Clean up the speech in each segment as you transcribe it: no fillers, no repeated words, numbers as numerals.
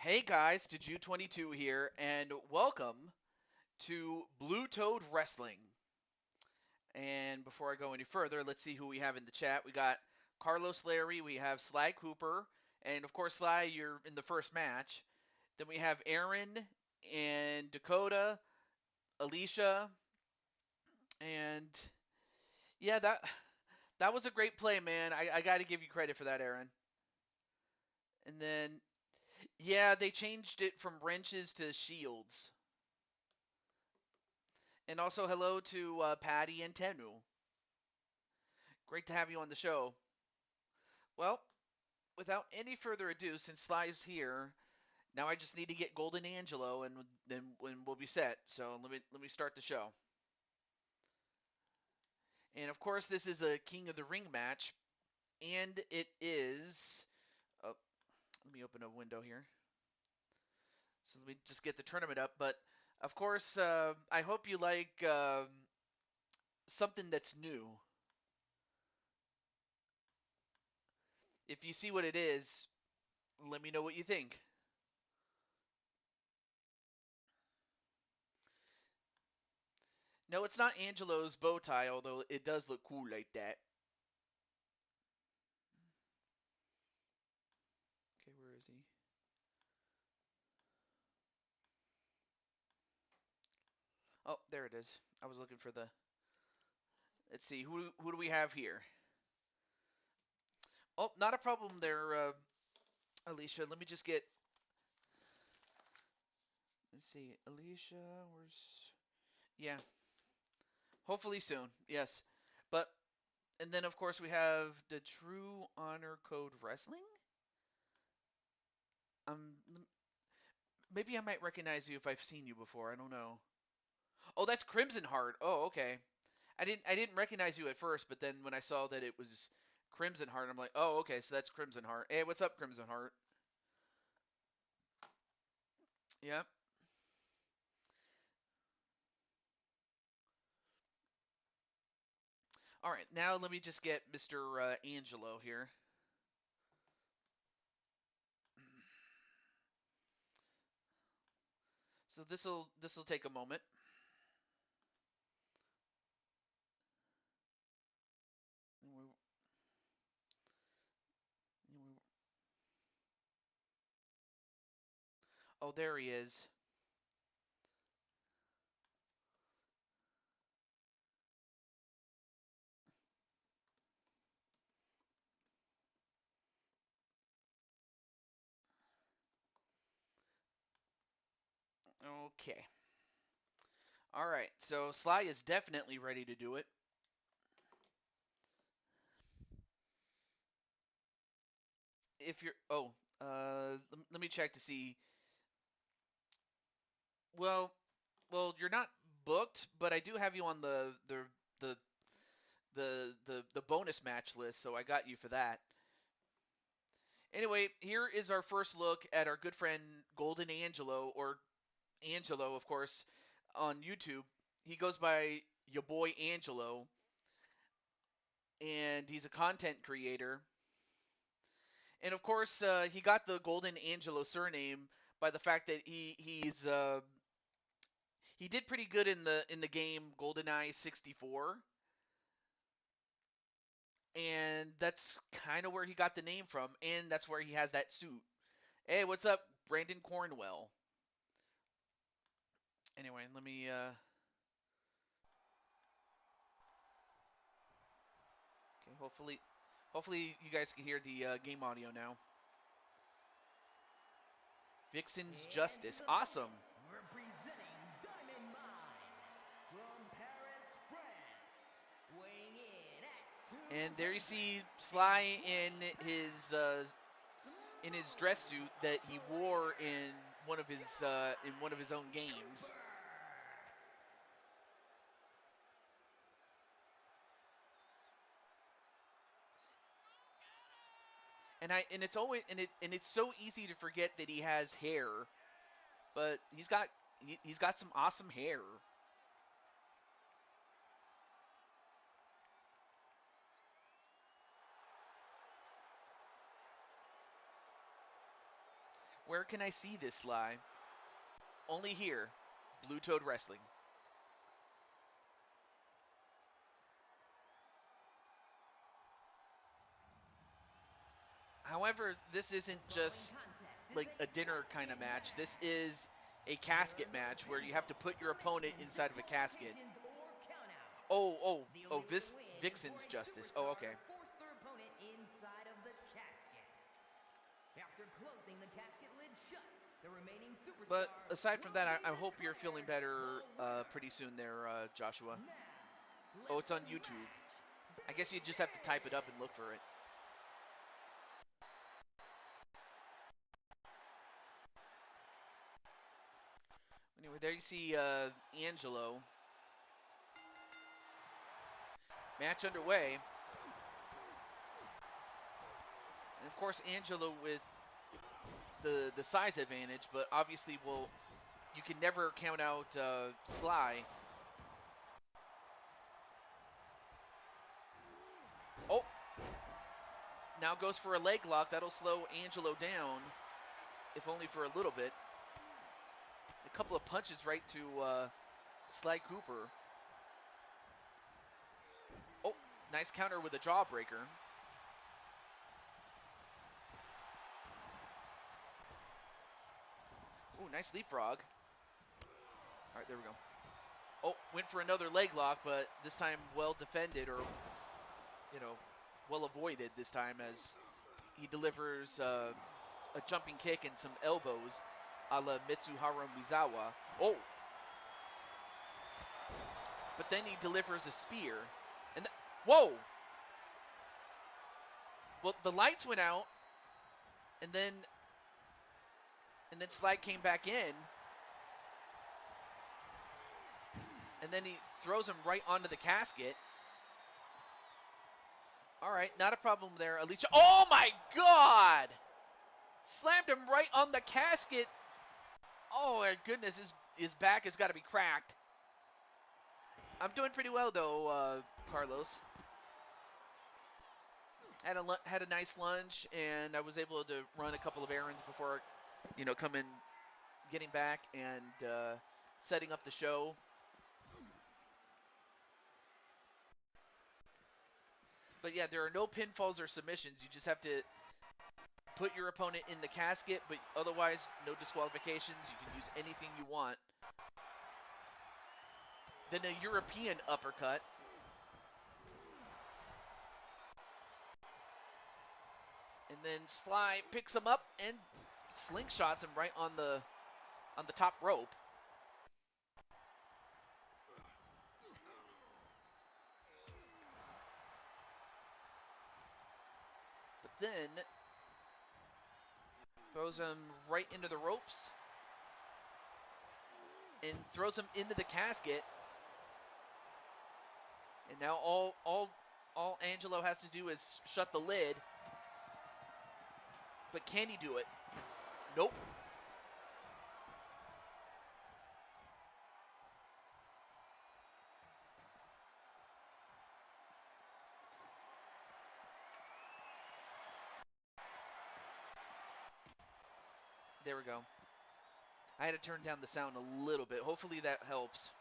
Hey guys, Juju22 here, and welcome to Blue Toad Wrestling. And before I go any further, let's see who we have in the chat. We got Carlos Larry, we have Sly Cooper, and of course, Sly, you're in the first match. Then we have Aaron and Dakota, Alicia, and yeah, that was a great play, man. I got to give you credit for that, Aaron. And then, yeah, they changed it from wrenches to shields. And also hello to Patty and Tenu. Great to have you on the show. Well, without any further ado, since Sly's here, now I just need to get Golden Angelo, and then we'll be set. So let me start the show. And of course, this is a King of the Ring match, and it is. Oh, let me open a window here. So let me just get the tournament up. But of course, I hope you like something that's new. If you see what it is, let me know what you think. No, it's not Angelo's bow tie, although it does look cool like that. Okay, where is he? Oh, there it is. I was looking for the. Let's see, who do we have here? Oh, not a problem there, Alicia. Let me just get. Let's see, Alicia. Where's? Yeah, hopefully soon. Yes, but and then of course we have the True Honor Code Wrestling. Maybe I might recognize you if I've seen you before. I don't know. Oh, that's Crimson Heart. Oh, okay. I didn't recognize you at first, but then when I saw that it was Crimson Heart, I'm like, oh, okay, so that's Crimson Heart. Hey, what's up, Crimson Heart? Yep. All right, now let me just get Mr. Angelo here. So this'll take a moment. Oh, there he is. Okay. All right. So Sly is definitely ready to do it. If you're let me check to see. Well, you're not booked, but I do have you on the the bonus match list, so I got you for that. Anyway, here is our first look at our good friend Golden Angelo, or Angelo, of course, on YouTube. He goes by your boy Angelo, and he's a content creator. And of course, he got the Golden Angelo surname by the fact that he did pretty good in the game GoldenEye 64, and that's kind of where he got the name from, and that's where he has that suit. Hey, what's up, Brandon Cornwell? Anyway, let me. Okay, hopefully you guys can hear the game audio now. Vixen's Justice, awesome. Representing Diamond Mine from Paris, France, weighing in at And there you see Sly in his dress suit that he wore in one of his own games. And it's so easy to forget that he has hair, but he's got some awesome hair. Where can I see this, Sly? Only here, Blue Toad Wrestling. However, this isn't just like a dinner kind of match. This is a casket match where you have to put your opponent inside of a casket. Oh, Vixen's Justice. Oh, okay. Force their opponent inside of the casket. After closing the casket lid shut, the remaining superstar. But aside from that, I hope you're feeling better pretty soon there, Joshua. Oh, it's on YouTube. I guess you just have to type it up and look for it. Anyway, there you see Angelo. Match underway. And of course, Angelo with the size advantage, but obviously, you can never count out Sly. Oh, now goes for a leg lock. That'll slow Angelo down, if only for a little bit. A couple of punches right to Sly Cooper. Oh, nice counter with a jawbreaker. Oh, nice leapfrog. All right, there we go. Oh, went for another leg lock, but this time well defended, or, well avoided this time, as he delivers a jumping kick and some elbows a la Mitsuharu Misawa. Oh! But then he delivers a spear. And whoa! Well, the lights went out, and then Sly came back in, and then he throws him right onto the casket. All right, not a problem there, Alicia. Oh my God! Slammed him right on the casket. Oh my goodness, his back has got to be cracked. I'm doing pretty well though, Carlos. Had a nice lunch, and I was able to run a couple of errands before, getting back and setting up the show. But yeah, there are no pinfalls or submissions. You just have to put your opponent in the casket, but otherwise, no disqualifications. You can use anything you want. Then a European uppercut. And then Sly picks him up and slingshots him right on the top rope. But then throws him right into the ropes and throws him into the casket. And now all Angelo has to do is shut the lid. But can he do it? Nope. There we go. I had to turn down the sound a little bit. Hopefully that helps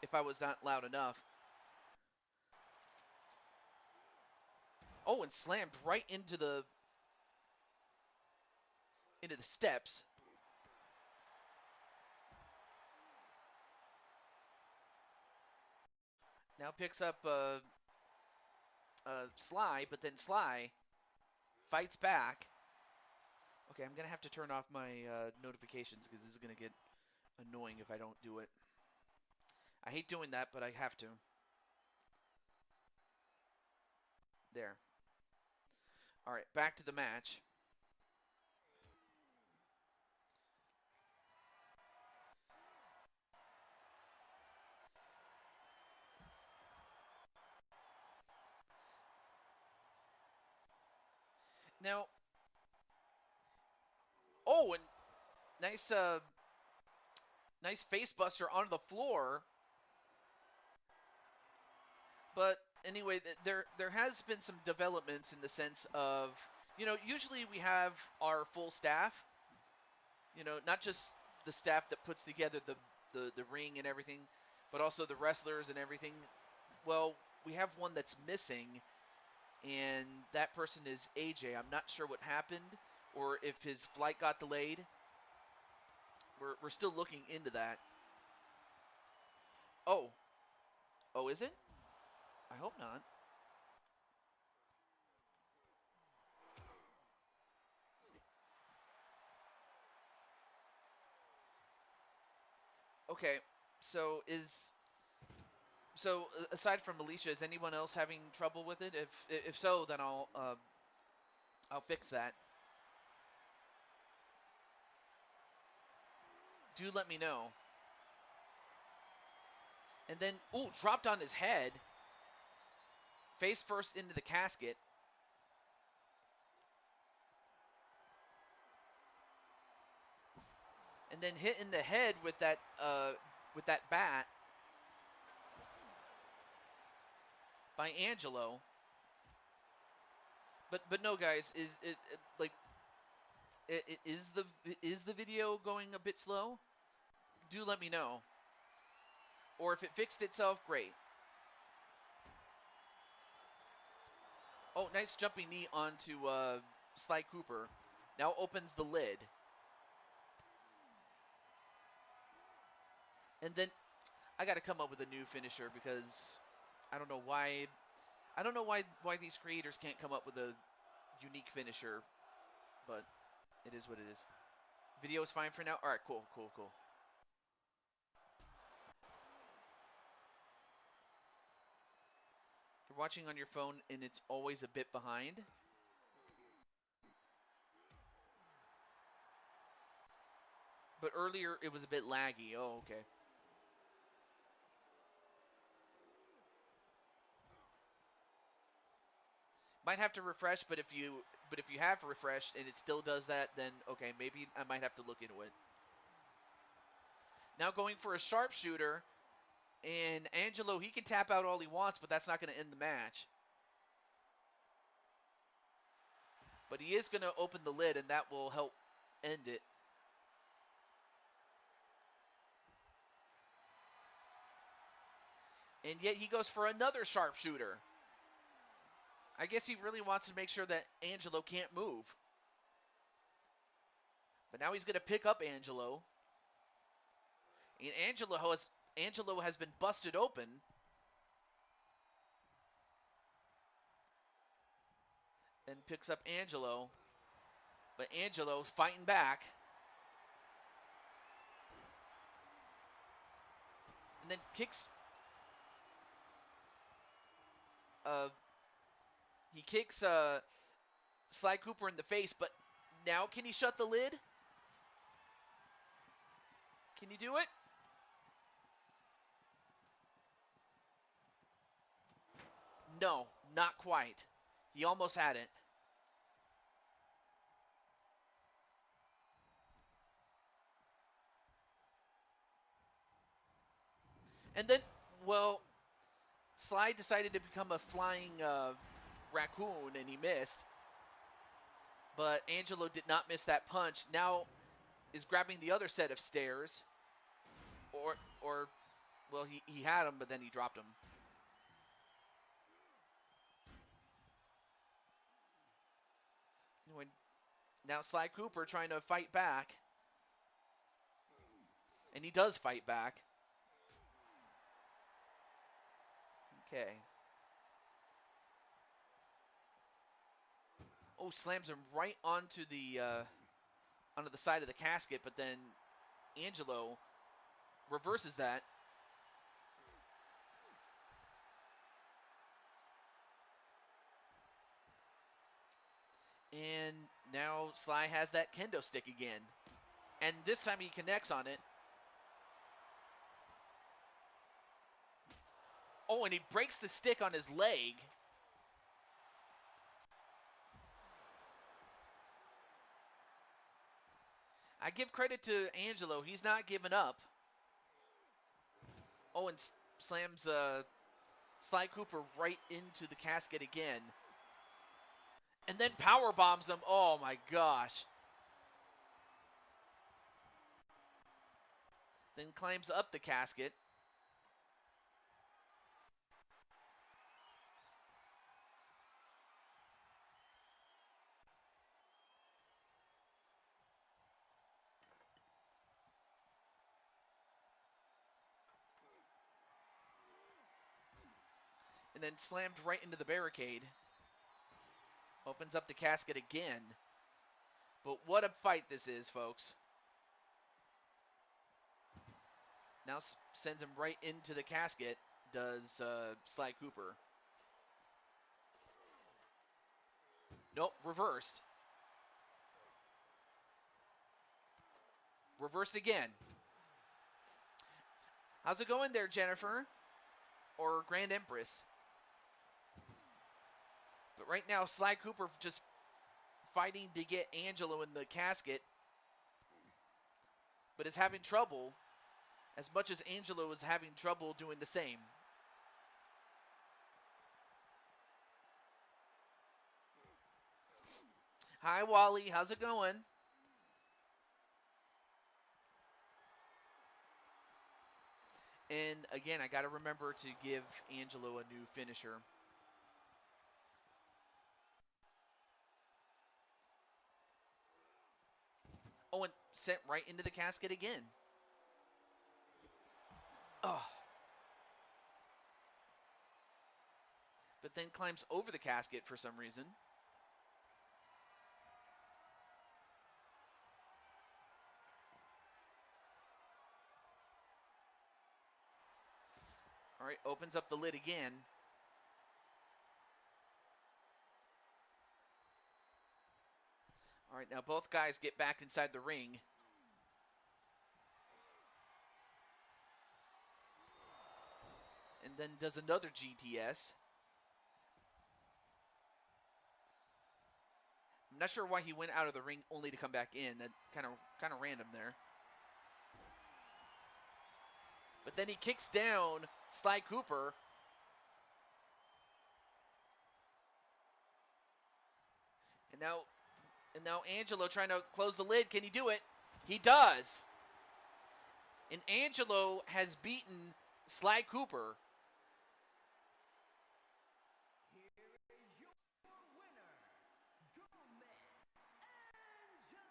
if I was not loud enough. Oh, and slammed right into the steps. Now picks up Sly, but then Sly fights back. Okay, I'm going to have to turn off my notifications because this is going to get annoying if I don't do it. I hate doing that, but I have to. There. All right, back to the match. Now, oh, and nice face buster onto the floor. But anyway, there has been some developments in the sense of, usually we have our full staff, You know, not just the staff that puts together the ring and everything, but also the wrestlers and everything. Well, we have one that's missing, and that person is AJ. I'm not sure what happened or if his flight got delayed. We're still looking into that. Oh. Oh, is it? I hope not. Okay. So aside from Alicia, is anyone else having trouble with it? If so, then I'll fix that. Do let me know. And then, ooh, dropped on his head, face first into the casket. And then hit in the head with that bat by Angelo. But no, guys, is it like is the video going a bit slow? Do let me know. Or if it fixed itself, great. Oh, nice jumping knee onto Sly Cooper. Now opens the lid. And then I got to come up with a new finisher because I don't know why why these creators can't come up with a unique finisher, but it is what it is. Video is fine for now. All right, cool. You're watching on your phone and it's always a bit behind. But earlier it was a bit laggy. Oh, okay. Might have to refresh, but if you have refreshed and it still does that, then okay, maybe I might have to look into it. Now going for a sharpshooter, and Angelo, he can tap out all he wants, but that's not going to end the match. But he is going to open the lid, and that will help end it. And yet he goes for another sharpshooter. I guess he really wants to make sure that Angelo can't move. But now he's going to pick up Angelo. And Angelo has been busted open. And picks up Angelo. But Angelo's fighting back. And then kicks. He kicks Sly Cooper in the face, but now can he shut the lid? Can he do it? No, not quite. He almost had it. And then, well, Sly decided to become a flying raccoon, and he missed. But Angelo did not miss that punch. Now is grabbing the other set of stairs. Or well, he had him, but then he dropped him. Anyway, now Sly Cooper trying to fight back. And he does fight back. Okay. Oh, slams him right onto the side of the casket, but then Angelo reverses that. And now Sly has that kendo stick again. And this time he connects on it. Oh, and he breaks the stick on his leg. I give credit to Angelo. He's not giving up. Oh, and slams Sly Cooper right into the casket again. And then power bombs him. Oh, my gosh. then climbs up the casket. And then slammed right into the barricade. Opens up the casket again. But what a fight this is, folks. Now sends him right into the casket, does Sly Cooper. Nope, reversed. Reversed again. How's it going there, Jennifer? Or Grand Empress? But right now, Sly Cooper just fighting to get Angelo in the casket, but is having trouble as much as Angelo is having trouble doing the same. Hi, Wally. How's it going? And again, I got to remember to give Angelo a new finisher. Oh, and sent right into the casket again. Oh. But then climbs over the casket for some reason. All right, opens up the lid again. All right, now both guys get back inside the ring. And then does another GTS. I'm not sure why he went out of the ring only to come back in. That kind of random there. But then he kicks down Sly Cooper. And now Angelo trying to close the lid. Can he do it? He does. And Angelo has beaten Sly Cooper. Here is your winner, Goldman Angelo.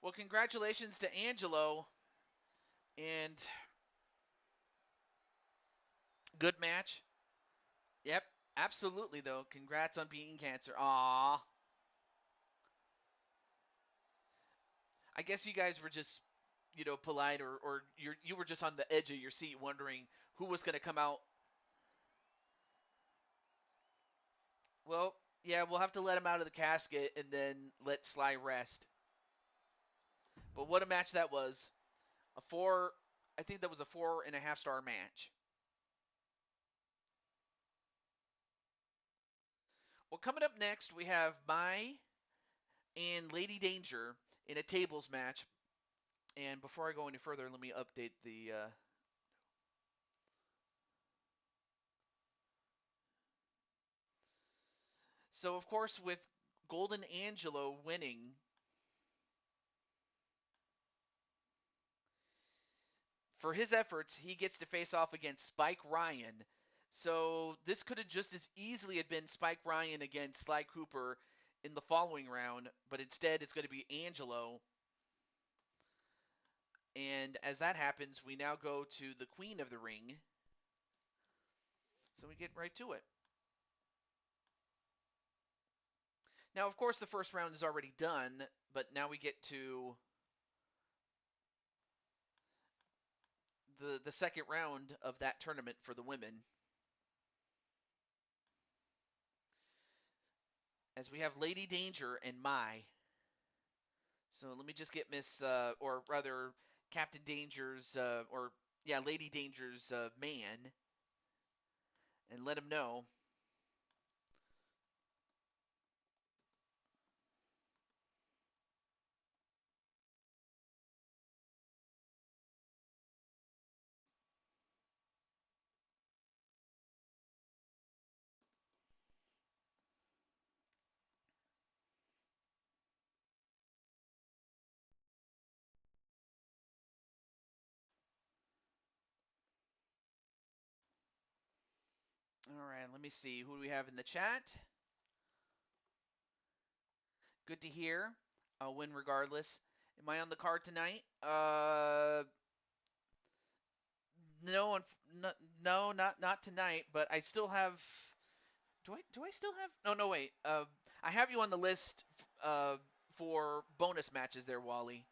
Well, congratulations to Angelo. And good match. Yep, absolutely, though. Congrats on beating cancer. Aww. I guess you guys were just, polite, or you were just on the edge of your seat wondering who was going to come out. Well, yeah, we'll have to let him out of the casket and then let Sly rest. But what a match that was. I think that was a 4.5-star match. Well, coming up next, we have Mai and Lady Danger in a tables match. And before I go any further, let me update the. So, of course, with Golden Angelo winning, for his efforts, he gets to face off against Spike Ryan. So this could have just as easily have been Spike Ryan against Sly Cooper in the following round, but instead it's going to be Angelo. And as that happens, we now go to the Queen of the Ring. So we get right to it. Now, of course, the first round is already done, but now we get to the second round of that tournament for the women. As we have Lady Danger and Mai. So let me just get or rather, Captain Danger's, Lady Danger's man, and let him know. right, let me see. Who do we have in the chat? Good to hear. I'll win regardless. Am I on the card tonight? No, no, not tonight. But I still have. Do I still have? No, no, wait. I have you on the list for bonus matches there, Wally.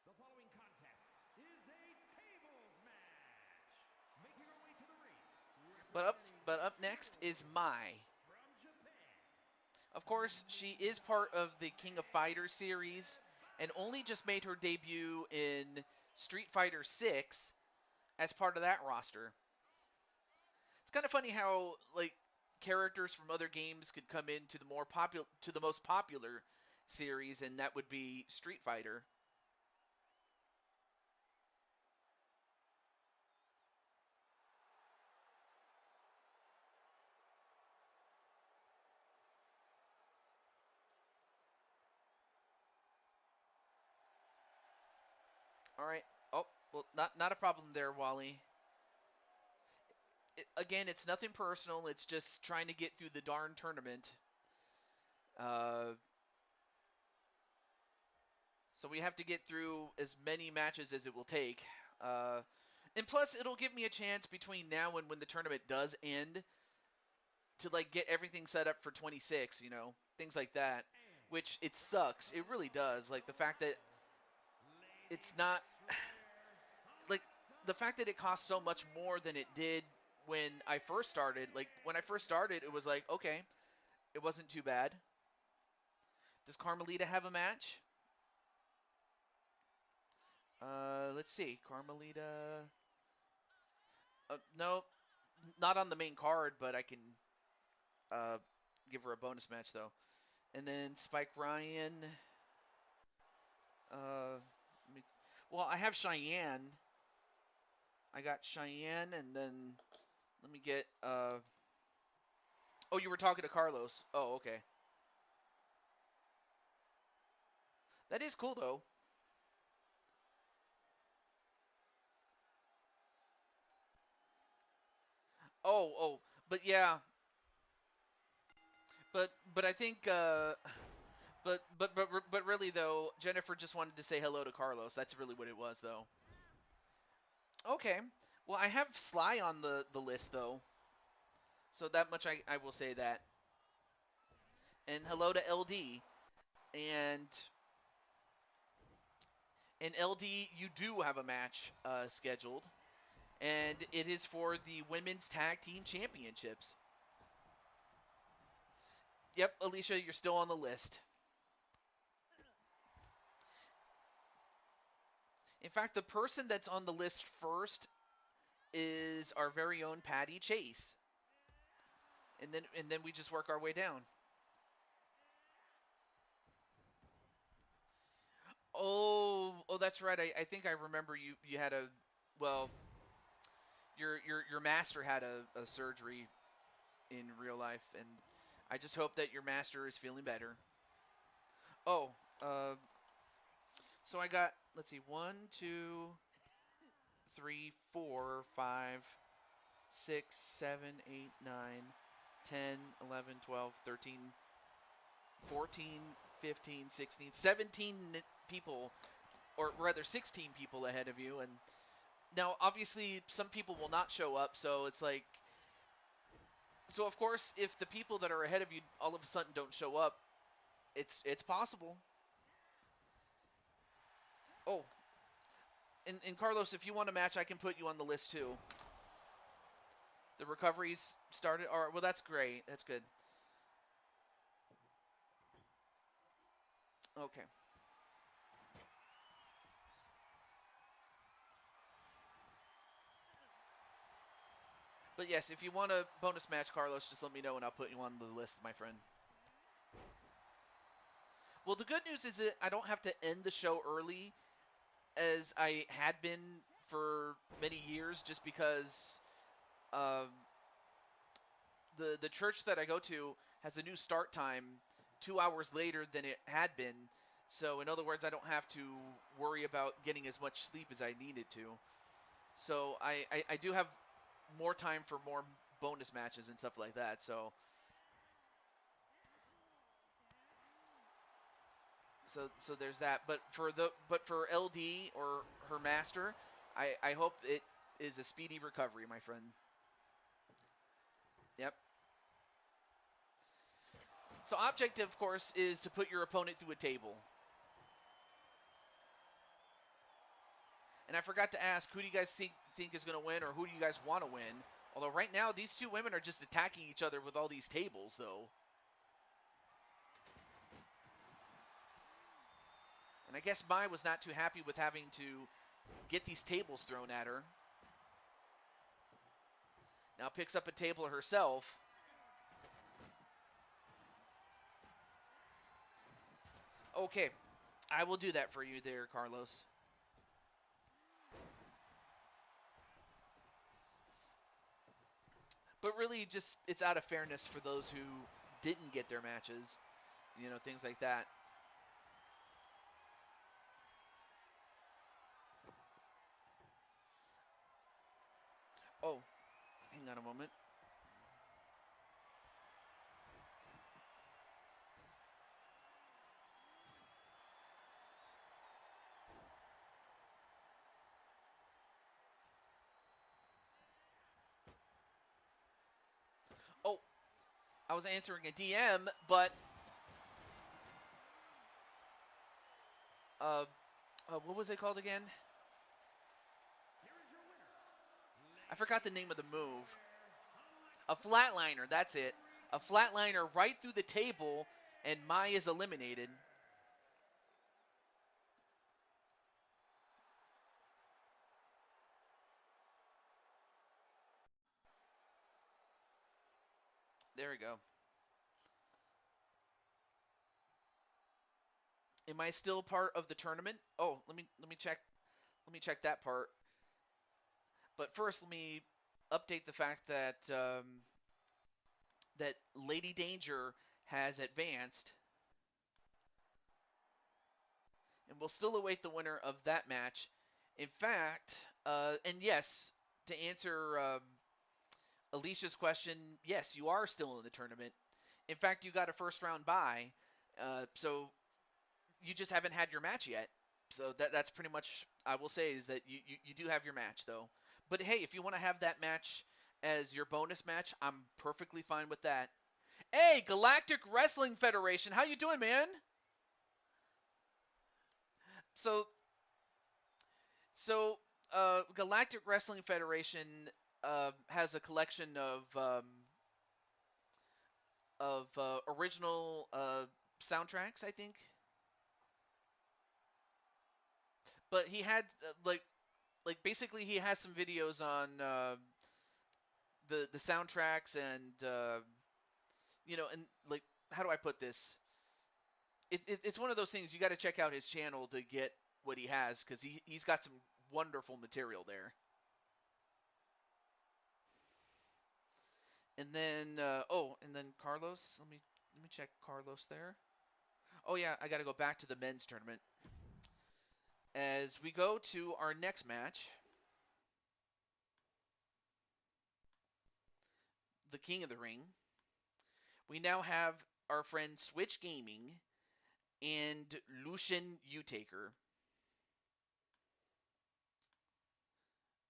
The following contest is a tables match. Making her way to the ring, But up next is Mai. from Japan. Of course, she is part of the King of Fighters series and only just made her debut in Street Fighter 6 as part of that roster. It's kind of funny how like characters from other games could come into the most popular series, and that would be Street Fighter. All right. Oh, well, not a problem there, Wally. Again, it's nothing personal. It's just trying to get through the darn tournament. Uh, so we have to get through as many matches as it will take. And plus, it'll give me a chance between now and when the tournament does end to like get everything set up for 26. Things like that. Which it sucks. It really does. Like the fact that it's not like the fact that it costs so much more than it did when I first started. Like when I first started, it was like okay, it wasn't too bad. Does Carmelita have a match? Let's see. Carmelita. No, not on the main card, but I can uh, give her a bonus match though. And then Spike Ryan. Uh, me, well, I have Cheyenne. I got Cheyenne, and then let me get. Oh, you were talking to Carlos. Oh, okay. That is cool though. Oh, but yeah, but I think but really though, Jennifer just wanted to say hello to Carlos. That's really what it was though. Okay. Well, I have Sly on the list though, so that much I will say that. And hello to LD. And LD, you do have a match scheduled, and it is for the women's tag team championships. Yep, Alicia, you're still on the list. In fact, the person that's on the list first is our very own Patty Chase, and then we just work our way down. Oh, that's right. I think I remember you had a well, your master had a surgery in real life, and I just hope that your master is feeling better. Oh, so I got let's see, 17 people, or rather 16 people ahead of you. And now, obviously, some people will not show up, so it's like, so of course, if the people that are ahead of you all of a sudden don't show up, it's possible. Oh, and Carlos, if you want a match, I can put you on the list too. The recovery's started. All right, well, that's great. That's good. Okay. But yes, if you want a bonus match, Carlos, just let me know and I'll put you on the list, my friend. Well, the good news is that I don't have to end the show early as I had been for many years, just because um, the church that I go to has a new start time 2 hours later than it had been. So in other words, I don't have to worry about getting as much sleep as I needed to. So I do have more time for more bonus matches and stuff like that. So there's that. But for LD or her master, I hope it is a speedy recovery, my friend. Yep. So objective, of course, is to put your opponent through a table. And I forgot to ask, who do you guys think is going to win, or who do you guys want to win? Although right now, these two women are just attacking each other with all these tables, though. And I guess Mai was not too happy with having to get these tables thrown at her. Now picks up a table herself. Okay, I will do that for you there, Carlos. But really, just it's out of fairness for those who didn't get their matches, things like that. Oh, hang on a moment. Oh, I was answering a DM, but uh, what was it called again? I forgot the name of the move. A flatliner, that's it. A flatliner right through the table, and Mai is eliminated. There we go. Am I still part of the tournament? Oh, let me check. Let me check that part. But first, let me update the fact that that Lady Danger has advanced, and we'll still await the winner of that match. In fact, and yes, to answer Alicia's question, yes, you are still in the tournament. In fact, you got a first round bye, so you just haven't had your match yet. So that's pretty much I will say is that you do have your match though. But hey, if you want to have that match as your bonus match, I'm perfectly fine with that. Hey, Galactic Wrestling Federation, how you doing, man? So Galactic Wrestling Federation has a collection of original soundtracks, I think. But he had like basically he has some videos on the soundtracks and and like how do I put this? It's one of those things you got to check out his channel to get what he has because he's got some wonderful material there. And then and then Carlos. Let me check Carlos there. Oh yeah, I got to go back to the men's tournament. As we go to our next match, the King of the Ring, we now have our friend Switch Gaming and Lucian Utaker.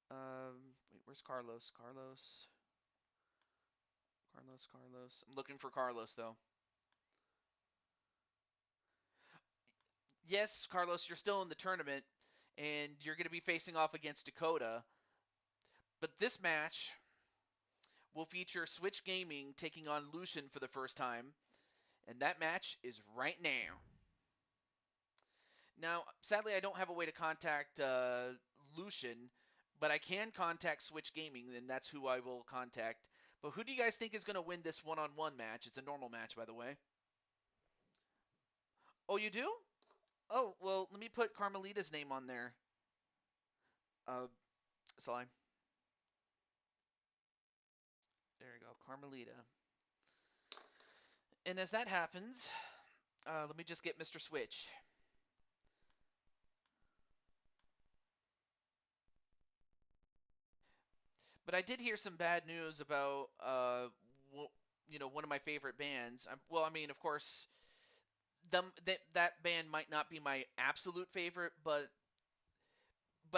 Wait, where's Carlos? Carlos. I'm looking for Carlos though. Yes, Carlos, you're still in the tournament, and you're going to be facing off against Dakota. But this match will feature Switch Gaming taking on Lucian for the first time, and that match is right now. Now, sadly, I don't have a way to contact Lucian, but I can contact Switch Gaming, and that's who I will contact. But who do you guys think is going to win this one-on-one match? It's a normal match, by the way. Oh, you do? Oh, well, let me put Carmelita's name on there. Slime. There you go, Carmelita. And as that happens, let me just get Mr. Switch. But I did hear some bad news about one of my favorite bands. Well, I mean, of course, that band might not be my absolute favorite, but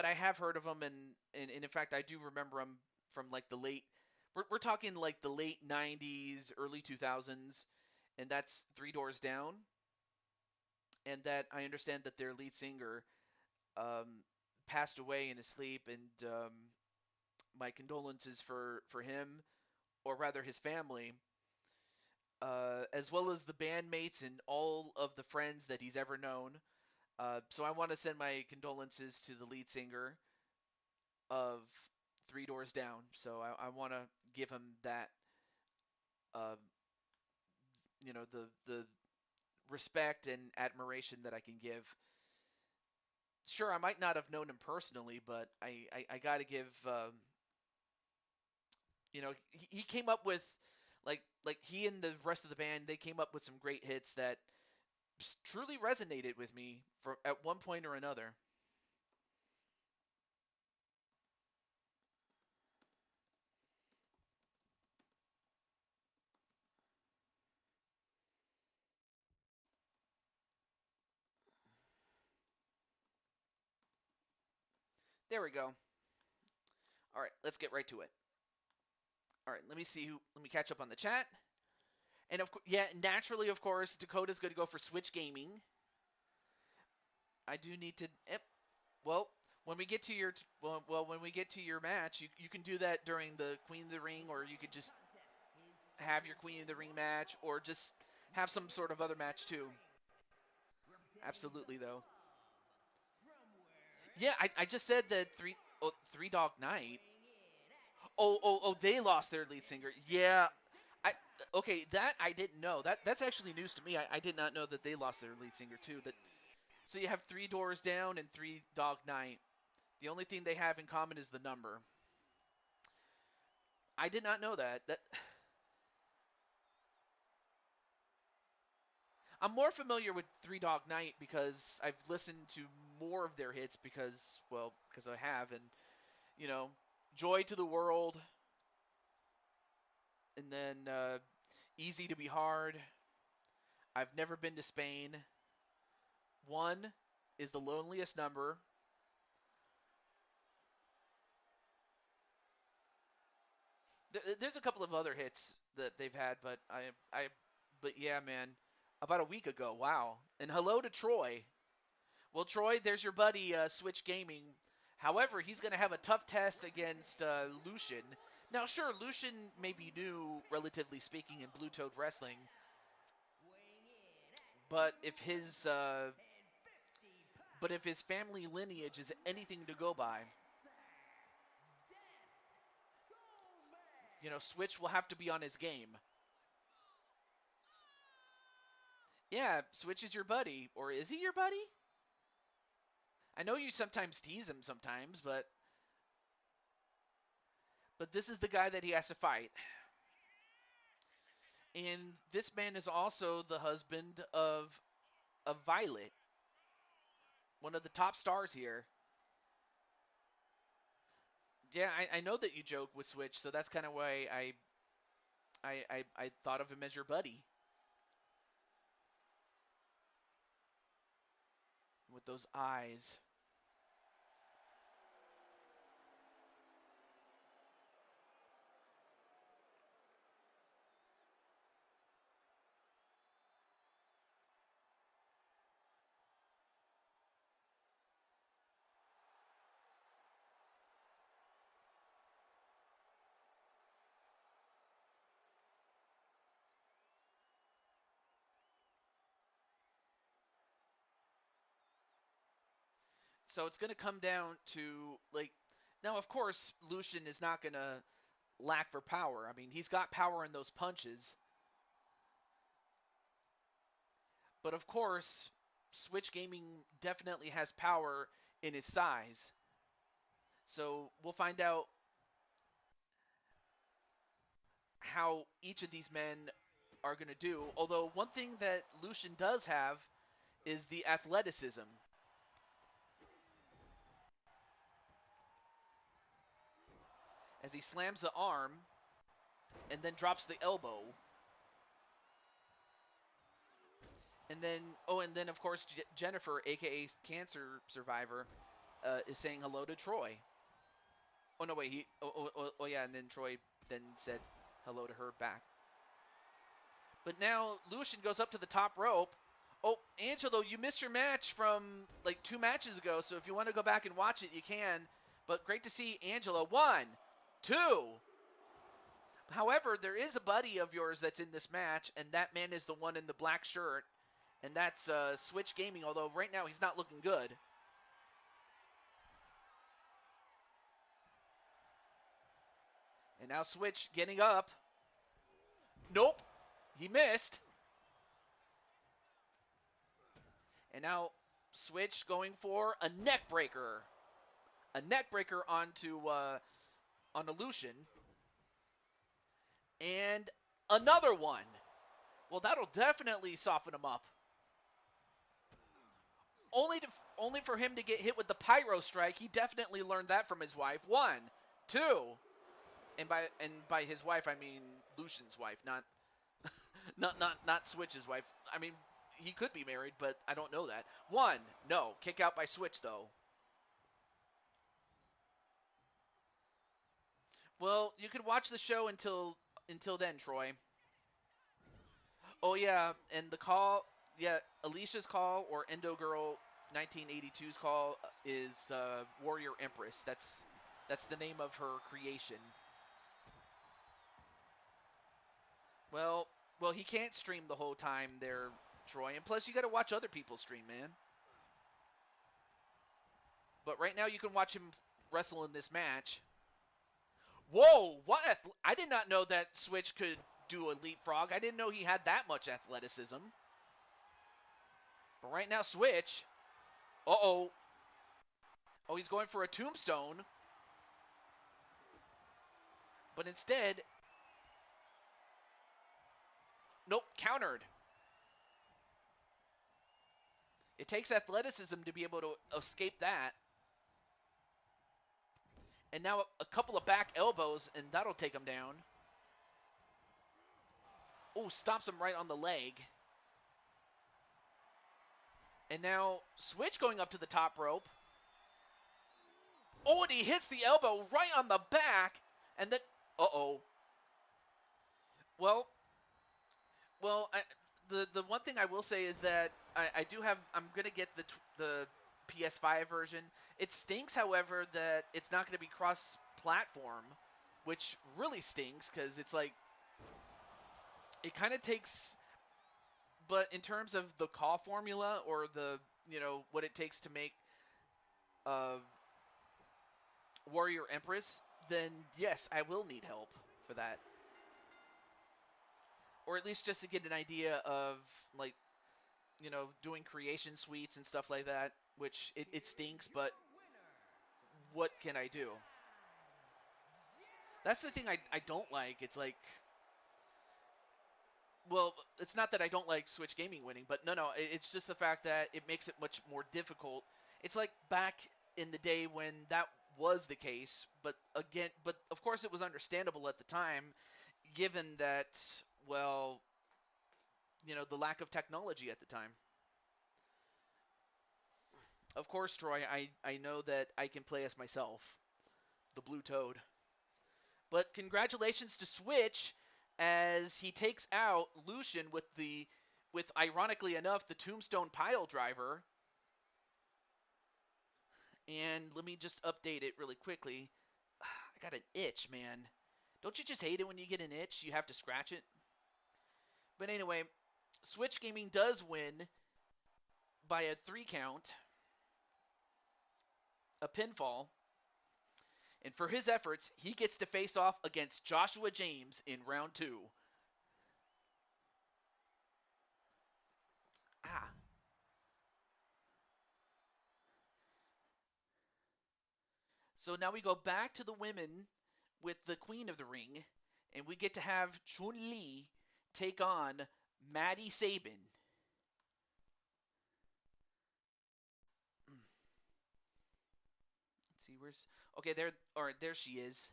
I have heard of them, and in fact, I do remember them from like the late. We're talking like the late '90s, early 2000s, and that's Three Doors Down. And that I understand that their lead singer um, passed away in his sleep, and my condolences for him, or rather his family, as well as the bandmates and all of the friends that he's ever known. So I want to send my condolences to the lead singer of Three Doors Down. So I want to give him that, uh, the respect and admiration that I can give. Sure, I might not have known him personally, but I got to give. He came up with like he and the rest of the band, they came up with some great hits that truly resonated with me for at one point or another. There we go. All right, let's get right to it. All right, let me see who. Let me catch up on the chat. And yeah, naturally, of course, Dakota's going to go for Switch Gaming. I do need to. Well, when we get to your when we get to your match, you can do that during the Queen of the Ring, or you could just have your Queen of the Ring match, or just have some sort of other match too. Absolutely, though. Yeah, I just said that Three Dog Night. Oh, they lost their lead singer. Yeah, I okay, that I didn't know. That's actually news to me. I did not know that they lost their lead singer too. That So you have Three Doors Down and Three Dog Night. The only thing they have in common is the number. I did not know that. I'm more familiar with Three Dog Night because I've listened to more of their hits because I have, and you know, Joy to the World, and then Easy to Be Hard. I've never been to Spain. One is the loneliest number. There's a couple of other hits that they've had, but yeah, man, about a week ago. Wow. And hello to Troy. Well, Troy, there's your buddy, Switch Gaming. However, he's going to have a tough test against Lucian. Now, sure, Lucian may be new, relatively speaking, in Blue Toad Wrestling, but if his family lineage is anything to go by, Switch will have to be on his game. Yeah, Switch is your buddy, or is he your buddy? I know you sometimes tease him sometimes, but this is the guy that he has to fight. And this man is also the husband of Violet, one of the top stars here. Yeah, I know that you joke with Switch, so that's kind of why I thought of him as your buddy with those eyes. So it's going to come down to now, of course, Lucian is not going to lack for power. I mean, he's got power in those punches, but of course, Switch Gaming definitely has power in his size. So we'll find out how each of these men are going to do. Although one thing that Lucian does have is the athleticism. as he slams the arm and then drops the elbow. And then, of course, Jennifer, aka Cancer Survivor, is saying hello to Troy. Oh no, wait, yeah, and then Troy then said hello to her back. But now Lucian goes up to the top rope. Oh, Angelo, you missed your match from like 2 matches ago, so if you want to go back and watch it, you can. But great to see Angelo. 1, 2. However, there is a buddy of yours that's in this match, and that man is the one in the black shirt, and that's Switch Gaming, although right now he's not looking good. And now Switch getting up. Nope, he missed. And now Switch going for a neck breaker. A neck breaker onto Lucian. And another one. Well, that'll definitely soften him up. Only for him to get hit with the pyro strike. He definitely learned that from his wife. 1, 2. And by his wife, I mean Lucian's wife, not not Switch's wife. I mean, he could be married, but I don't know that. 1, no, kick out by Switch though. Well, you could watch the show until then, Troy. Oh yeah, and the call, yeah, Alicia's call or Endo Girl 1982's call is Warrior Empress. That's the name of her creation. Well, he can't stream the whole time there, Troy, and plus you got to watch other people stream, man. But right now you can watch him wrestle in this match. Whoa, what? I did not know that Switch could do a leapfrog. I didn't know he had that much athleticism. But right now, Switch. Uh-oh. Oh, he's going for a tombstone. But instead, nope, countered. It takes athleticism to be able to escape that. And now a couple of back elbows, and that'll take him down. Oh, stops him right on the leg. And now Switch going up to the top rope. Oh, and he hits the elbow right on the back. And then, uh-oh. Well, the one thing I will say is that I do have, I'm going to get the PS5 version. It stinks, however, that it's not going to be cross-platform, which really stinks because it's like, it kind of takes, but in terms of the call formula or the, what it takes to make Warrior Empress, then yes, I will need help for that. Or at least just to get an idea of, like, doing creation suites and stuff like that, which it stinks, but what can I do? That's the thing I don't like. It's like, well, it's not that I don't like Switch Gaming winning, but no, it's just the fact that it makes it much more difficult. It's like back in the day when that was the case, but of course it was understandable at the time, given that, well, the lack of technology at the time. Of course, Troy, I know that I can play as myself, the Blue Toad. But congratulations to Switch as he takes out Lucian with ironically enough, the Tombstone Pile Driver. And let me just update it really quickly. I got an itch, man. Don't you just hate it when you get an itch? You have to scratch it? But anyway, Switch Gaming does win by a 3 count, a pinfall. And for his efforts, he gets to face off against Joshua James in round 2. Ah. So now we go back to the women with the Queen of the Ring, and we get to have Chun-Li take on Maddie Sabin. Let's see, where's... Okay, there she is.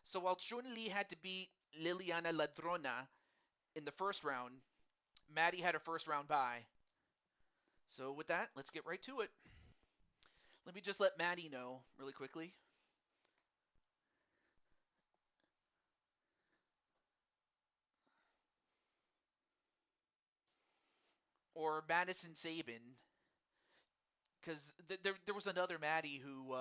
So while Chun-Li had to beat Liliana Ladrona in the first round, Maddie had her first round bye. So with that, let's get right to it. Let me just let Maddie know really quickly. Or Madison Sabin, because there was another Maddie who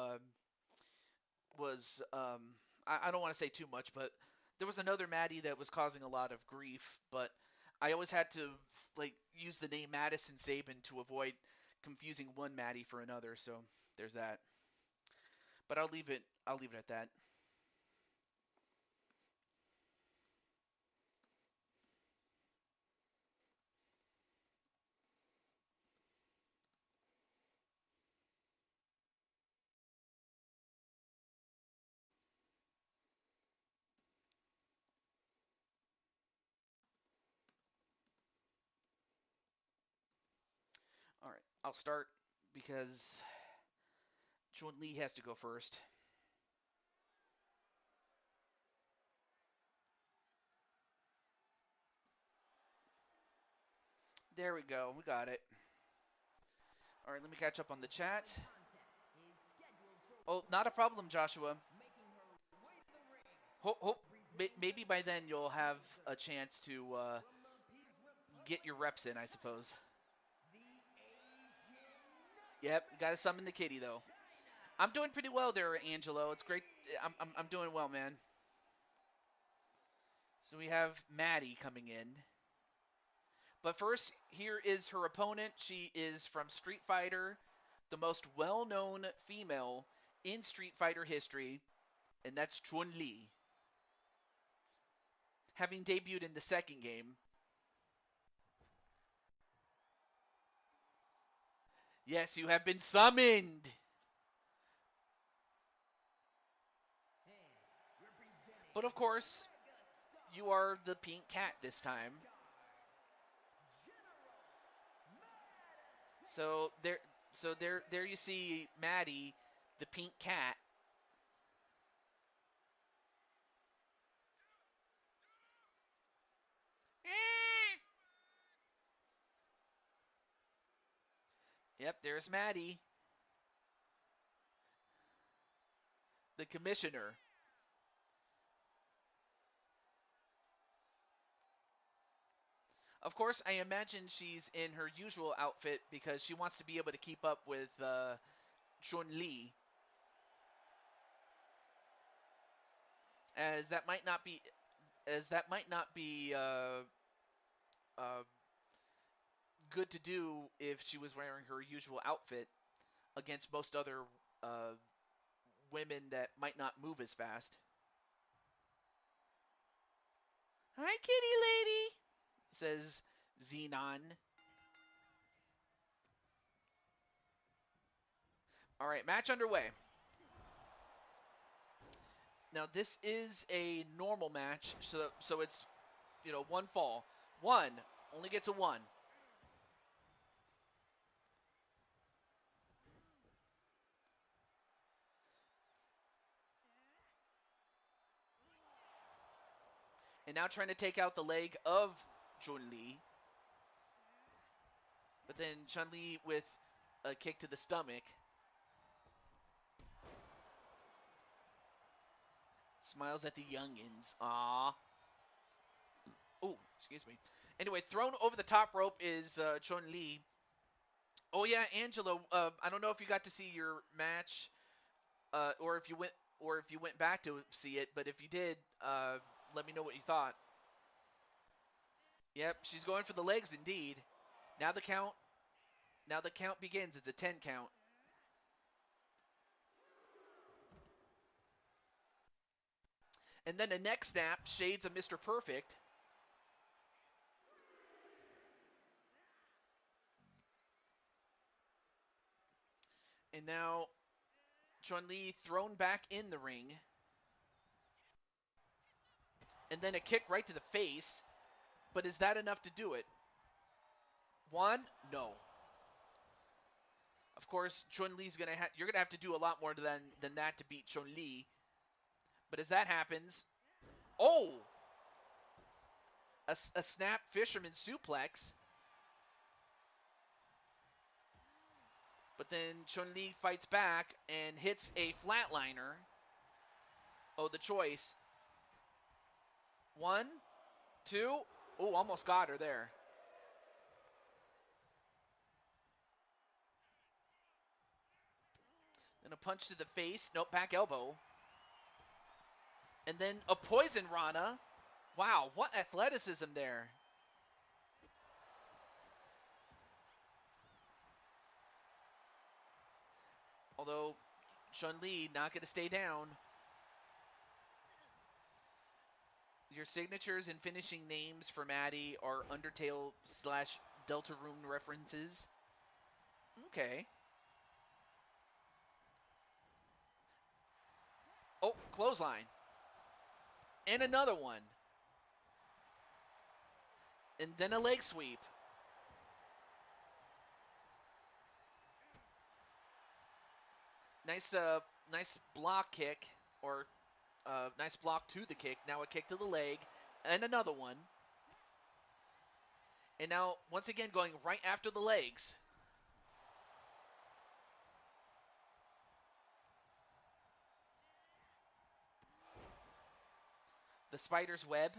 was I don't want to say too much, but there was another Maddie that was causing a lot of grief. But I always had to like use the name Madison Sabin to avoid confusing one Maddie for another. So there's that. But I'll leave it at that. All right, I'll start because Chun Li has to go first. There we go. We got it. All right, let me catch up on the chat. Oh, not a problem, Joshua. Hope maybe by then you'll have a chance to get your reps in, I suppose. Yep, got to summon the kitty though. I'm doing pretty well there, Angelo. It's great. I'm doing well, man. So we have Maddie coming in. But first, here is her opponent. She is from Street Fighter, the most well-known female in Street Fighter history, and that's Chun-Li. Having debuted in the second game. Yes, you have been summoned. But of course, you are the pink cat this time. So there you see Maddie, the pink cat. Yep, there's Maddie, the commissioner. Of course, I imagine she's in her usual outfit because she wants to be able to keep up with Chun-Li, as that might not be uh, good to do if she was wearing her usual outfit against most other uh, women that might not move as fast. Hi, kitty lady, says Xenon. All right, match underway. Now this is a normal match, so it's one fall. One only gets a one. And now trying to take out the leg of Chun-Li. But then Chun-Li with a kick to the stomach. Smiles at the youngins. Aww. Oh, excuse me. Anyway, thrown over the top rope is Chun-Li. Oh yeah, Angelo. I don't know if you got to see your match, or if you went back to see it. But if you did, let me know what you thought. Yep, she's going for the legs indeed. Now the count. Now the count begins. It's a 10 count. And then the next snap, shades of Mr. Perfect. And now Chun-Li thrown back in the ring. And then a kick right to the face. But is that enough to do it? One? No. Of course, Chun-Li's you're gonna have to do a lot more than that to beat Chun-Li. But as that happens, oh, a snap fisherman suplex. But then Chun-Li fights back and hits a flatliner. Oh, the choice. 1, 2. Oh, almost got her there. Then a punch to the face. Nope, back elbow. And then a poison Rana. Wow, what athleticism there. Although Chun-Li not going to stay down. Your signatures and finishing names for Maddie are Undertale / Deltarune references. Okay. Oh, clothesline. And another one. And then a leg sweep. Nice block kick, or nice block to the kick. Now a kick to the leg, and another one. And now, once again, going right after the legs. The spider's web.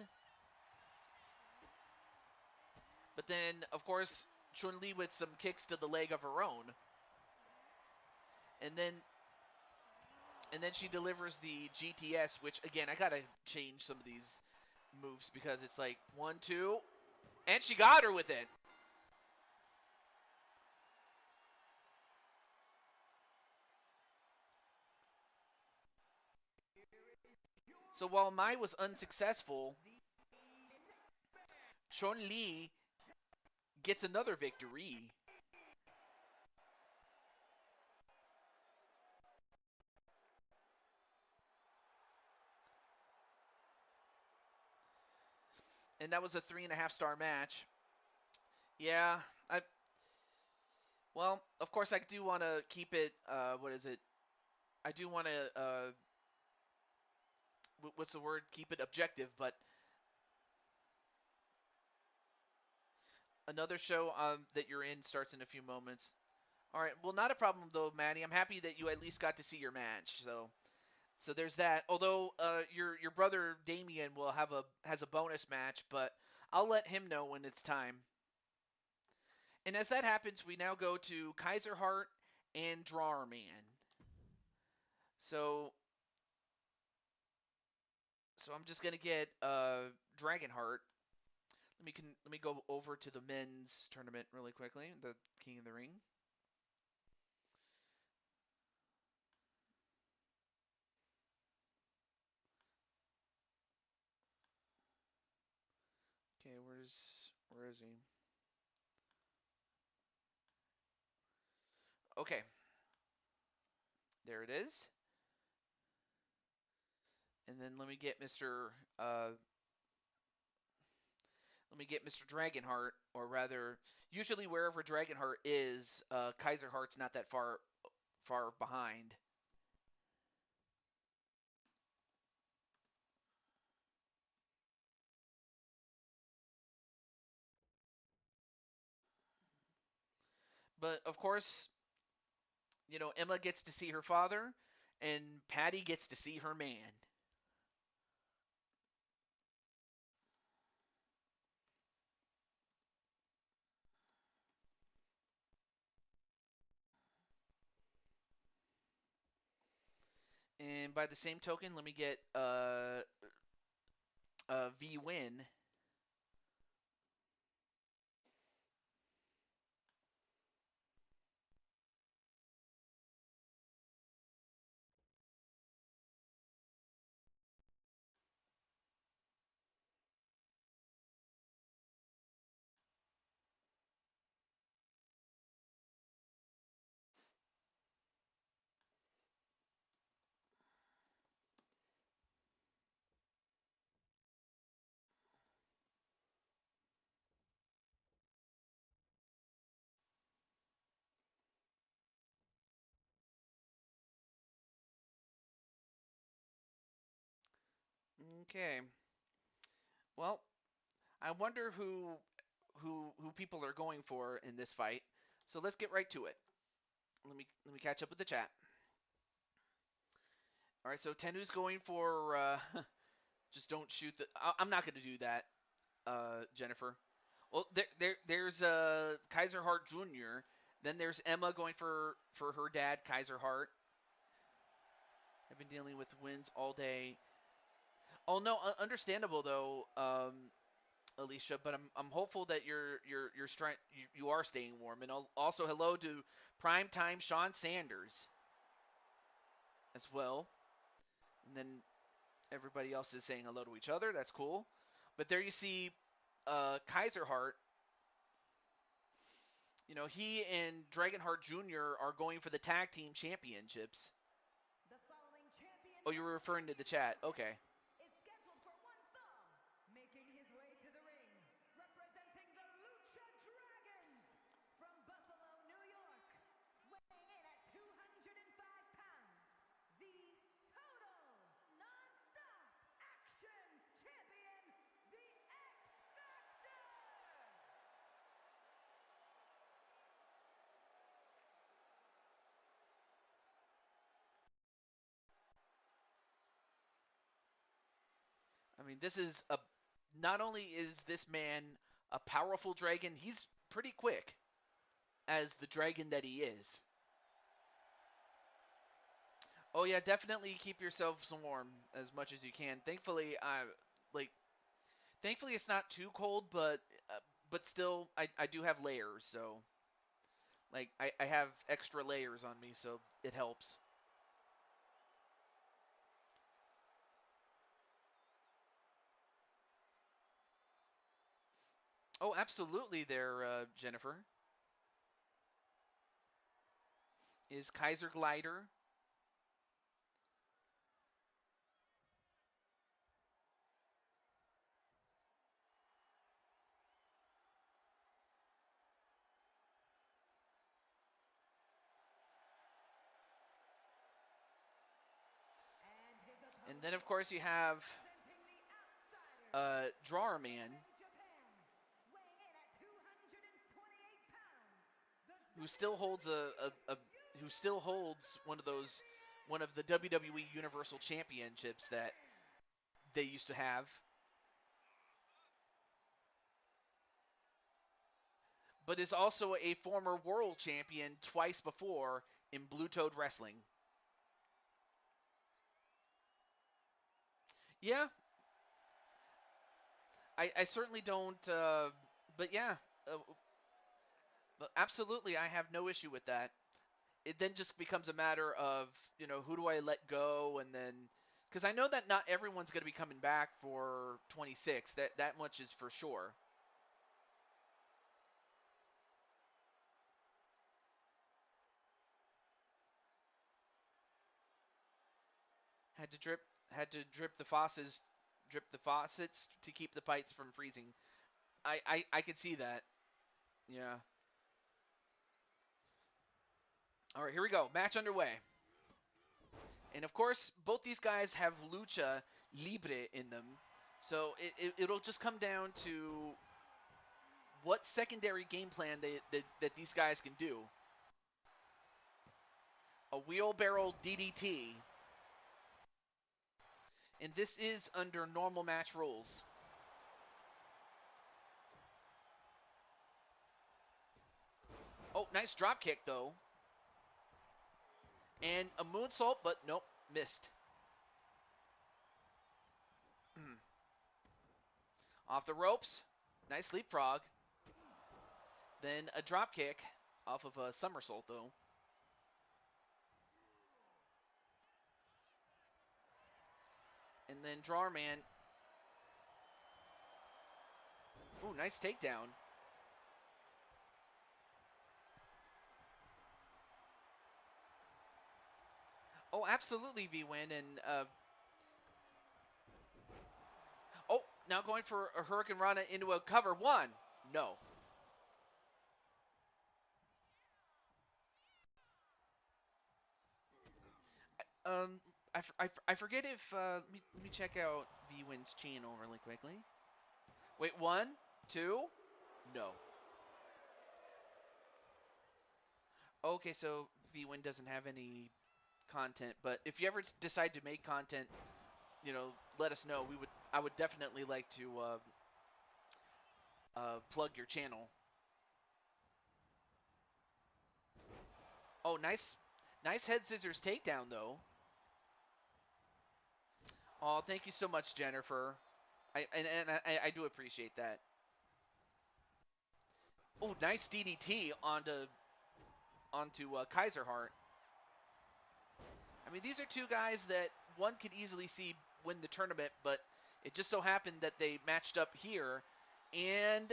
But then, of course, Chun-Li with some kicks to the leg of her own. And then she delivers the GTS, which, again, I got to change some of these moves because it's like 1, 2, and she got her with it. So while Mai was unsuccessful, Chun-Li gets another victory. And that was a 3.5-star match. Yeah, well, of course, I do want to keep it. What is it? I do want to. What's the word? Keep it objective. But another show that you're in starts in a few moments. All right. Well, not a problem though, Maddie. I'm happy that you at least got to see your match. So there's that. Although your brother Damien has a bonus match, but I'll let him know when it's time. And as that happens, we now go to Kaiser Hart and Drawer Man. So I'm just gonna get Dragonheart. Let me go over to the men's tournament really quickly. The King of the Ring. Okay, where is he? Okay, there it is. And then let me get Mr. Dragonheart, or rather, usually wherever Dragonheart is, Kaiser Heart's not that far behind. But of course, Emma gets to see her father, and Patty gets to see her man. And by the same token, let me get V Win. Okay. Well, I wonder who people are going for in this fight. So let's get right to it. Let me catch up with the chat. All right, so Tenu's going for just don't shoot the. I'm not going to do that, Jennifer. Well, there's Kaiser Hart Jr. Then there's Emma going for her dad, Kaiser Hart. I've been dealing with wins all day. Oh no, understandable though, Alicia. But I'm hopeful that you are staying warm. And also hello to primetime Sean Sanders as well. And then everybody else is saying hello to each other. That's cool. But there you see Kaiser Hart. You know, he and Dragonheart Jr. are going for the tag team championships. The following champion Oh, you were referring to the chat. Okay. is scheduled for one fall, making his way to the ring, representing the Lucha Dragons from Buffalo, New York, weighing in at 205 pounds, the total non-stop action champion, the X Factor. I mean, this is a. Not only is this man a powerful dragon, he's pretty quick as the dragon that he is. Oh yeah, definitely keep yourselves warm as much as you can. Thankfully, like thankfully it's not too cold, but still I do have layers, so like I have extra layers on me, so it helps. Oh, absolutely there, Jennifer. Is Kaiser Glider. And his And opponent, then of course you have representing the Outsiders Drawer from Man, Japan, weighing in at 228 pounds, the who still holds WWE who still holds one of the WWE Universal Championships that they used to have, but is also a former world champion twice before in Blue Toad Wrestling. Yeah, I certainly don't. But yeah, uh, but absolutely, I have no issue with that. It then just becomes a matter of who do I let go, and then because I know that not everyone's going to be coming back for 26. That much is for sure. Had to drip the faucets, to keep the pipes from freezing. I could see that. Yeah. All right, here we go. Match underway. And of course, both these guys have lucha libre in them. So it'll just come down to what secondary game plan that these guys can do. A wheelbarrow DDT. And this is under normal match rules. Oh, nice drop kick though. And a moonsault, but nope, missed. Off the ropes. Nice leapfrog. Then a drop kick off of a somersault though. And then Drawer Man. Ooh, nice takedown. Oh, absolutely V-Win. And oh, now going for a Hurricane Rana into a cover. One. No. I forget if let me check out V-Win's channel really quickly. Wait, 1, 2, no. Okay, so V-Win doesn't have any content, but if you ever decide to make content, let us know. I would definitely like to plug your channel. Oh, nice head scissors takedown though. Oh, thank you so much, Jennifer. I do appreciate that. Oh, nice DDT onto Kaiser Hart. I mean, these are two guys that one could easily see win the tournament, but it just so happened that they matched up here, and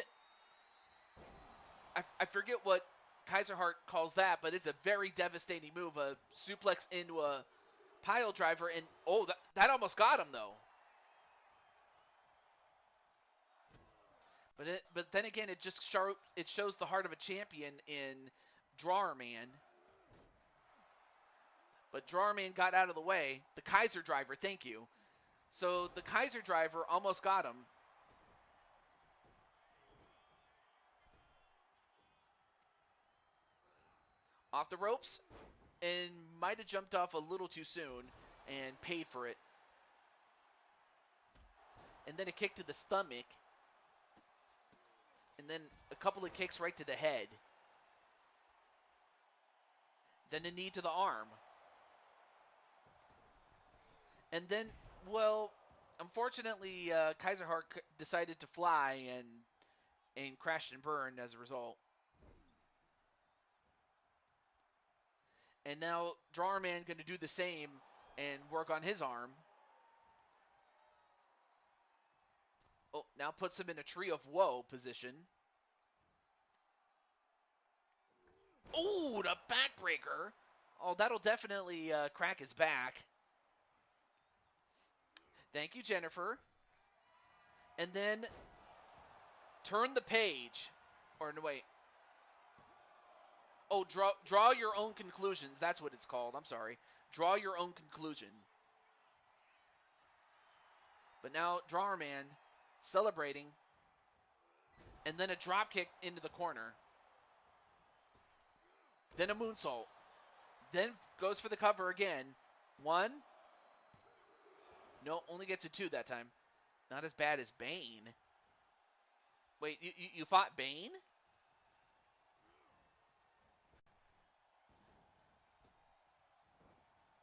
I forget what Kaiser Hart calls that, but it's a very devastating move, a suplex into a pile driver, and oh, that almost got him though. But then again, it shows the heart of a champion in Drawer Man. But Drawer Man got out of the way. The Kaiser driver, thank you. So the Kaiser driver almost got him. Off the ropes, and might have jumped off a little too soon and paid for it. And then a kick to the stomach. And then a couple of kicks right to the head. Then a knee to the arm. And then, well, unfortunately, Kaiser Hart decided to fly and crashed and burned as a result. And now Drawer Man going to do the same and work on his arm. Oh, now puts him in a tree of woe position. Oh, the backbreaker. Oh, that'll definitely crack his back. Thank you, Jennifer. And then turn the page. Or no, wait. Oh, draw your own conclusions. That's what it's called. I'm sorry. Draw your own conclusion. But now Drawer Man celebrating. And then a drop kick into the corner. Then a moonsault. Then goes for the cover again. 1. No, only gets a 2 that time. Not as bad as Bane. Wait, you fought Bane?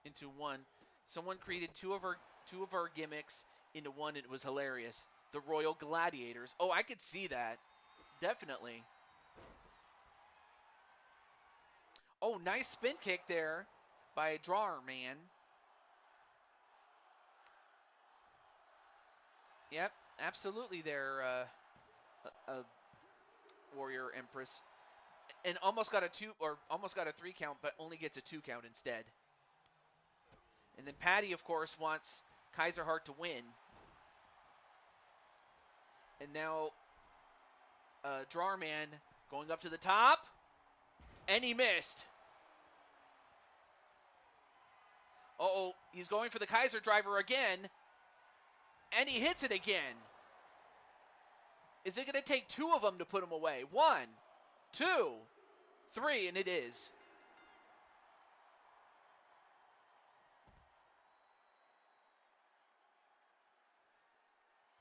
Into 1. Someone created two of our gimmicks into one, and it was hilarious. The Royal Gladiators. Oh, I could see that. Definitely. Oh, nice spin kick there by Drawer Man. Yep, absolutely there, Warrior Empress. And almost got a 2 or almost got a 3 count, but only gets a 2 count instead. And then Patty, of course, wants Kaiser Hart to win. And now Drawer Man going up to the top. And he missed. Uh-oh, he's going for the Kaiser driver again. And he hits it again. Is it going to take 2 of them to put him away? 1, 2, 3, and it is.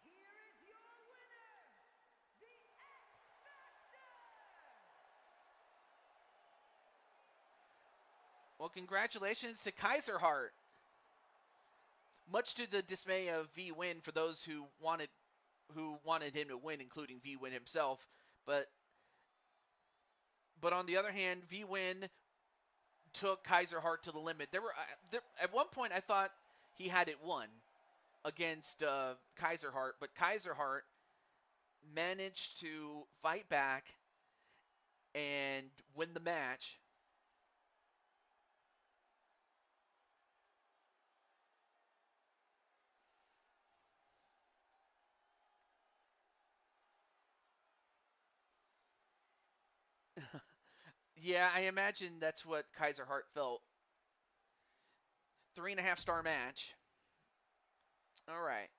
Here is your winner, the X Factor! Well, congratulations to Kaiser Hart. Much to the dismay of V-Win for those who wanted him to win, including V-Win himself. But on the other hand, V-Win took Kaiser Hart to the limit. At one point I thought he had it won against Kaiser Hart, but Kaiser Hart managed to fight back and win the match. Yeah, I imagine that's what Kaiser Hart felt. 3.5-star match. All right.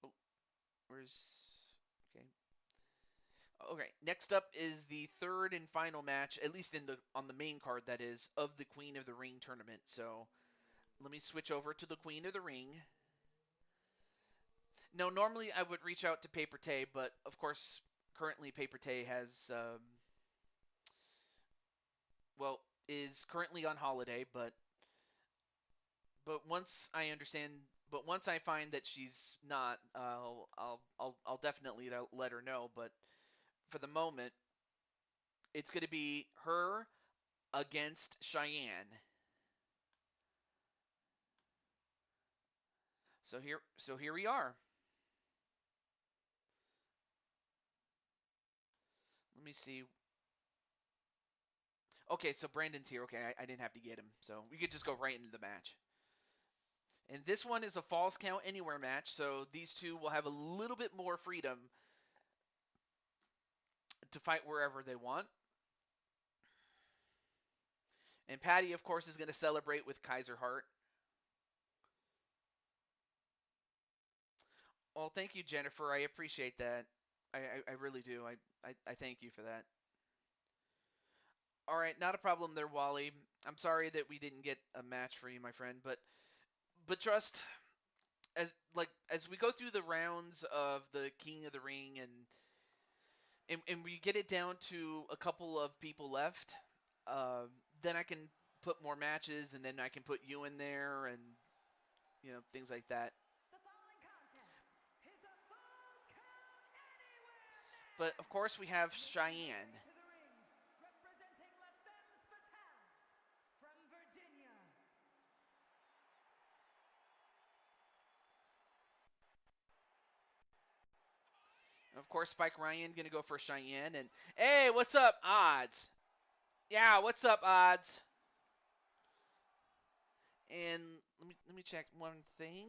Oh, where's okay? Okay. Next up is the third and final match, at least on the main card, that is, of the Queen of the Ring tournament. So let me switch over to the Queen of the Ring. No, normally I would reach out to Paper Tay, but of course, currently Paper Tay has, is currently on holiday. But once I find that she's not, I'll definitely let her know. But for the moment, it's going to be her against Cheyenne. So here we are. Let me see. Okay, so Brandon's here. Okay, I didn't have to get him, so we could just go right into the match. And this one is a falls count anywhere match, so these two will have a little bit more freedom to fight wherever they want. And Patty, of course, is going to celebrate with Kaiser Hart. Well, thank you, Jennifer. I appreciate that. I really do. I thank you for that. All right, not a problem there, Wally. I'm sorry that we didn't get a match for you, my friend, but trust, as we go through the rounds of the King of the Ring, and we get it down to a couple of people left, then I can put more matches, and then I can put you in there, and things like that. The following contest is a Falls Count Anywhere But of match. course, we have Making his Cheyenne. way to the ring, representing La Femmes Fatales from Virginia. Of course, Spike Ryan gonna go for Cheyenne, and hey, what's up, Odds? Yeah, what's up, Odds? And let me check one thing.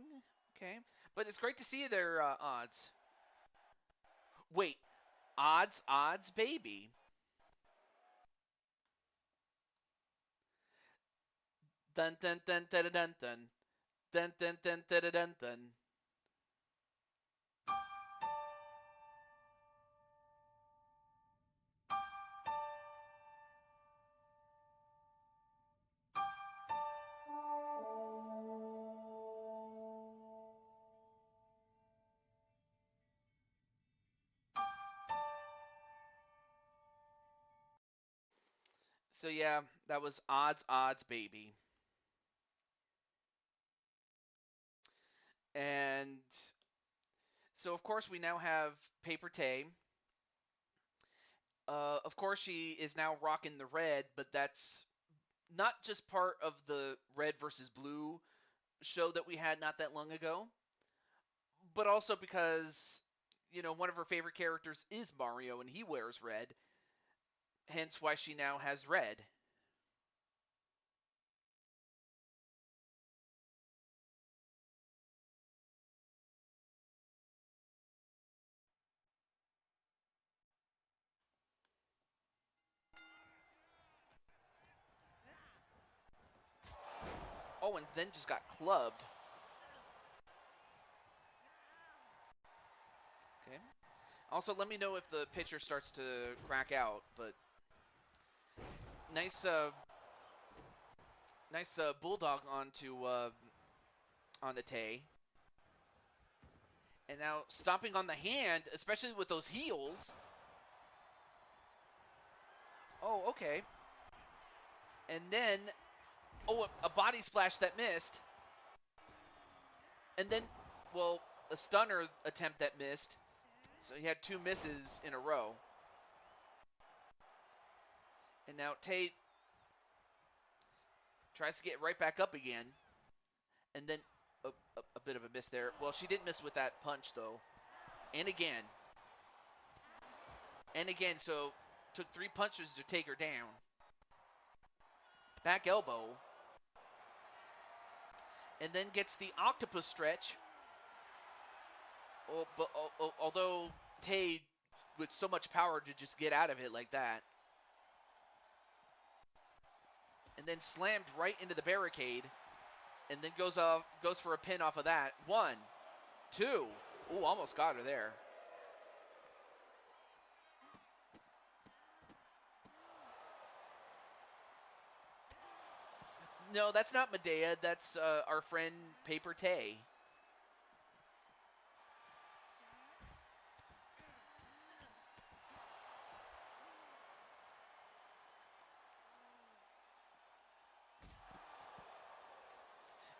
Okay, but it's great to see you there, Odds. Wait, odds, baby. Dun dun dun dun dun dun dun dun dun dun dun dun. So yeah, that was odds, baby. And so of course we now have Paper Tay. Of course she is now rocking the red, but that's not just part of the red versus blue show that we had not that long ago, but also because one of her favorite characters is Mario and he wears red, hence why she now has red. Oh, and then just got clubbed. Okay. Also, let me know if the pitcher starts to crack out, but nice bulldog onto Tay. And now stomping on the hand, especially with those heels. Oh, okay. And then, oh, a body splash that missed. And then, well, a stunner attempt that missed. So he had two misses in a row. And now Tate tries to get right back up again. And then a bit of a miss there. Well, she didn't miss with that punch, though. And again. And again, so took 3 punches to take her down. Back elbow. And then gets the octopus stretch. Oh, but although Tay with so much power to just get out of it like that. and then slammed right into the barricade, and then goes for a pin off of that. 1, 2. Ooh, almost got her there. No, that's not Medea. That's our friend Paper Tay.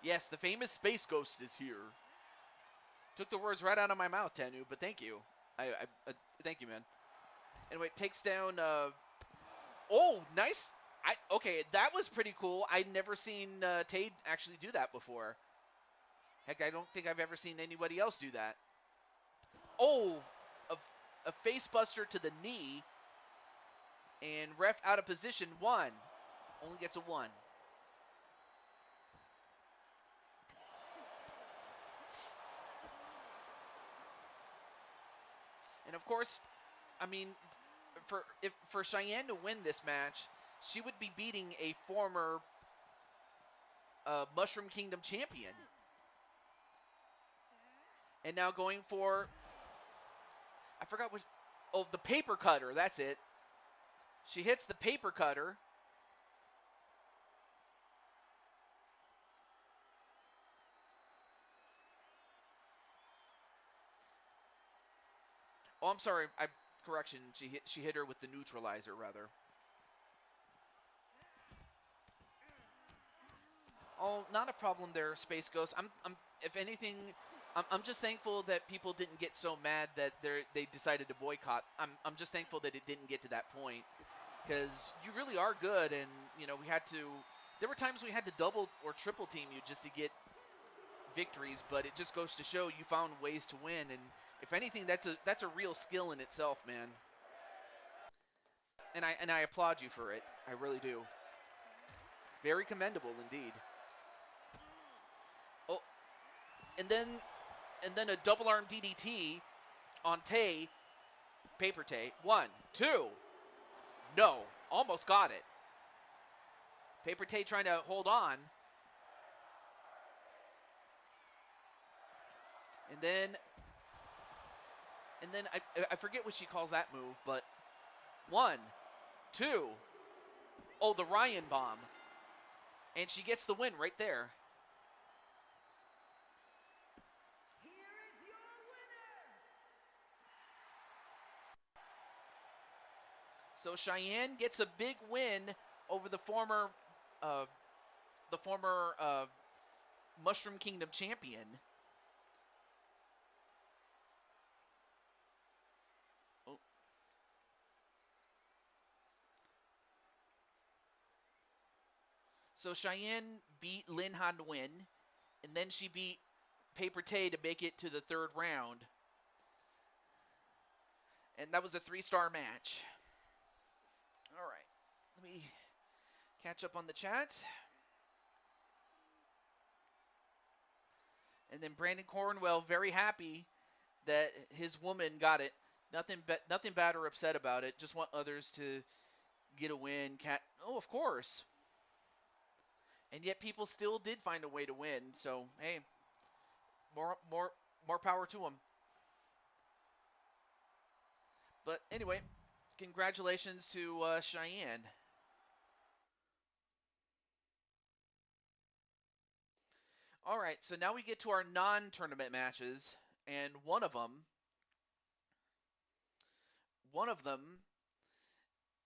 Yes, the famous Space Ghost is here. Took the words right out of my mouth, Tenu, but thank you. I thank you, man. Anyway, takes down. Oh, nice. Okay, that was pretty cool. I'd never seen Tay actually do that before. Heck, I don't think I've ever seen anybody else do that. Oh, a face buster to the knee, and ref out of position. 1. Only gets a 1. And of course, I mean, for Cheyenne to win this match, she would be beating a former Mushroom Kingdom champion. And now going for, I forgot what, oh, the paper cutter, that's it. She hits the paper cutter. Oh, I'm sorry, correction, she hit her with the neutralizer, rather. Oh, not a problem there, Space Ghost. If anything, I'm just thankful that people didn't get so mad that they decided to boycott. I'm just thankful that it didn't get to that point, because you really are good, and there were times we had to double or triple team you just to get victories, but it just goes to show you found ways to win, and if anything, that's a real skill in itself, man. And I applaud you for it. I really do. Very commendable indeed. Oh, and then a double arm DDT on Tay, Paper Tay. 1, 2. No, almost got it. Paper Tay trying to hold on. And then I forget what she calls that move, but 1, 2. Oh, the Ryan bomb. And she gets the win right there. Here is your winner. So Cheyenne gets a big win over uh, the former Mushroom Kingdom champion. Oh. So Cheyenne beat Lin Han to win, and then she beat Paper Tay to make it to the 3rd round. And that was a 3-star match. All right, let me catch up on the chat. And then Brandon Cornwell very happy that his woman got it. Nothing bad or upset about it. Just want others to get a win. Oh, of course. And yet people still did find a way to win. So hey, more power to them. But anyway, congratulations to Cheyenne. All right, so now we get to our non-tournament matches, and one of them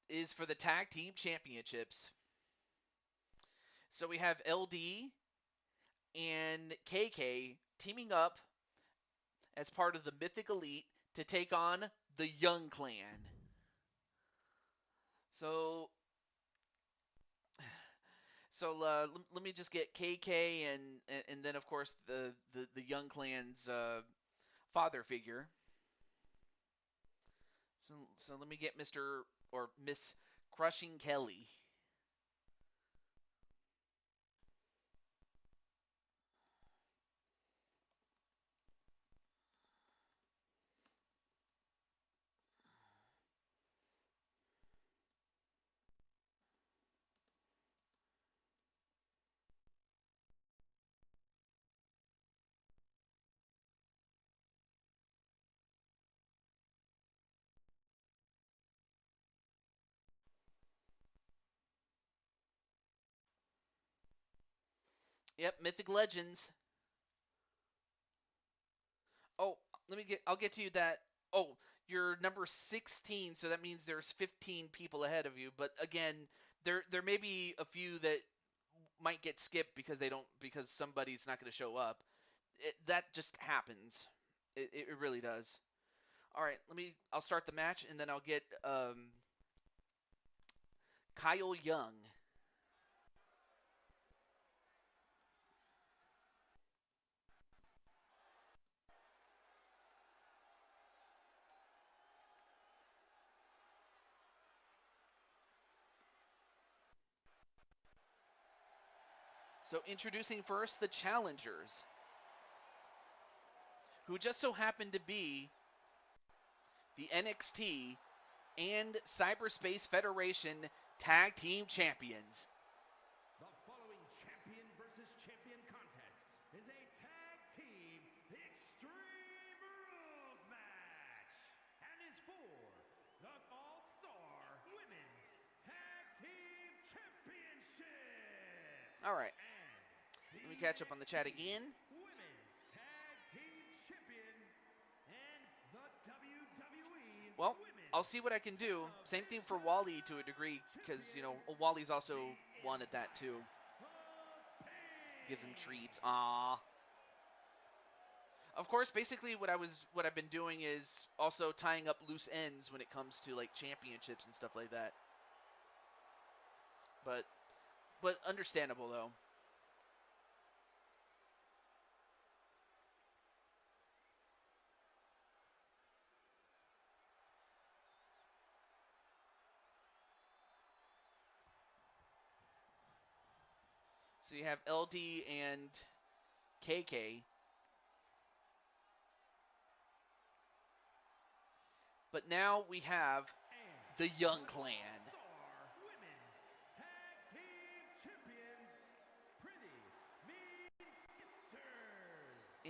is for the tag team championships. So we have LD and KK teaming up as part of the Mythic Elite to take on the Young Clan. So let me just get KK and then of course the Young Clan's father figure. So let me get Mr. or Miss Crushing Kelly. Yep, Mythic Legends. Oh, I'll get to you that. Oh, you're number 16, so that means there's 15 people ahead of you. But again, there may be a few that might get skipped because because somebody's not going to show up. That just happens. It really does. All right, I'll start the match and then I'll get Kyle Young. So introducing first the challengers, who just so happen to be the NXT and Cyberspace Federation Tag Team Champions. The following champion versus champion contest is a tag team Extreme Rules match and is for the All-Star Women's Tag Team Championship. All right, And let me catch up on the chat again. Women's Tag Team Champions and the WWE Well, Women's I'll see what I can do. Same thing for Wally to a degree, because Wally's also won at that too. Gives him treats. Aww. Of course, basically what I've been doing is also tying up loose ends when it comes to like championships and stuff like that. But understandable though. So you have LD and KK. But now we have the Young Clan.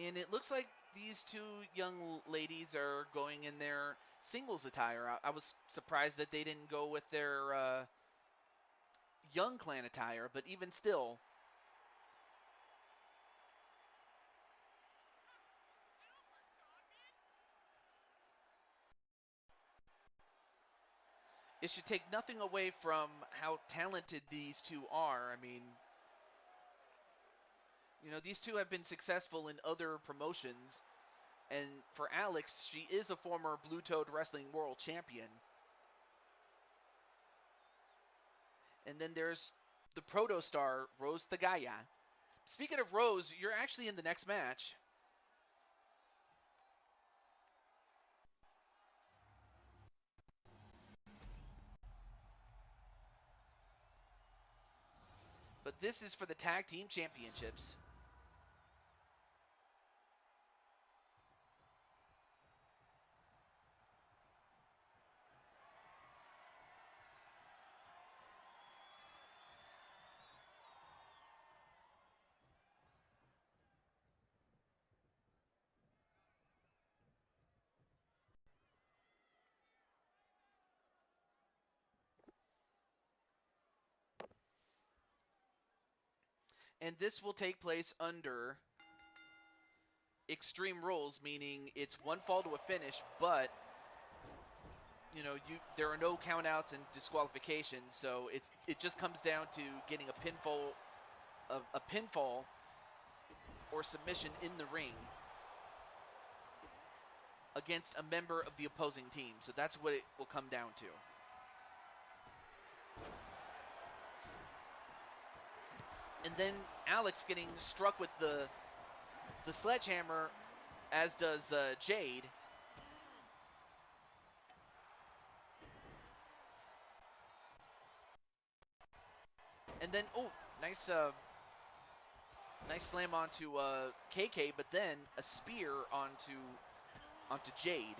And it looks like these two young ladies are going in their singles attire. I was surprised that they didn't go with their Young Clan attire, but even still. It should take nothing away from how talented these two are. I mean, these two have been successful in other promotions. And for Alex, she is a former Blue Toad Wrestling World Champion. And then there's the Proto Star, Rose Thagaya. Speaking of Rose, you're actually in the next match. But this is for the Tag Team Championships. And this will take place under Extreme Rules, meaning it's one fall to a finish, but there are no countouts and disqualifications, so it just comes down to getting a pinfall or submission in the ring against a member of the opposing team. So that's what it will come down to. And then Alex getting struck with the sledgehammer, as does Jade. And then, nice slam onto KK, but then a spear onto Jade.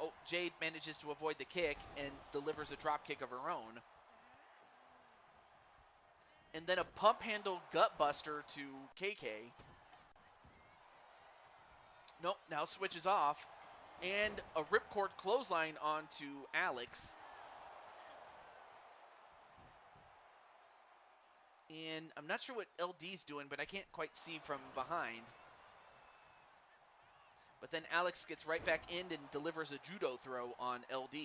Oh, Jade manages to avoid the kick and delivers a drop kick of her own. And then a pump handle gut buster to KK. Nope, now switches off. And a ripcord clothesline onto Alex. And I'm not sure what LD's doing, but I can't quite see from behind. But then Alex gets right back in and delivers a judo throw on LD.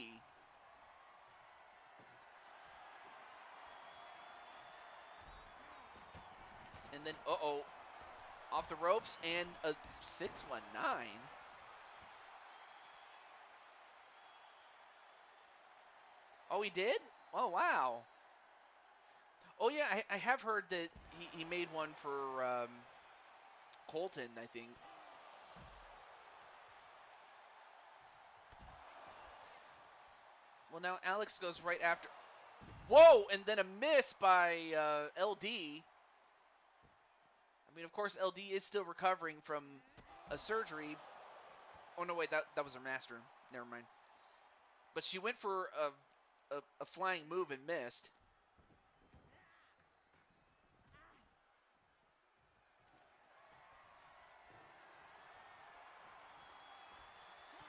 And then, off the ropes and a 619. Oh, he did? Oh, wow. Oh, yeah, I have heard that he made one for Colton, I think. Well, now Alex goes right after. Whoa! And then a miss by LD. I mean, of course, LD is still recovering from a surgery. Oh, no, wait, that was her master. Never mind. But she went for a flying move and missed.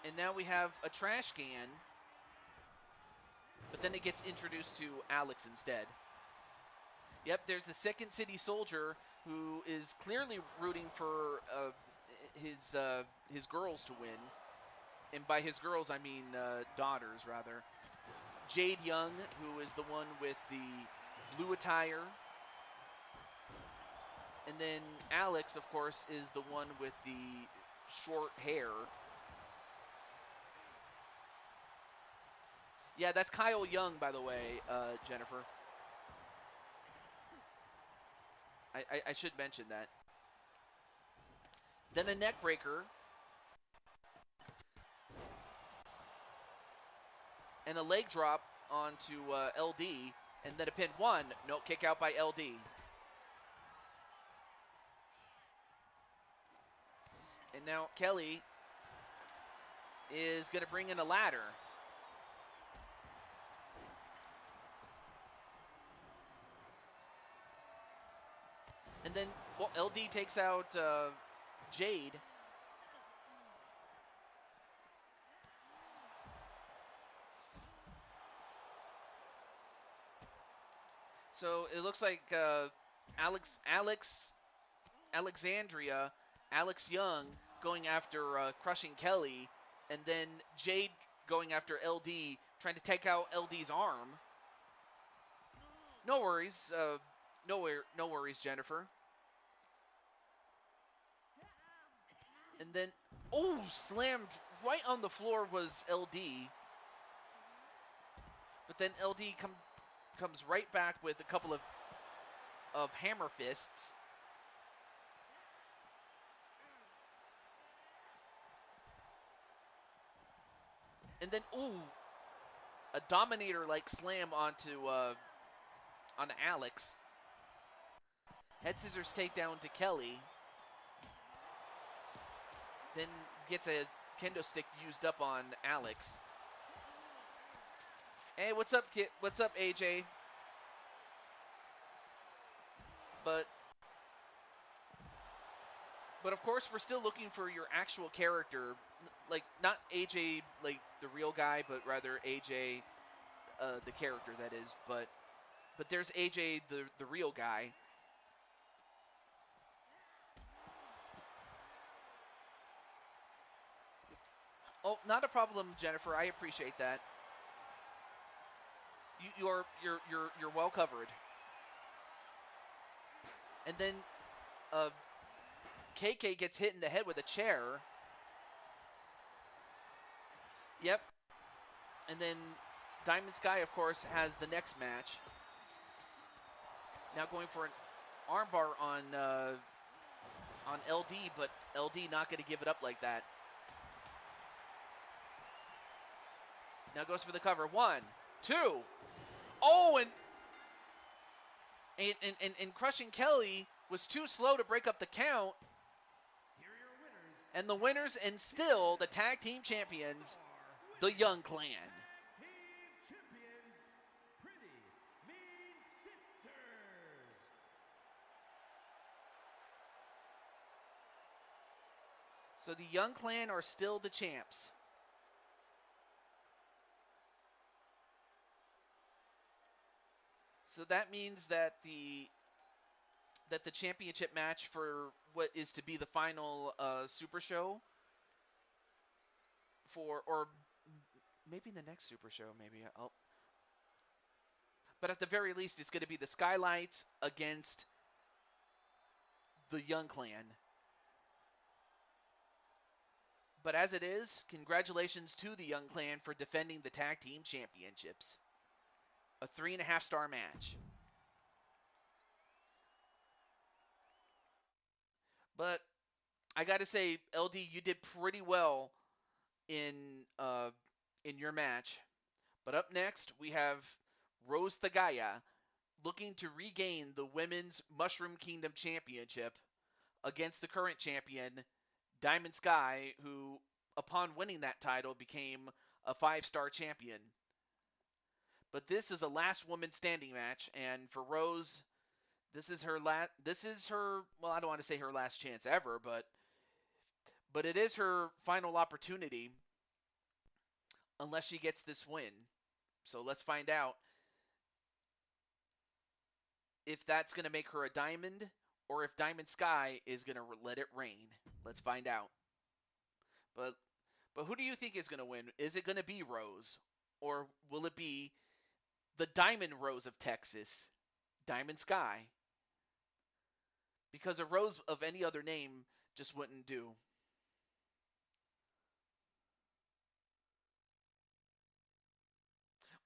And now we have a trash can. But then it gets introduced to Alex instead. Yep, there's the Second City Soldier who is clearly rooting for his girls to win. And by his girls, I mean daughters, rather. Jade Young, who is the one with the blue attire. And then Alex, of course, is the one with the short hair. Yeah, that's Kyle Young, by the way, Jennifer. I should mention that. Then a neck breaker. And a leg drop onto LD. And then a pin. One. No, kick out by LD. And now Kelly is going to bring in a ladder. And then, well, LD takes out Jade. So it looks like Alexandria, Alex Young going after crushing Kelly, and then Jade going after LD, trying to take out LD's arm. No worries, no worries, Jennifer. And then, oh, slammed right on the floor was LD. But then LD comes right back with a couple of hammer fists. And then, ooh, a Dominator-like slam onto on Alex. Head scissors takedown to Kelly. Then gets a kendo stick used up on Alex. Hey, what's up, kid? What's up, AJ? But of course, we're still looking for your actual character, like not AJ, like the real guy, but rather AJ, the character that is. But there's AJ, the real guy. Oh, not a problem, Jennifer. I appreciate that. You're well covered. And then KK gets hit in the head with a chair. Yep. And then Diamond Sky, of course, has the next match. Now going for an armbar on LD, but LD not going to give it up like that. Now goes for the cover. 1, 2. Oh, and crushing Kelly was too slow to break up the count. And the winners, and still the tag team champions, the Young Clan. So the Young Clan are still the champs. So that means that the that the championship match for what is to be the final Super Show or maybe the next Super Show, maybe. But at the very least, it's going to be the Skylights against the Young Clan. But as it is, congratulations to the Young Clan for defending the Tag Team Championships. A 3.5-star match. But I got to say, LD, you did pretty well in your match. But up next, we have Rose the Gaia looking to regain the Women's Mushroom Kingdom Championship against the current champion, Diamond Sky, who, upon winning that title, became a 5-star champion. But this is a last woman standing match, and for Rose, this is her well, I don't want to say her last chance ever, but it is her final opportunity unless she gets this win. So let's find out if that's going to make her a diamond or if Diamond Sky is going to let it rain. Let's find out. But who do you think is going to win? Is it going to be Rose or will it be the Diamond Rose of Texas, Diamond Sky? Because a Rose of any other name just wouldn't do.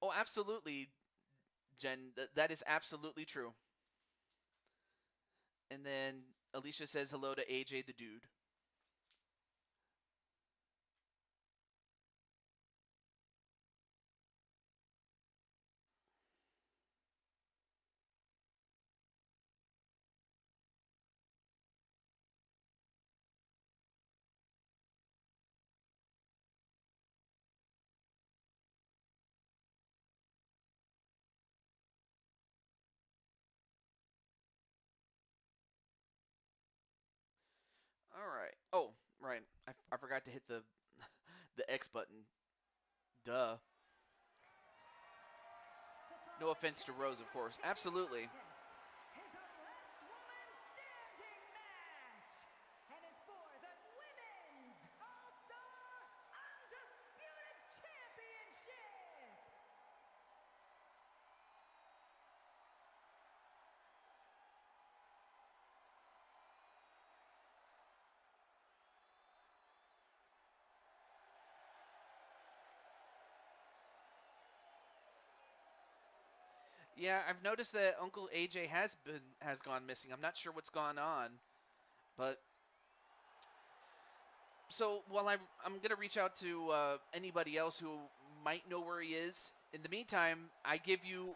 Oh, absolutely, Jen. That is absolutely true. And then Alicia says hello to AJ the dude. All right. Oh, right. I forgot to hit the the X button. Duh. No offense to Rose, of course. Absolutely. Is our last woman standing match, and is for the Women's All-Star Undisputed Championship. Yeah, I've noticed that Uncle AJ has gone missing. I'm not sure what's gone on, but so while I'm gonna reach out to anybody else who might know where he is. In the meantime, I give you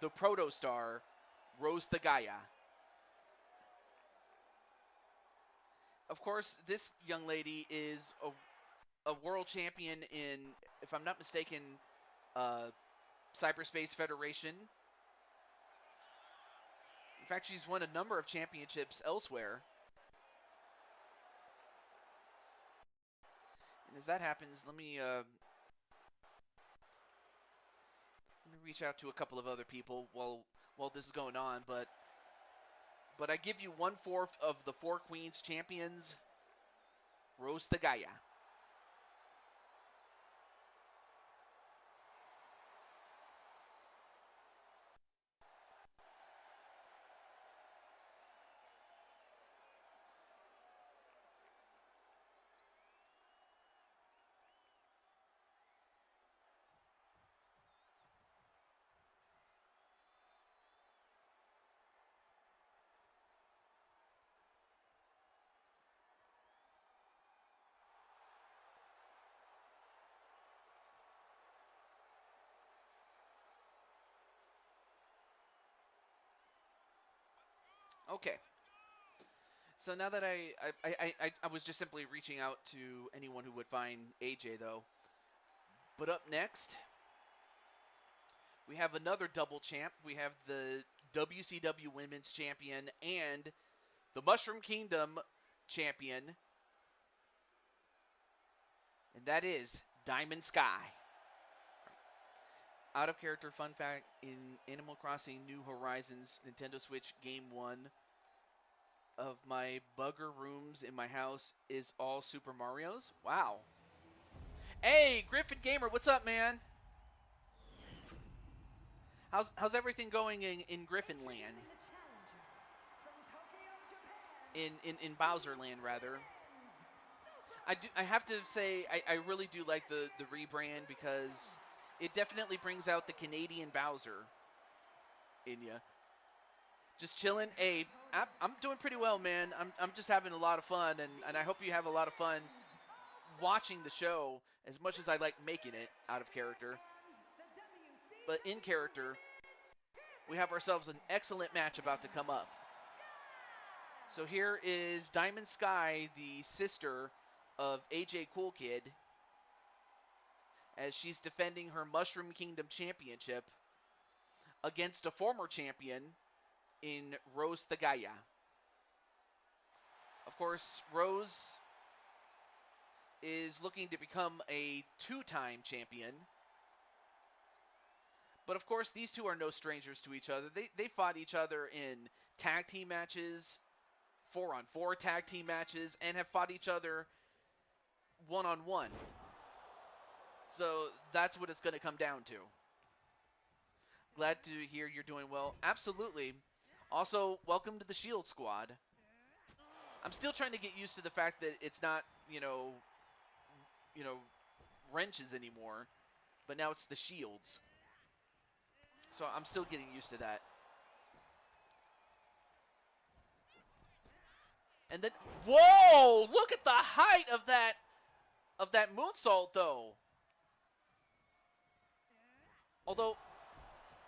the Proto Star, Rose the Gaia. Of course, this young lady is a world champion in, if I'm not mistaken, uh, Cyberspace Federation. In fact, she's won a number of championships elsewhere. And as that happens, let me reach out to a couple of other people while this is going on. But I give you 1/4 of the Four Queens champions, Rose the Gaia. Okay. So now that I was just simply reaching out to anyone who would find AJ though. But up next, we have another double champ. We have the WCW Women's Champion and the Mushroom Kingdom Champion, and that is Diamond Sky. Out of character fun fact: in Animal Crossing New Horizons Nintendo Switch Game 1, of my bugger rooms in my house is all Super Mario's. Wow. Hey, Griffin Gamer, what's up, man? How's everything going in Griffin Land? Introducing the challenger from Tokyo, Japan. In Bowser Land, rather. Men's I have to say I really do like the rebrand because it definitely brings out the Canadian Bowser in you. Just chilling. Hey, I'm doing pretty well, man. I'm just having a lot of fun, and I hope you have a lot of fun watching the show as much as I like making it out of character. But in character, we have ourselves an excellent match about to come up. So here is Diamond Sky, the sister of AJ Cool Kid, as she's defending her Mushroom Kingdom Championship against a former champion in Rose the Gaia. Of course, Rose is looking to become a two-time champion. But of course, these two are no strangers to each other. They fought each other in tag team matches, 4-on-4 tag team matches, and have fought each other one-on-one. So that's what it's going to come down to. Glad to hear you're doing well. Absolutely. Also, welcome to the Shield Squad. I'm still trying to get used to the fact that it's not, wrenches anymore, but now it's the shields. So I'm still getting used to that. And then, whoa! Look at the height of that moonsault, though. Although,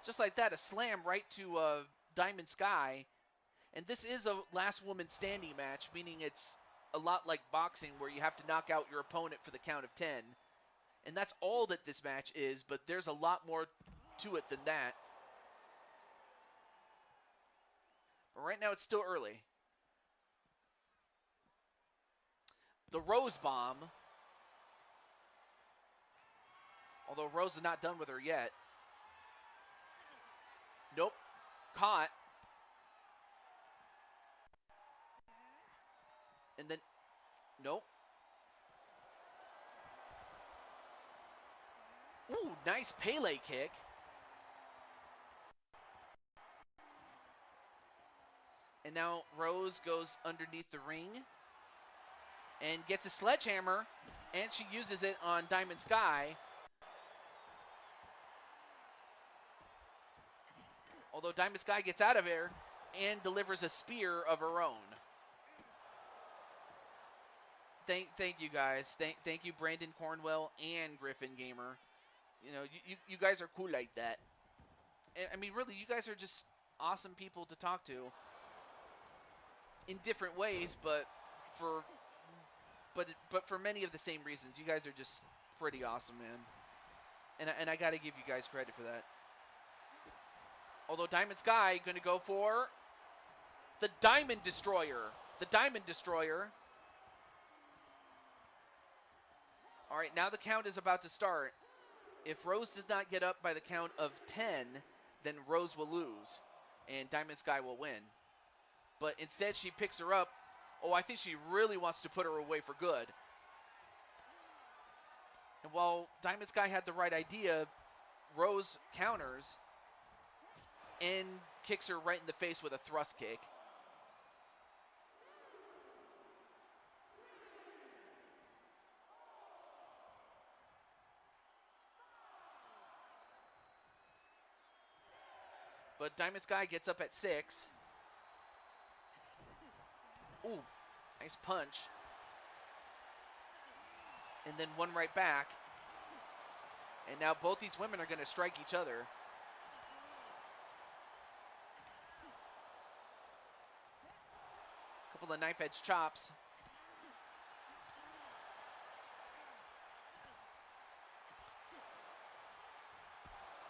just like that, a slam right to Diamond Sky. And this is a last woman standing match, meaning it's a lot like boxing where you have to knock out your opponent for the count of 10. And that's all that this match is, but there's a lot more to it than that. But right now it's still early. The Rose Bomb. Although Rose is not done with her yet. Nope. Caught. And then, nope. Ooh, nice Pele kick. And now Rose goes underneath the ring and gets a sledgehammer, and she uses it on Diamond Sky. Although Diamond Sky gets out of there and delivers a spear of her own. Thank you guys. Thank you, Brandon Cornwell and Griffin Gamer. You know, you guys are cool like that. I mean, really, you guys are just awesome people to talk to in different ways, but for many of the same reasons. You guys are just pretty awesome, man. And I got to give you guys credit for that. Although Diamond Sky going to go for the Diamond Destroyer. The Diamond Destroyer. All right, now the count is about to start. If Rose does not get up by the count of 10, then Rose will lose, and Diamond Sky will win. But instead, she picks her up. Oh, I think she really wants to put her away for good. And while Diamond Sky had the right idea, Rose counters and kicks her right in the face with a thrust kick. But Diamond Sky gets up at 6. Ooh, nice punch. And then one right back. And now both these women are going to strike each other. Couple of knife edge chops.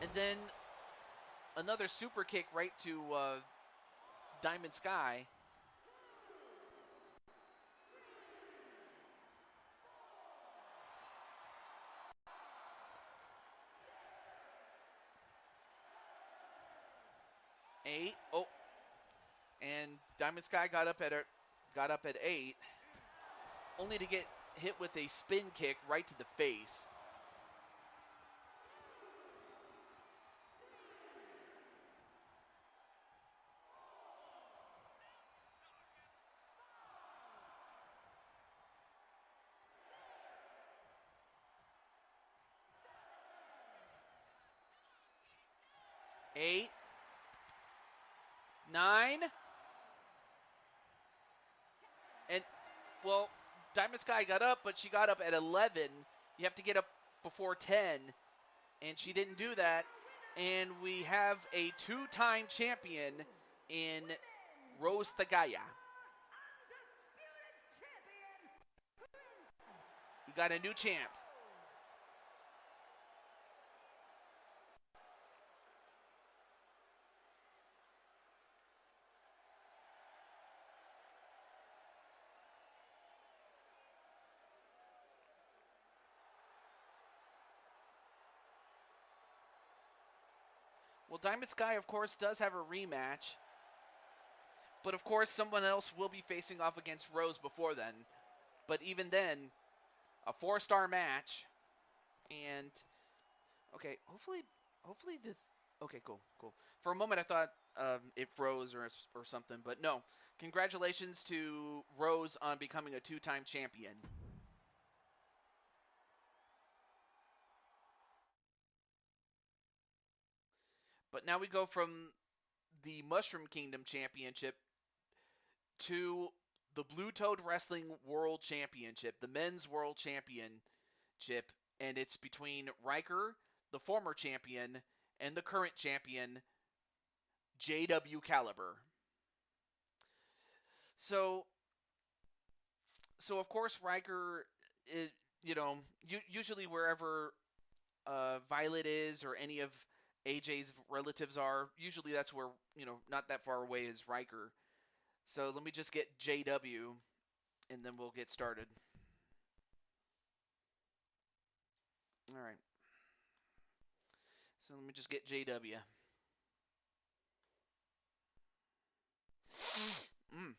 And then another super kick right to Diamond Sky. 8. Oh, and Diamond Sky got up at 8, only to get hit with a spin kick right to the face. Eight, 9, and well, Diamond Sky got up, but she got up at 11. You have to get up before 10, and she didn't do that. And we have a 2-time champion in Rose Tagaya. We got a new champ. Well, Diamond Sky, of course, does have a rematch. But, of course, someone else will be facing off against Rose before then. But even then, a 4-star match. And, okay, hopefully the... Okay, cool. For a moment, I thought it froze or something. But no. Congratulations to Rose on becoming a 2-time champion. But now we go from the Mushroom Kingdom Championship to the Blue Toad Wrestling World Championship, the Men's World Championship, and it's between Riker, the former champion, and the current champion, JW Caliber. So, of course, Riker, is, usually wherever Violet is or any of AJ's relatives are, usually that's where, not that far away is Riker. So let me just get JW, and then we'll get started. All right. So let me just get JW. Mm.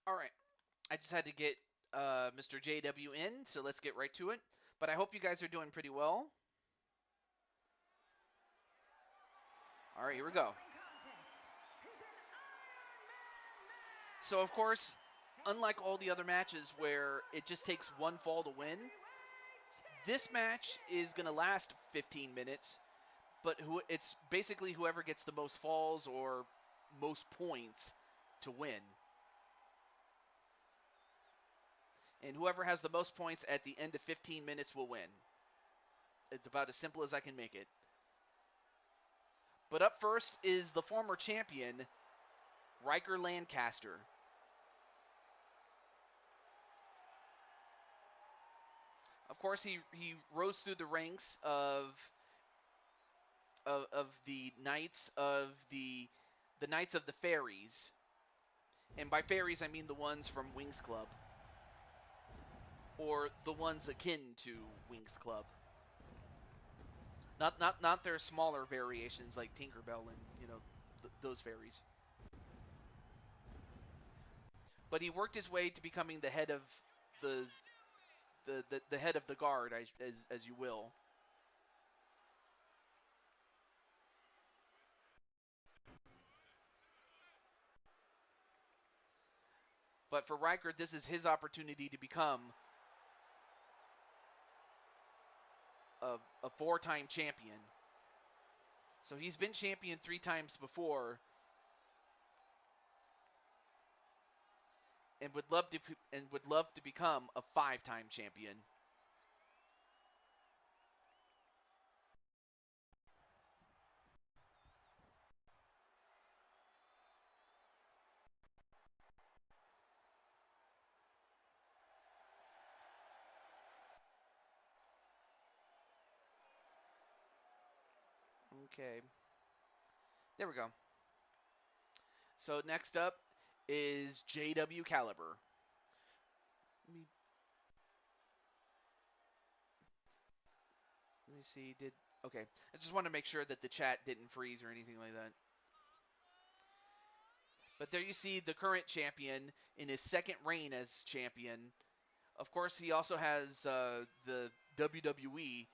All right. I just had to get Mr. JW in, so let's get right to it. But I hope you guys are doing pretty well. All right, here we go. So, of course, unlike all the other matches where it just takes one fall to win, this match is going to last 15 minutes, but it's basically whoever gets the most falls or most points to win. And whoever has the most points at the end of 15 minutes will win. It's about as simple as I can make it. But up first is the former champion, Riker Lancaster. Of course, he rose through the ranks of the Knights of the Knights of the Fairies, and by fairies I mean the ones from Wings Club, or the ones akin to Wings Club. Not their smaller variations like Tinkerbell and those fairies. But he worked his way to becoming the head of the head of the guard, as you will. But for Riker, this is his opportunity to become a 4-time champion. So he's been champion 3 times before. and would love to become a 5-time champion. Okay. There we go. So next up is JW Caliber. Let me see. Okay. I just want to make sure that the chat didn't freeze or anything like that. But there you see the current champion in his second reign as champion. Of course, he also has the WWE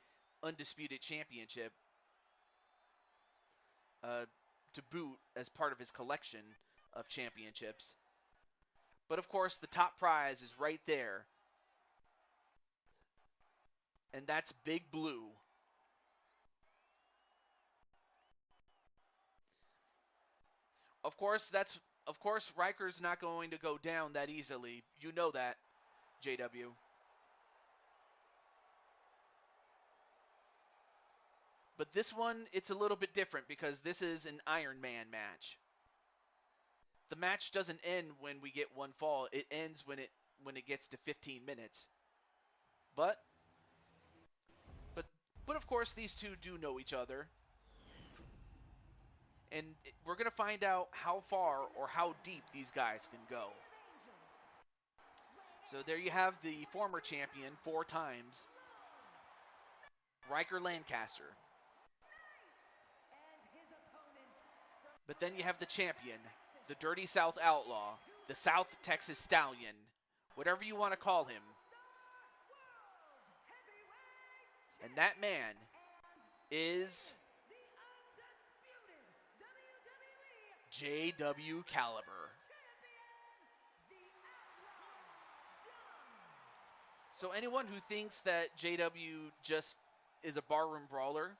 Undisputed Championship to boot as part of his collection of championships. But of course, the top prize is right there, and that's Big Blue. Of course, Riker's not going to go down that easily. You know that, JW. But this one, it's a little bit different because this is an Iron Man match. The match doesn't end when we get one fall. It ends when it gets to 15 minutes. But but but of course these two do know each other. And we're going to find out how far or how deep these guys can go. So there you have the former champion 4 times, Riker Lancaster. But then you have the champion, the Dirty South Outlaw, the South Texas Stallion, whatever you want to call him. And that man is JW Caliber. So anyone who thinks that JW just is a barroom brawler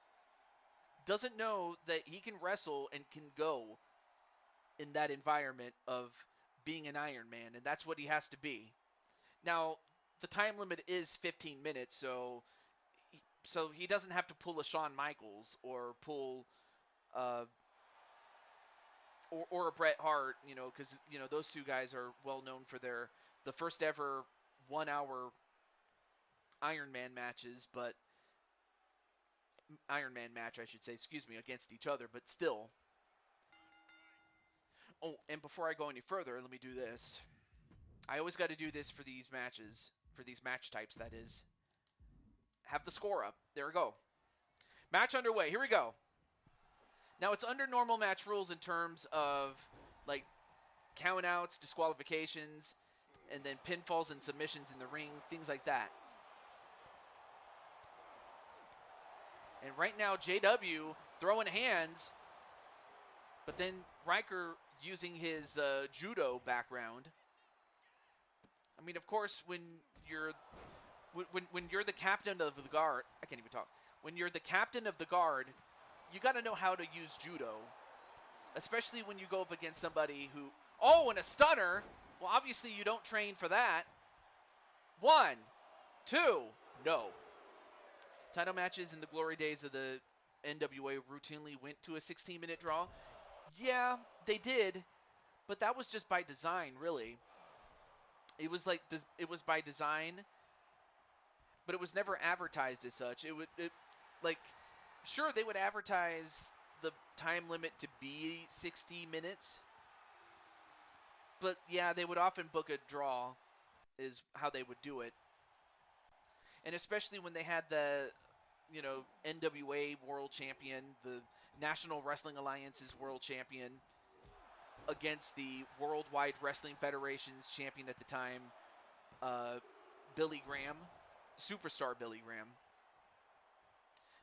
doesn't know that he can wrestle and can go in that environment of being an Iron Man, and that's what he has to be. Now, the time limit is 15 minutes, so he doesn't have to pull a Shawn Michaels or pull or a Bret Hart, because those two guys are well known for the first ever 1 hour Iron Man matches, but Iron Man match, I should say, against each other, but still. Oh, and before I go any further, let me do this. I always got to do this for these matches, for these match types, that is. Have the score up. There we go. Match underway. Here we go. Now, it's under normal match rules in terms of, like, countouts, disqualifications, and then pinfalls and submissions in the ring, things like that. And right now, JW throwing hands, but then Riker using his judo background. I mean, of course, when you're the captain of the guard, I can't even talk. When you're the captain of the guard, you got to know how to use judo, especially when you go up against somebody who, and a stunner. Well, obviously you don't train for that. 1, 2, no. Title matches in the glory days of the NWA routinely went to a 16-minute draw. Yeah, they did, but that was just by design, really. It was by design, but it was never advertised as such. Sure, they would advertise the time limit to be 60 minutes, but yeah, they would often book a draw is how they would do it. And especially when they had the NWA World Champion, the National Wrestling Alliance's World Champion, against the Worldwide Wrestling Federation's champion at the time, Billy Graham, Superstar Billy Graham.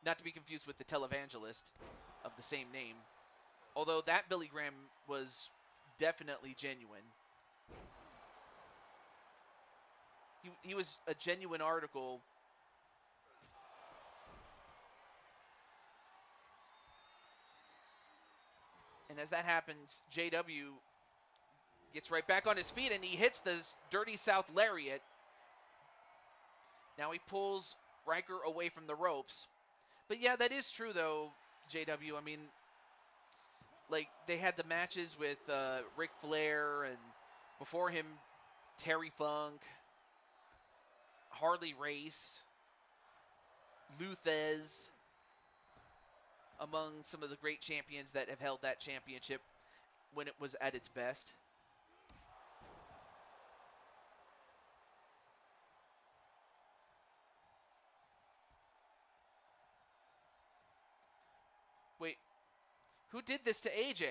Not to be confused with the televangelist of the same name. Although that Billy Graham was definitely genuine. He was a genuine article. And as that happens, JW Gets right back on his feet, and he hits the Dirty South Lariat. Now he pulls Riker away from the ropes. But yeah, that is true, though, JW. I mean, like, they had the matches with Ric Flair, and before him, Terry Funk, Harley Race, Luthez, among some of the great champions that have held that championship when it was at its best. Wait, who did this to AJ?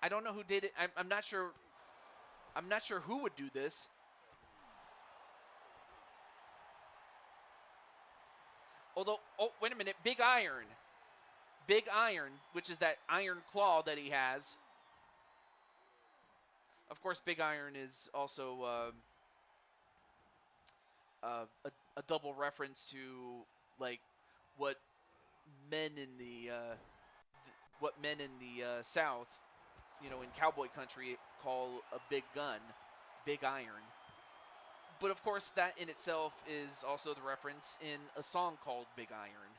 I don't know who did it. I'm not sure. I'm not sure who would do this. Although, oh, wait a minute. Big Iron. Big Iron, which is that iron claw that he has. Of course, Big Iron is also a double reference to, like, what men in the South, in cowboy country, call a big gun, Big Iron. But of course, that in itself is also the reference in a song called Big Iron.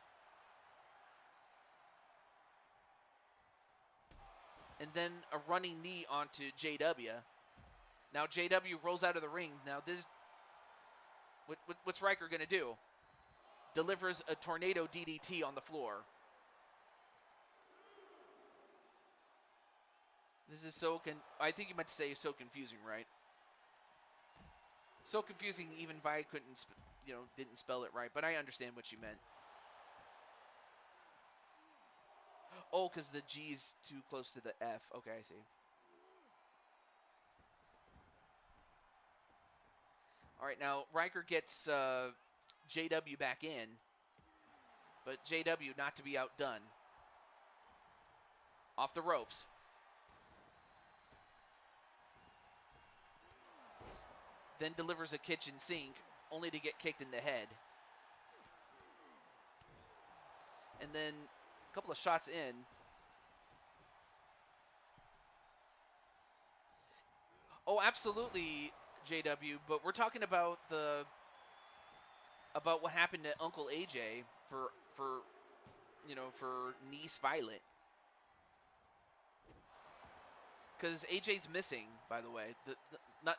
And then a running knee onto JW. Now JW rolls out of the ring. Now what's Riker gonna do? Delivers a tornado DDT on the floor. This is I think you meant to say so confusing, right? So confusing, even Vi didn't spell it right, but I understand what you meant. Oh, because the G is too close to the F. Okay, I see. All right, now Riker gets JW back in, but JW not to be outdone. Off the ropes. Then delivers a kitchen sink, only to get kicked in the head. And then a couple of shots in. Oh, absolutely, JW. But we're talking about what happened to Uncle AJ for niece Violet. Because AJ's missing, by the way.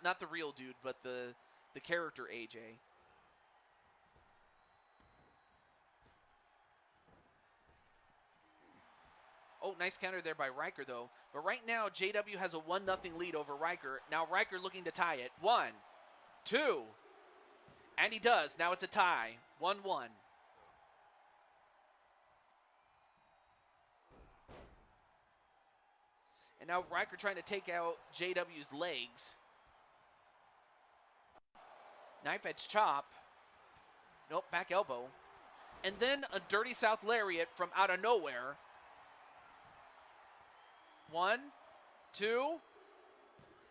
Not the real dude, but the character AJ. Oh, nice counter there by Riker, though. But right now, JW has a 1-0 lead over Riker. Now Riker looking to tie it. 1, 2. And he does. Now it's a tie. 1-1. And now Riker trying to take out JW's legs. Knife edge chop. Nope, back elbow. And then a Dirty South Lariat from out of nowhere. 1, 2.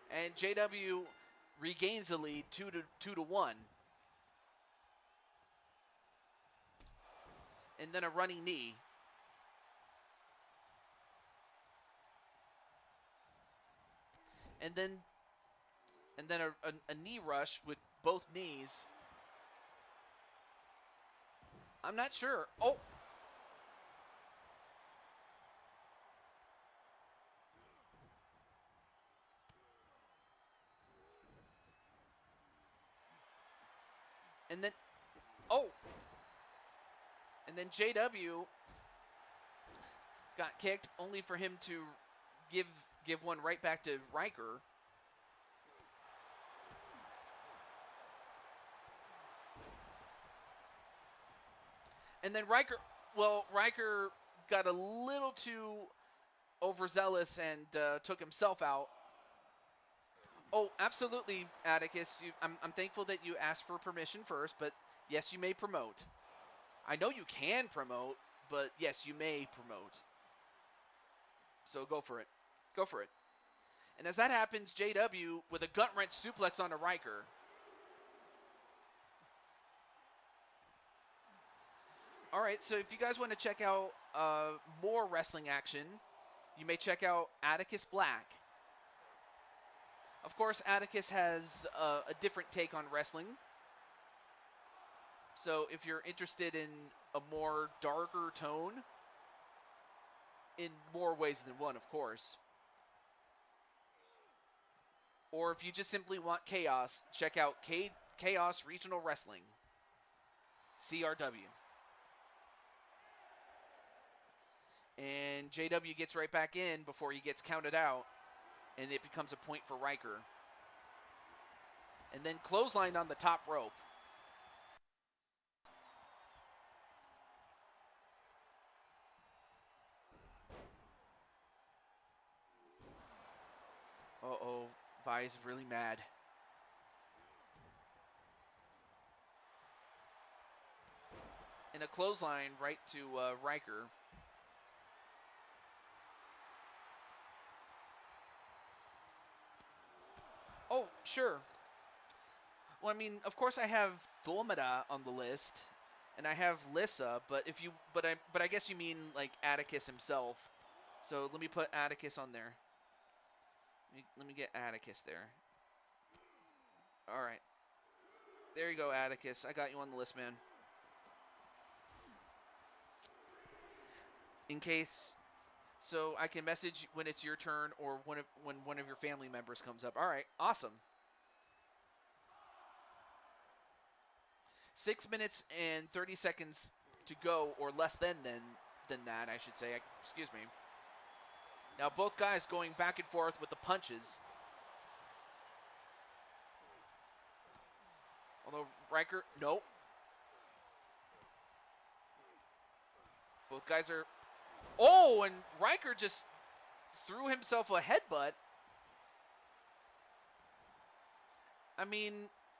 And JW regains the lead 2-1. And then a running knee. And then a knee rush with both knees. I'm not sure. Oh. And then, oh. And then JW got kicked, only for him to give one right back to Riker. And then Riker got a little too overzealous and took himself out. Oh, absolutely, Atticus. I'm thankful that you asked for permission first, but yes, you may promote. I know you can promote, but yes, you may promote. So go for it. Go for it. And as that happens, JW with a gut wrench suplex onto Riker. All right, so if you guys want to check out more wrestling action, you may check out Atticus Black. Of course, Atticus has a different take on wrestling. So if you're interested in a more darker tone, in more ways than one, of course, or if you just simply want chaos, check out Chaos Regional Wrestling, CRW. And JW gets right back in before he gets counted out, and it becomes a point for Riker. And then clothesline on the top rope. Uh-oh, Vi's really mad. And a clothesline right to Riker. Oh, sure. Well, I mean, of course I have Dulmada on the list, and I have Lissa, but I guess you mean like Atticus himself. So let me put Atticus on there. Let me get Atticus there. All right. There you go, Atticus. I got you on the list, man. In case, so I can message when it's your turn or when one of your family members comes up. All right, awesome. 6 minutes and 30 seconds to go, or less than that, I should say. Excuse me. Now both guys going back and forth with the punches. Although Riker, nope. Both guys are. Oh, and Riker just threw himself a headbutt. I mean,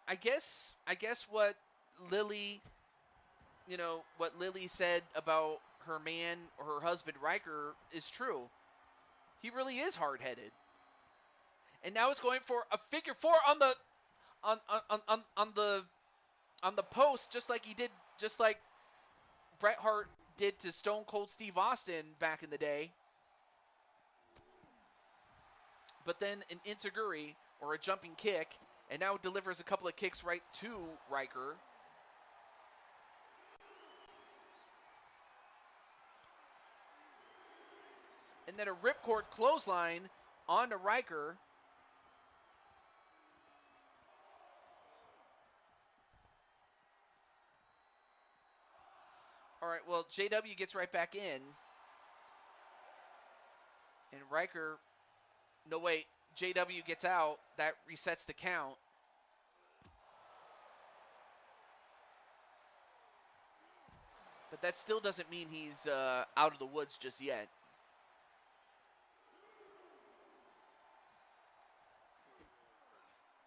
I guess what Lily, what Lily said about her man or her husband Riker is true. He really is hard-headed. And now it's going for a figure four on the on the post, just like Bret Hart did to Stone Cold Steve Austin back in the day. But then an enziguri, or a jumping kick, and now delivers a couple of kicks right to Riker. And then a ripcord clothesline onto Riker. All right, well, JW gets right back in. And Riker, no wait, JW gets out. That resets the count. But that still doesn't mean he's out of the woods just yet.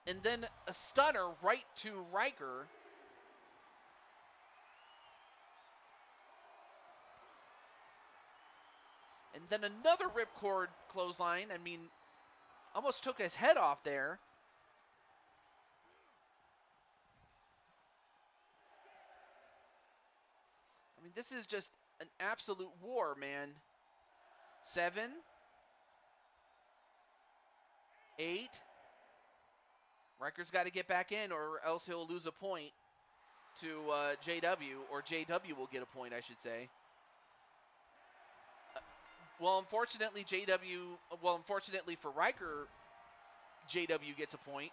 And then a stunner right to Riker. And then another ripcord clothesline. I mean, almost took his head off there. I mean, this is just an absolute war, man. 7, 8. Riker's got to get back in, or else he'll lose a point to JW, or JW will get a point, I should say. Well, unfortunately for Riker, JW gets a point.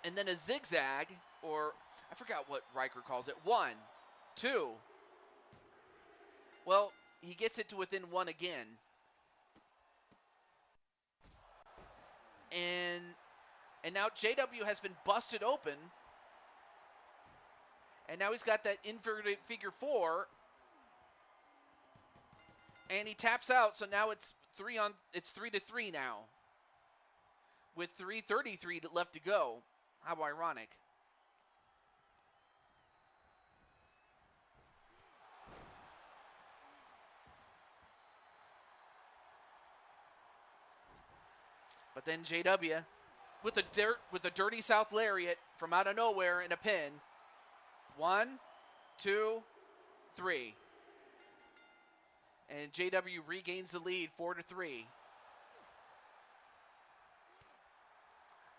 And then a zigzag, or I forgot what Riker calls it. 1, 2. Well, he gets it to within 1 again. And now JW has been busted open. And now he's got that inverted figure 4. And he taps out, so now it's 3-3 now. With 3:33 left to go. How ironic. But then JW with a dirty South Lariat from out of nowhere in a pin. 1, 2, 3. And JW regains the lead 4-3.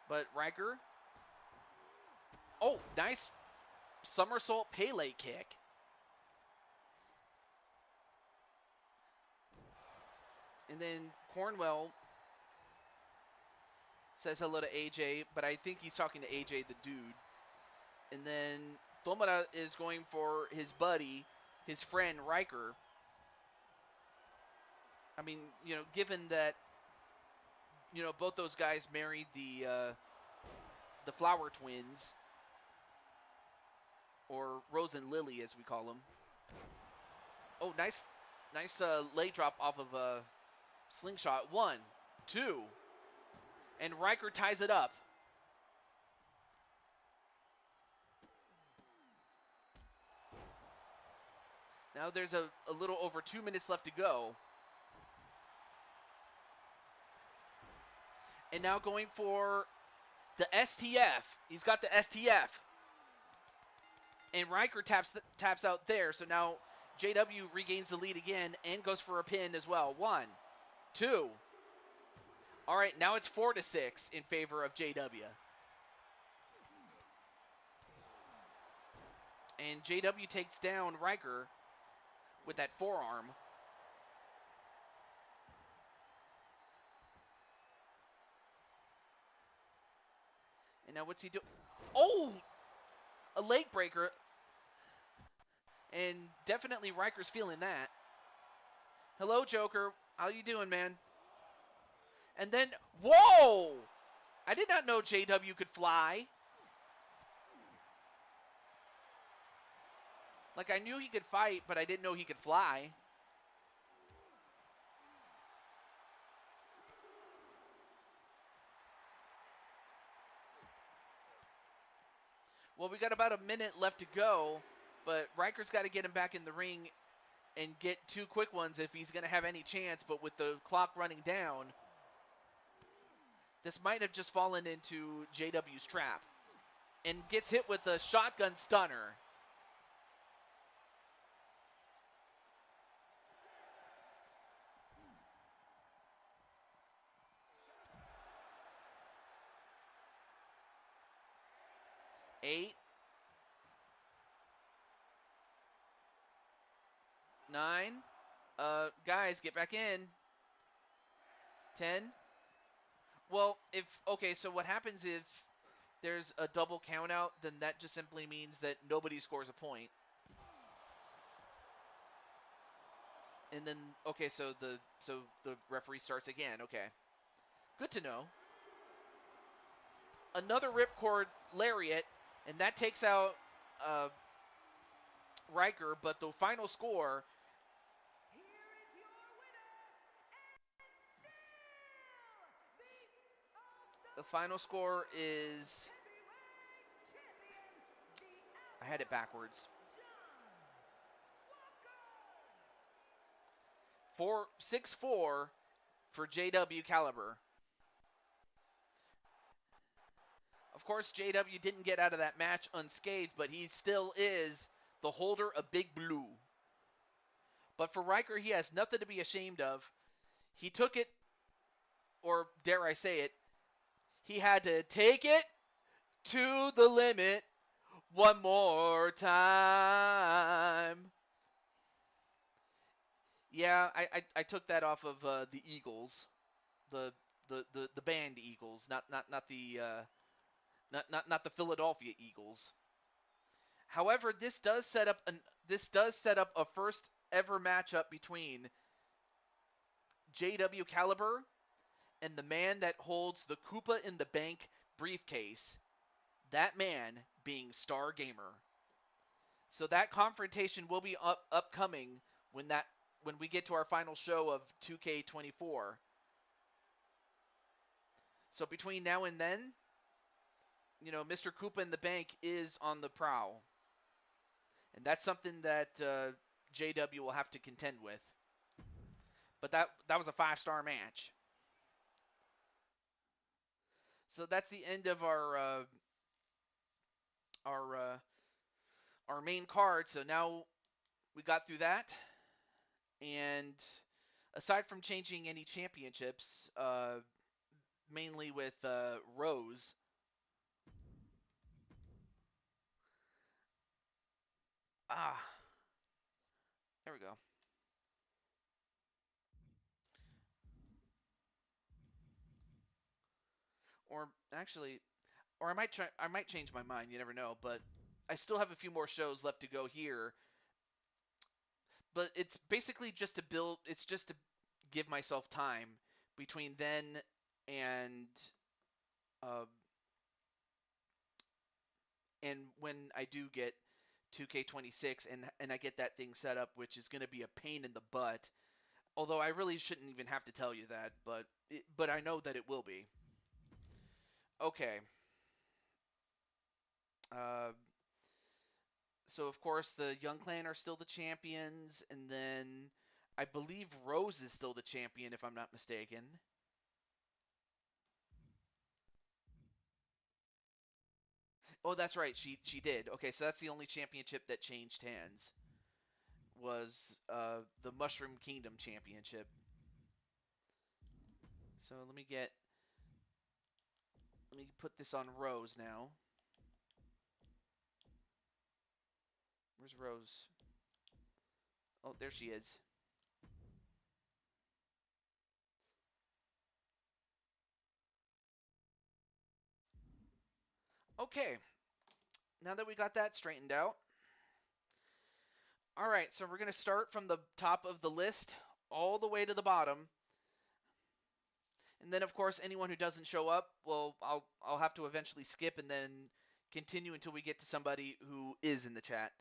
But Riker, oh, nice somersault Pele kick. And then Cornwell says hello to AJ, but I think he's talking to AJ the dude. And then Tomura is going for his buddy, his friend Riker. I mean, given that both those guys married the Flower Twins, or Rose and Lily as we call them. Oh, nice leg drop off of a slingshot. 1, 2, and Riker ties it up. Now there's a little over 2 minutes left to go. And now going for the STF. He's got the STF. And Riker taps out there. So now JW regains the lead again and goes for a pin as well. 1, 2. All right, now it's 4-6 in favor of JW. And JW takes down Riker with that forearm. And now what's he do? Oh! A leg breaker. And definitely Riker's feeling that. Hello, Joker. How you doing, man? And then, whoa! I did not know JW could fly. Like, I knew he could fight, but I didn't know he could fly. Well, we got about a minute left to go, but Riker's got to get him back in the ring and get 2 quick ones if he's going to have any chance. But with the clock running down, this might have just fallen into JW's trap. And gets hit with a shotgun stunner. Eight, 9. Guys, get back in. 10. Well, so what happens if there's a double count out, then that just simply means that nobody scores a point. And then, okay, so the referee starts again. Okay. Good to know. Another ripcord lariat, and that takes out Riker, but the final score, Here is your winner, and still the final score is, I had it backwards. 6-4 for JW Caliber. Of course, JW didn't get out of that match unscathed, but he still is the holder of Big Blue. But for Riker, he has nothing to be ashamed of. He took it, or dare I say it, he had to take it to the limit one more time. Yeah, I took that off of the Eagles, the band Eagles, not the not the Philadelphia Eagles. However, this does set up a first ever matchup between JW Caliber and the man that holds the Koopa in the Bank briefcase. That man being Star Gamer. So that confrontation will be upcoming when we get to our final show of 2K24. So between now and then, Mr. Koopa in the Bank is on the prowl. And that's something that JW will have to contend with. But that was a 5-star match. So that's the end of our main card. So now we got through that. And aside from changing any championships, mainly with Rose. Ah, there we go. Or actually, or I might try. I might change my mind. You never know. But I still have a few more shows left to go here. But it's basically just to build. It's just to give myself time between then and uh, and when I do get 2K26 and I get that thing set up, which is going to be a pain in the butt. Although I really shouldn't even have to tell you that, but I know that it will be. Okay. Uh, so of course the Young Clan are still the champions, and then I believe Rose is still the champion if I'm not mistaken. Oh, that's right. She did. Okay, so that's the only championship that changed hands was the Mushroom Kingdom Championship. So let me put this on Rose now. Where's Rose? Oh, there she is. Okay, now that we got that straightened out, all right, so we're going to start from the top of the list all the way to the bottom. And then of course anyone who doesn't show up, well, I'll have to eventually skip and then continue until we get to somebody who is in the chat.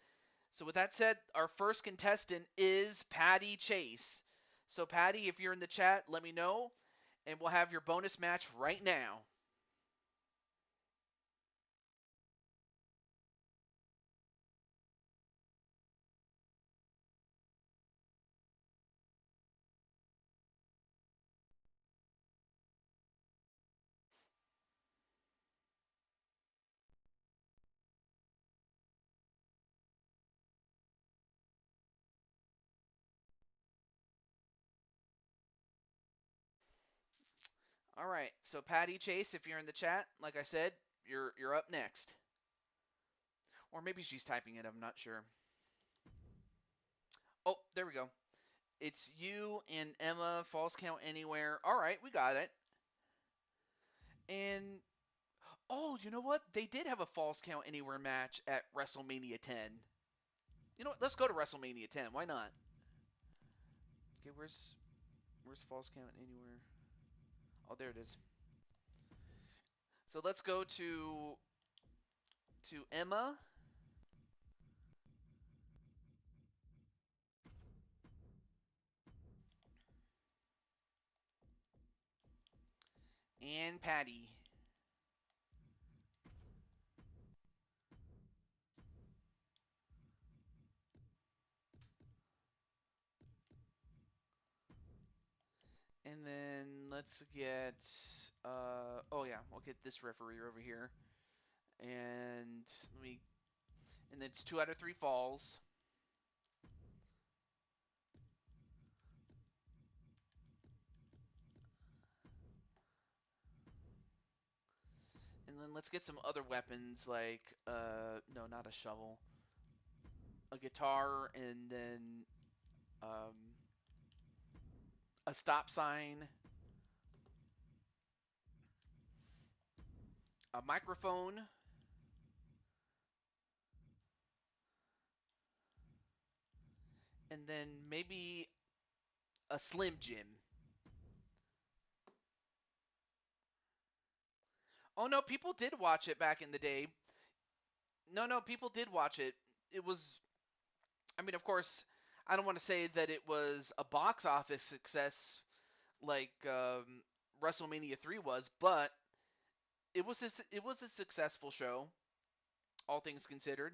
So with that said, our first contestant is Patty Chase. So Patty, if you're in the chat, let me know and we'll have your bonus match right now. All right. So Patty Chase, if you're in the chat, like I said, you're up next. Or maybe she's typing it, I'm not sure. Oh, there we go. It's you and Emma, false count anywhere. All right, we got it. And oh, you know what? They did have a false count anywhere match at WrestleMania 10. You know what? Let's go to WrestleMania 10. Why not? Okay, where's false count anywhere? Oh, there it is. So let's go to Emma and Patty. And then let's get oh yeah, we'll get this referee over here. And let me and it's 2 out of 3 falls. And then let's get some other weapons like no, not a shovel. A guitar and then um a stop sign, a microphone, and then maybe a Slim Jim. Oh no, people did watch it back in the day. No, people did watch it. It was, I mean, of course, I don't want to say that it was a box office success like WrestleMania 3 was, but it was a successful show, all things considered.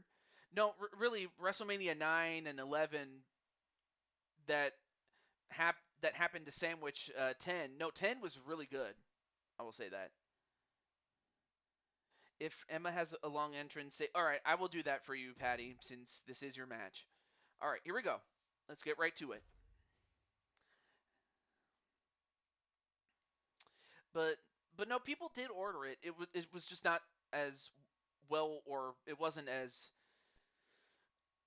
No, really, WrestleMania 9 and 11 that that happened to sandwich 10. No, 10 was really good. I will say that. If Emma has a long entrance, say, all right, I will do that for you, Patty, since this is your match. All right, here we go. Let's get right to it. but no, people did order it. It was just not as well, or it wasn't as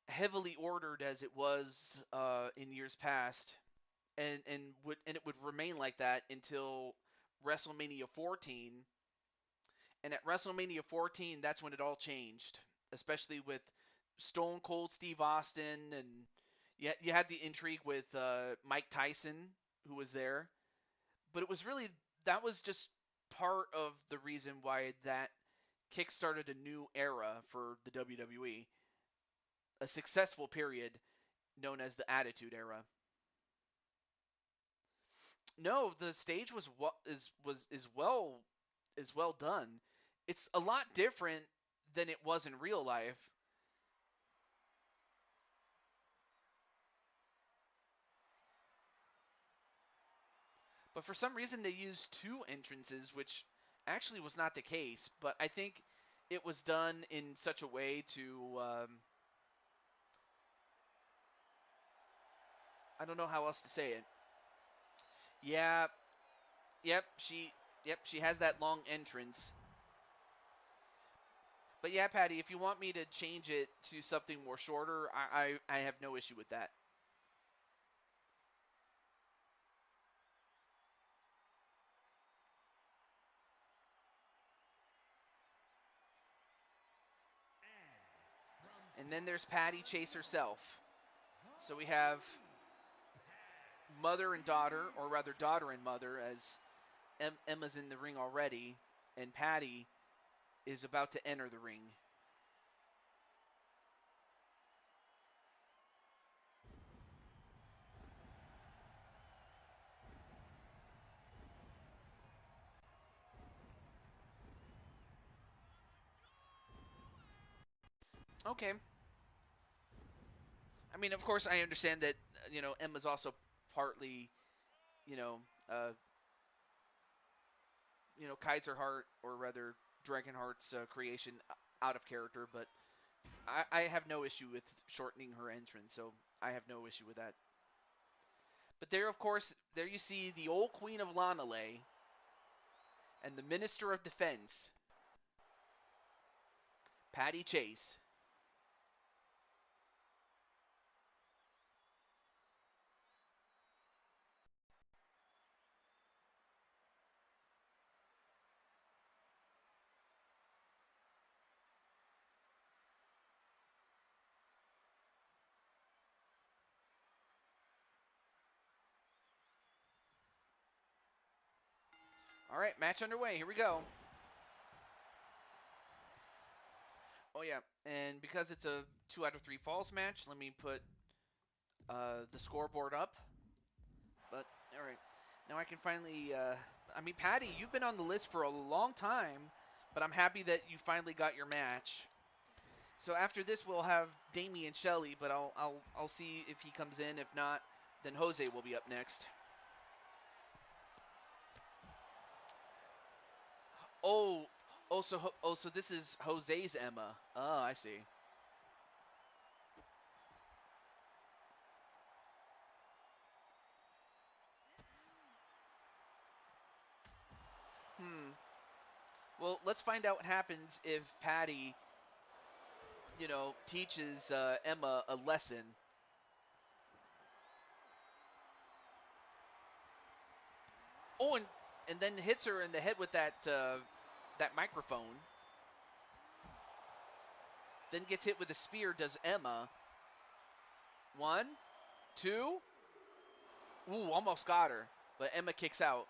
heavily ordered as it was in years past, and it would remain like that until WrestleMania 14. And at WrestleMania 14, that's when it all changed, especially with Stone Cold Steve Austin, and you had the intrigue with Mike Tyson, who was there. But it was really, that was just part of the reason why that kickstarted a new era for the WWE, a successful period known as the Attitude Era. No, the stage is well done. It's a lot different than it was in real life. But for some reason they used two entrances, which actually was not the case. But I think it was done in such a way to I don't know how else to say it. Yeah, yep, she has that long entrance. But yeah, Patty, if you want me to change it to something more shorter, I have no issue with that. And then there's Patty Chase herself. So we have mother and daughter, or rather daughter and mother, as Emma's in the ring already, and Patty is about to enter the ring. Okay. I mean, of course, I understand that Emma's also partly you know uh, Kaiser Heart, or rather Dragonheart's creation out of character, but I have no issue with shortening her entrance, so I have no issue with that. But there, of course, there you see the old Queen of Lanale and the Minister of Defense, Patty Chase. All right, match underway. Here we go. Oh yeah, and because it's a 2 out of 3 falls match, let me put the scoreboard up. But all right, now I can finally. I mean, Patty, you've been on the list for a long time, but I'm happy that you finally got your match. So after this, we'll have Damian Shelley, but I'll see if he comes in. If not, then Jose will be up next. Oh, so this is Jose's Emma. Oh, I see. Hmm. Well, let's find out what happens if Patty, teaches Emma a lesson. Oh, and then hits her in the head with that microphone. Then gets hit with a spear. Does Emma? One, two. Ooh, almost got her, but Emma kicks out.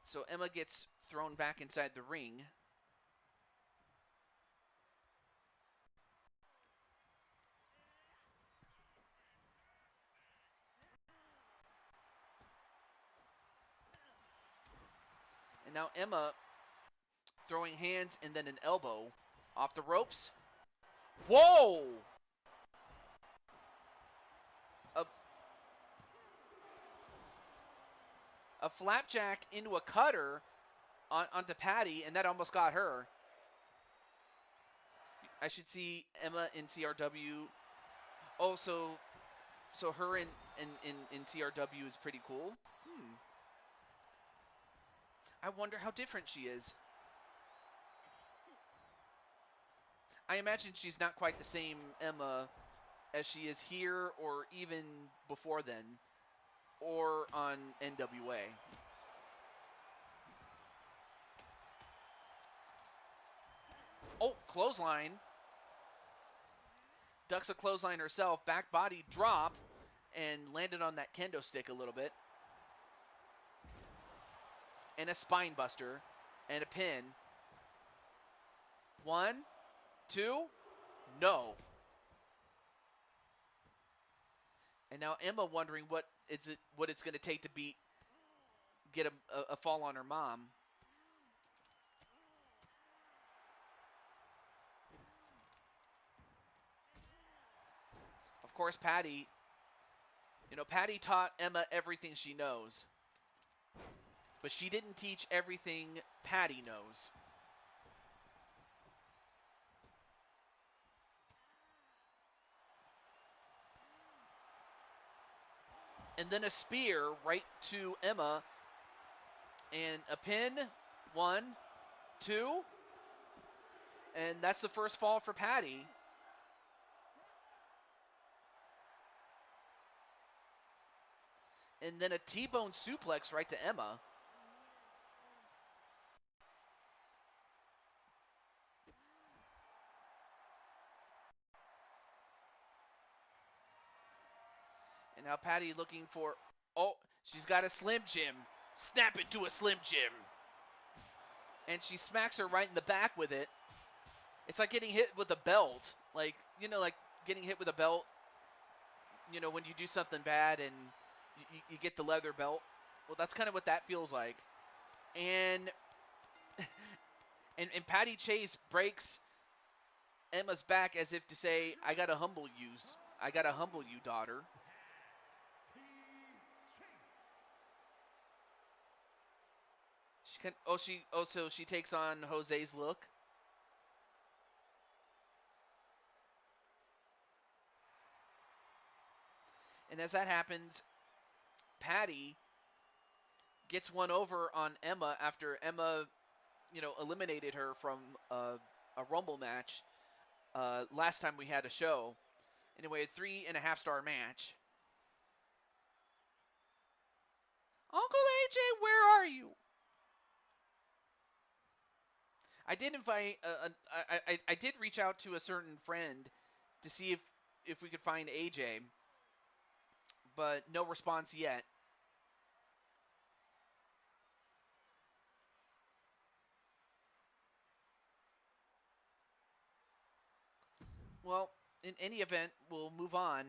So Emma gets thrown back inside the ring. And now Emma throwing hands and then an elbow off the ropes. Whoa! A, a flapjack into a cutter onto Patty, and that almost got her. I should see Emma in CRW. Oh, so her in CRW is pretty cool. I wonder how different she is. I imagine she's not quite the same Emma as she is here or even before then or on NWA. Oh, clothesline. Ducks a clothesline herself. Back body drop and landed on that kendo stick a little bit. And a spine buster and a pin. 1, 2, no. And now Emma wondering what it's going to take to get a fall on her mom. Of course, Patty taught Emma everything she knows. But she didn't teach everything Patty knows. And then a spear right to Emma. And a pin. 1, 2. And that's the first fall for Patty. And then a T-bone suplex right to Emma. And now Patty looking for... Oh, she's got a Slim Jim. Snap it to a Slim Jim. And she smacks her right in the back with it. It's like getting hit with a belt. Like getting hit with a belt, when you do something bad and you get the leather belt. Well, that's kind of what that feels like. And and Patty Chase breaks Emma's back as if to say, I got to humble you. I got to humble you, daughter. So she takes on Jose's look. And as that happens, Patty gets one over on Emma after Emma, eliminated her from a Rumble match last time we had a show. Anyway, a 3.5-star match. Uncle AJ, where are you? I did invite. I did reach out to a certain friend to see if we could find AJ, but no response yet. Well, in any event, we'll move on.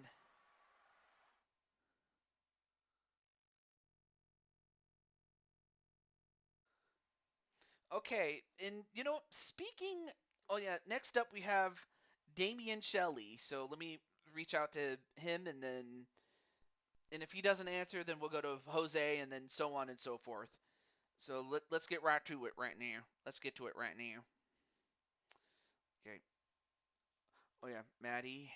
Okay, and speaking. Oh yeah, next up we have Damian Shelley. So let me reach out to him, and if he doesn't answer, then we'll go to Jose, and then so on and so forth. So let's get right to it right now. Let's get to it right now. Okay. Oh yeah, Maddie.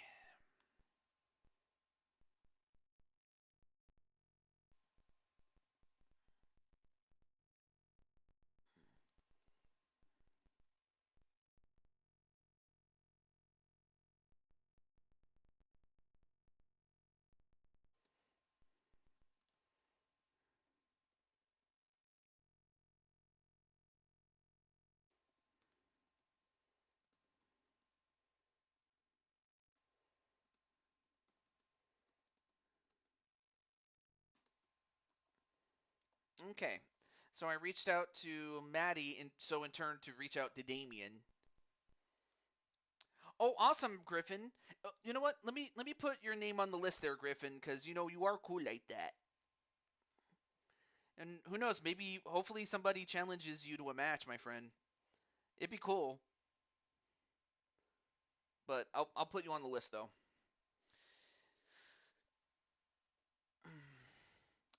Okay. So I reached out to Maddie, and so in turn to reach out to Damien. Oh, awesome, Griffin. You know what? Let me put your name on the list there, Griffin, because you are cool like that. And who knows? Maybe, hopefully, somebody challenges you to a match, my friend. It'd be cool. But I'll put you on the list though.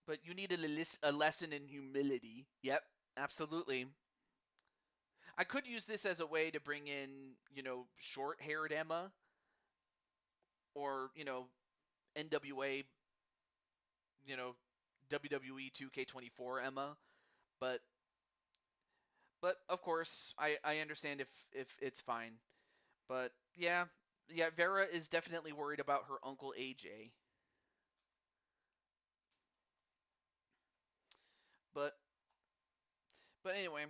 But you needed a lesson in humility. Yep, absolutely. I could use this as a way to bring in, short-haired Emma, or, NWA, you know, WWE 2K24 Emma, but of course I understand if it's fine. But yeah, Vera is definitely worried about her uncle AJ. But anyway,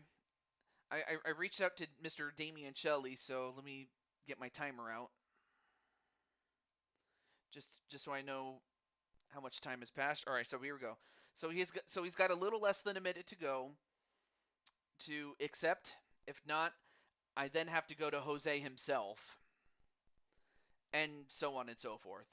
I reached out to Mr. Damian Shelley, so let me get my timer out, just so I know how much time has passed. All right, so here we go. So he's got a little less than a minute to go to accept. If not, I then have to go to Jose himself, and so on and so forth.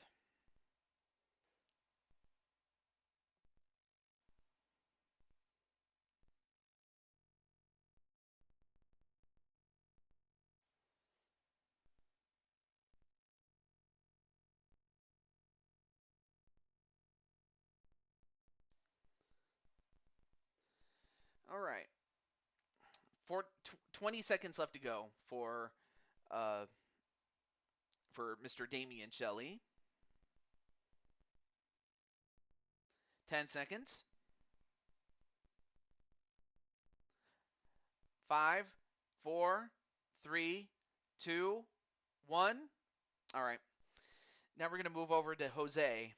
All right, 20 seconds left to go uh, for Mr. Damian Shelley. 10 seconds. 5, 4, 3, 2, 1. All right. Now we're gonna move over to Jose.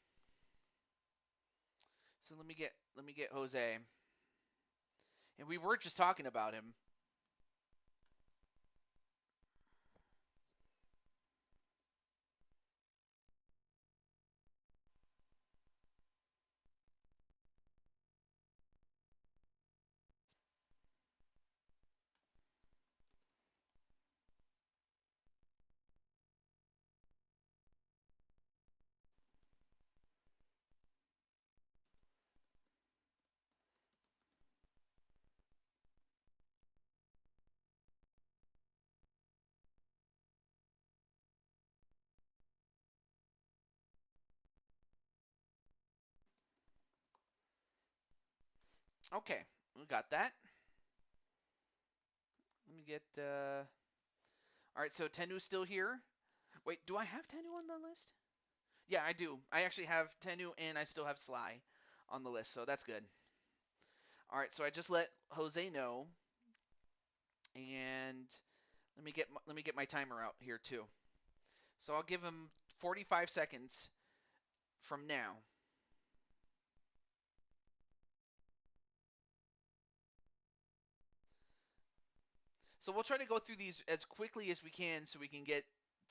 So let me get Jose. And we were just talking about him. Okay, we got that. Let me get. All right, so Tenu's still here. Wait, do I have Tenu on the list? Yeah, I do. I actually have Tenu, and I still have Sly on the list, so that's good. All right, so I just let Jose know, and let me get my timer out here too. So I'll give him 45 seconds from now. So we'll try to go through these as quickly as we can so we can get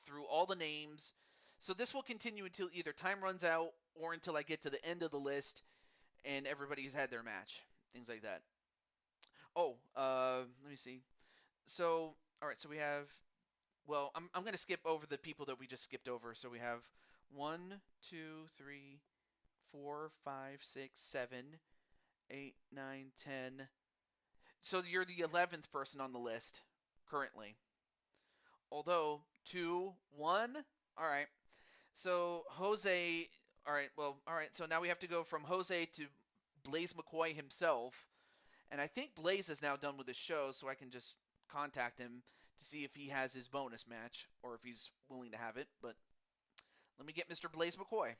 through all the names. So this will continue until either time runs out or until I get to the end of the list and everybody's had their match. Things like that. Oh, let me see. So, all right, so we have, well, I'm going to skip over the people that we just skipped over. So we have 1, 2, 3, 4, 5, 6, 7, 8, 9, 10. So you're the 11th person on the list currently. Although 2, 1. All right. So Jose. All right. Well. All right. So now we have to go from Jose to Blaze McCoy himself, and I think Blaze is now done with his show, so I can just contact him to see if he has his bonus match or if he's willing to have it. But let me get Mr. Blaze McCoy.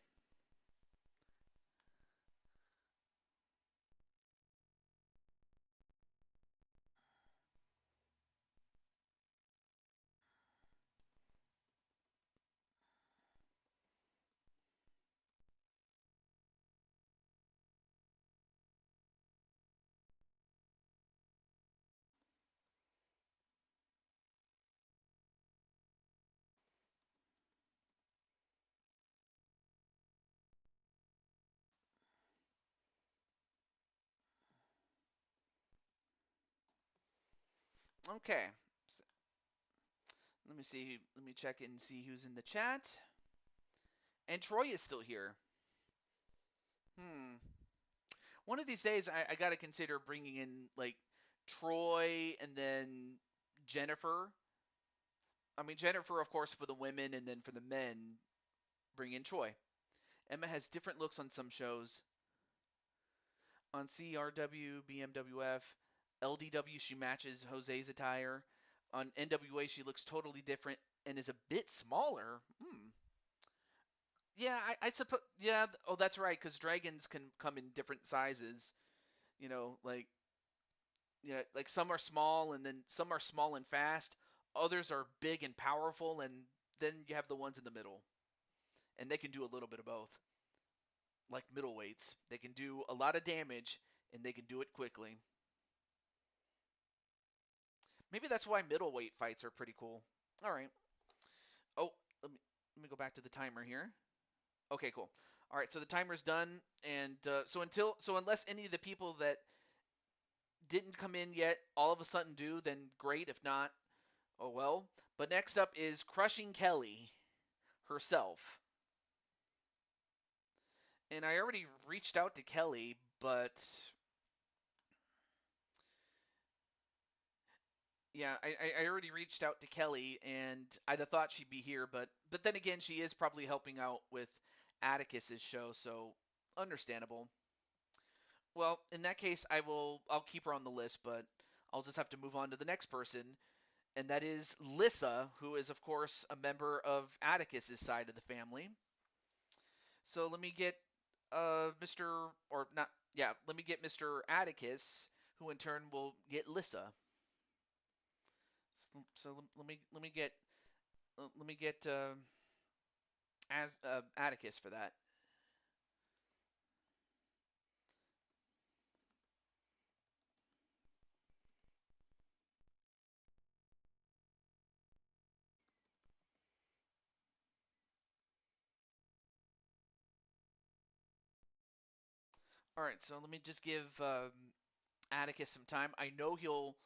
Okay. Let me see. Let me check and see who's in the chat. And Troy is still here. Hmm. One of these days, I got to consider bringing in like Troy and then Jennifer. I mean, Jennifer, of course, for the women, and then for the men, bring in Troy. Emma has different looks on some shows. On CRW, BMWF. LDW, she matches Jose's attire. On NWA, she looks totally different and is a bit smaller. Yeah, I suppose. Yeah. Oh, that's right. Because dragons can come in different sizes. You know, like like some are small and then some are small and fast. Others are big and powerful, and then you have the ones in the middle, and they can do a little bit of both. Like middleweights, they can do a lot of damage and they can do it quickly. Maybe that's why middleweight fights are pretty cool. All right. Oh, let me go back to the timer here. Okay, cool. All right, so the timer's done, and so unless any of the people that didn't come in yet all of a sudden do, then great. If not, oh well. But next up is Crushing Kelly herself, and I already reached out to Kelly, but yeah, I already reached out to Kelly, and I'd have thought she'd be here, but then again, she is probably helping out with Atticus's show, so understandable. Well, in that case, I'll keep her on the list, but I'll just have to move on to the next person, and that is Lissa, who is of course a member of Atticus's side of the family. So let me get Mr. or not yeah, let me get Mr. Atticus, who in turn will get Lissa. So let me get as Atticus for that. All right, so let me just give Atticus some time. I know he'll.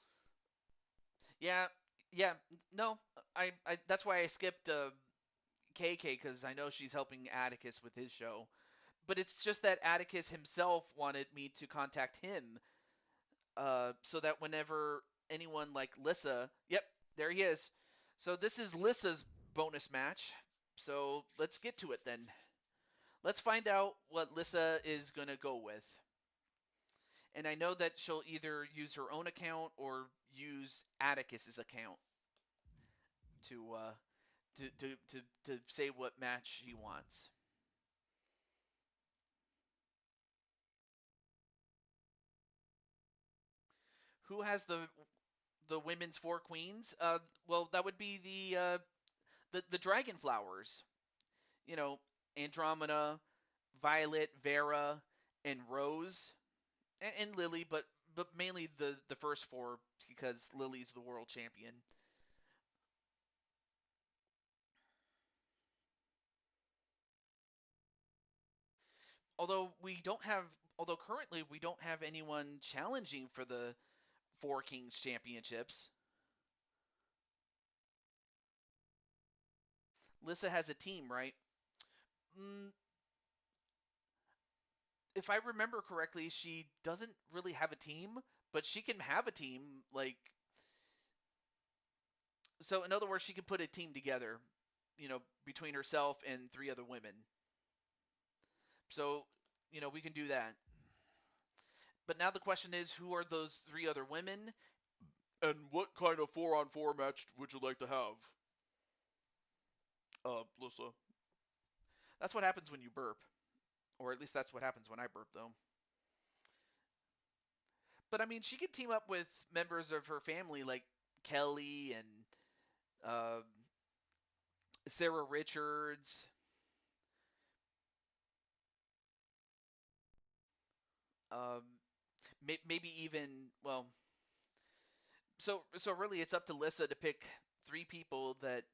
Yeah, yeah. No, I that's why I skipped KK because I know she's helping Atticus with his show. But it's just that Atticus himself wanted me to contact him, so that whenever anyone like Lissa, yep, there he is. So this is Lissa's bonus match. So let's get to it then. Let's find out what Lissa is gonna go with. And I know that she'll either use her own account or use Atticus's account to to say what match she wants. Who has the women's four queens? Well, that would be the dragon flowers. You know, Andromeda, Violet, Vera, and Rose, and Lily, but mainly the first four because Lily's the world champion. Although currently we don't have anyone challenging for the Four Kings championships. Lissa has a team, right? Mm, if I remember correctly, she doesn't really have a team, but she can have a team. Like, so in other words, she can put a team together, between herself and three other women. So, we can do that. But now the question is, who are those three other women, and what kind of four-on-four match would you like to have, Lissa? That's what happens when you burp, or at least that's what happens when I burp, though. But I mean, she could team up with members of her family like Kelly and uh, Sarah Richards. Um, maybe even so really it's up to Lissa to pick three people that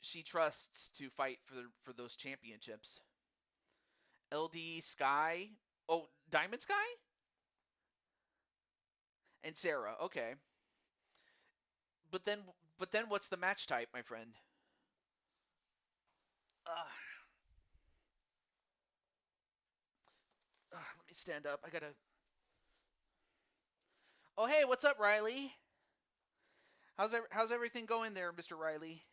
she trusts to fight for those championships. LD Sky, oh Diamond Sky, and Sarah. Okay, but then what's the match type, my friend? Uh, let me stand up. I gotta. Oh hey, what's up, Riley? How's everything going there, Mr. Riley?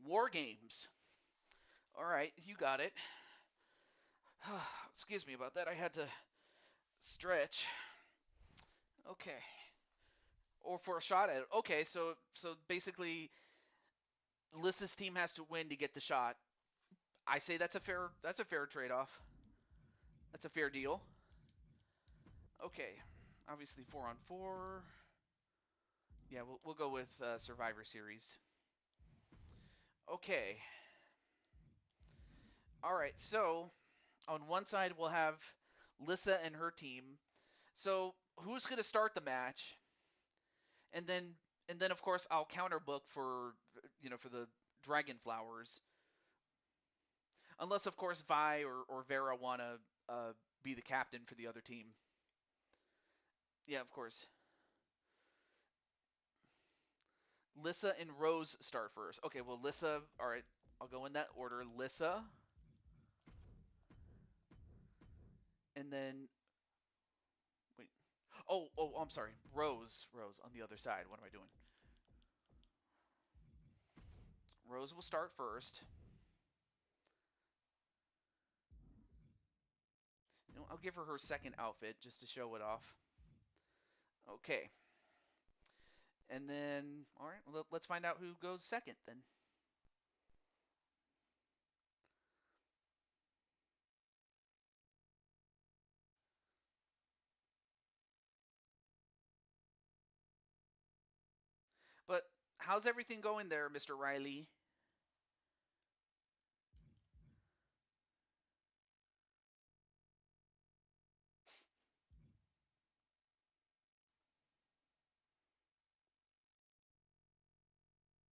War Games. All right, you got it. Excuse me about that. I had to stretch. Okay. Or for a shot at it. Okay, so basically Lissa's team has to win to get the shot. I say that's a fair trade-off. That's a fair deal. Okay. Obviously 4-on-4. Yeah, we'll go with Survivor Series. Okay. All right. So on one side we'll have Lissa and her team. So who's going to start the match? And then of course I'll counterbook for for the Dragon Flowers. Unless of course Vi or Vera want to be the captain for the other team. Yeah, of course. Lissa and Rose start first. Okay, well Lissa. All right, I'll go in that order. Lissa, and then wait. Oh, I'm sorry. Rose on the other side. What am I doing? Rose will start first. I'll give her her second outfit just to show it off. Okay, and then all right. Well, let's find out who goes second then. But how's everything going there, Mr. Riley?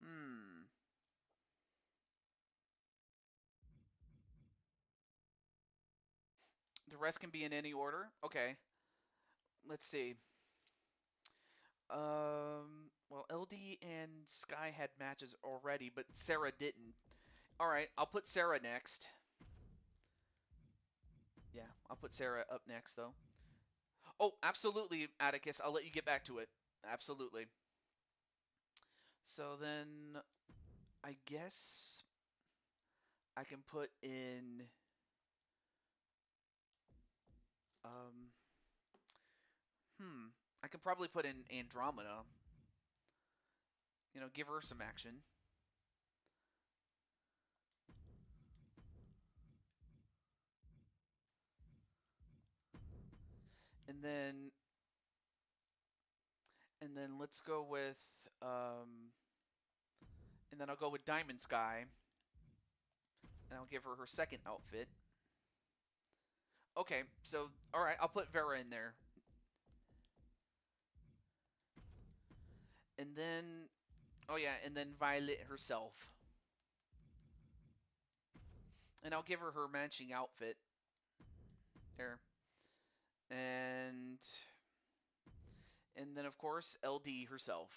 Hmm. The rest can be in any order. Okay. Let's see. Well, LD and Sky had matches already, but Sarah didn't. All right, I'll put Sarah next. Yeah, I'll put Sarah up next though. Oh, absolutely, Atticus. I'll let you get back to it. Absolutely. So then I guess I can put in um hmm. I can probably put in Andromeda. Give her some action. And then let's go with and then I'll go with Diamond Sky and I'll give her her second outfit. Okay, so all right, I'll put Vera in there, and then oh yeah, and then Violet herself, and I'll give her her matching outfit there, and then of course LD herself.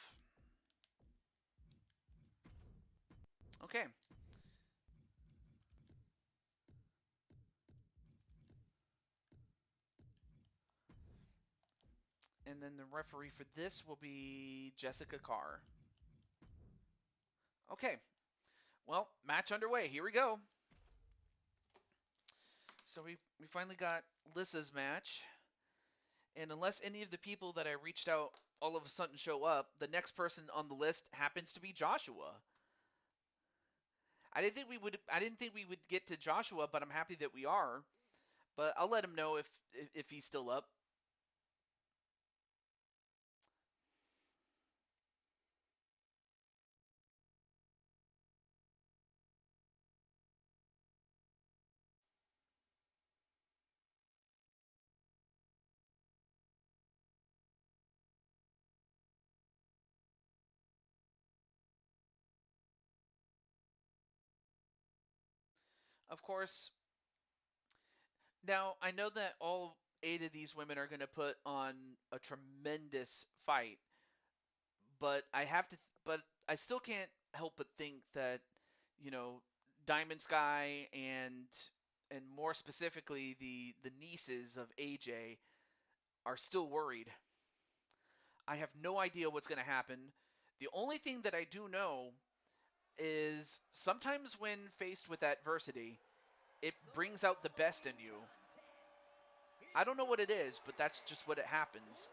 Okay, and then the referee for this will be Jessica Carr. Okay, well, match underway. Here we go. So we finally got Lissa's match, and unless any of the people that I reached out all of a sudden show up, the next person on the list happens to be Joshua. I didn't think we would get to Joshua, but I'm happy that we are. But I'll let him know if he's still up. Of course. Now I know that all 8 of these women are going to put on a tremendous fight, but but I still can't help but think that you know Diamond Sky and more specifically the nieces of AJ are still worried. I have no idea what's going to happen. The only thing that I do know is sometimes when faced with adversity, it brings out the best in you. I don't know what it is, but that's just what it happens.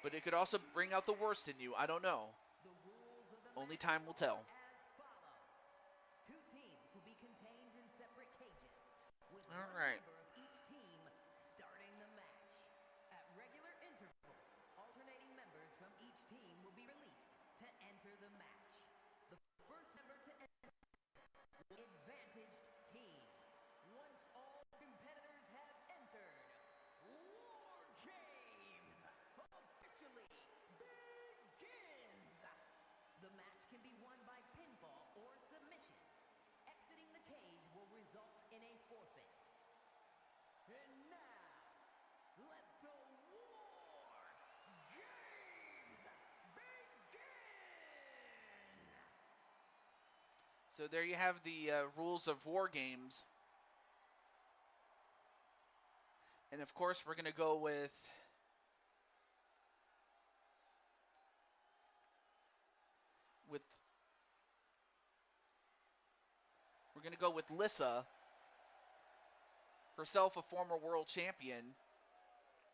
But it could also bring out the worst in you. I don't know. Only time will tell. Two teams will be contained in separate cages, with All one right. member of each team starting the match. At regular intervals, alternating members from each team will be released to enter the match. The first member to enter the advantaged team. Once all competitors have entered, War Games officially begins! The match can be won by pinfall or submission. Exiting the cage will result in a forfeit. And now, let the War Games begin! So there you have the rules of War Games. And of course, we're going to go with we're going to go with Lissa, herself a former world champion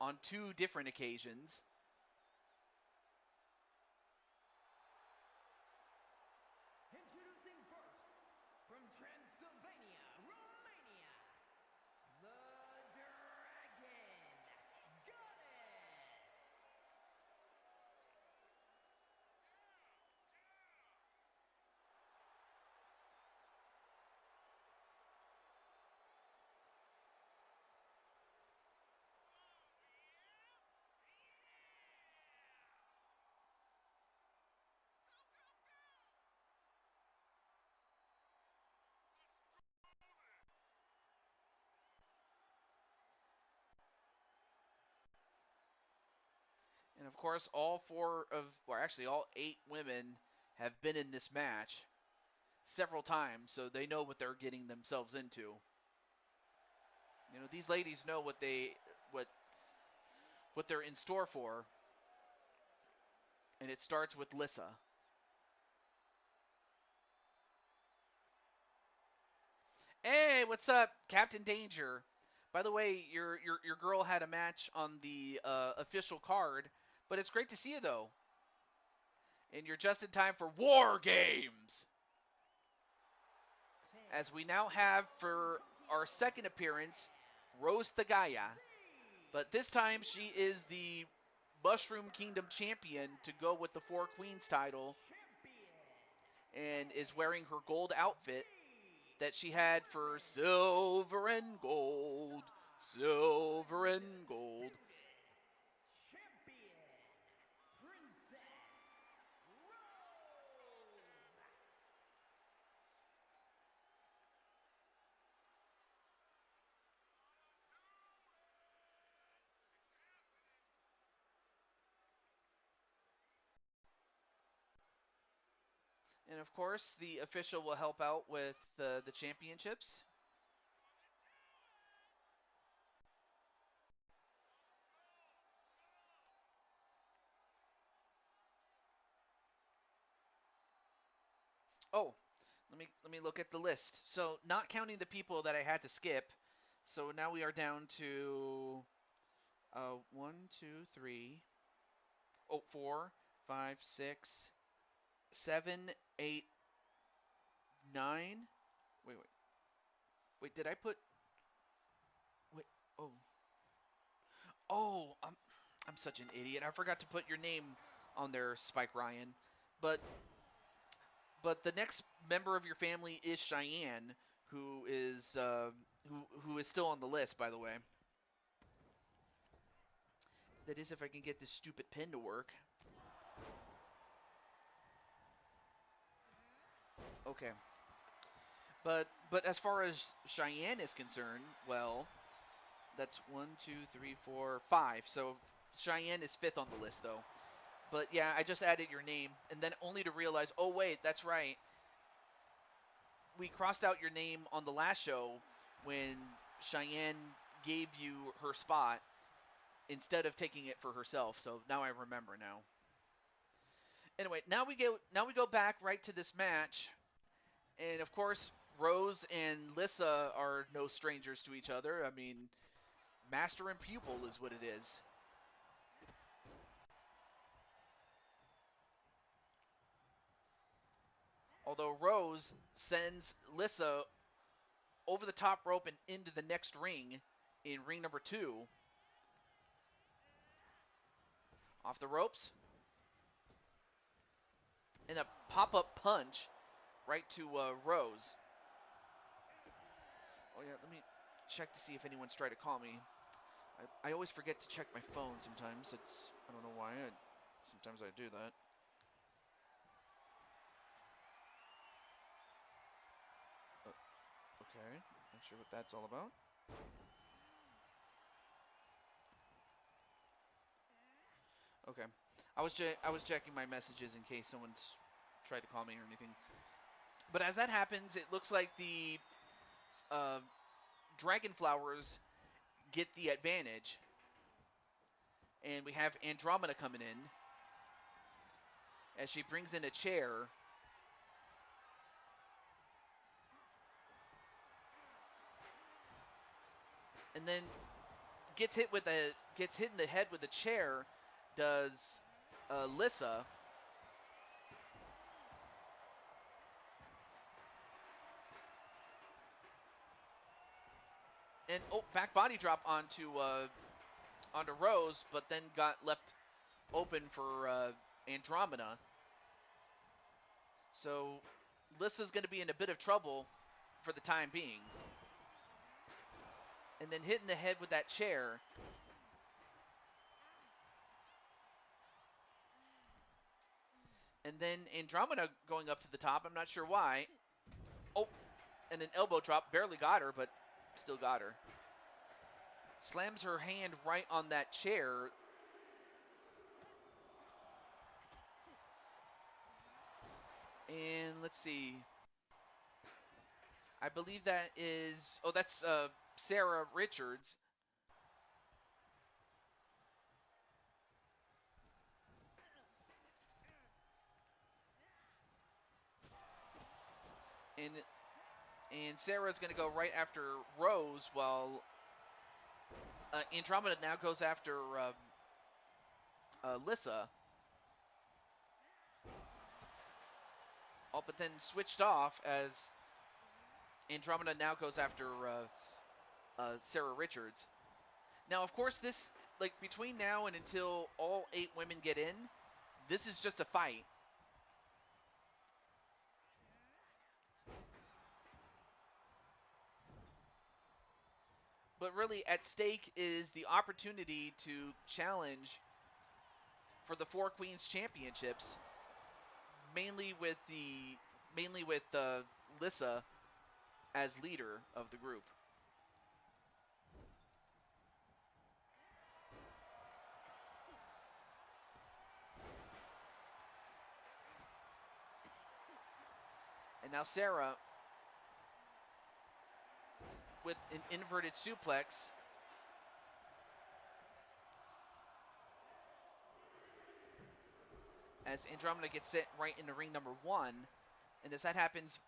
on 2 different occasions. Introducing first, from Transylvania, Romania, the Dragon Goddess. And of course, all 4 of, or actually all 8 women have been in this match several times, so they know what they're getting themselves into. You know, these ladies know what they're in store for. And it starts with Lissa. Hey, what's up, Captain Danger? By the way, your girl had a match on the official card, but it's great to see you though. And you're just in time for War Games. As we now have for our second appearance, Rose the Gaia. But this time she is the Mushroom Kingdom champion to go with the 4 Queens title and is wearing her gold outfit that she had for Silver and Gold. Silver and Gold. Champion, Princess Rose. And of course, the official will help out with the championships. Oh, let me look at the list. So, not counting the people that I had to skip. So now we are down to 1, 2, 3, 4, 5, 6, 7, 8, 9. Wait. Did I put? Wait. Oh. Oh. I'm such an idiot. I forgot to put your name on there, Spike Ryan. But the next member of your family is Cheyenne, who is who is still on the list, by the way. That is, if I can get this stupid pin to work. Okay. But as far as Cheyenne is concerned, well, that's 1, 2, 3, 4, 5. So Cheyenne is 5th on the list, though. But yeah, I just added your name, and then only to realize, oh wait, that's right. We crossed out your name on the last show when Cheyenne gave you her spot instead of taking it for herself. So now I remember now. Anyway, now we go back right to this match, and of course Rose and Lissa are no strangers to each other. I mean, master and pupil is what it is. Although Rose sends Lissa over the top rope and into the next ring in ring number 2. Off the ropes. And a pop-up punch right to Rose. Oh yeah, let me check to see if anyone's tried to call me. I always forget to check my phone sometimes. I don't know why. Sometimes I do that. Okay, not sure what that's all about. Okay, I was checking my messages in case someone's tried to call me or anything. But as that happens, it looks like the uh, Dragon Flowers get the advantage, and we have Andromeda coming in as she brings in a chair. And then gets hit in the head with a chair. Does Lissa. And back body drop onto Rose, but then got left open for Andromeda. So Lissa's going to be in a bit of trouble for the time being. And then hitting the head with that chair. And then Andromeda going up to the top. I'm not sure why. Oh, and an elbow drop. Barely got her, but still got her. Slams her hand right on that chair. And let's see. I believe that is... Oh, that's Sarah Richards. And Sarah's going to go right after Rose, while Andromeda now goes after Lissa. Oh, but then switched off as Andromeda now goes after Sarah Richards. Now, of course, this, like, between now and until all 8 women get in, this is just a fight. But really, at stake is the opportunity to challenge for the 4 Queens Championships, mainly with Lissa as leader of the group. And now Sarah with an inverted suplex. As Andromeda gets set right into ring number 1. And as that happens,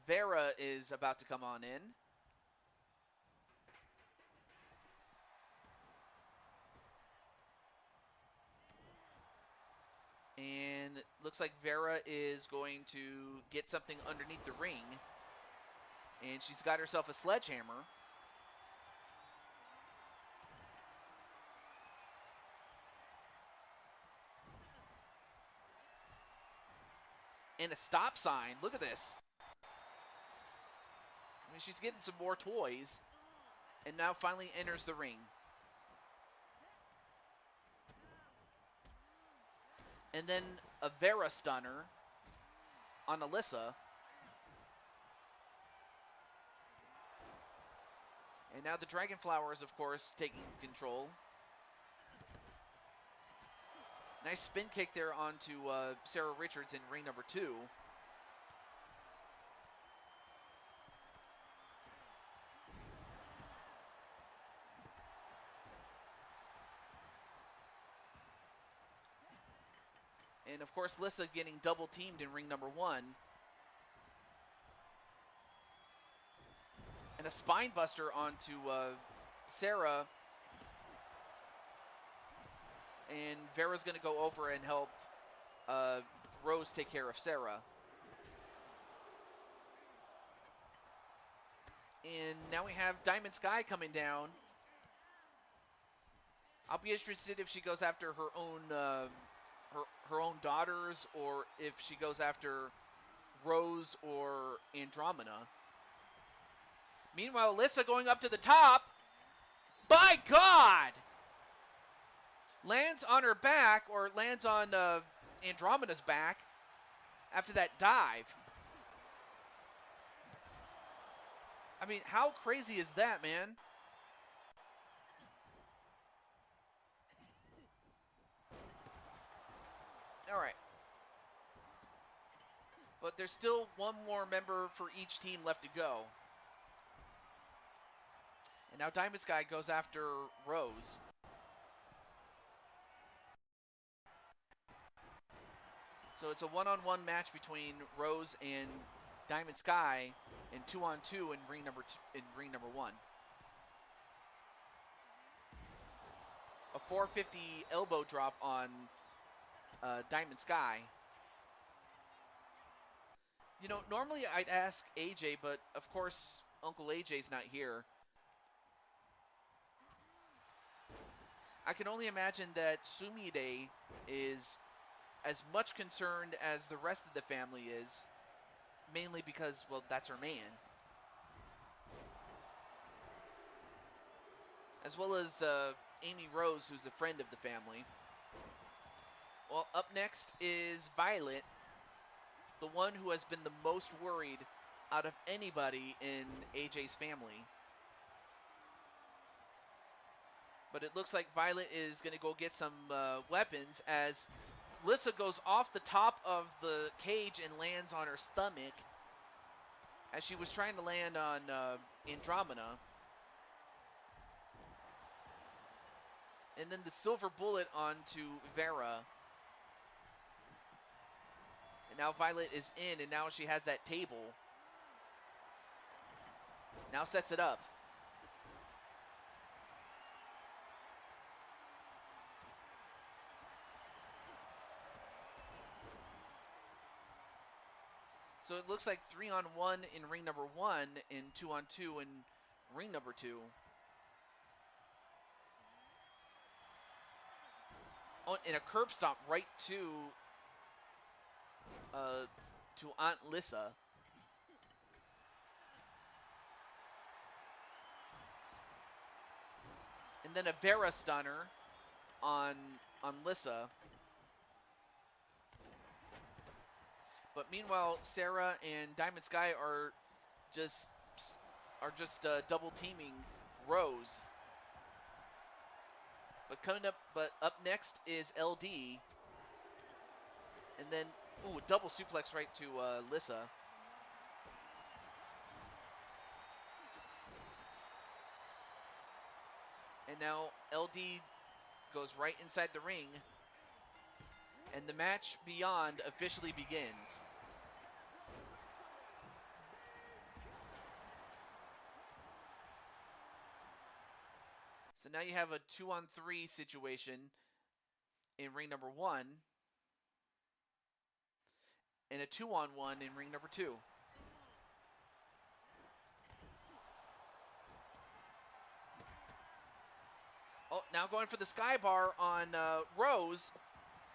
Vera is about to come on in. And it looks like Vera is going to get something underneath the ring. And she's got herself a sledgehammer. And a stop sign. Look at this. I mean, she's getting some more toys. And now finally enters the ring. And then a Vera stunner on Alyssa. And now the Dragon Flowers, of course, taking control. Nice spin kick there onto Sarah Richards in ring number 2. And of course, Lissa getting double teamed in ring number 1. And a spine buster onto Sarah. And Vera's going to go over and help Rose take care of Sarah. And now we have Diamond Sky coming down. I'll be interested if she goes after her own daughters, or if she goes after Rose or Andromeda. Meanwhile, Alyssa going up to the top. By God! Lands on her back, or lands on Andromeda's back after that dive. I mean, how crazy is that, man? All right. But there's still one more member for each team left to go. And now Diamond Sky goes after Rose. So it's a one-on-one match between Rose and Diamond Sky, and 2-on-2 in ring number 1. A 450 elbow drop on Diamond Sky. You know, normally I'd ask AJ, but of course Uncle AJ's not here. I can only imagine that Sumide is as much concerned as the rest of the family is, mainly because, well, that's her man. As well as Amy Rose, who's a friend of the family. Well, up next is Violet, the one who has been the most worried out of anybody in AJ's family. But it looks like Violet is going to go get some weapons as Lissa goes off the top of the cage and lands on her stomach as she was trying to land on Andromeda. And then the silver bullet onto Vera. And now Violet is in, and now she has that table. Now sets it up. So it looks like 3-on-1 in ring number 1 and 2-on-2 in ring number 2. Oh, and a curb stomp right to Aunt Lissa. And then a Vera stunner on Lissa. But meanwhile, Sarah and Diamond Sky are just double teaming Rose. But up next is LD. And then double suplex right to Lissa. And now LD goes right inside the ring. And the match beyond officially begins. So now you have a 2-on-3 situation in ring number 1. And a 2-on-1 in ring number 2. Oh, now going for the sky bar on Rose.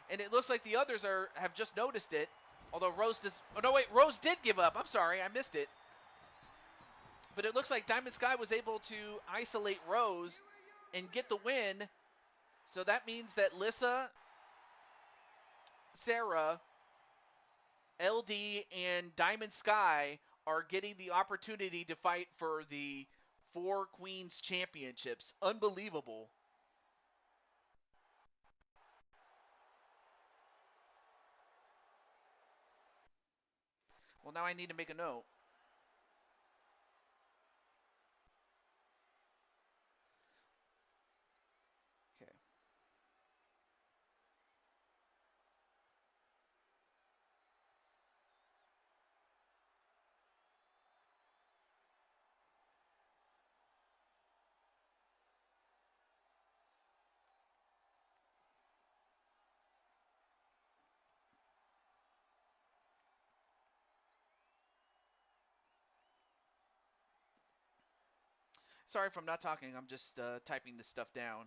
And it looks like the others have just noticed it. Although Rose does... Oh, no, wait. Rose did give up. I'm sorry. I missed it. But it looks like Diamond Sky was able to isolate Rose and get the win. So that means that Lissa, Sarah, LD, and Diamond Sky are getting the opportunity to fight for the 4 Queens Championships. Unbelievable. Well, now I need to make a note. Okay. Sorry if I'm not talking. I'm just typing this stuff down.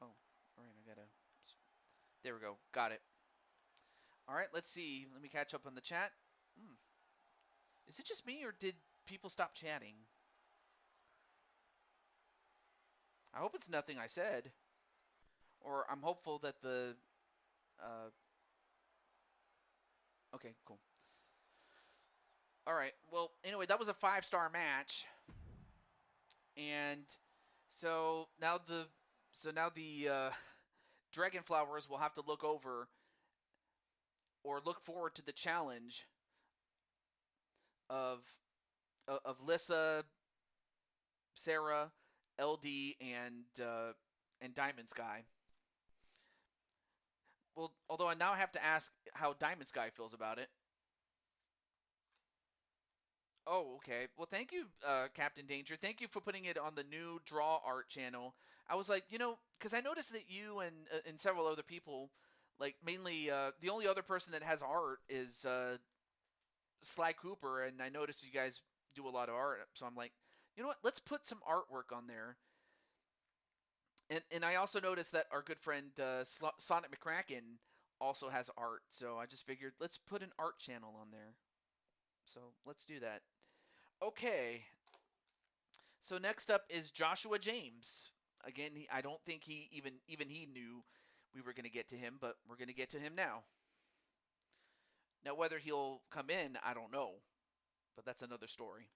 Oh, all right. I gotta. There we go. Got it. All right. Let's see. Let me catch up on the chat. Hmm. Is it just me, or did people stop chatting? I hope it's nothing I said, or I'm hopeful that the. Uh, okay. Cool. All right. Well, anyway, that was a 5-star match, and so now the Dragon Flowers will have to look over or look forward to the challenge of Lissa, Sarah, LD, and Diamond Sky. Well, although I now have to ask how Diamond Sky feels about it. Oh, okay. Well, thank you, Captain Danger. Thank you for putting it on the new Draw Art channel. I was like, because I noticed that you and several other people, like mainly the only other person that has art is Sly Cooper, and I noticed you guys do a lot of art. So I'm like, you know what? Let's put some artwork on there. And I also noticed that our good friend Sonic McCracken also has art. So I just figured let's put an art channel on there. So let's do that. Okay. So next up is Joshua James. Again, I don't think he even he knew we were going to get to him, but we're going to get to him now. Now whether he'll come in, I don't know, but that's another story.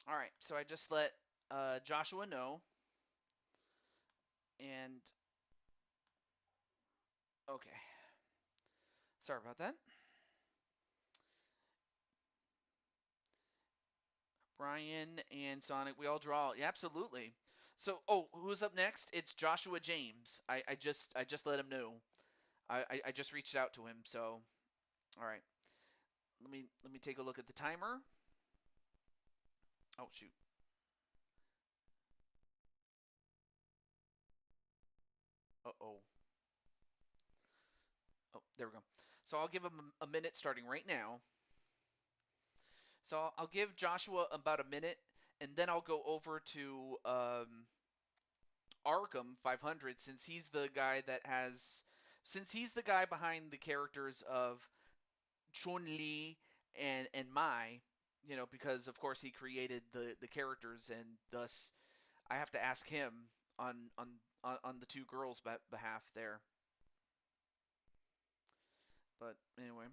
All right, so I just let Joshua know, and okay, sorry about that. Brian and Sonic, we all draw. Yeah, absolutely. So, oh, who's up next? It's Joshua James. I just let him know. I just reached out to him. So, all right. Let me take a look at the timer. Oh shoot. Uh oh. Oh, there we go. So I'll give him a minute starting right now. So I'll give Joshua about a minute, and then I'll go over to Arkham 500 since he's the guy behind the characters of Chun Li and Mai, because of course he created the characters, and thus I have to ask him on on on the two girls' behalf there. But anyway,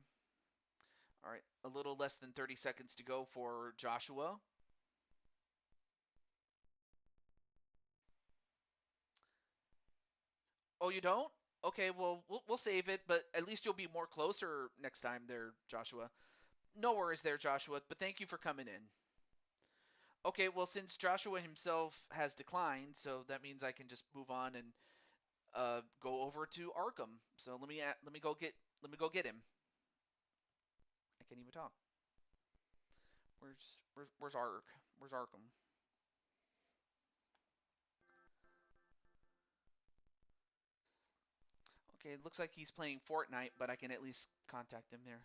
all right, a little less than 30 seconds to go for Joshua. Oh, you don't? Okay, well we'll save it, but at least you'll be more closer next time there, Joshua. No worries there, Joshua, but thank you for coming in. Okay, well since Joshua himself has declined, so that means I can just move on and go over to Arkham. So let me go get him. I can't even talk. Where's Ark? Where's Arkham? Okay, it looks like he's playing Fortnite, but I can at least contact him there.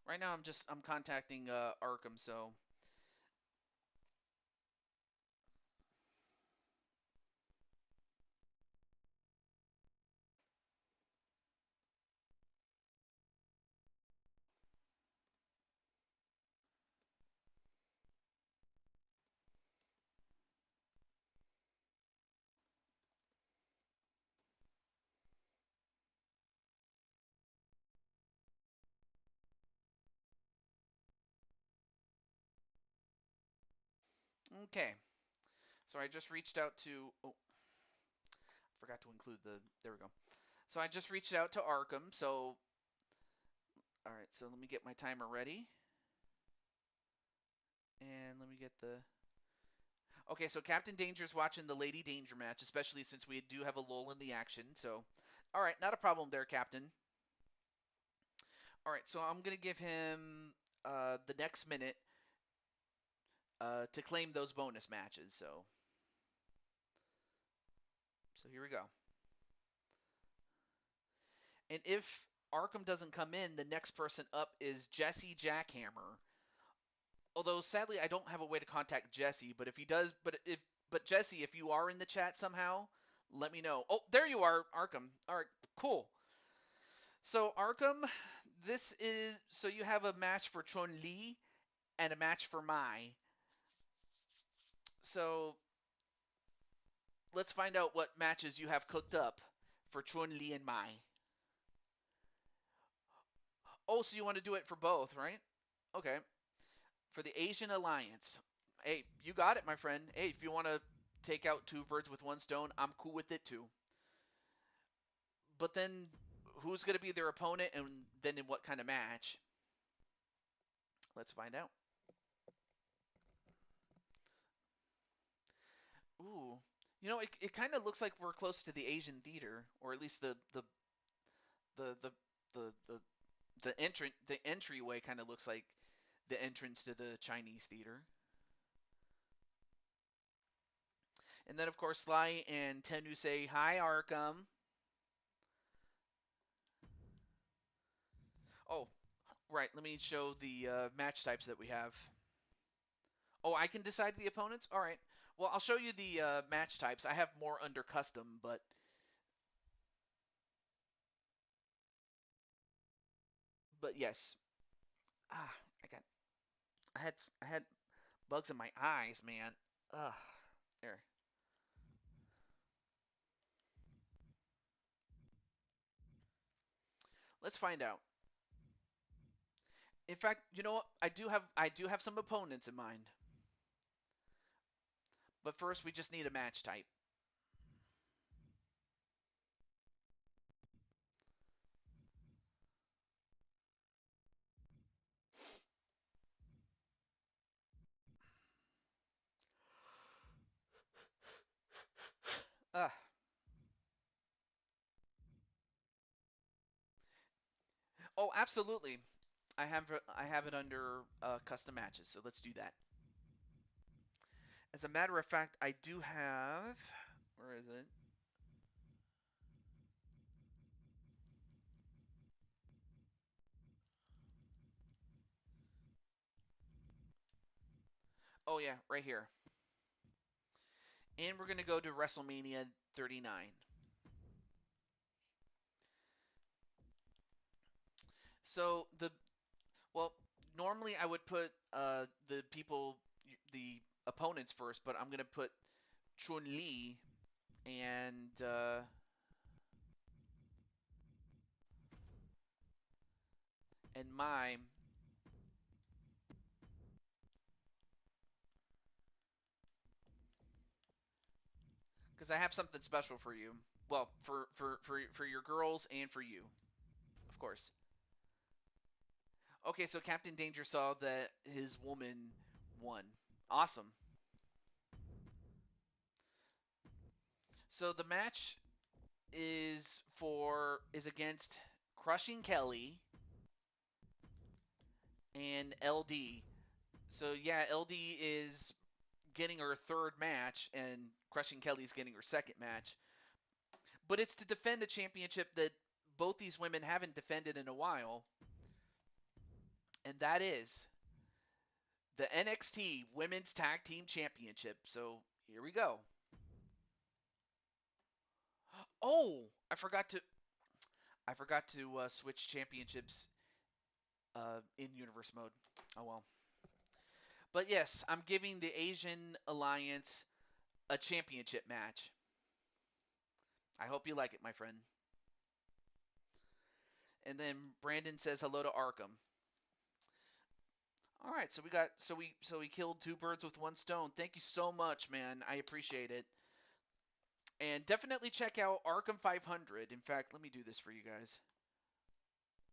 Right now, I'm contacting Arkham. So okay. So I just reached out to. Oh, forgot to include the. There we go. So I just reached out to Arkham. So all right. So let me get my timer ready, and let me get the. Okay, so Captain Danger's watching the Lady Danger match, especially since we do have a lull in the action. So, all right, not a problem there, Captain. All right, so I'm gonna give him the next minute to claim those bonus matches. So here we go. And if Arkham doesn't come in, the next person up is Jesse Jackhammer. Although sadly I don't have a way to contact Jesse, but if he does, but Jesse, if you are in the chat somehow, let me know. Oh, there you are, Arkham. All right, cool. So Arkham, this is so you have a match for Chun Li and a match for Mai. So let's find out what matches you have cooked up for Chun Li and Mai. Oh, so you want to do it for both, right? Okay. For the Asian Alliance. Hey, you got it, my friend. Hey, if you want to take out two birds with one stone, I'm cool with it too. But then who's going to be their opponent and then in what kind of match? Let's find out. Ooh. It kind of looks like we're close to the Asian theater, or at least the the the the the entryway kind of looks like the entrance to the Chinese theater. And then of course Sly and Tenu say hi Arkham. Oh, right. Let me show the match types that we have. Oh, I can decide the opponents. All right. Well, I'll show you the match types. I have more under custom, but yes. Ah, I got I had bugs in my eyes, man. Ugh. There. Let's find out. In fact, you know what? I do have some opponents in mind. But first, we just need a match type. Ah. Oh, absolutely. I have it under custom matches, so let's do that. As a matter of fact, I do have. Where is it? Oh yeah, right here. And we're gonna go to WrestleMania 39. So well, normally I would put the opponents first, but I'm gonna put Chun Li and Mime because I have something special for you. Well, for your girls and for you, of course. Okay, so Captain Danger saw that his woman won. Awesome. So the match is against Crushing Kelly and LD. So yeah, LD is getting her third match, and Crushing Kelly's getting her second match. But it's to defend a championship that both these women haven't defended in a while. and that is the NXT Women's Tag Team Championship. So here we go. Oh, I forgot to switch championships in universe mode. Oh well. But yes, I'm giving the Asian Alliance a championship match. I hope you like it, my friend. And then Brandon says hello to Arkham. All right, so we killed two birds with one stone. Thank you so much, man. I appreciate it. And definitely check out Arkham 500. In fact, let me do this for you guys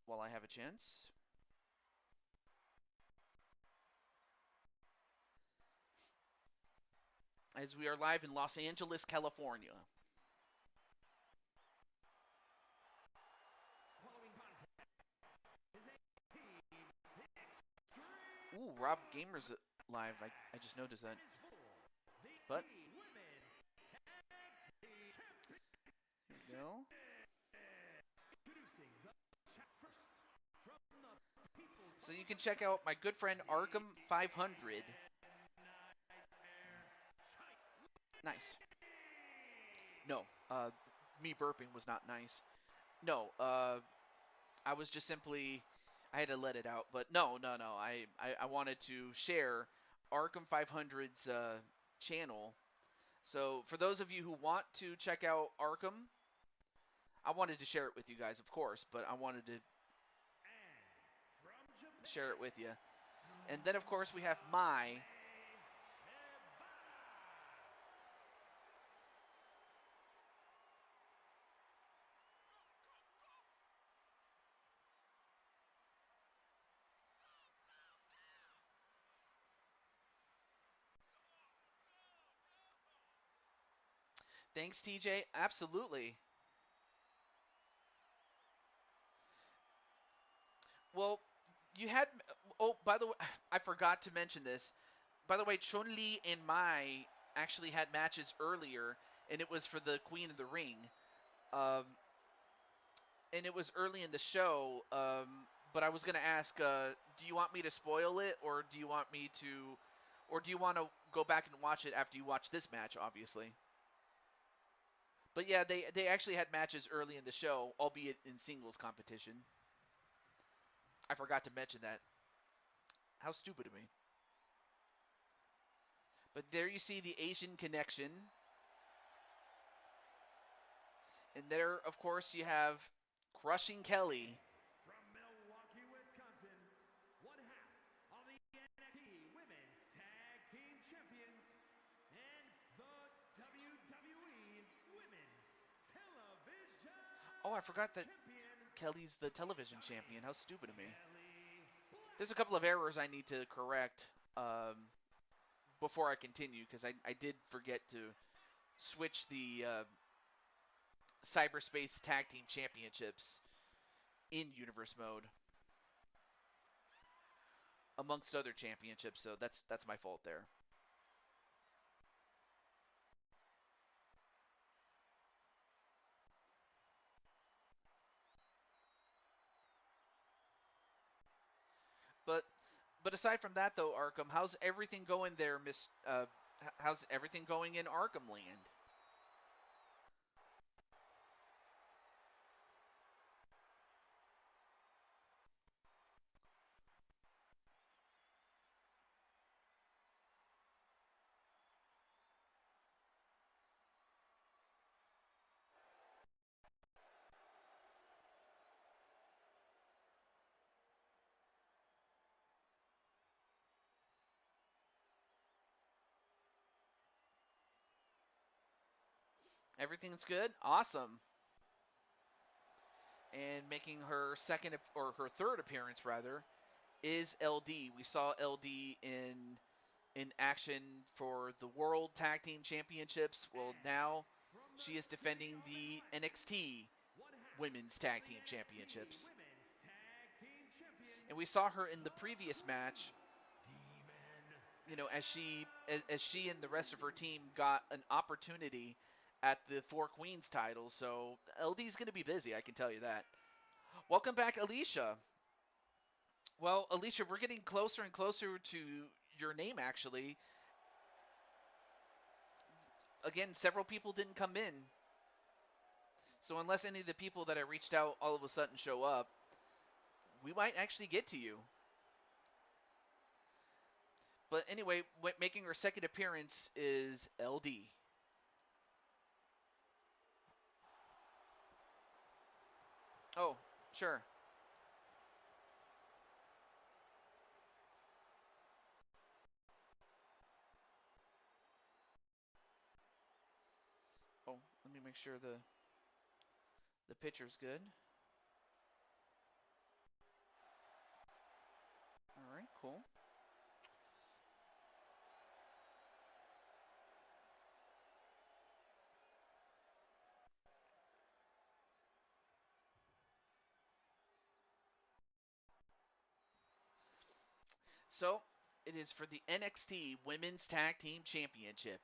while I have a chance. As we are live in Los Angeles, California. Ooh, Rob Gamer's live. I just noticed that. But here we go. So you can check out my good friend Arkham 500. Nice. No, me burping was not nice. No, I was just simply, I had to let it out. But no. I wanted to share Arkham 500's channel. So for those of you who want to check out Arkham, I wanted to share it with you guys, of course, but I wanted to share it with you. And then, of course, we have my. Thanks, TJ. Absolutely. Well, you had. Oh, by the way, I forgot to mention this. By the way, Chun Li and Mai actually had matches earlier, and it was for the Queen of the Ring. Um, and it was early in the show. But I was gonna ask, do you want me to spoil it, or do you want me to, or do you want to go back and watch it after you watch this match? Obviously. But yeah, they actually had matches early in the show, albeit in singles competition. I forgot to mention that. How stupid of me. But there you see the Asian connection. And there, of course, you have Crushing Kelly. From Milwaukee, Wisconsin, one half of the NXT Women's Tag Team Champions and the WWE Women's Television Oh, I forgot that Champion, Kelly's the television champion. How stupid of me. Kelly There's a couple of errors I need to correct before I continue, because I did forget to switch the Cyberspace Tag Team Championships in Universe mode, amongst other championships. So that's my fault there. But but aside from that, though, Arkham, how's everything going there, Miss? How's everything going in Arkham Land? Everything's good. Awesome. And making her second or her third appearance rather is LD. We saw LD in action for the World Tag Team Championships. Well, now from the she is city defending of the Atlantis, NXT one half Women's of Tag the Team NXT Championships. Women's Tag Team Champions, And we saw her in the the previous Blue match, Demon. you know, as she and the rest of her team got an opportunity at the Four Queens title. So LD's going to be busy, I can tell you that. Welcome back, Alicia. Well, Alicia, we're getting closer and closer to your name, actually. Again, several people didn't come in. So unless any of the people that I reached out all of a sudden show up, we might actually get to you. But anyway, making her second appearance is LD. Oh, sure. Oh, let me make sure the picture's good. All right, cool. So, it is for the NXT Women's Tag Team Championship.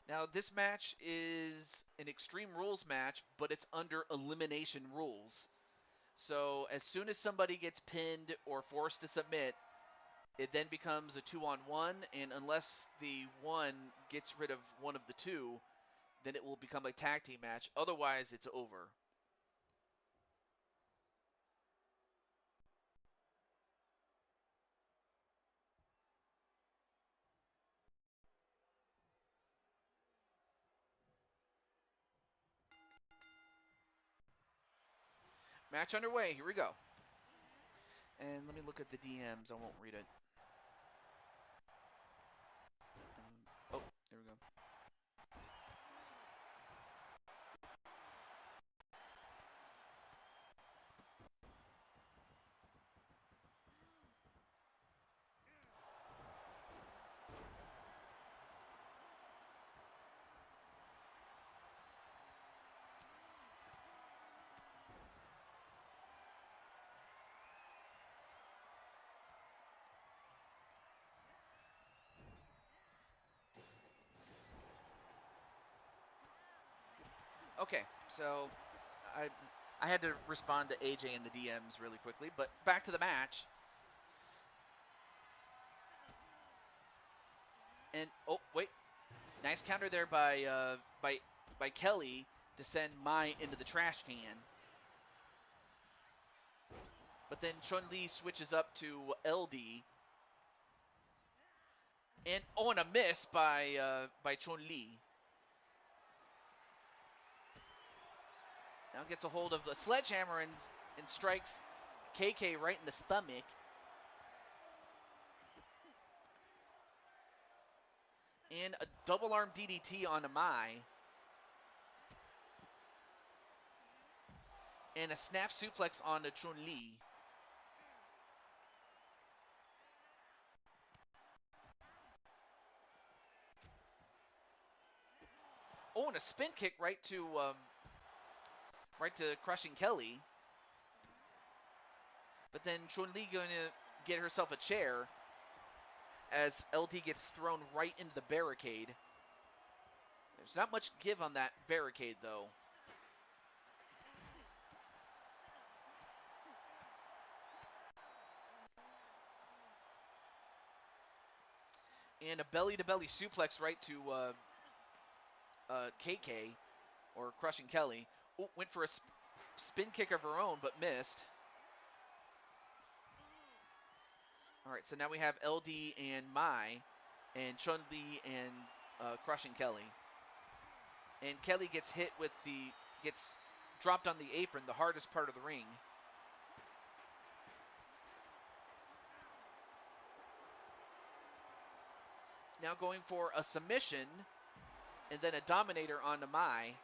Now, this match is an Extreme Rules match, but it's under elimination rules. So, as soon as somebody gets pinned or forced to submit, it then becomes a 2-on-1, and unless the one gets rid of one of the two, then it will become a tag team match. Otherwise, it's over. Match underway. Here we go. And let me look at the DMs. I won't read it. Oh, there we go. Okay, so I I had to respond to AJ in the DMs really quickly, but back to the match. And oh wait, nice counter there by Kelly to send Mai into the trash can. But then Chun Li switches up to LD, and oh, and a miss by Chun Li. Now gets a hold of the sledgehammer and strikes KK right in the stomach. And a double arm DDT on Amai. And a snap suplex on to Chun Li. Oh, and a spin kick right to crushing Kelly. But then Chun Li going to get herself a chair as LT gets thrown right into the barricade. There's not much give on that barricade though. And a belly-to-belly suplex right to KK, or crushing Kelly. Ooh, went for a spin kick of her own, but missed. All right, so now we have LD and Mai, and Chun Li and crushing Kelly. And Kelly gets gets dropped on the apron, the hardest part of the ring. Now going for a submission, and then a dominator on Mai.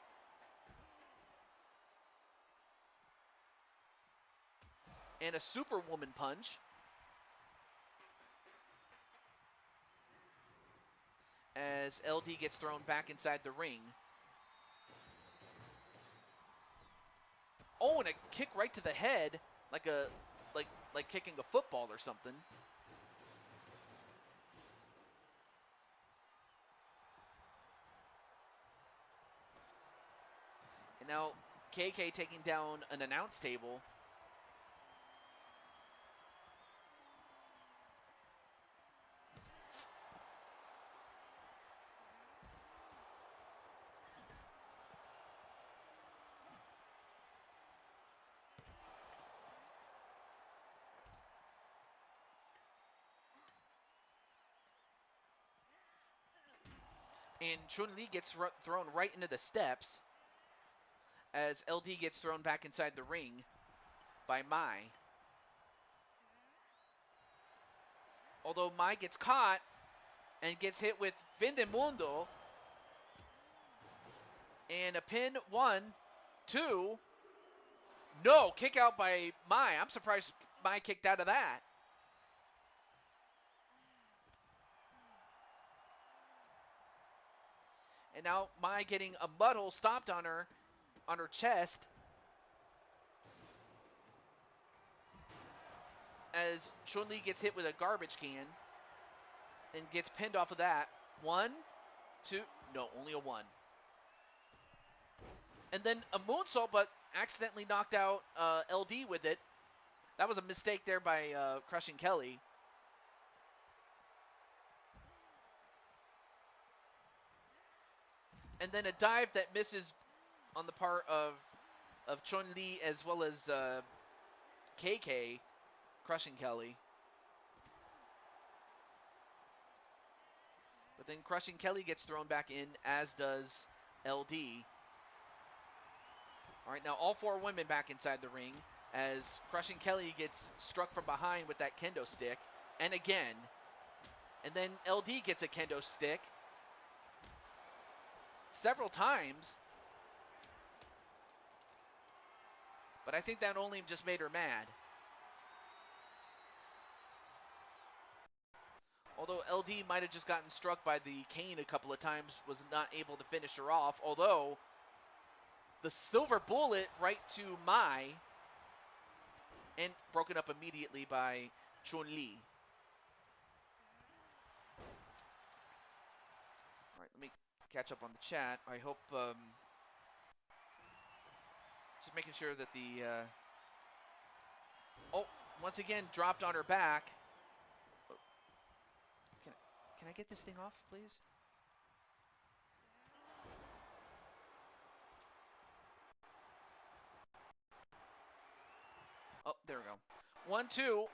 And a superwoman punch. As LD gets thrown back inside the ring. Oh, and a kick right to the head, like kicking a football or something. And now KK taking down an announce table. And Chun-Li gets thrown right into the steps as LD gets thrown back inside the ring by Mai. Although Mai gets caught and gets hit with Fin de Mundo. And a pin, 1, 2. No, kick out by Mai. I'm surprised Mai kicked out of that. And now Mai getting a muddle stomped on her chest as Chun-Li gets hit with a garbage can and gets pinned off of that. 1, 2, no, only a 1. And then a moonsault, but accidentally knocked out LD with it. That was a mistake there by Crushing Kelly. And then a dive that misses on the part of Chun-Li as well as KK, Crushing Kelly. But then Crushing Kelly gets thrown back in, as does LD. All right, now all 4 women back inside the ring as Crushing Kelly gets struck from behind with that kendo stick. And again. And then LD gets a kendo stick several times. But I think that only just made her mad. Although LD might have just gotten struck by the cane a couple of times, was not able to finish her off. Although the silver bullet right to Mai and broken up immediately by Chun-Li. All right, let me catch up on the chat. I hope, just making sure that the, oh, once again, dropped on her back. Can I get this thing off, please? Oh, there we go. 1, 2.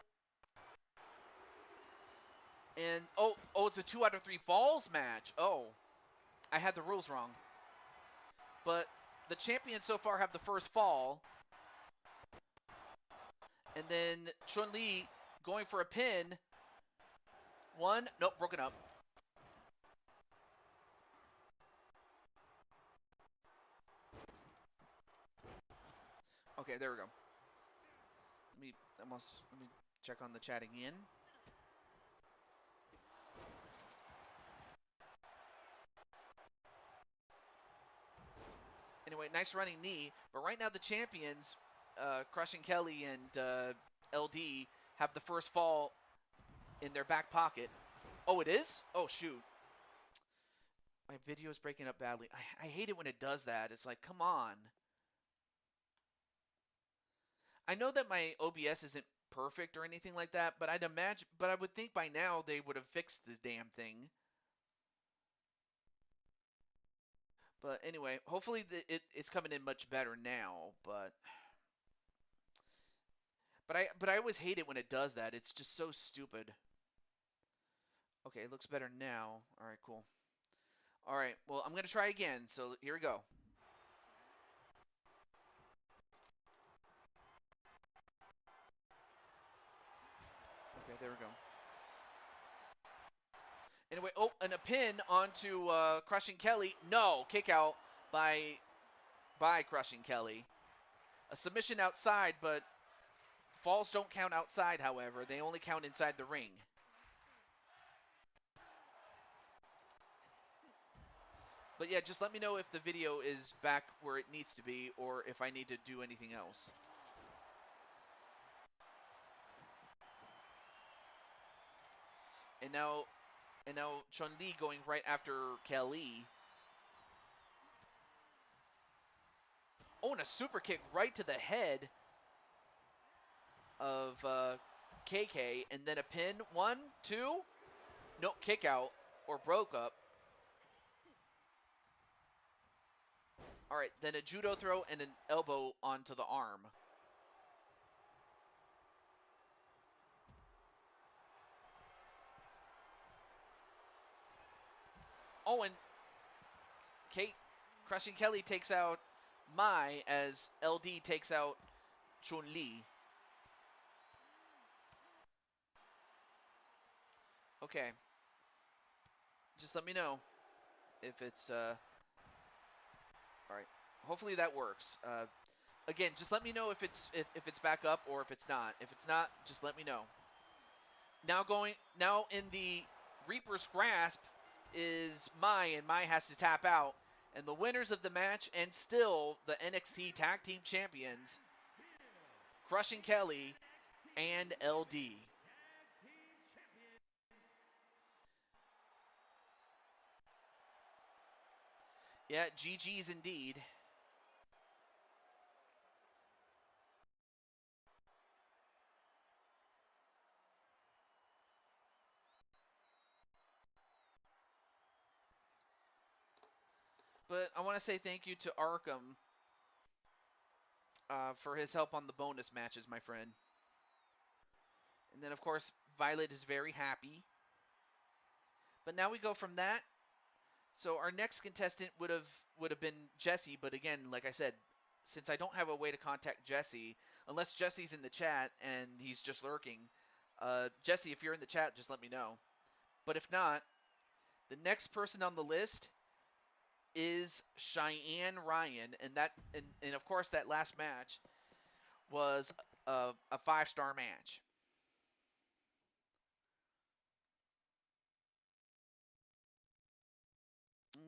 And, oh, it's a 2 out of 3 falls match. Oh, I had the rules wrong. But the champions so far have the first fall. And then Chun-Li going for a pin. 1, nope, broken up. Okay, there we go. Let me check on the chat again. Anyway, nice running knee. But right now the champions, Crushing Kelly and LD, have the first fall in their back pocket. Oh, it is? Oh, shoot. My video is breaking up badly. I hate it when it does that. It's like, come on. I know that my OBS isn't perfect or anything like that, but I would think by now they would have fixed this damn thing. But anyway, hopefully it's coming in much better now. But I always hate it when it does that. It's just so stupid. Okay, it looks better now. All right, cool. All right, well, I'm gonna try again. So here we go. Okay, there we go. Anyway, oh, and a pin onto Crushing Kelly. No, kick out by Crushing Kelly. A submission outside, but falls don't count outside, however. They only count inside the ring. But yeah, just let me know if the video is back where it needs to be or if I need to do anything else. And now Chun-Li going right after Kelly. Oh, and a super kick right to the head of KK, and then a pin. 1, 2. Nope, kick out or broke up. All right, then a judo throw and an elbow onto the arm. Oh, and Kate Crushing Kelly takes out Mai as LD takes out Chun-Li. Okay. Just let me know if it's all right. Hopefully that works. Again, just let me know if it's back up or if it's not. If it's not, just let me know. Now in the Reaper's Grasp is Mai, and Mai has to tap out. And the winners of the match and still the NXT Tag Team Champions, Crushing Kelly and LD. Yeah, GG's indeed. But I want to say thank you to Arkham for his help on the bonus matches, my friend. And then, of course, Violet is very happy. But now we go from that. So our next contestant would have been Jesse, but again, like I said, since I don't have a way to contact Jesse, unless Jesse's in the chat and he's just lurking, Jesse, if you're in the chat, just let me know. But if not, the next person on the list is Cheyenne Ryan, and of course that last match was a 5-star match.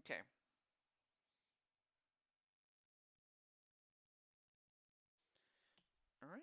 Okay. All right.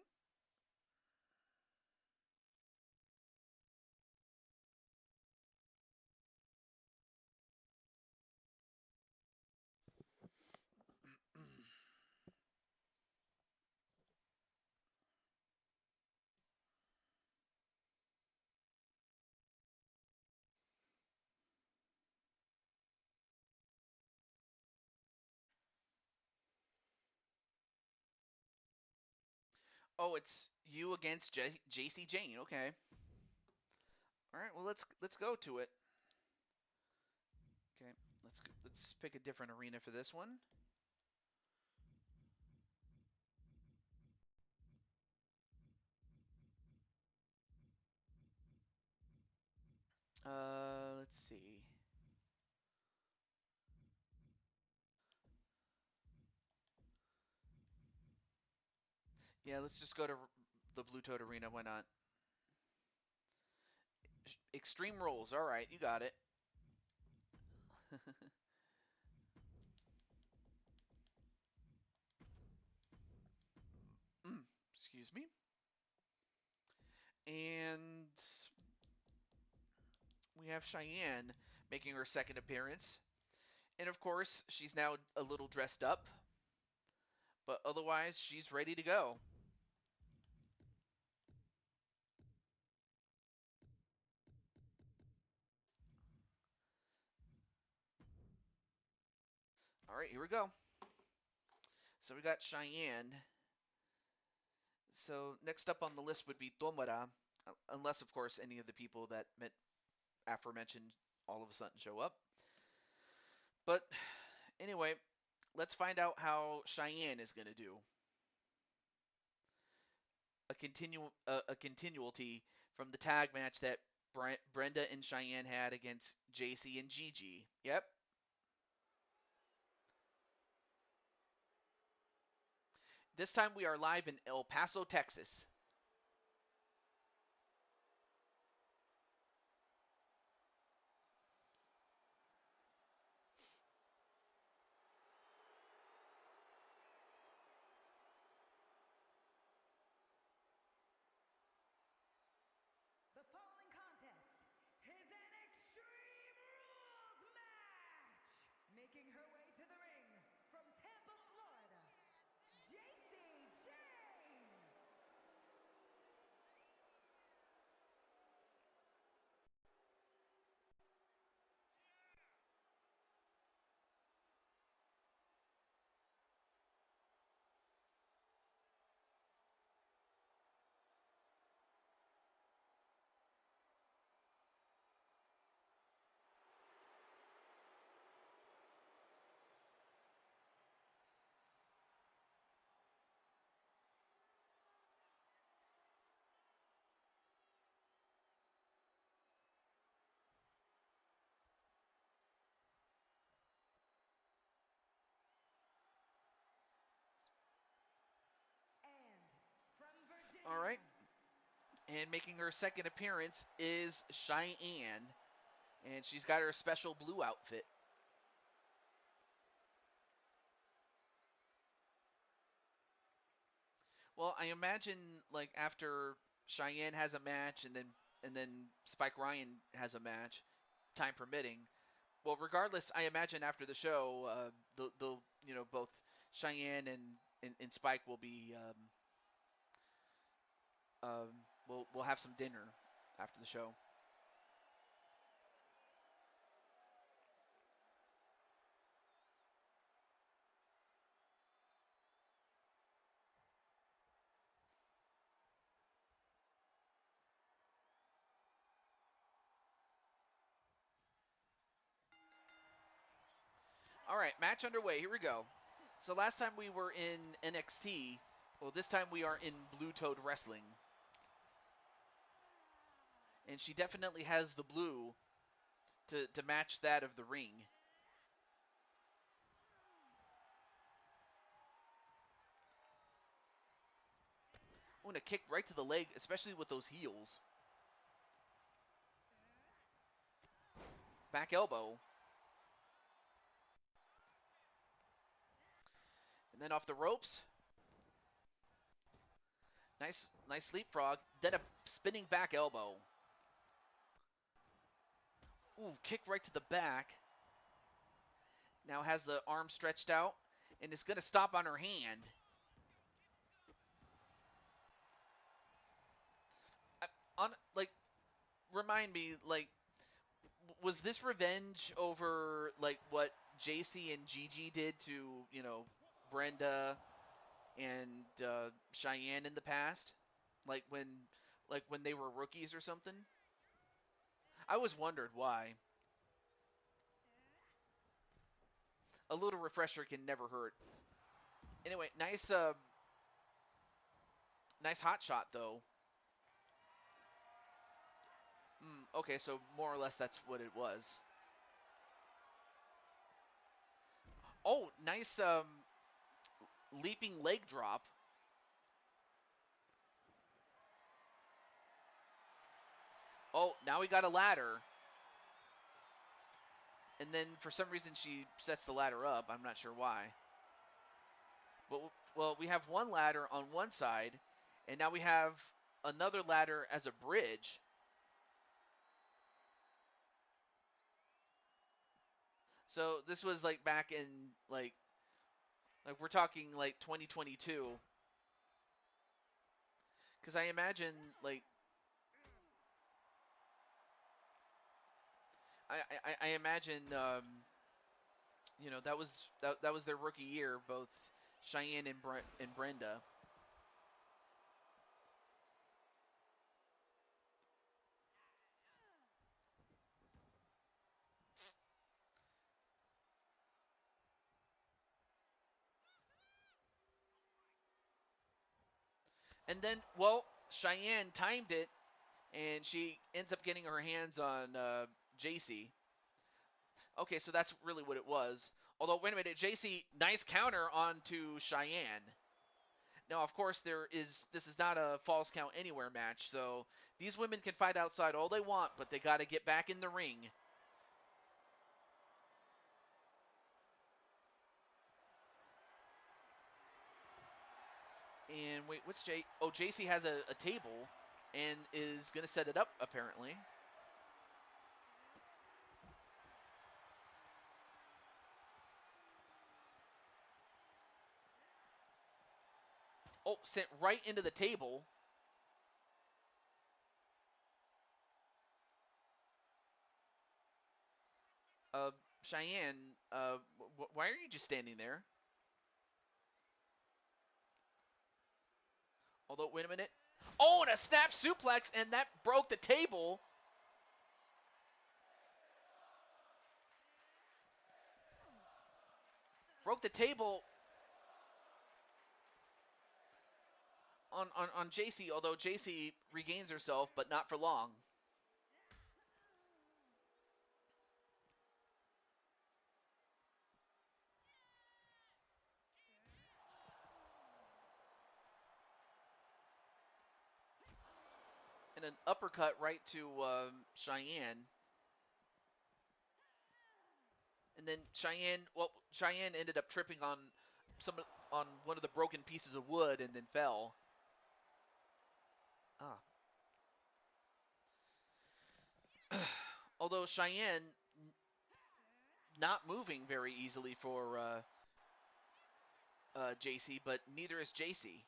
Oh, it's you against JC Jane. Okay. All right. Well, let's go to it. Okay. Let's pick a different arena for this one. Let's see. Yeah, let's just go to the Blue Toad Arena. Why not? Extreme Rules. All right, you got it. Excuse me. And we have Cheyenne making her second appearance. And of course, she's now a little dressed up. But otherwise, she's ready to go. All right, here we go. So we got Cheyenne. So next up on the list would be Tomara, unless, of course, any of the people that aforementioned all of a sudden show up. But anyway, let's find out how Cheyenne is going to do. A continuality from the tag match that Brenda and Cheyenne had against JC and Gigi. Yep. This time we are live in El Paso, Texas. The following contest is an Extreme Rules match. Making her way to the ring from Tampa, Florida, JC Jane. All right. And making her second appearance is Cheyenne. And she's got her special blue outfit. Well, I imagine like after Cheyenne has a match and then Spike Ryan has a match, time permitting. Well, regardless, I imagine after the show, they'll both Cheyenne and Spike will be we'll have some dinner after the show. All right, match underway. Here we go. So last time we were in NXT. Well, this time we are in Blue Toad Wrestling. And she definitely has the blue to match that of the ring. Oh, and a kick right to the leg, especially with those heels. Back elbow. And then off the ropes. Nice leapfrog. Then a spinning back elbow. Ooh, kick right to the back. Now has the arm stretched out and is going to stop on her hand. Remind me, was this revenge over what JC and Gigi did to Brenda and Cheyenne in the past, like when they were rookies or something? I always wondered why. A little refresher can never hurt. Anyway, nice hot shot though. Okay, so more or less that's what it was. Oh, nice leaping leg drop. Oh, now we got a ladder. And then for some reason she sets the ladder up. I'm not sure why. But well, we have one ladder on one side, and now we have another ladder as a bridge. So this was like back in like we're talking like 2022. Because I imagine I imagine that was their rookie year, both Cheyenne and Brenda. And then, well, Cheyenne timed it, and she ends up getting her hands on JC. Okay, so that's really what it was. Although, wait a minute, JC, nice counter onto Cheyenne. Now, of course, this is not a falls count anywhere match, so these women can fight outside all they want, but they got to get back in the ring. And wait, what's J? Oh, JC has a table and is going to set it up, apparently. Oh, sent right into the table. Cheyenne, why are you just standing there? Although, wait a minute. Oh, and a snap suplex, and that broke the table. Broke the table on JC, although JC regains herself, but not for long. and an uppercut right to Cheyenne. And then Cheyenne ended up tripping on on one of the broken pieces of wood and then fell. Ah. Although Cheyenne not moving very easily for JC, but neither is JC.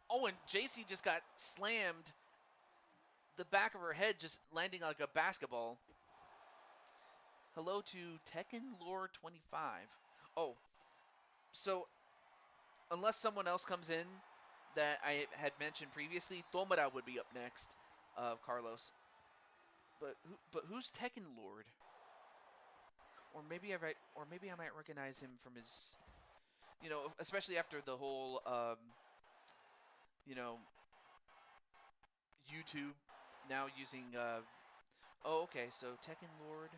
Oh, and JC just got slammed. The back of her head just landing like a basketball. Hello to Tekken Lore 25. Oh, so unless someone else comes in that I had mentioned previously, Tomura would be up next, Carlos. But who's Tekken Lord? Or maybe I might recognize him from his, especially after the whole, you know, YouTube now using. Oh, okay. So Tekken Lord.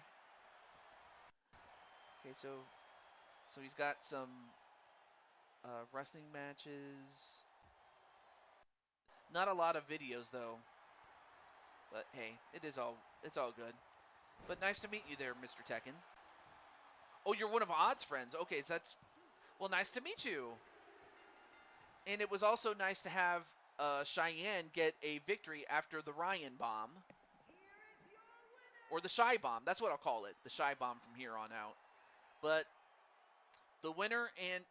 Okay, so he's got some wrestling matches. Not a lot of videos though. But hey, it's all good. But nice to meet you there, Mr. Tekken. Oh, you're one of Odd's friends. Okay, so that's well, nice to meet you. And it was also nice to have Cheyenne get a victory after the Ryan bomb. Or the Shy bomb. That's what I'll call it. The Shy bomb from here on out. But the winner and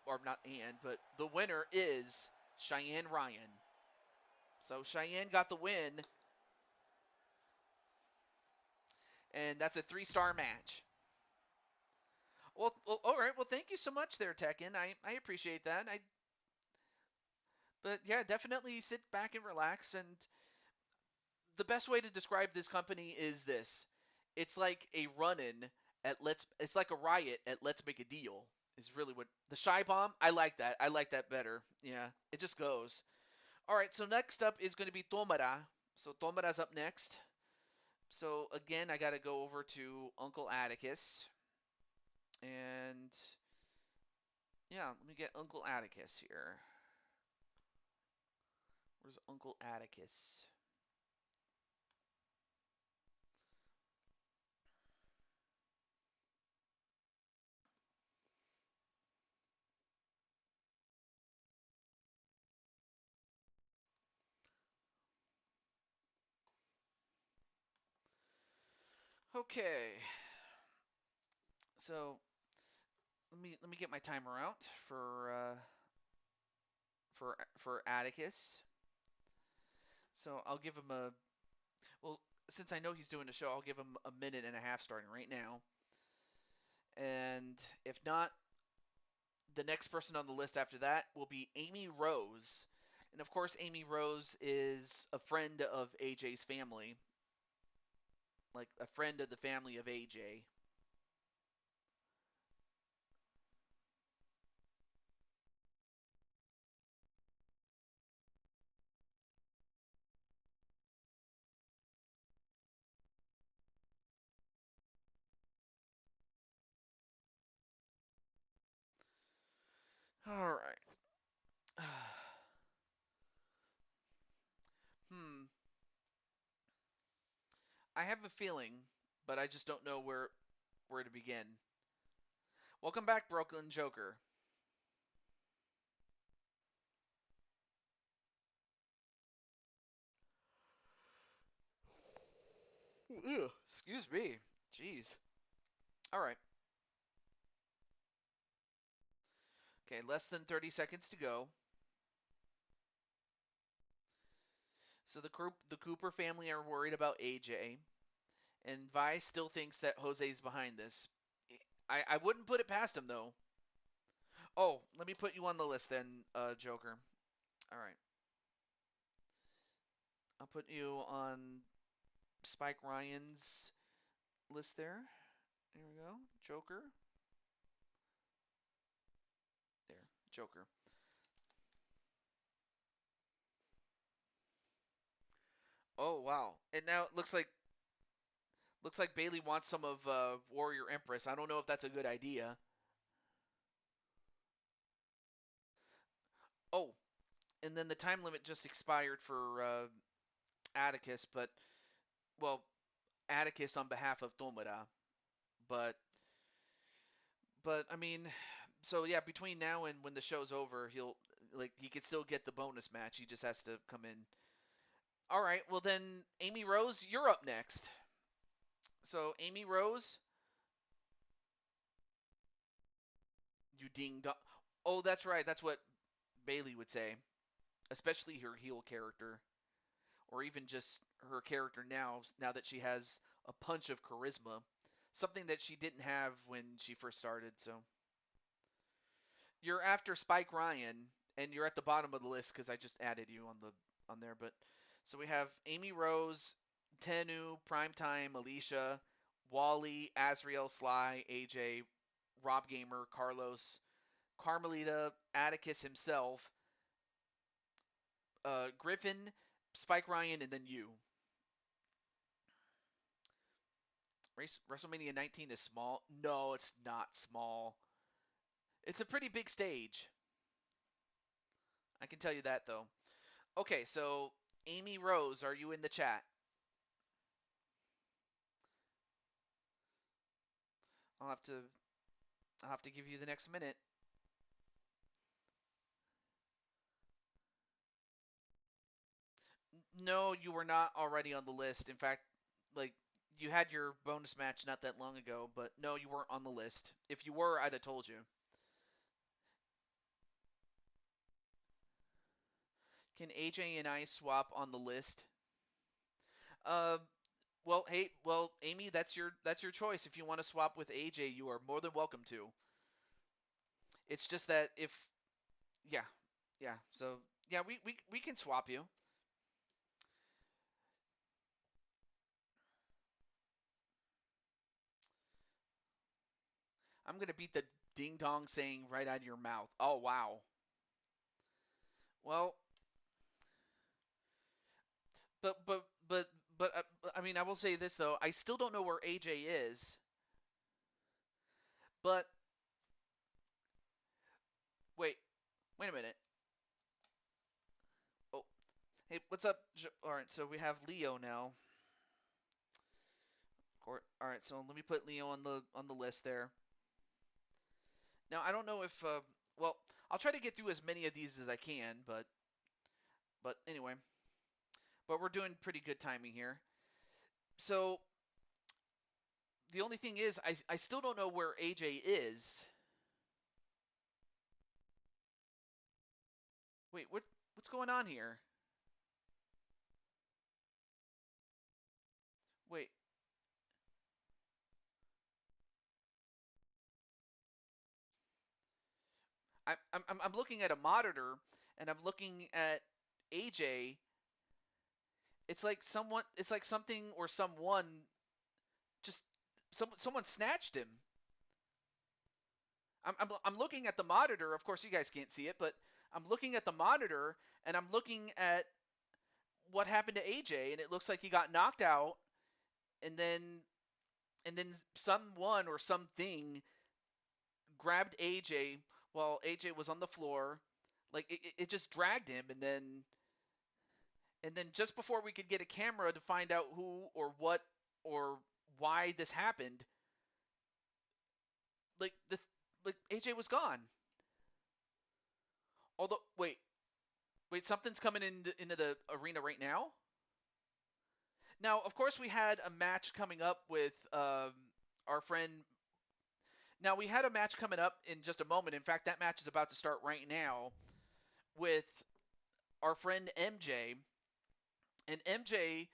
or not and, but the winner is Cheyenne Ryan. So Cheyenne got the win. And that's a 3-star match. Well, all right. Well, thank you so much there, Tekken. I appreciate that. But yeah, definitely sit back and relax. And the best way to describe this company is this: it's like a run-in at Let's. It's like a riot at Let's Make a Deal. Is really what the Shy Bomb. I like that. I like that better. Yeah, it just goes. All right. So next up is going to be Tomura. So Tomura's up next. So again, I got to go over to Uncle Atticus. And yeah, let me get Uncle Atticus here. Where's Uncle Atticus? Okay. So let me get my timer out for Atticus. So I'll give him a well, since I know he's doing the show, I'll give him a minute and a half starting right now. And if not, the next person on the list after that will be Amy Rose. And of course, Amy Rose is a friend of AJ's family, like a friend of the family of AJ. All right. Hmm. I have a feeling, but I just don't know where to begin. Welcome back, Brooklyn Joker. Ew, excuse me. Jeez. All right. Okay, less than 30 seconds to go. So the Cooper family are worried about AJ, and Vice still thinks that Jose's behind this. I wouldn't put it past him though. Oh, let me put you on the list then, Joker. All right. I'll put you on Spike Ryan's list there. There we go. Joker. There. Joker. Oh wow. And now it looks like Bailey wants some of Warrior Empress. I don't know if that's a good idea. Oh, and then the time limit just expired for Atticus, but well, Atticus on behalf of Tomura. But I mean, so yeah, between now and when the show's over, he could still get the bonus match. He just has to come in. All right, well then, Amy Rose, you're up next. So Amy Rose, you ding dong. Oh, that's right. That's what Bailey would say, especially her heel character, or even just her character now that she has a punch of charisma, something that she didn't have when she first started. So you're after Spike Ryan, and you're at the bottom of the list because I just added you on there. But so we have Amy Rose, Tenu, Primetime, Alicia, Wally, Azriel, Sly, AJ, Rob Gamer, Carlos, Carmelita, Atticus himself, Griffin, Spike Ryan, and then you. WrestleMania 19 is small. No, it's not small. It's a pretty big stage. I can tell you that though. Okay, so Amy Rose, are you in the chat? I'll have to give you the next minute. No, you were not already on the list. In fact, like you had your bonus match not that long ago, but no, you weren't on the list. If you were, I'd have told you. Can AJ and I swap on the list? Uh, well, hey, Amy, that's your choice. If you want to swap with AJ, you are more than welcome to. It's just that if yeah, yeah. So yeah, we can swap you. I'm gonna beat the ding dong saying right out of your mouth. Oh wow. Well, but I mean, I will say this though. I still don't know where AJ is. But wait, wait a minute. Oh, hey, what's up? All right, so we have Leo now. All right, so let me put Leo on the list there. Now I don't know if well, I'll try to get through as many of these as I can, but anyway, but we're doing pretty good timing here. So the only thing is, I still don't know where AJ is. Wait, what's going on here? Wait, I'm looking at a monitor and I'm looking at AJ. It's like something or someone just someone snatched him. I'm looking at the monitor. Of course, you guys can't see it, but I'm looking at the monitor and I'm looking at what happened to AJ, and it looks like he got knocked out, and then someone or something grabbed AJ while AJ was on the floor. Like it just dragged him, and then just before we could get a camera to find out who or what or why this happened, like the like AJ was gone. Although wait, something's coming into the arena right now. Now, of course, we had a match coming up with our friend. Now we had a match coming up in just a moment. In fact, that match is about to start right now with our friend MJ, and MJ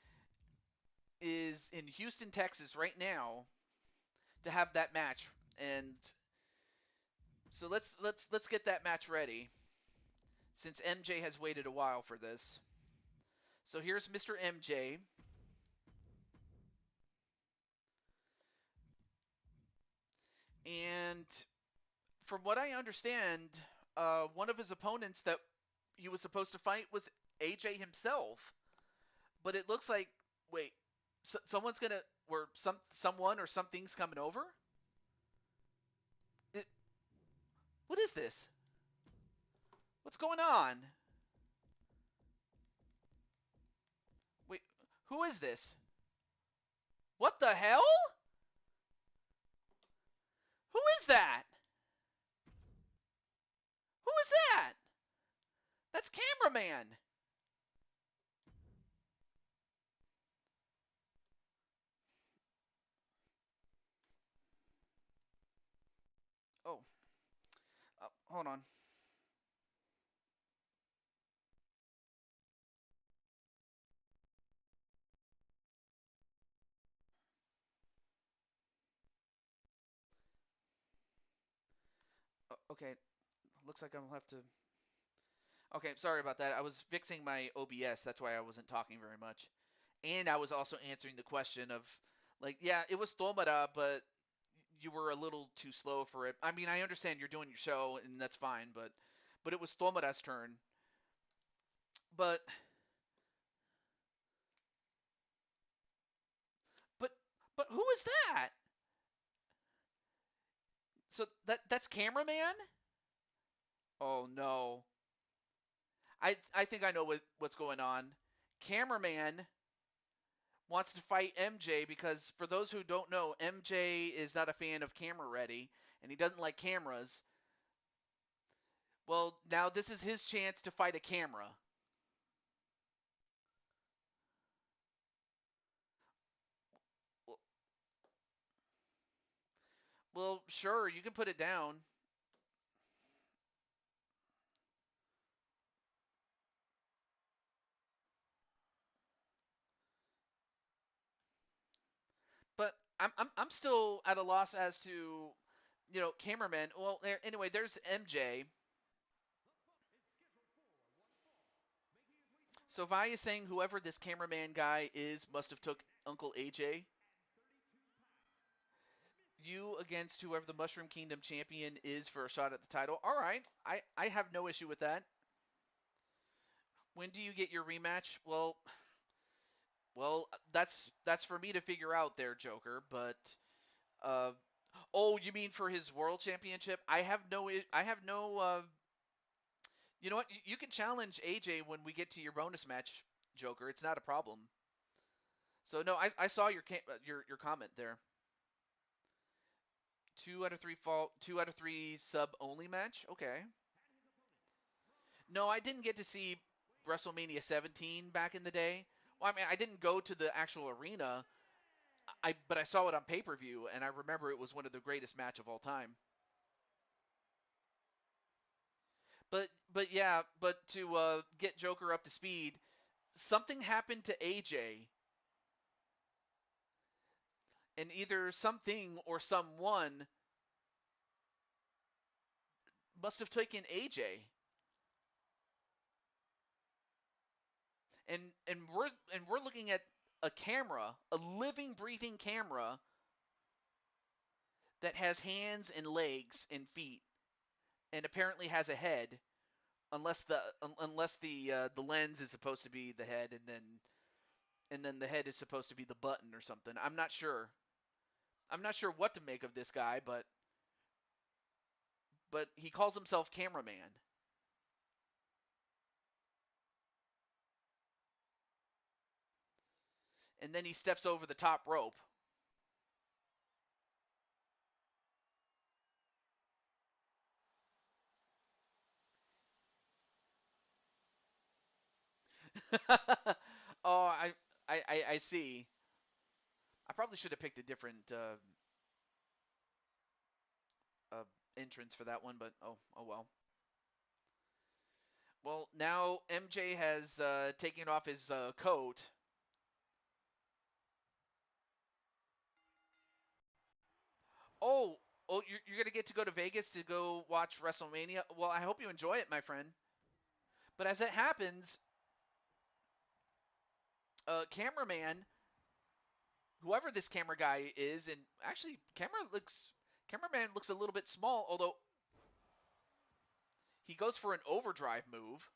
is in Houston, Texas right now to have that match. And so let's get that match ready since MJ has waited a while for this. So here's Mr. MJ. And from what I understand, one of his opponents that he was supposed to fight was AJ himself. But it looks like wait, someone's gonna or someone or something's coming over. It, what is this? What's going on? Who is this? What the hell? Who is that? Who is that? That's Cameraman. Oh, hold on. Okay, looks like I'll have to. Okay, sorry about that. I was fixing my OBS. That's why I wasn't talking very much. And I was also answering the question of, like, yeah, it was Tomara, but you were a little too slow for it. I mean, I understand you're doing your show, and that's fine, but it was Tomara's turn. But but but who is that? So that's Cameraman? Oh no. I think I know what's going on. Cameraman wants to fight MJ because for those who don't know, MJ is not a fan of camera ready and he doesn't like cameras. Well, now this is his chance to fight a camera. Well, well, sure, you can put it down. But I'm still at a loss as to, cameraman. Well, anyway, there's MJ. So Vi is saying whoever this cameraman guy is must have took Uncle AJ. You against whoever the Mushroom Kingdom champion is for a shot at the title. All right, I have no issue with that. When do you get your rematch? Well, that's for me to figure out there, Joker. But uh, oh, you mean for his world championship? I have no. You know what? You can challenge AJ when we get to your bonus match, Joker. It's not a problem. So no, I saw your comment there. 2 out of 3 sub only match. Okay. No, I didn't get to see WrestleMania 17 back in the day. Well, I mean, I didn't go to the actual arena. But I saw it on pay per view, and I remember it was one of the greatest match of all time. But yeah, but to get Joker up to speed, something happened to AJ, and either something or someone must have taken AJ, and we're looking at a camera, a living, breathing camera that has hands and legs and feet, and apparently has a head, unless the lens is supposed to be the head, and then the head is supposed to be the button or something. I'm not sure. I'm not sure what to make of this guy, but he calls himself cameraman. And then he steps over the top rope. Oh, I see. I probably should have picked a different uh, entrance for that one, but oh well. Well, now MJ has taken off his coat. Oh, oh, you're gonna get to go to Vegas to go watch WrestleMania. Well, I hope you enjoy it, my friend. But as it happens, cameraman, whoever this camera guy is, and actually, cameraman looks a little bit small, although he goes for an overdrive move.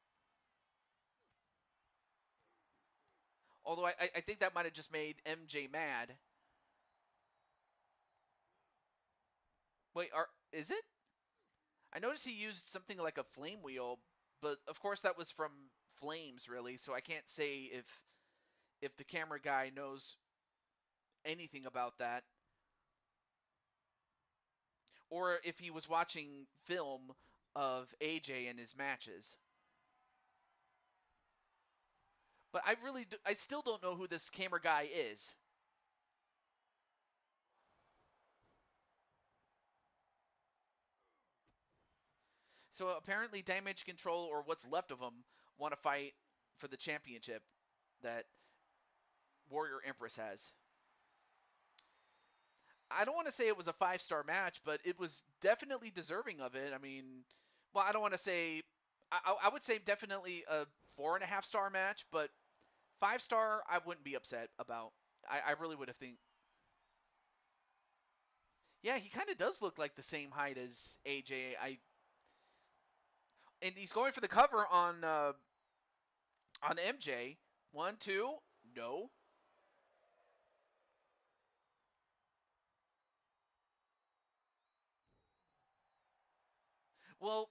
Although I think that might have just made MJ mad. Wait, is it? I noticed he used something like a flame wheel, but of course that was from flames, really. So I can't say if the camera guy knows anything about that, or if he was watching film of AJ and his matches. But I still don't know who this camera guy is. So apparently, Damage Control, or what's left of them, want to fight for the championship that Warrior Empress has. I don't want to say it was a 5-star match, but it was definitely deserving of it. I mean, well, I don't want to say. I would say definitely a 4.5-star match, but 5-star I wouldn't be upset about. I really would have think. Yeah, he kind of does look like the same height as AJ. And he's going for the cover on MJ. 1, 2, no. Well,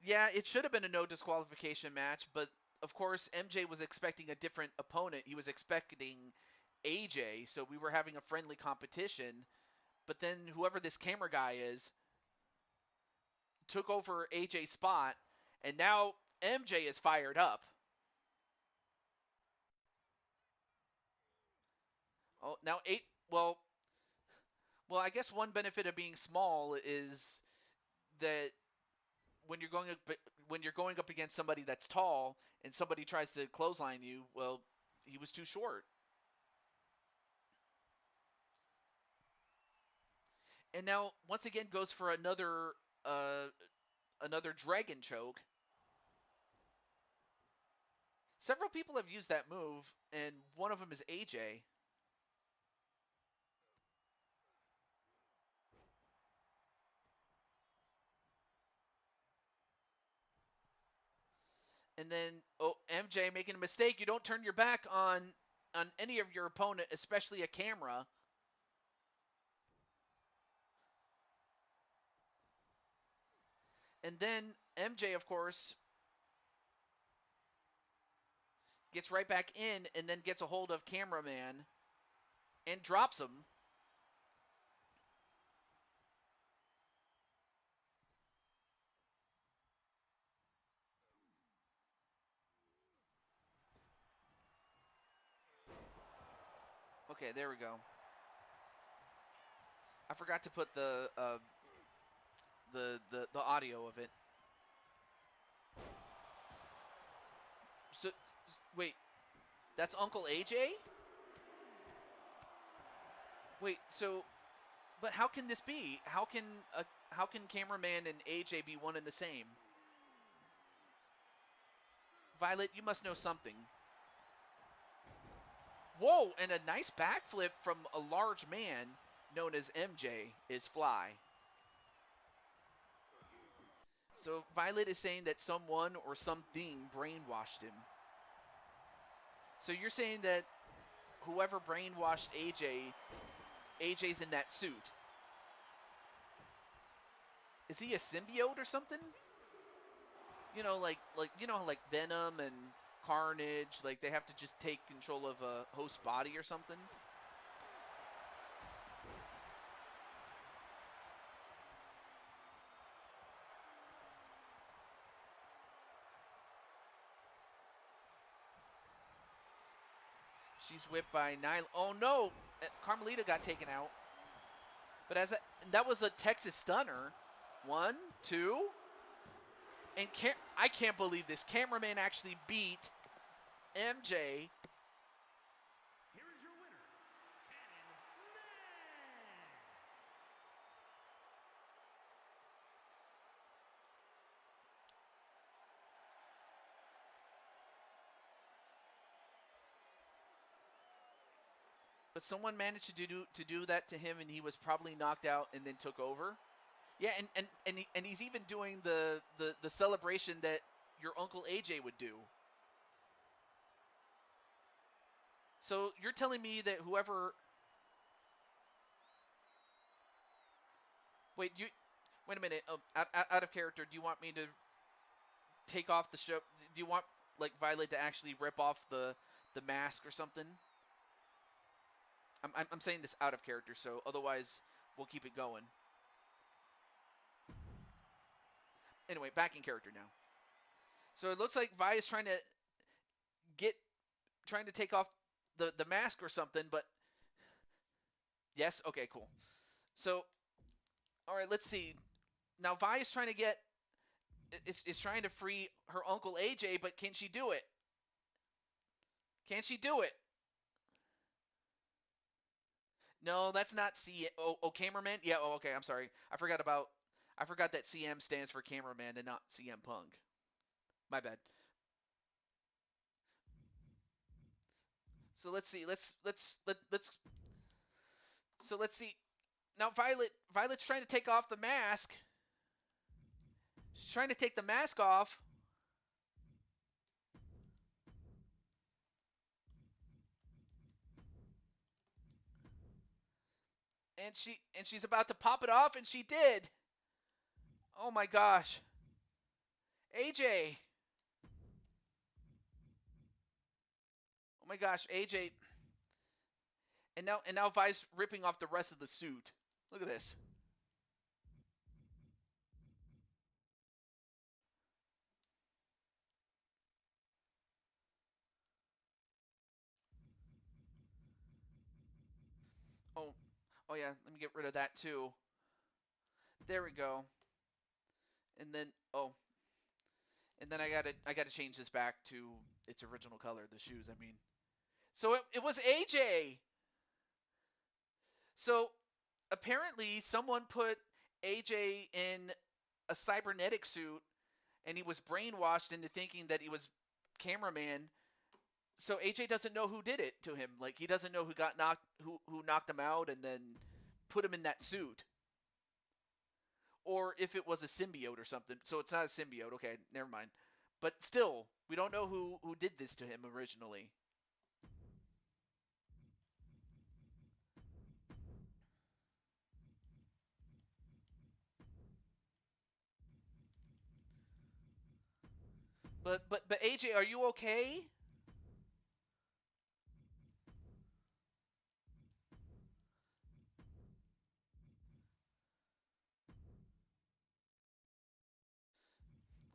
yeah, it should have been a no disqualification match, but of course MJ was expecting a different opponent. He was expecting AJ, so we were having a friendly competition. But then whoever this camera guy is took over AJ's spot, and now MJ is fired up. Oh, now eight. Well, I guess one benefit of being small is that when you're going up against somebody that's tall and somebody tries to clothesline you, well, he was too short. And now once again goes for another dragon choke. Several people have used that move, and one of them is AJ. And then MJ making a mistake. You don't turn your back on any of your opponent, especially a camera. And then MJ, of course, gets right back in and then gets a hold of cameraman and drops him. Okay, there we go. I forgot to put the audio of it. So wait, that's Uncle AJ? Wait, so but how can this be? How can cameraman and AJ be one and the same? Violet, you must know something. Whoa, and a nice backflip from a large man known as MJ is Fly. So Violet is saying that someone or something brainwashed him. So you're saying that whoever brainwashed AJ's in that suit. Is he a symbiote or something? Like Venom and Carnage, like they have to just take control of a host body or something. She's whipped by Nyla. Oh no, Carmelita got taken out. But that was a Texas stunner. 1, 2, and I can't believe this. Cameraman actually beat MJ. Here is your winner, Cannon Man. But someone managed to do that to him, and he was probably knocked out and then took over. Yeah, and he's even doing the celebration that your Uncle AJ would do. So you're telling me that whoever wait you wait a minute out of character. Do you want me to take off the show? Do you want like Violet to actually rip off the mask or something. I'm saying this out of character, so otherwise we'll keep it going. Anyway, back in character now. So it looks like Vi is get trying to take off the mask or something, but yes, okay, cool. So all right, let's see. Now Vi is trying to get is trying to free her uncle AJ, but can she do it? Can she do it? No, that's not C. Oh, cameraman. Yeah. Oh, okay. I'm sorry. I forgot that CM stands for cameraman and not CM Punk. My bad. So let's see. Let's. So let's see. Now Violet's trying to take off the mask. She's trying to take the mask off. And she's about to pop it off, and she did. Oh my gosh. AJ. Oh my gosh, AJ. And now Vi's ripping off the rest of the suit. Look at this. Oh, oh yeah. Let me get rid of that too. There we go. And then and then I gotta change this back to its original color. The shoes. I mean. So it was AJ. So apparently someone put AJ in a cybernetic suit, and he was brainwashed into thinking that he was cameraman. So AJ doesn't know who did it to him. Like he doesn't know who knocked him out and then put him in that suit, or if it was a symbiote or something. So it's not a symbiote. Okay, never mind. But still, we don't know who did this to him originally. But AJ, are you okay?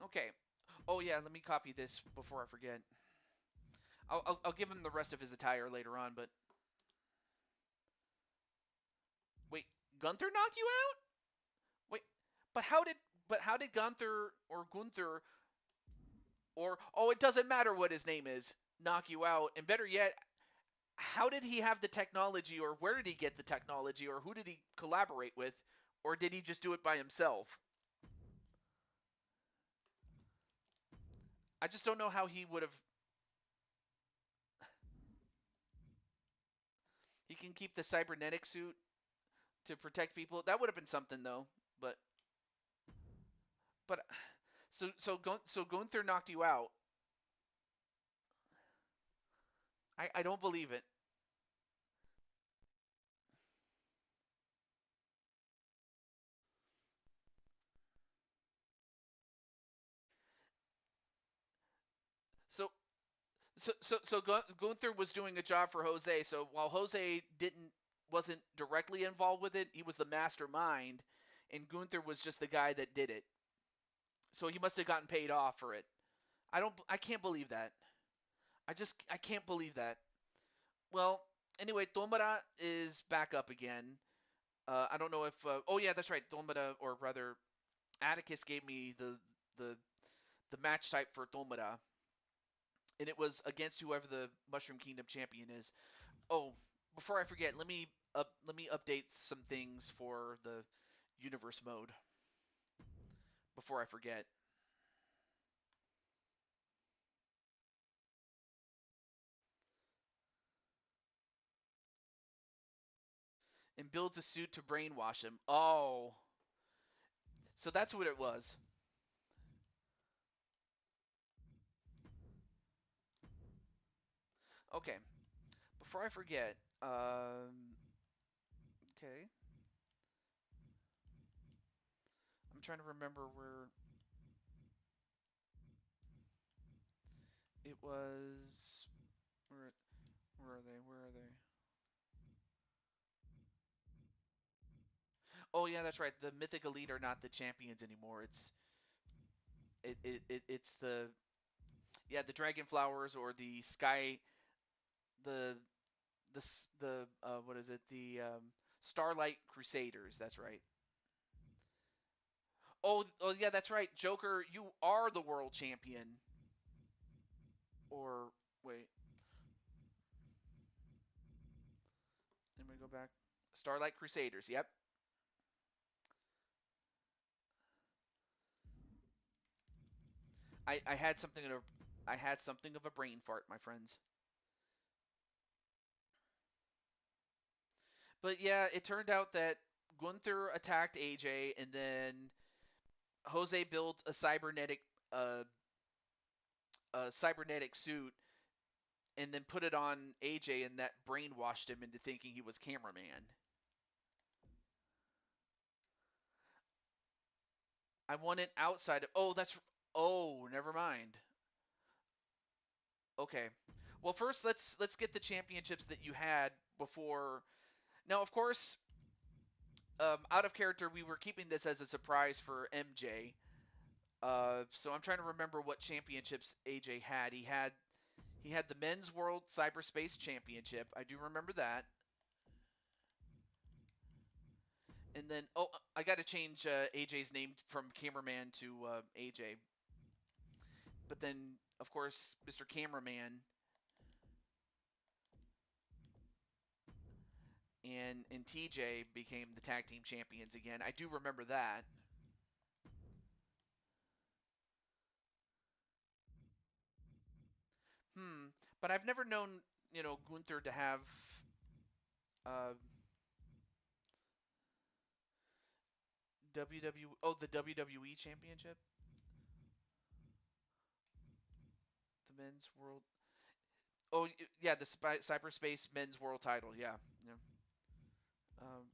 Okay. Oh yeah, let me copy this before I forget. I'll give him the rest of his attire later on. But wait, Gunther knock you out? Wait, but how did Gunther or Gunther or it doesn't matter what his name is knock you out? And better yet, how did he have the technology, or where did he get the technology, or who did he collaborate with, or did he just do it by himself? I just don't know how he would have. He can keep the cybernetic suit to protect people. That would have been something though. But so Gunther knocked you out. I don't believe it. So so Gunther was doing a job for Jose. So while Jose didn't wasn't directly involved with it, he was the mastermind, and Gunther was just the guy that did it. So he must have gotten paid off for it. I can't believe that. I can't believe that. Well, anyway, Tomara is back up again. I don't know if oh yeah, that's right. Tomara, or rather Atticus, gave me the the match type for Tomara, and it was against whoever the Mushroom Kingdom champion is. Oh, before I forget, let me update some things for the universe mode before I forget. And builds a suit to brainwash him. Oh, so that's what it was. Okay, before I forget, okay, I'm trying to remember where it was. Where where are they? Where are they? Oh yeah, that's right. The Mythic Elite are not the champions anymore. It's the yeah, the Dragon Flowers or the Sky the the what is it? The Starlight Crusaders. That's right. Oh yeah, that's right. Joker, you are the world champion. Or wait, let me go back. Starlight Crusaders. Yep. I had something of I had something of a brain fart, my friends. But yeah, it turned out that Gunther attacked AJ, and then Jose built uh, a cybernetic suit, and then put it on AJ, and that brainwashed him into thinking he was cameraman. I won it outside of. Oh, that's. Oh, never mind. Okay. Well, first let's get the championships that you had before. Now, of course, out of character, we were keeping this as a surprise for MJ. So I'm trying to remember what championships AJ had. He had the Men's World Cyberspace Championship. I do remember that. And then I got to change AJ's name from cameraman to AJ. But then of course Mr. Cameraman and TJ became the tag team champions again. I do remember that. Hmm. But I've never known Gunther to have uh, the WWE Championship, the Men's World. Oh yeah, the Cyberspace Men's World Title. Yeah, yeah.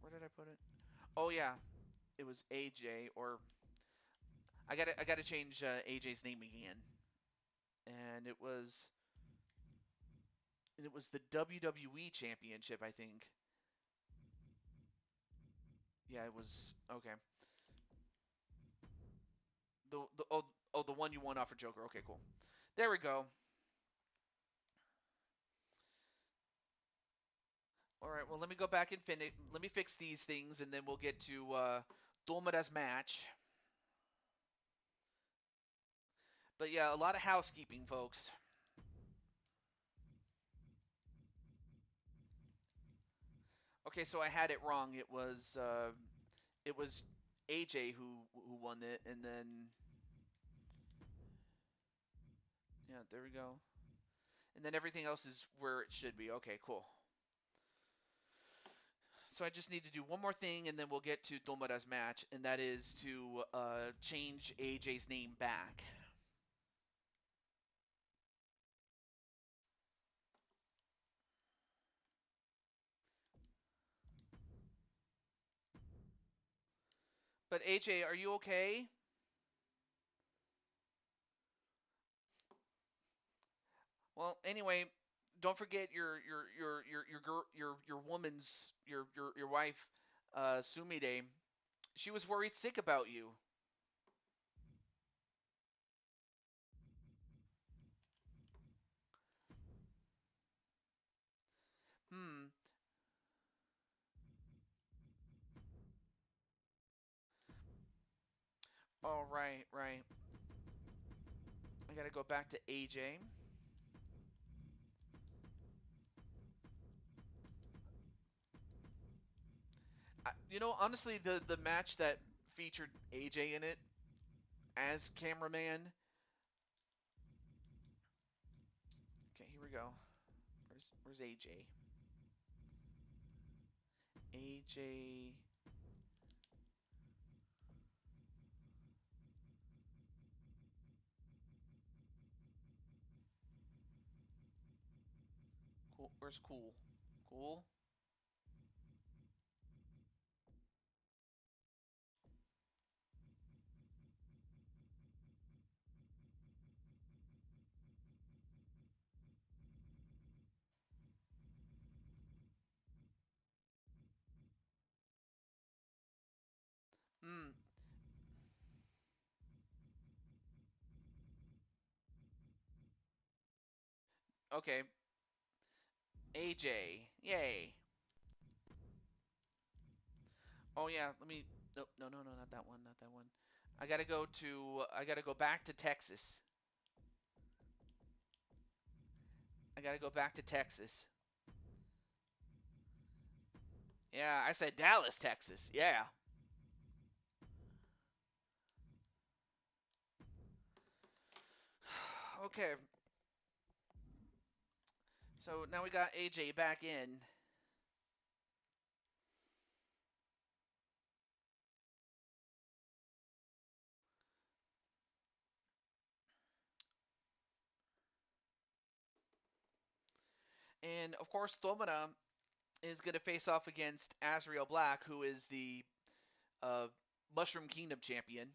Where did I put it? Oh yeah, it was AJ. Or I gotta change AJ's name again, and it was the WWE Championship, I think. Yeah, it was okay. The one you won off of Joker. Okay, cool. There we go. All right. Well, let me go back and finish. Let me fix these things, and then we'll get to Dulmada's match. But yeah, a lot of housekeeping, folks. Okay, so I had it wrong. It was AJ who won it, and then yeah, there we go. And then everything else is where it should be. Okay, cool. So I just need to do one more thing, and then we'll get to Dulmada's match, and that is to change AJ's name back. But AJ, are you okay? Well, anyway, don't forget your woman's your wife, Sumide. She was worried sick about you. Hmm. All right, right. I gotta go back to AJ. Honestly, the match that featured AJ in it as cameraman. Okay, here we go. Where's AJ? AJ. Cool. Where's Cool? Cool. Okay. AJ. Yay. Oh yeah, let me. No, no, no, no, not that one, not that one. I gotta go to. I gotta go back to Texas. I gotta go back to Texas. Yeah, I said Dallas, Texas. Yeah. Okay. So now we got AJ back in. And of course, Tomura is going to face off against Azrael Black, who is the uh, Mushroom Kingdom champion.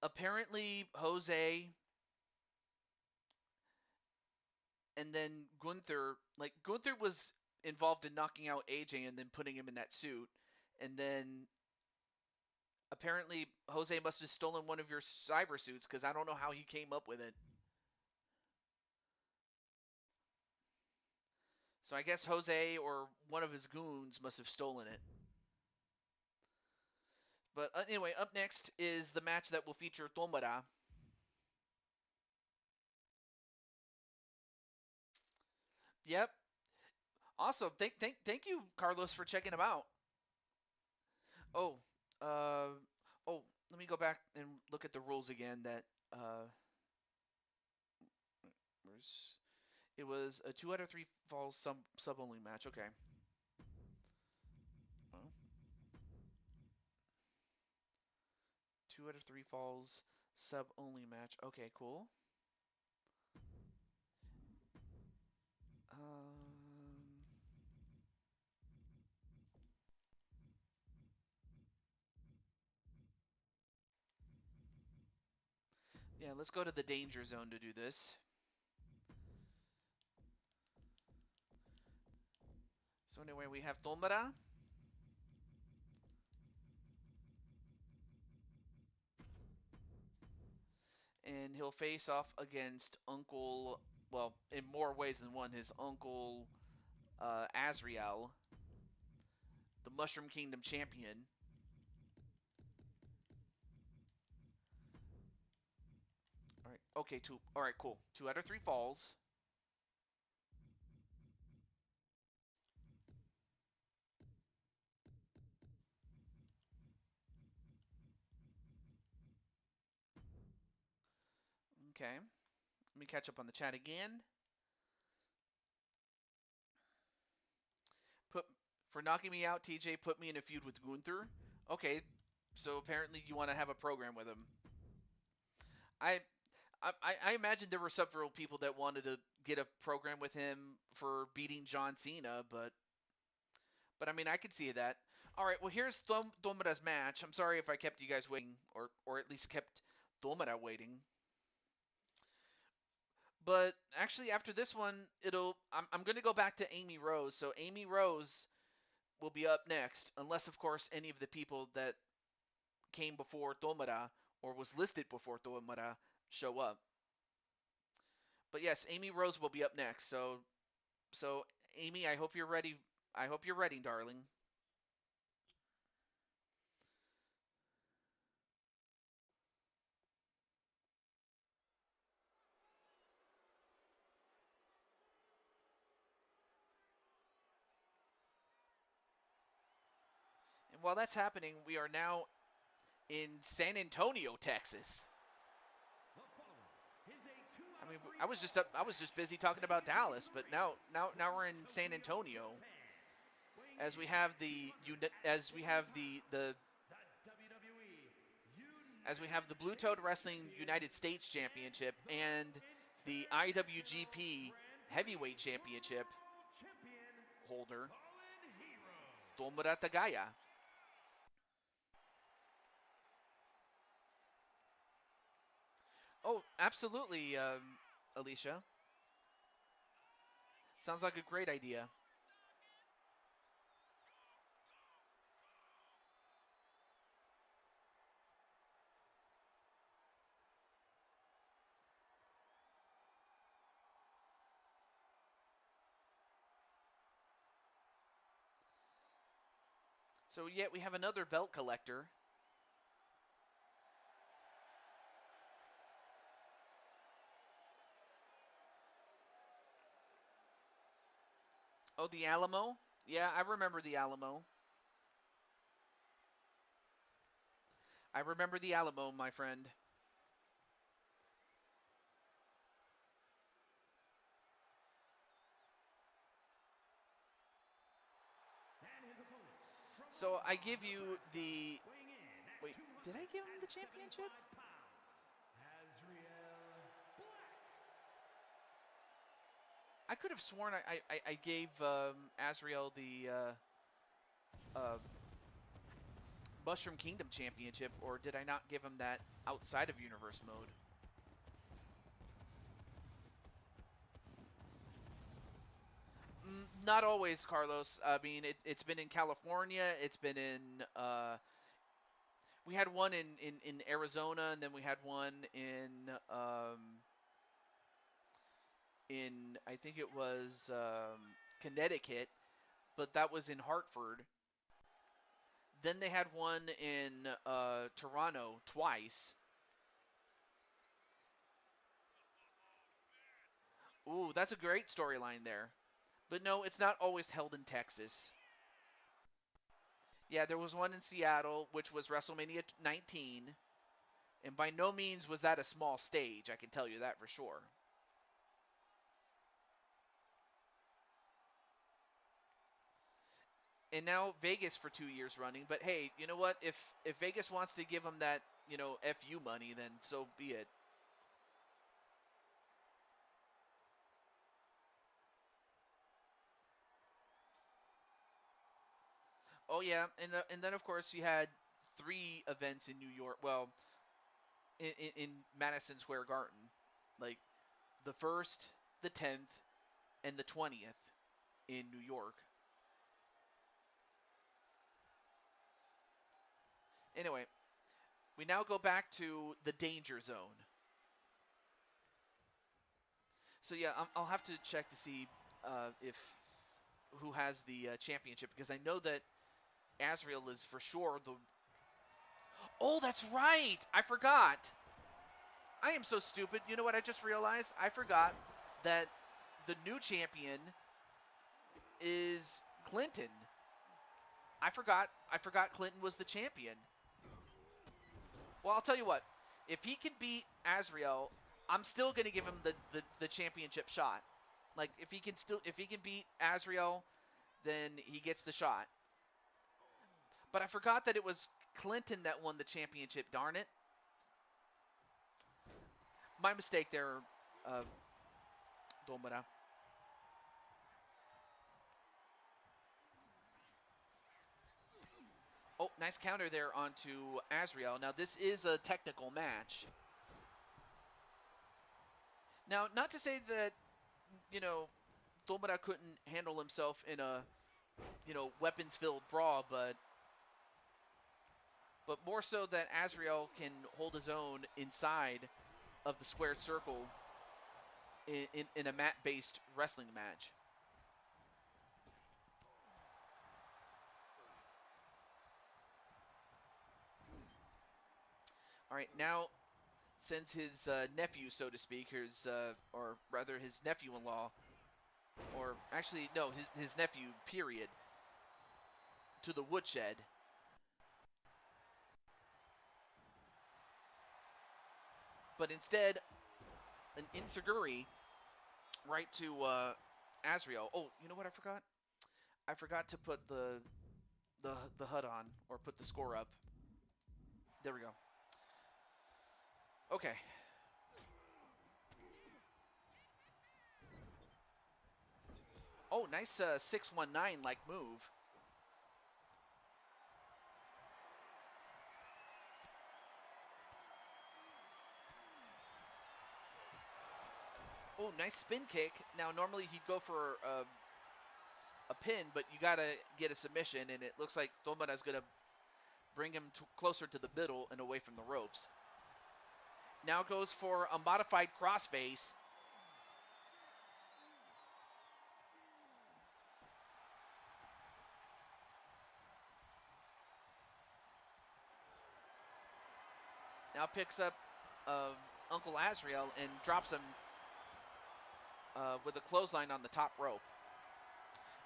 Apparently, Jose and then Gunther, like Gunther was involved in knocking out AJ and then putting him in that suit. And then apparently Jose must have stolen one of your cyber suits because I don't know how he came up with it. So I guess Jose or one of his goons must have stolen it. But anyway, up next is the match that will feature Tomura. Yep. Awesome. Thank you, Carlos, for checking them out. Oh, uh, oh, let me go back and look at the rules again. That where's it was a 2 out of 3 falls sub only match. Okay. Oh, 2 out of 3 falls sub only match. Okay, cool. Um, yeah, let's go to the danger zone to do this. So anyway, we have Tomura, and he'll face off against Uncle. Well, in more ways than one, his uncle Azrael, the Mushroom Kingdom champion. All right. Okay. Two. All right. Cool. 2 out of 3 falls. Okay. Let me catch up on the chat again. Put for knocking me out, TJ. Put me in a feud with Gunther. Okay. So apparently you want to have a program with him. I I imagine there were several people that wanted to get a program with him for beating John Cena, but I mean I could see that. All right, well here's Tomura's match. I'm sorry if I kept you guys waiting, or at least kept Tomura waiting. But actually, after this one, I'm going to go back to Amy Rose. So Amy Rose will be up next, unless of course any of the people that came before Tomura or was listed before Tomura show up. But yes, Amy Rose will be up next. So Amy, I hope you're ready. I hope you're ready, darling. And while that's happening, we are now in San Antonio, Texas. I mean, I was just busy talking about Dallas, but now we're in San Antonio, as we have the as we have the Blue Toad Wrestling United States Championship and the IWGP Heavyweight Championship holder, Tomura Tagaya. Oh, absolutely, Alicia. Sounds like a great idea. So yet we have another belt collector. Oh, the Alamo? Yeah, I remember the Alamo. I remember the Alamo, my friend. So I give you the... Wait, did I give him the championship? I could have sworn I gave Azrael the uh, Mushroom Kingdom Championship, or did I not give him that outside of Universe mode? Not always, Carlos. I mean, it's been in California. It's been in... we had one in Arizona, and then we had one in I think it was Connecticut, but that was in Hartford. Then they had one in Toronto twice. Ooh, that's a great storyline there. But no, it's not always held in Texas. Yeah, there was one in Seattle, which was WrestleMania 19. And by no means was that a small stage, I can tell you that for sure. And now Vegas for 2 years running. But hey, you know what? If Vegas wants to give them that, FU money, then so be it. Oh yeah, and then of course you had 3 events in New York. Well, in Madison Square Garden, like the first, the 10th, and the 20th in New York. Anyway, we now go back to the danger zone. So yeah, I'll have to check to see if who has the championship, because I know that Azrael is for sure the. Oh, that's right. I forgot. I am so stupid. You know what I just realized? I forgot that the new champion is Clinton. I forgot Clinton was the champion. Well, I'll tell you what. If he can beat Azrael, I'm still going to give him the championship shot. Like if he can beat Azrael, then he gets the shot. But I forgot that it was Clinton that won the championship, darn it. My mistake there, Domara. Oh, nice counter there onto Azrael. Now, this is a technical match. Now, not to say that, you know, Domara couldn't handle himself in a, weapons-filled brawl, but more so that Azrael can hold his own inside of the squared circle in a mat-based wrestling match. All right, now, since his nephew, so to speak, or rather his nephew-in-law, or actually, no, his nephew, period, to the woodshed. But instead, an Insaguri right to Azrael. Oh, you know what I forgot? I forgot to put the HUD on, or put the score up. There we go. Okay. Oh, nice 619 like move. Oh, nice spin kick. Now, normally he'd go for a pin, but you got to get a submission, and it looks like Domara's going to bring him closer to the middle and away from the ropes. Now goes for a modified crossface. Now picks up Uncle Azrael and drops him with a clothesline on the top rope.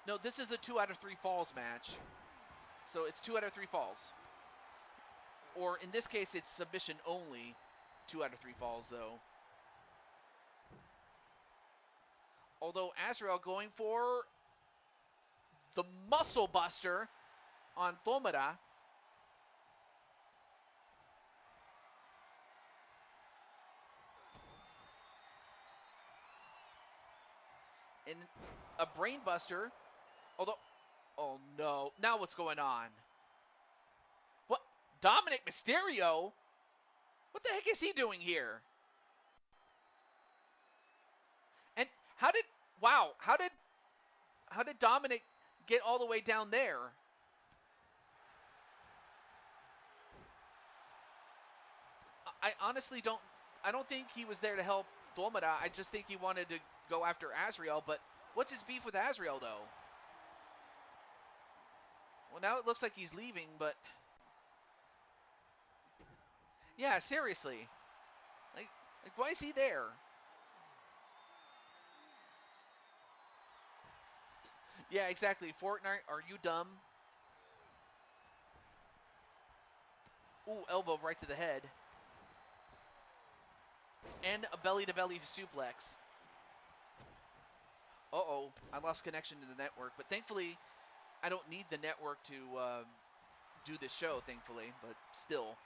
No, this is a 2 out of 3 falls match. So it's 2 out of 3 falls. Or in this case, it's submission only. 2 out of 3 falls, though. Although Azrael going for the muscle buster on Tomura. And a brain buster. Although, oh no. Now what's going on? What? Dominic Mysterio? What the heck is he doing here? And wow, how did Dominic get all the way down there? I honestly I don't think he was there to help Domina. I just think he wanted to go after Azrael, but what's his beef with Azrael, though? Well, now it looks like he's leaving, but yeah, seriously. Like why is he there? Yeah, exactly. Fortnite, are you dumb? Ooh, elbow right to the head. And a belly-to-belly suplex. Uh-oh, I lost connection to the network. But thankfully, I don't need the network to do this show, thankfully. But still.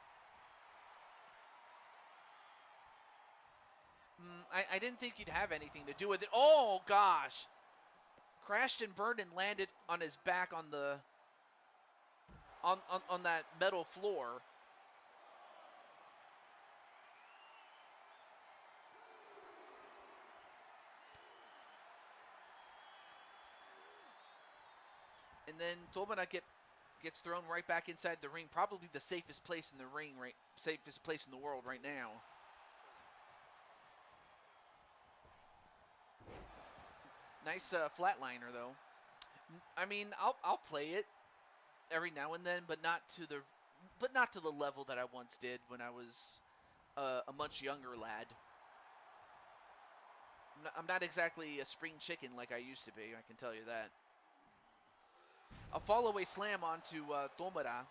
I didn't think he'd have anything to do with it. Oh, gosh. Crashed and burned and landed on his back on the on that metal floor. And then Tomura gets thrown right back inside the ring. Probably the safest place in the ring, right? Safest place in the world right now. Nice flatliner though. I mean, I'll play it every now and then, but not to the level that I once did when I was a much younger lad. I'm not exactly a spring chicken like I used to be. I can tell you that. A fall-away slam onto Tomura.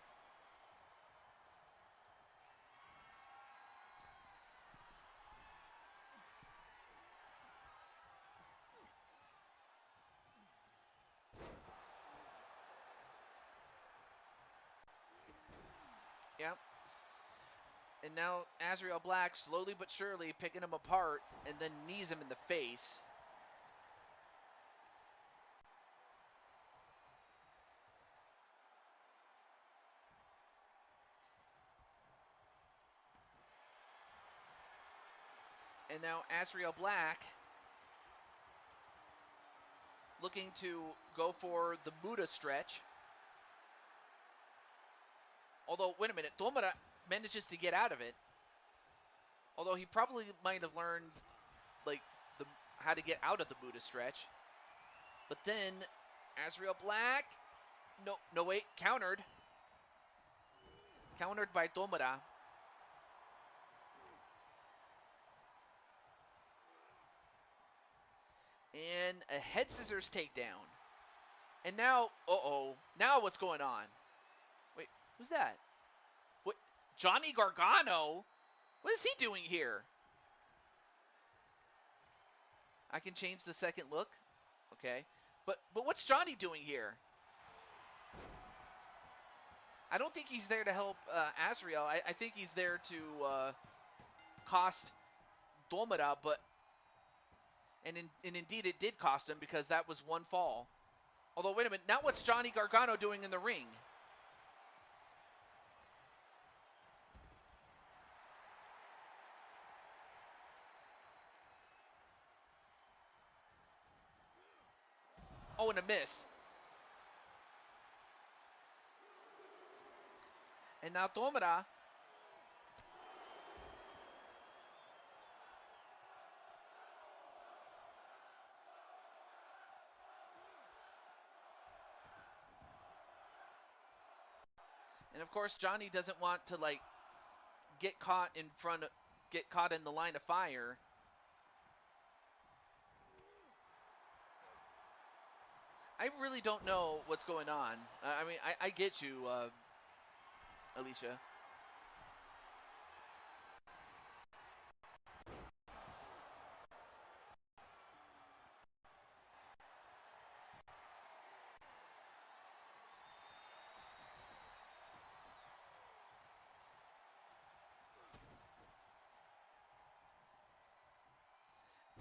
Yep. And now Azrael Black slowly but surely picking him apart and then knees him in the face. And now Azrael Black looking to go for the Muda stretch. Although, wait a minute, Tomura manages to get out of it. Although he probably might have learned, like, how to get out of the Muda stretch. But then, Azrael Black, no wait, countered. Countered by Tomura. And a head scissors takedown. And now, now what's going on? Wait, who's that? What? Johnny Gargano? What is he doing here? I can change the second look. Okay. But what's Johnny doing here? I don't think he's there to help Azrael. I think he's there to cost Domira, but and indeed it did cost him because that was one fall. Although, wait a minute, now what's Johnny Gargano doing in the ring? Oh, and a miss. And now Tomura. And of course, Johnny doesn't want to, like, get caught in front of, get caught in the line of fire. I really don't know what's going on. I mean, I get you, Alicia.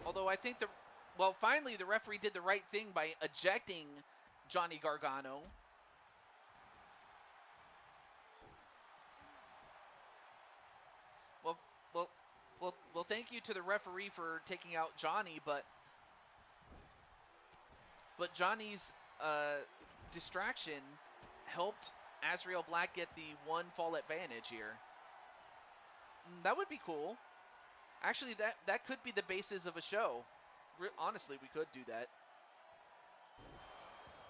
Although I think well, finally the referee did the right thing by ejecting Johnny Gargano. Well, well, well. Thank you to the referee for taking out Johnny, but Johnny's distraction helped Azrael Black get the one fall advantage here. That would be cool. Actually, that could be the basis of a show. Honestly, we could do that.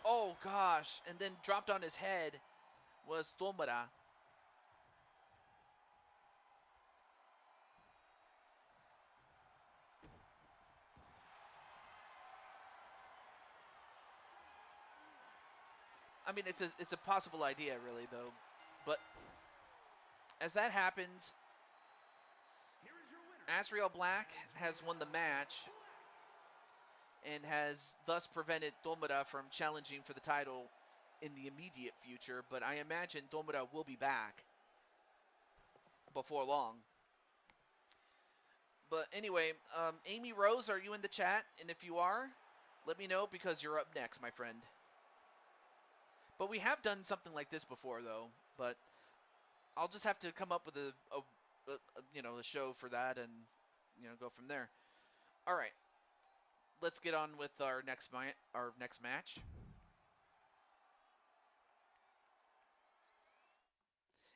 Oh gosh, and then dropped on his head was Tomura. I mean, it's a possible idea, really, though. But as that happens, Azrael Black has won the match and has thus prevented Tomura from challenging for the title in the immediate future. But I imagine Tomura will be back before long. But anyway, Amy Rose, are you in the chat? And if you are, let me know because you're up next, my friend. But we have done something like this before, though. But I'll just have to come up with a show for that and go from there. All right, let's get on with our next match.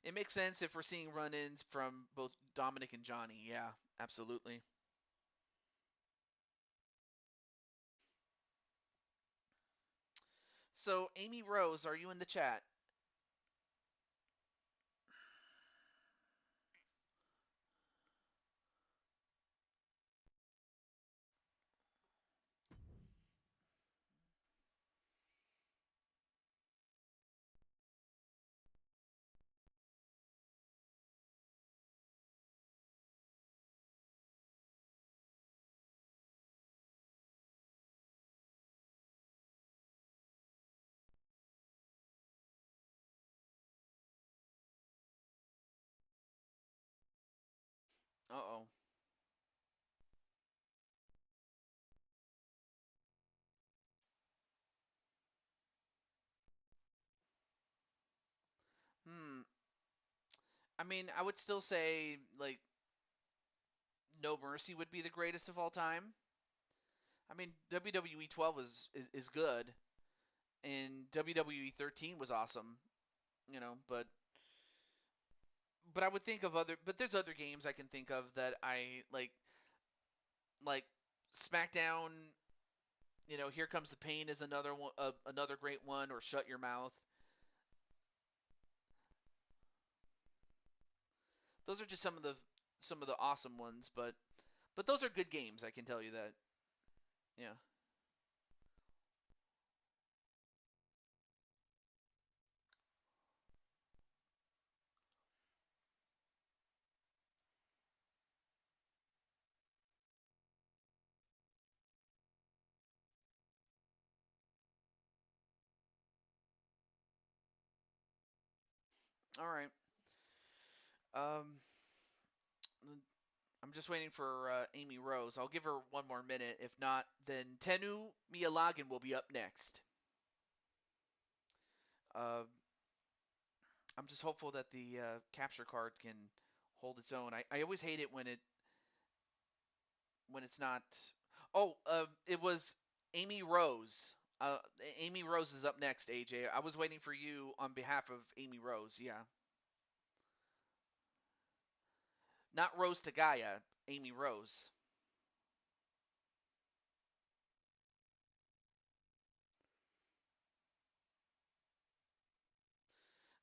It makes sense if we're seeing run-ins from both Dominic and Johnny. Yeah, absolutely. So, Amy Rose, are you in the chat? Uh-oh. Hmm. I mean, I would still say, like, No Mercy would be the greatest of all time. I mean, WWE 12 is good, and WWE 13 was awesome, but I would think of but there's other games I can think of that I like SmackDown. Here Comes the Pain is another one, another great one, or Shut Your Mouth. Those are just some of the awesome ones, but those are good games. I can tell you that. Yeah. All right. Um, I'm just waiting for Amy Rose. I'll give her one more minute. If not, then Tenu Miyalagan will be up next. Uh, I'm just hopeful that the capture card can hold its own. I always hate it when it's not. Oh, it was Amy Rose. Amy Rose is up next, AJ. I was waiting for you on behalf of Amy Rose. Yeah, not Rose Tagaya. Amy Rose.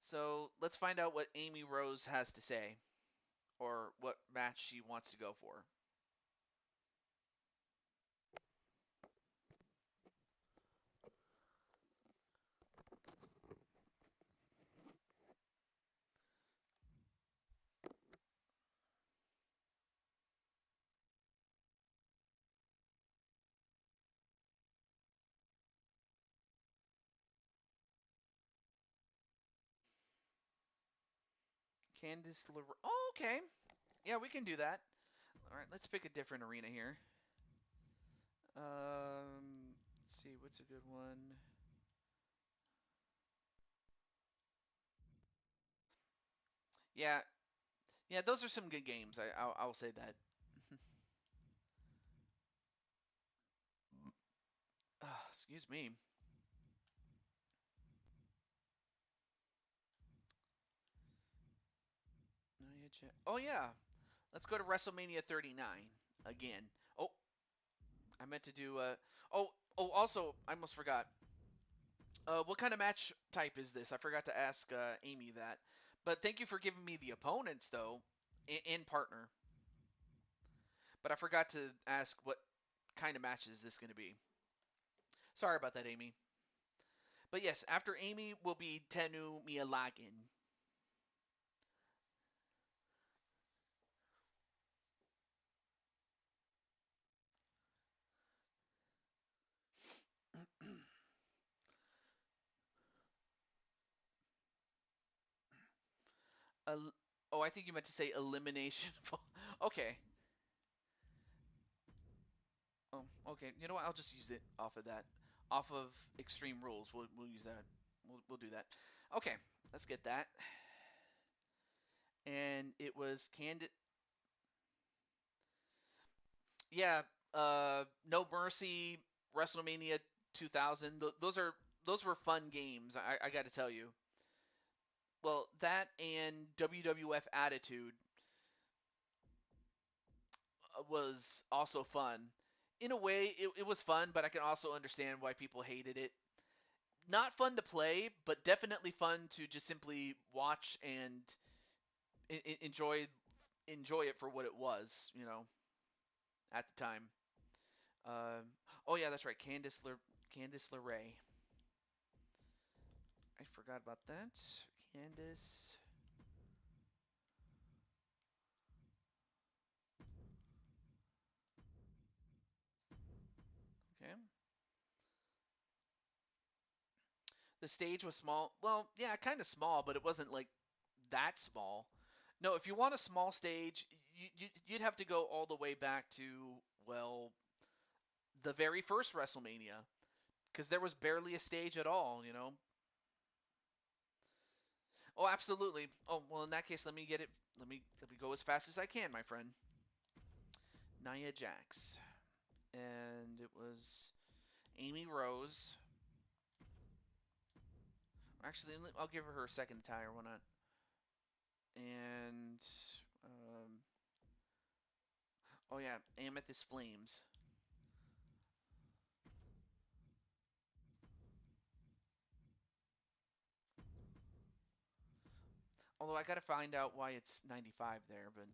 So let's find out what Amy Rose has to say. or what match she wants to go for. Candice LeRae. Oh, okay. Yeah, we can do that. All right, let's pick a different arena here. Let's see, what's a good one? Yeah, yeah, those are some good games. I'll say that. Excuse me. Oh yeah, let's go to WrestleMania 39 again. Oh, I meant to do. Also, I almost forgot. What kind of match type is this? I forgot to ask Amy that. But thank you for giving me the opponents though, in partner. But I forgot to ask what kind of match is this going to be. Sorry about that, Amy. But yes, after Amy will be Tenu Miyalagin. Oh, I think you meant to say elimination. Okay. Oh, okay. You know what? I'll just use it off of that. Off of Extreme Rules. We'll use that. We'll do that. Okay. Let's get that. And it was Candid. Yeah. No Mercy, WrestleMania 2000. Those were fun games. I got to tell you. Well, that and WWF Attitude was also fun. In a way, it was fun, but I can also understand why people hated it. Not fun to play, but definitely fun to just simply watch and enjoy it for what it was, at the time. Oh yeah, that's right, Candice LeRae. I forgot about that. Candice. Okay. The stage was small. Well, yeah, kind of small, but it wasn't like that small. No, if you want a small stage, you'd have to go all the way back to, well, the very first WrestleMania, because there was barely a stage at all. Oh, absolutely. Oh, well, in that case, let me get it. Let me go as fast as I can, my friend. Nia Jax, and it was Amy Rose. Actually, I'll give her a second attire. Why not? And um, oh yeah, Amethyst Flames. Although I gotta find out why it's 95 there, but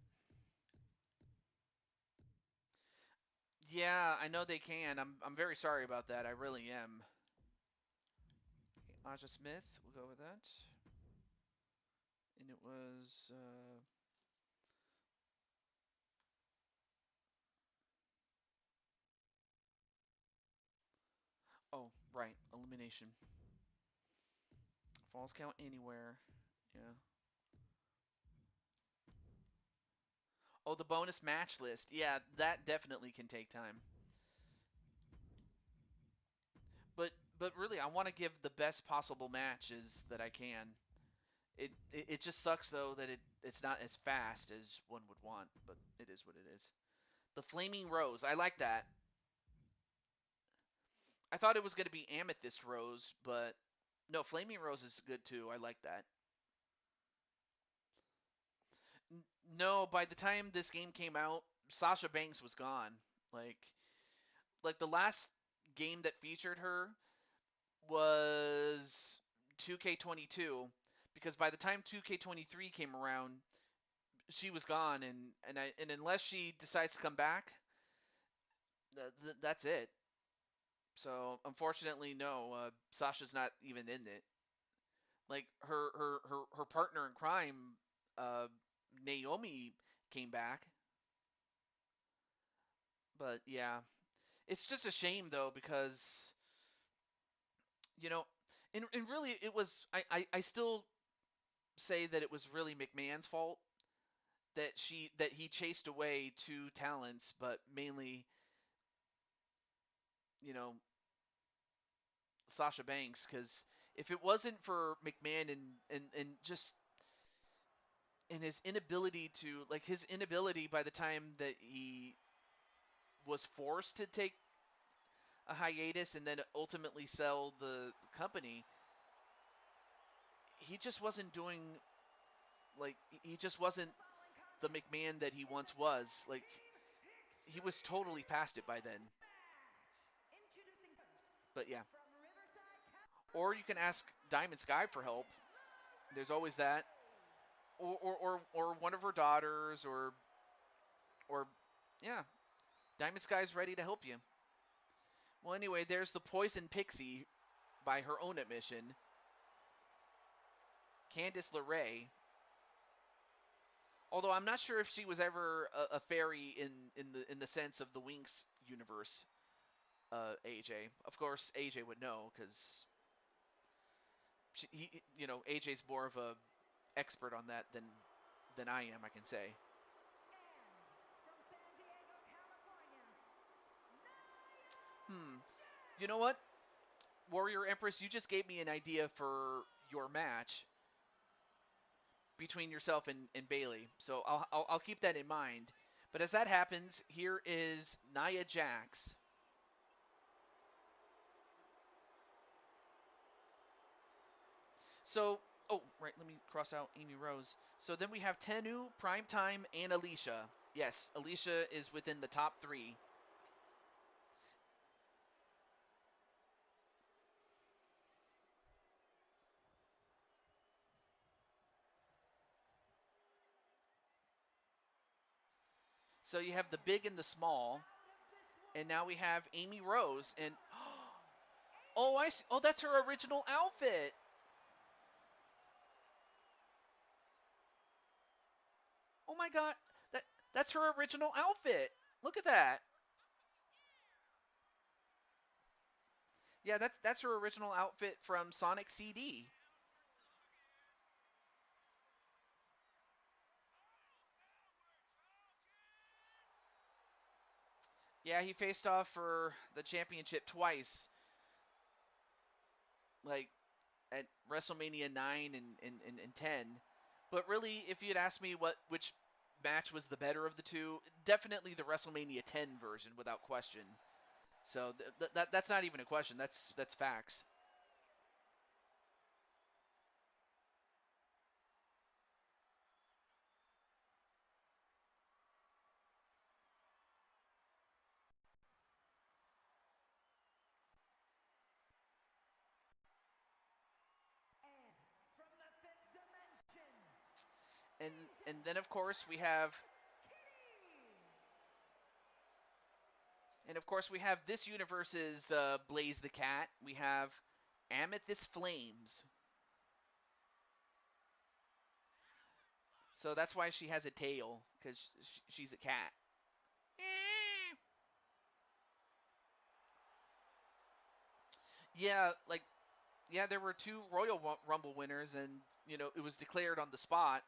yeah, I know they can. I'm very sorry about that. I really am. Okay, Aja Smith, we'll go with that. And it was oh right, elimination. Falls count anywhere. Yeah. Oh, the bonus match list. Yeah, that definitely can take time. But really, I want to give the best possible matches that I can. It just sucks though that it's not as fast as one would want, but it is what it is. The Flaming Rose. I like that. I thought it was going to be Amethyst Rose, but no, Flaming Rose is good too. I like that. No, by the time this game came out, Sasha Banks was gone. Like like the last game that featured her was 2K22 because by the time 2K23 came around, she was gone, and unless she decides to come back, that's it. So unfortunately, no, Sasha's not even in it. Like her partner in crime, uh, Naomi came back, but yeah, it's just a shame though because you know, and really it was I still say that it was really McMahon's fault that he chased away two talents, but mainly you know Sasha Banks, because if it wasn't for McMahon and just and his inability to like his inability by the time that he was forced to take a hiatus and then ultimately sell the company, he just wasn't doing like he just wasn't the McMahon that he once was. Like he was totally past it by then. But yeah. Or you can ask Diamond Sky for help. There's always that. Or one of her daughters or yeah, Diamond Sky's ready to help you. Well, anyway, there's the Poison Pixie by her own admission, Candice LeRae. Although I'm not sure if she was ever a fairy in the sense of the Winx universe. AJ, of course, AJ would know because AJ's more of a expert on that than I am. I can say. Hmm. You know what, Warrior Empress, you just gave me an idea for your match between yourself and Bailey. So I'll keep that in mind. But as that happens, here is Nia Jax. So, oh, right, let me cross out Amy Rose. So then we have Tenu, Primetime, and Alicia. Yes, Alicia is within the top three. So you have the big and the small. And now we have Amy Rose. And, oh, I see. Oh, that's her original outfit. Oh my God. That's her original outfit. Look at that. Yeah, that's her original outfit from Sonic CD. Yeah, he faced off for the championship twice, like at WrestleMania 9 and 10. But really, if you'd asked me which match was the better of the two, definitely the WrestleMania 10 version without question. So that's not even a question. That's facts. And from the fifth dimension, And then of course we have this universe's Blaze the Cat. We have Amethyst Flames. So that's why she has a tail, because she's a cat. Yeah, there were two Royal Rumble winners, and it was declared on the spot.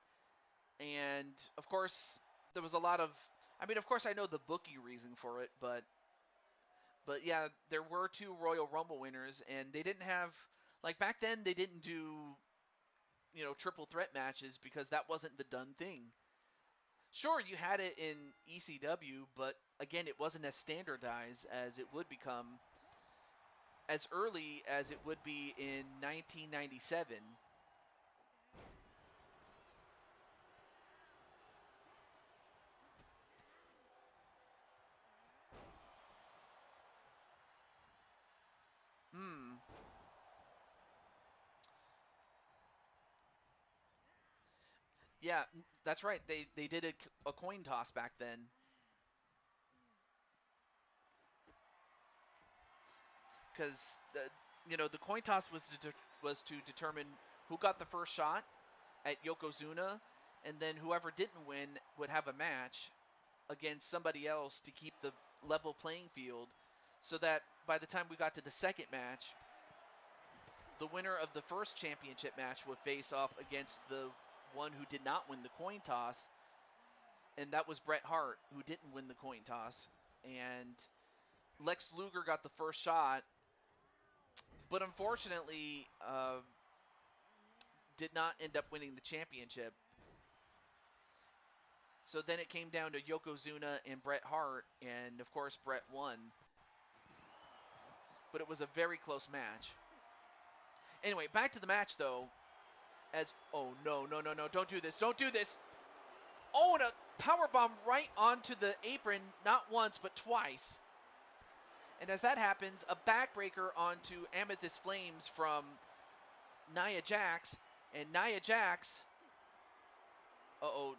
And of course, there was a lot of. I mean, of course, I know the bookie reason for it, but yeah, there were two Royal Rumble winners, and they didn't have like back then. They didn't do triple threat matches because that wasn't the done thing. Sure, you had it in ECW, but again, it wasn't as standardized as it would become as early as it would be in 1997. Hmm. Yeah, that's right. They did a coin toss back then. Because the coin toss was to determine who got the first shot at Yokozuna, and then whoever didn't win would have a match against somebody else to keep the level playing field, so that by the time we got to the second match, the winner of the first championship match would face off against the one who did not win the coin toss, and that was Bret Hart, who didn't win the coin toss. And Lex Luger got the first shot, but unfortunately did not end up winning the championship. So then it came down to Yokozuna and Bret Hart, and of course Bret won. But it was a very close match. Anyway, back to the match though. Oh no, don't do this, don't do this. Oh, and a power bomb right onto the apron, not once but twice. And as that happens, a backbreaker onto Amethyst Flames from Nia Jax, and Nia Jax.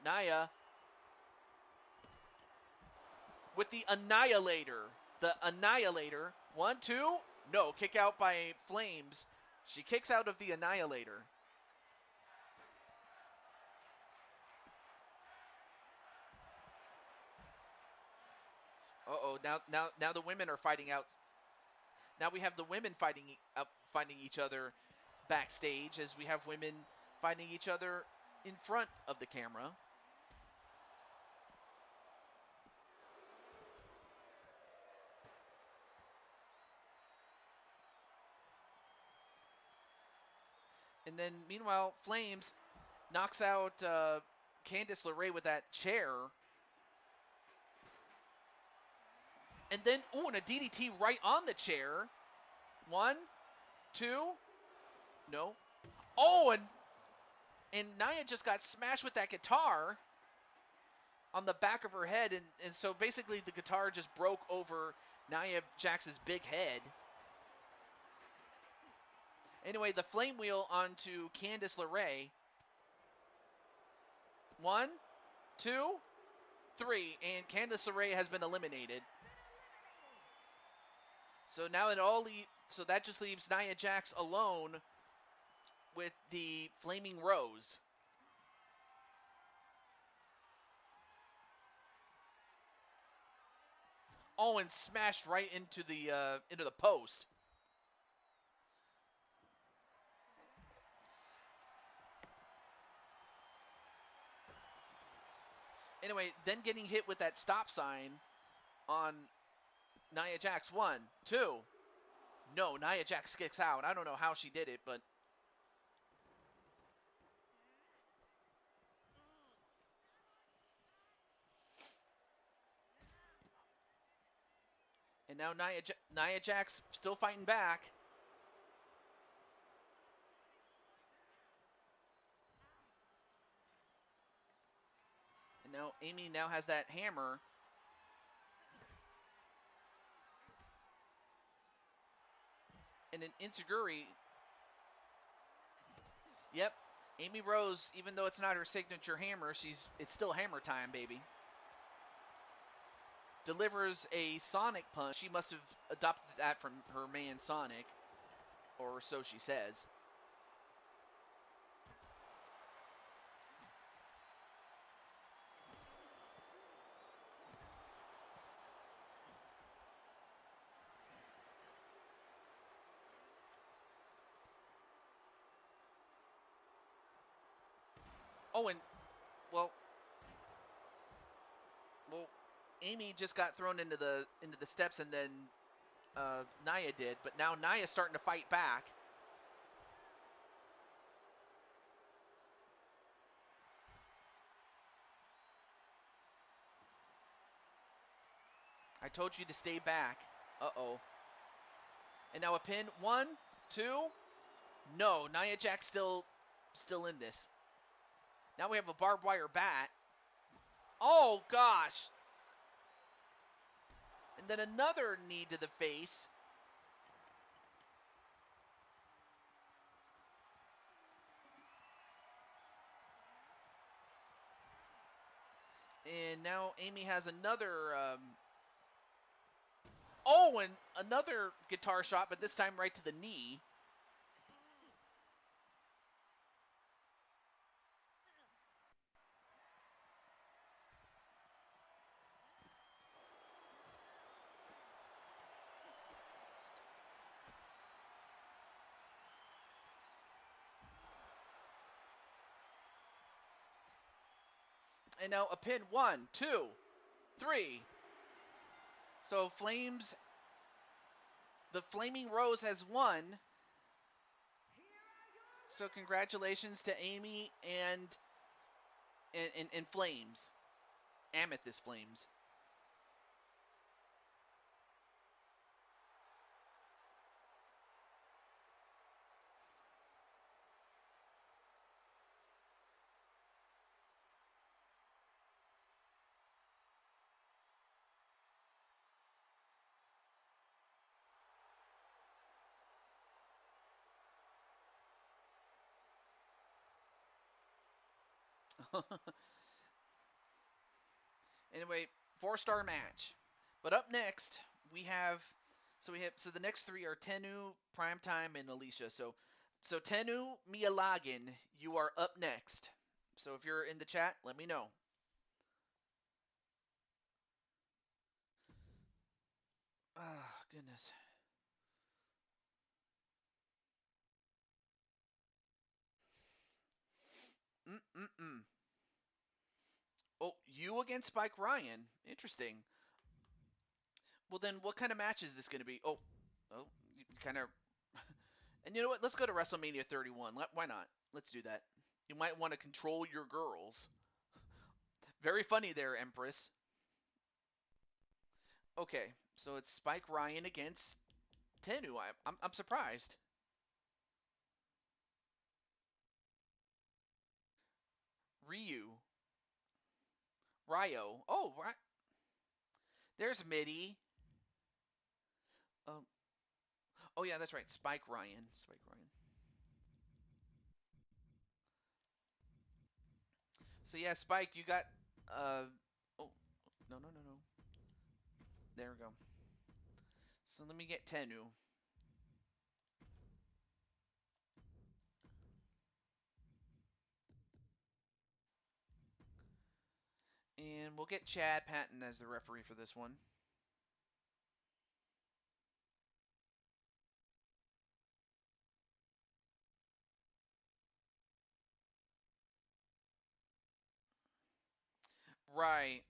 Nia with the Annihilator. The Annihilator. 1, 2. No, kick out by Flames. She kicks out of the Annihilator. Now the women are fighting out. Now we have the women fighting each other backstage, as we have women fighting each other in front of the camera. And then, meanwhile, Flames knocks out Candice LeRae with that chair. And then, and a DDT right on the chair. 1, 2. No. Oh, and Nia just got smashed with that guitar on the back of her head. And so basically the guitar just broke over Nia Jax's big head. Anyway, the flame wheel onto Candice LeRae. 1, 2, 3, and Candice LeRae has been eliminated. So now so that just leaves Nia Jax alone with the Flaming Rose. Oh, and smashed right into the post. Anyway, then getting hit with that stop sign on Nia Jax. 1, 2. No, Nia Jax kicks out. I don't know how she did it, but and now Nia Jax still fighting back. And now Amy now has that hammer. And an Insiguri. Yep. Amy Rose, even though it's not her signature hammer, it's still hammer time, baby. Delivers a Sonic punch. She must have adopted that from her man Sonic, or so she says. Oh, and well, Amy just got thrown into the steps, and then Nia did, but now Nia's starting to fight back. I told you to stay back. Uh-oh. And now a pin. 1, 2. No, Nia Jax still in this. Now we have a barbed wire bat. Oh, gosh. And then another knee to the face. And now Amy has another. Oh, and another guitar shot, but this time right to the knee. And now a pin. 1, 2, 3. So Flames, the Flaming Rose has won. So congratulations to Amy and Flames, Amethyst Flames. Anyway, 4-star match. But up next, we have so the next 3 are Tenu, Primetime, and Alicia. So Tenu Miyalagan, you are up next. So if you're in the chat, let me know. Oh, goodness. Mm-mm-mm. Oh, you against Spike Ryan. Interesting. Well, then what kind of match is this going to be? Oh, you kind of. And you know what? Let's go to WrestleMania 31. Why not? Let's do that. You might want to control your girls. Very funny there, Empress. Okay, so it's Spike Ryan against Tenu. I'm surprised. Ryu, Ryo. Oh, right. There's Mitty. Um, oh yeah, that's right. Spike Ryan. Spike Ryan. So yeah, Spike, you got. Oh, no. There we go. So let me get Tenu. And we'll get Chad Patton as the referee for this one. Right.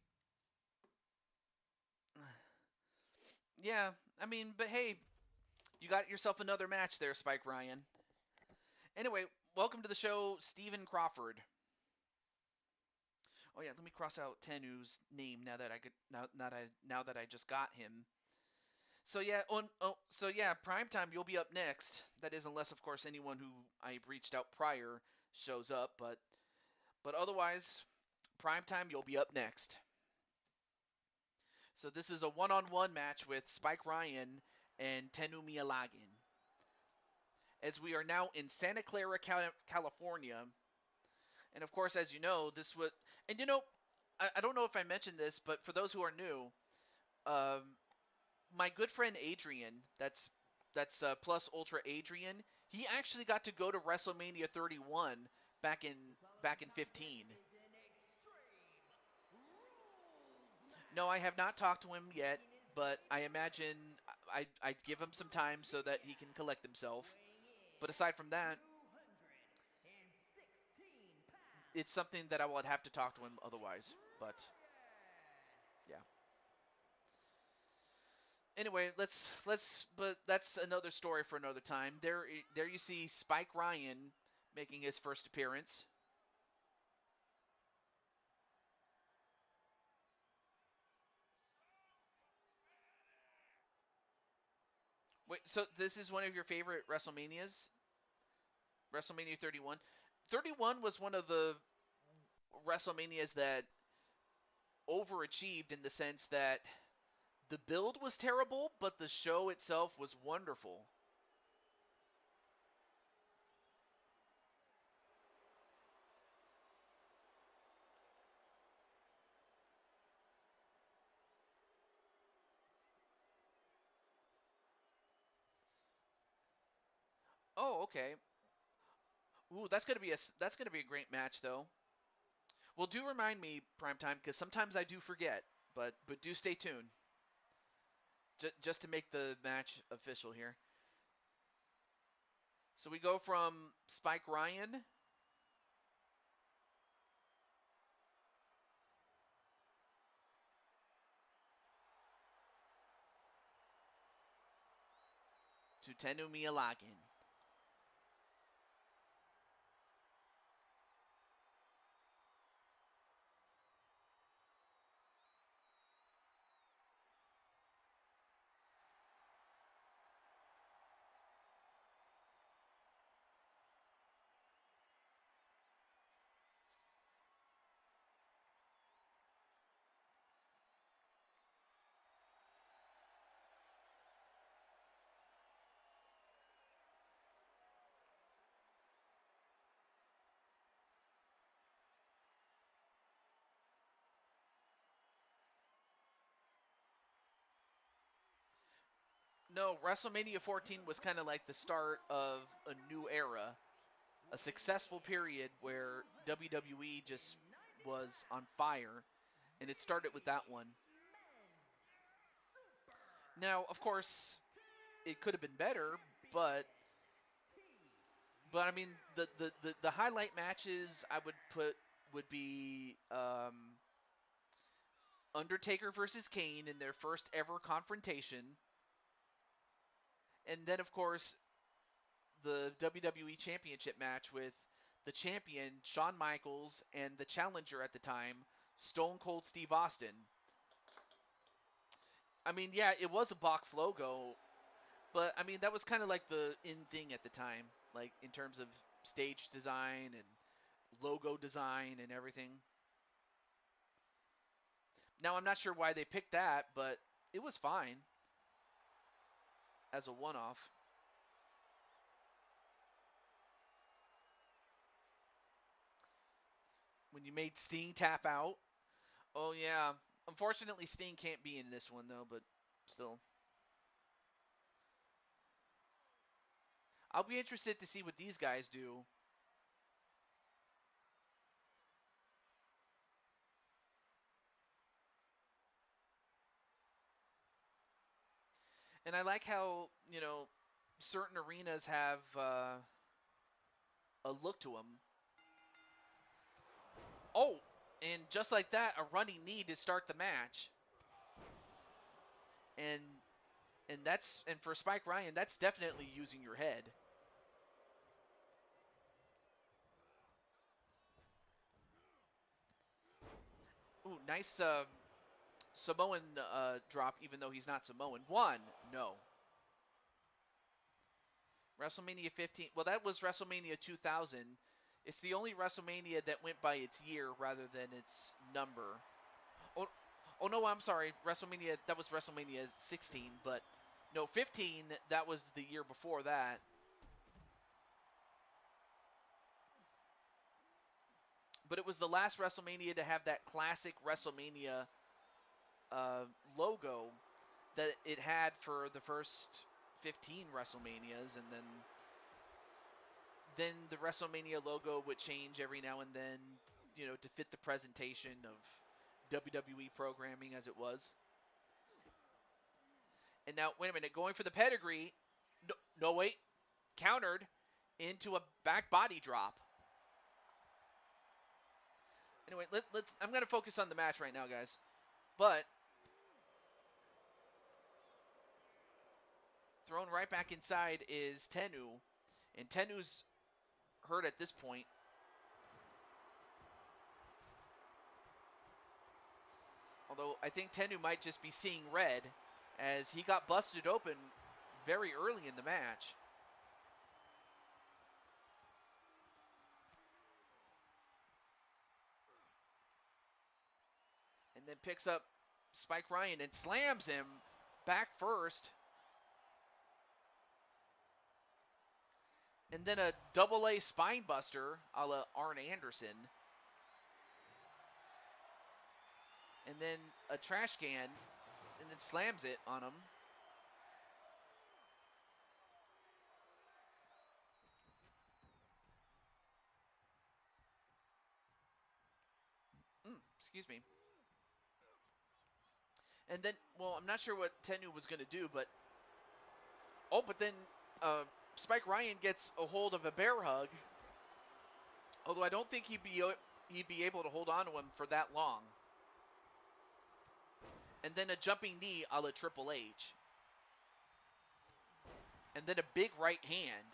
Yeah, I mean, but hey, you got yourself another match there, Spike Ryan. Anyway, welcome to the show, Stephen Crawford. Oh yeah, let me cross out Tenu's name now that I could now that I just got him. So yeah, so yeah, Primetime, you'll be up next. That is, unless of course anyone who I reached out prior shows up, but otherwise, Primetime, you'll be up next. So this is a one-on-one match with Spike Ryan and Tenu Miyalagan. As we are now in Santa Clara, California, and of course, as you know, this would, and you know, I don't know if I mentioned this, but for those who are new, um, my good friend Adrian, that's Plus Ultra Adrian, he actually got to go to WrestleMania 31 back in 15. No, I have not talked to him yet, but I imagine I'd give him some time so that he can collect himself. But aside from that, it's something that I would have to talk to him otherwise. But yeah. Anyway, but that's another story for another time. There you see Spike Ryan making his first appearance. Wait, so this is one of your favorite WrestleManias? WrestleMania 31? 31 was one of the WrestleManias that overachieved in the sense that the build was terrible, but the show itself was wonderful. Oh, okay. Ooh, that's gonna be a great match though. Well, do remind me, Primetime, because sometimes I do forget. But do stay tuned, just to make the match official here. So we go from Spike Ryan to Tenu Miyalagin. No, WrestleMania 14 was kind of like the start of a new era, a successful period where WWE just was on fire, and it started with that one. Now, of course, it could have been better, but I mean the highlight matches I would put would be Undertaker versus Kane in their first ever confrontation, and then of course the WWE Championship match with the champion Shawn Michaels and the challenger at the time Stone Cold Steve Austin. I mean, yeah, it was a box logo, but I mean that was kind of like the in thing at the time, like in terms of stage design and logo design and everything. Now I'm not sure why they picked that, but it was fine as a one-off. When you made Sting tap out. Oh yeah. Unfortunately, Sting can't be in this one though, but still. I'll be interested to see what these guys do. And I like how, certain arenas have a look to them. Oh, and just like that, a running knee to start the match. And and for Spike Ryan, that's definitely using your head. Ooh, nice Samoan drop, even though he's not Samoan. One, no. WrestleMania 15. Well, that was WrestleMania 2000. It's the only WrestleMania that went by its year rather than its number. Oh, oh no, I'm sorry. WrestleMania, that was WrestleMania 16, but no, 15, that was the year before that. But it was the last WrestleMania to have that classic WrestleMania logo that it had for the first 15 WrestleManias, and then the WrestleMania logo would change every now and then, to fit the presentation of WWE programming as it was. And now, wait a minute, going for the pedigree. No, no wait, countered into a back body drop. Anyway, let's. I'm gonna focus on the match right now, guys. But thrown right back inside is Tenu, and Tenu's hurt at this point. Although I think Tenu might just be seeing red, as he got busted open very early in the match. And then picks up Spike Ryan and slams him back first. And then a double A spine buster a la Arn Anderson. And then a trash can, and then slams it on him. Excuse me. And then, well, I'm not sure what Tennu was going to do, but but then Spike Ryan gets a hold of a bear hug. Although I don't think he'd be able to hold on to him for that long. And then a jumping knee a la Triple H. And then a big right hand.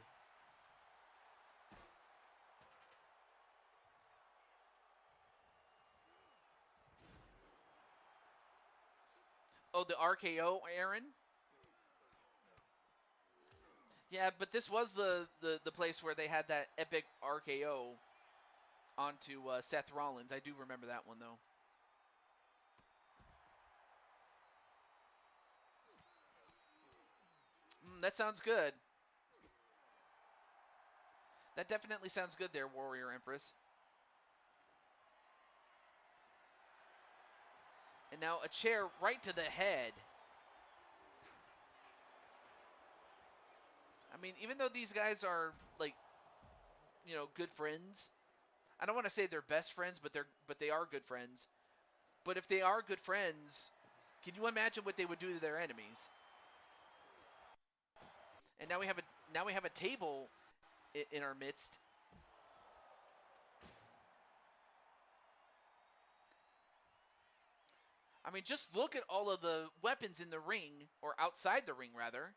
Oh, the RKO, Aaron? Yeah, but this was the place where they had that epic RKO onto Seth Rollins. I do remember that one, though. That sounds good. That definitely sounds good there, Warrior Empress. And now a chair right to the head. I mean, even though these guys are, like, good friends, I don't want to say they're best friends, but they are good friends. But if they are good friends, can you imagine what they would do to their enemies? And now we have a table in our midst. I mean, just look at all of the weapons in the ring, or outside the ring, rather.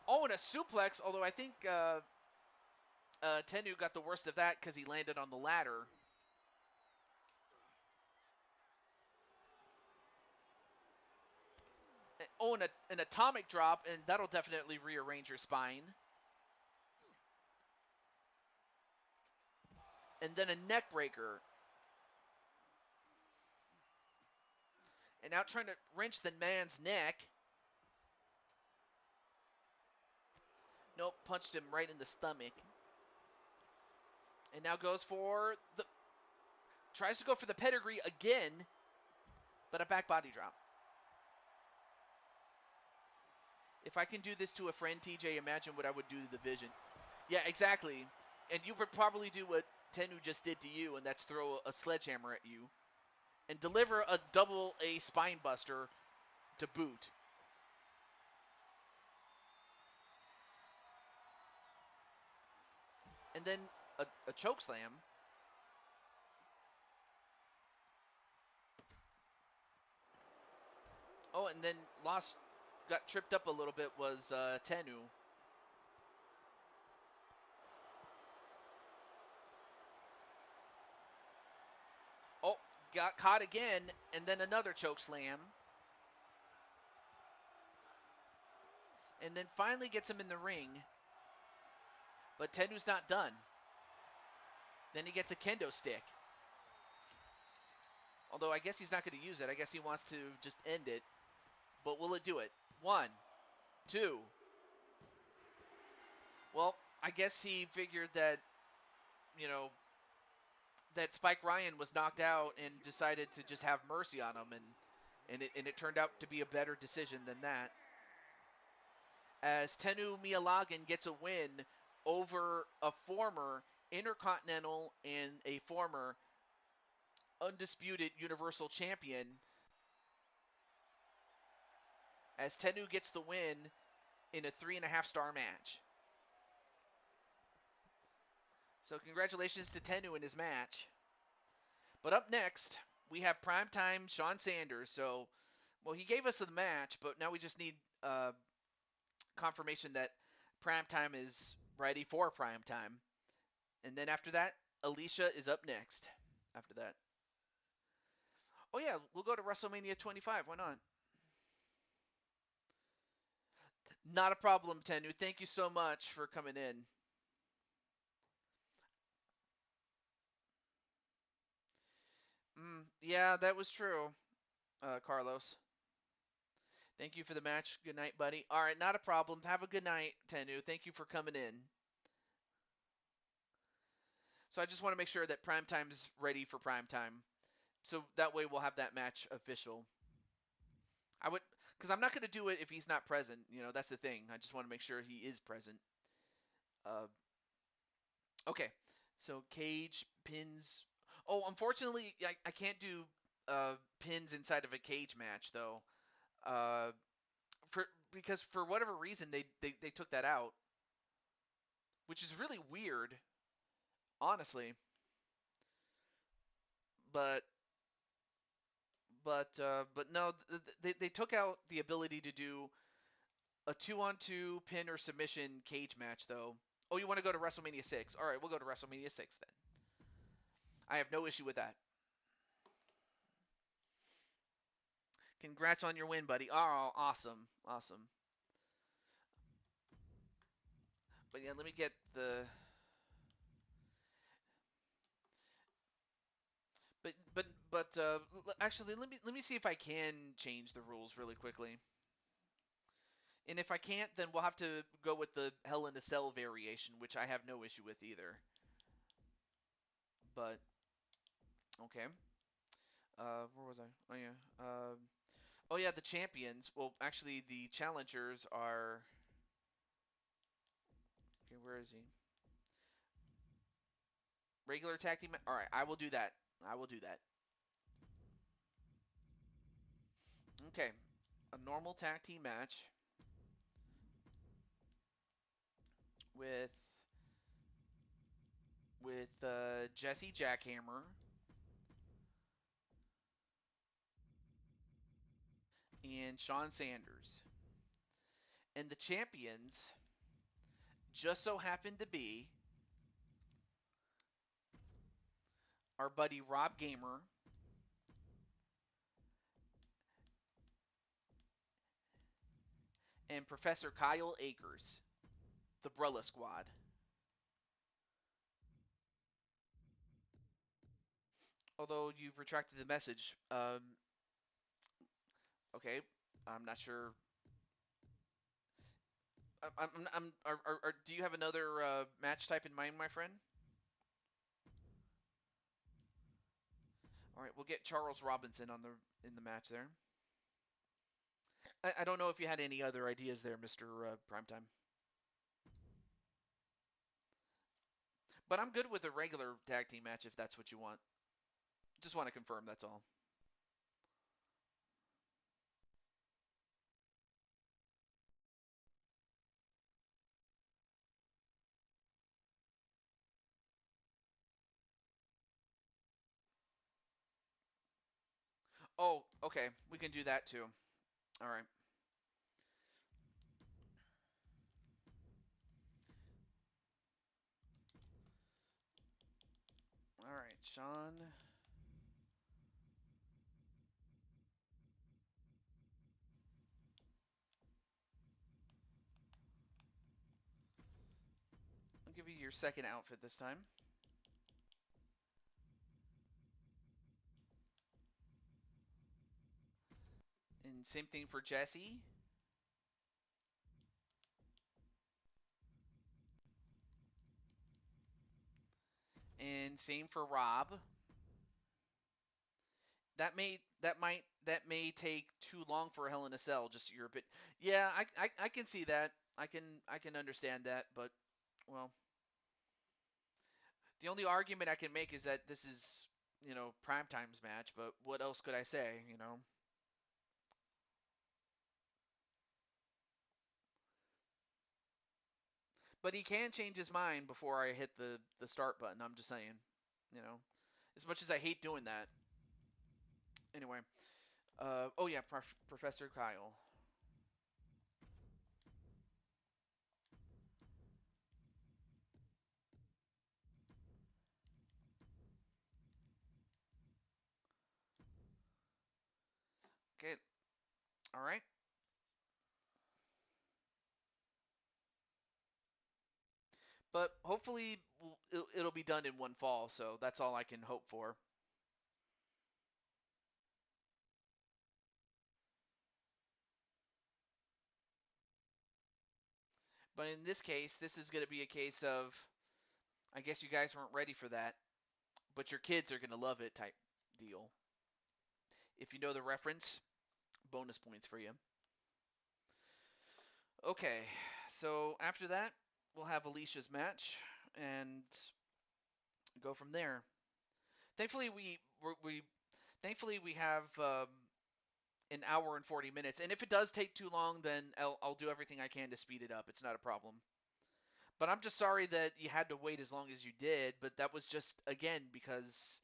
Oh, and a suplex, although I think Tennu got the worst of that because he landed on the ladder. Oh, and an atomic drop, and that'll definitely rearrange your spine. And then a neck breaker. And now trying to wrench the man's neck. Nope, punched him right in the stomach. And now goes for the... Tries to go for the pedigree again, but a back body drop. If I can do this to a friend, TJ, imagine what I would do to the Vision. Yeah, exactly. And you would probably do what Tennu just did to you, and that's throw a sledgehammer at you and deliver a double A spine buster to boot. And then a choke slam. Oh, and then got tripped up a little bit was Tennu. Oh, got caught again, and then another choke slam. And then finally gets him in the ring. But Tennu's not done. Then he gets a kendo stick. Although I guess he's not going to use it. I guess he wants to just end it. But will it do it? 1, 2. Well, I guess he figured that, that Spike Ryan was knocked out and decided to just have mercy on him. And it turned out to be a better decision than that. As Tennu Miyalagan gets a win over a former Intercontinental and a former undisputed Universal Champion, as Tennu gets the win in a 3.5-star match. So congratulations to Tennu in his match. But up next, we have Primetime Sean Sanders. So, well, he gave us the match, but now we just need confirmation that Primetime is ready for Primetime. And then after that, Alicia is up next after that. Oh, yeah, we'll go to WrestleMania 25. Why not? Not a problem, Tennu. Thank you so much for coming in. Yeah, that was true, Carlos. Thank you for the match. Good night, buddy. All right, not a problem. Have a good night, Tennu. Thank you for coming in. So I just want to make sure that Primetime's ready for Primetime. So that way we'll have that match official. I would, because I'm not going to do it if he's not present. That's the thing. I just want to make sure he is present. Uh, okay. So Cage pins. Oh, unfortunately, I can't do pins inside of a cage match though. Uh, because for whatever reason they took that out, which is really weird, honestly. But but no, they took out the ability to do a 2-on-2 pin or submission cage match though. Oh, you want to go to WrestleMania 6? All right, we'll go to WrestleMania 6 then. I have no issue with that. Congrats on your win, buddy. Oh, awesome, awesome. But yeah, let me get the. But actually, let me see if I can change the rules really quickly. And if I can't, then we'll have to go with the Hell in a Cell variation, which I have no issue with either. But okay. Where was I? Oh yeah. Oh yeah, the champions. Well, actually, the challengers are. Okay, where is he? Regular tag team. All right, I will do that. I will do that. Okay, a normal tag team match with Jesse Jackhammer and Sean Sanders, and the champions just so happen to be our buddy Rob Gamer and Professor Kyle Akers, the Brella Squad. Although you've retracted the message, okay, I'm not sure. Do you have another match type in mind, my friend? All right, we'll get Charles Robinson on the in the match there. I don't know if you had any other ideas there, Mister Primetime, but I'm good with a regular tag team match if that's what you want. Just want to confirm, that's all. Oh, okay, we can do that too. All right, all right, Sean. I'll give you your second outfit this time. And same thing for Jesse. And same for Rob. That may take too long for Hell in a Cell. Just you're a bit. Yeah, I can see that. I can understand that. But well, the only argument I can make is that this is prime time's match. But what else could I say? But he can change his mind before I hit the start button. I'm just saying. You know, as much as I hate doing that. Anyway. Oh yeah, Professor Kyle. Okay. All right. But hopefully it'll be done in one fall. So that's all I can hope for. But in this case, this is going to be a case of I guess you guys weren't ready for that, but your kids are going to love it type deal. If you know the reference, bonus points for you. Okay, so after that, we'll have Alicia's match and go from there. Thankfully, thankfully we have an hour and 40 minutes, and if it does take too long, then I'll do everything I can to speed it up. It's not a problem. But I'm just sorry that you had to wait as long as you did. But that was just again because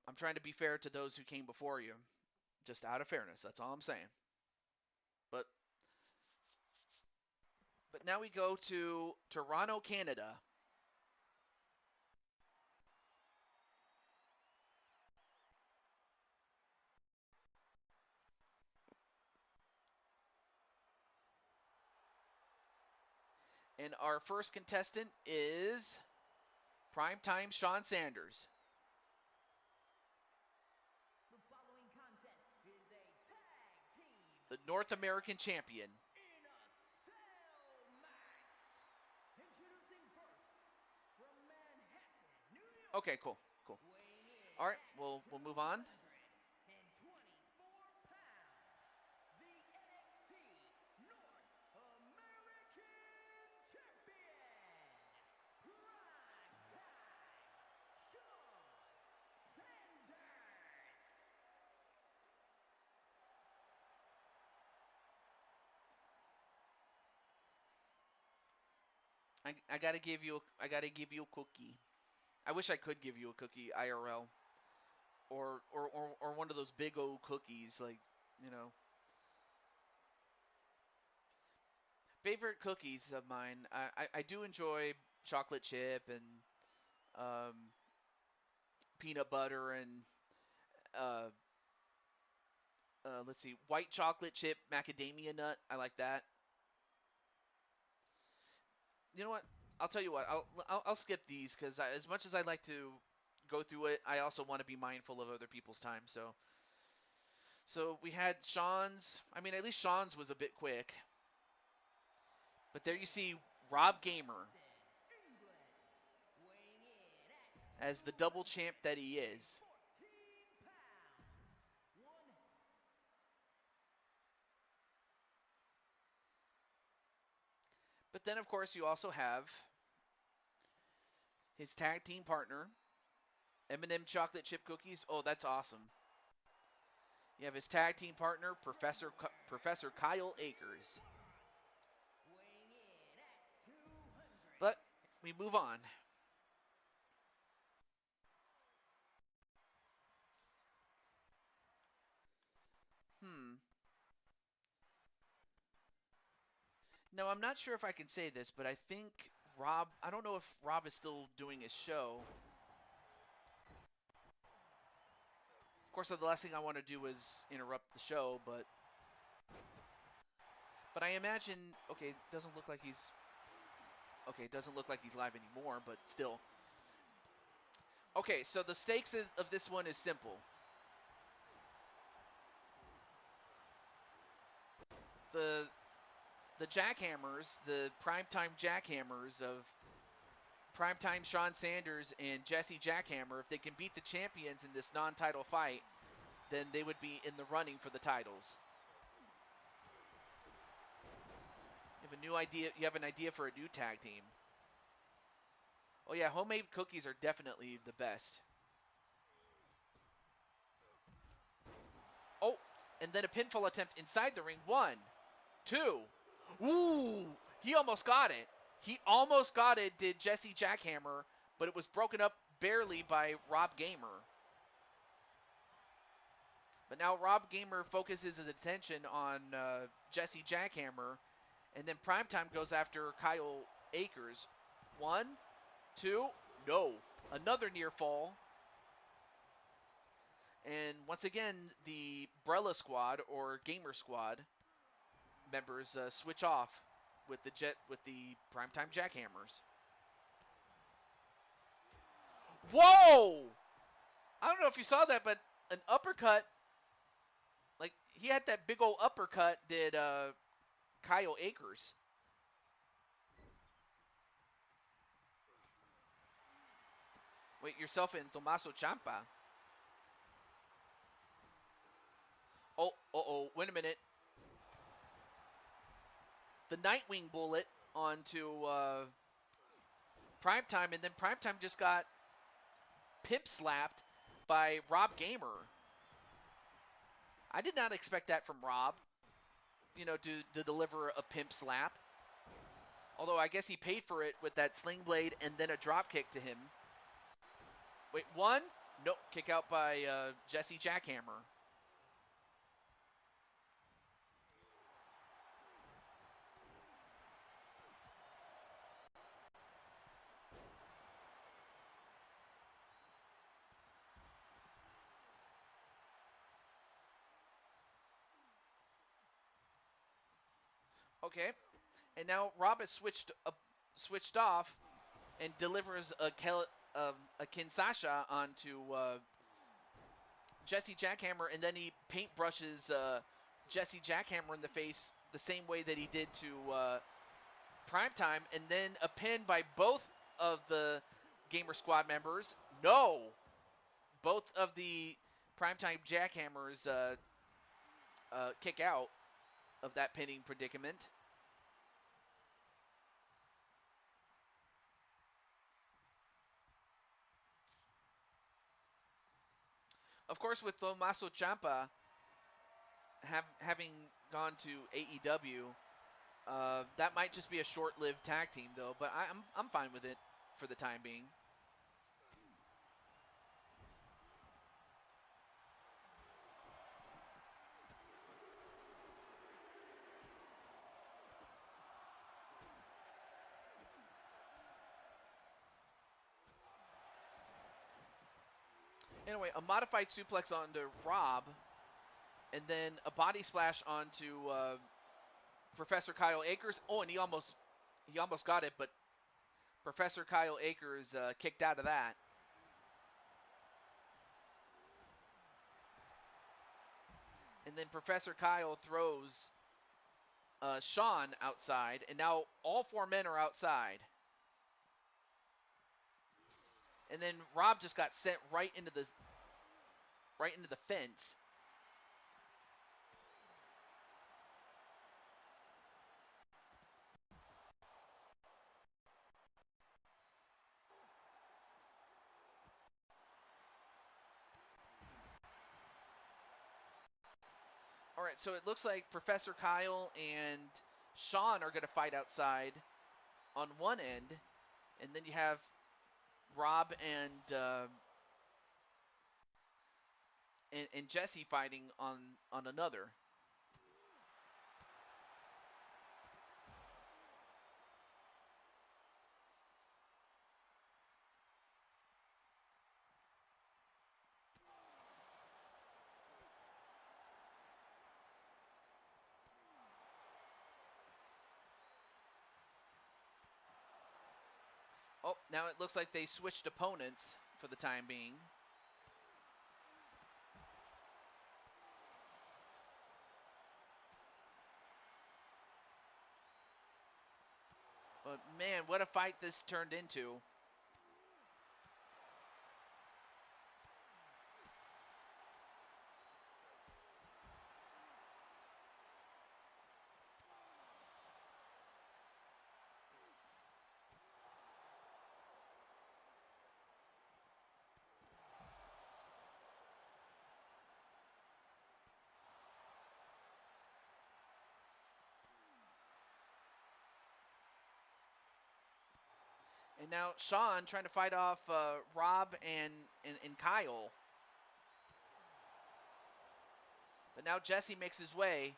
I'm trying to be fair to those who came before you, just out of fairness. That's all I'm saying. But now we go to Toronto, Canada. And our first contestant is Primetime Sean Sanders. The following contest is a tag team The North American champion. in a cell match. Introducing first from Manhattan, New York. Okay, cool. Weighing in All right, at we'll move on. 224 pounds, the NXT North American Champion, Primetime Sean Sanders. I gotta give you a cookie. I wish I could give you a cookie IRL, or one of those big old cookies, like you know. Favorite cookies of mine. I do enjoy chocolate chip and um, peanut butter and uh, let's see, white chocolate chip macadamia nut. I like that. You know what? I'll tell you what. I'll skip these because as much as I like to go through it, I also want to be mindful of other people's time. So we had Sean's. I mean, at least Sean's was a bit quick. But there you see Rob Gamer England, weighing in at as the double champ that he is. 214 pounds, one. But then, of course, you also have his tag team partner, M&M Chocolate Chip Cookies. Oh, that's awesome. You have his tag team partner, Professor Kyle Akers. Weighing in at 200. But we move on. Hmm. No, I'm not sure if I can say this, but I think Rob, I don't know if Rob is still doing his show. Of course, the last thing I want to do is interrupt the show, but I imagine, okay, it doesn't look like he's live anymore, but still. Okay, so the stakes of this one is simple. The jackhammers, the primetime jackhammers of primetime Sean Sanders and Jesse Jackhammer, if they can beat the champions in this non-title fight, then they would be in the running for the titles. You have an idea for a new tag team. Oh yeah, homemade cookies are definitely the best. Oh, and then a pinfall attempt inside the ring. 1, 2. Ooh, he almost got it. He almost got it, did Jesse Jackhammer, but it was broken up barely by Rob Gamer. But now Rob Gamer focuses his attention on Jesse Jackhammer, and then Primetime goes after Kyle Akers. 1, 2, no. Another near fall. And once again, the Brella Squad or Gamer Squad members switch off with the Primetime Jackhammers. Whoa! I don't know if you saw that, but an uppercut, like he had that big old uppercut, did Kyle Akers. Wait, yourself and Tommaso Ciampa. Oh, wait a minute. The Nightwing bullet onto Primetime, and then Primetime just got pimp slapped by Rob Gamer. I did not expect that from Rob, to deliver a pimp slap. Although I guess he paid for it with that sling blade and then a drop kick to him. Wait, one? Nope, kick out by Jesse Jackhammer. Okay, and now Rob has switched off and delivers a Kinsasha onto Jesse Jackhammer, and then he paintbrushes Jesse Jackhammer in the face the same way that he did to Primetime, and then a pin by both of the Gamer Squad members. No! Both of the Primetime Jackhammers kick out of that pinning predicament. Of course, with Tommaso Ciampa having gone to AEW, that might just be a short-lived tag team, though. But I'm fine with it for the time being. Anyway, a modified suplex onto Rob, and then a body splash onto Professor Kyle Akers. Oh, and he almost got it, but Professor Kyle Akers kicked out of that. And then Professor Kyle throws Sean outside, and now all four men are outside. And then Rob just got sent right into the fence. All right, so it looks like Professor Kyle and Sean are going to fight outside on one end, and then you have Rob and Jesse fighting on another. Oh, now it looks like they switched opponents for the time being. But man, what a fight this turned into. And now Sean trying to fight off Rob and Kyle. But now Jesse makes his way.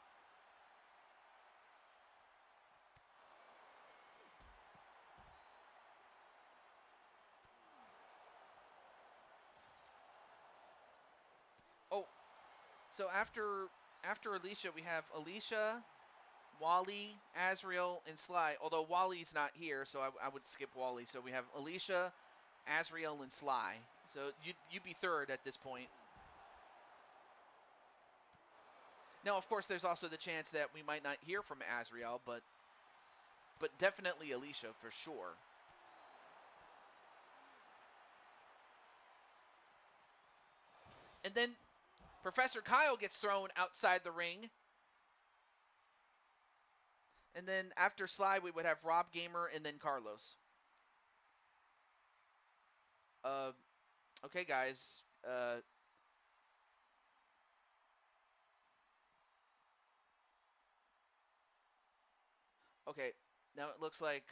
Oh, so after Alicia, we have Alicia, Wally, Azriel, and Sly. Although Wally's not here, so I would skip Wally. So we have Alicia, Azriel, and Sly. So you'd be third at this point. Now, of course, there's also the chance that we might not hear from Azriel, but definitely Alicia for sure. And then Professor Kyle gets thrown outside the ring. And then after Sly, we would have Rob Gamer and then Carlos. Okay, guys. Okay, now it looks like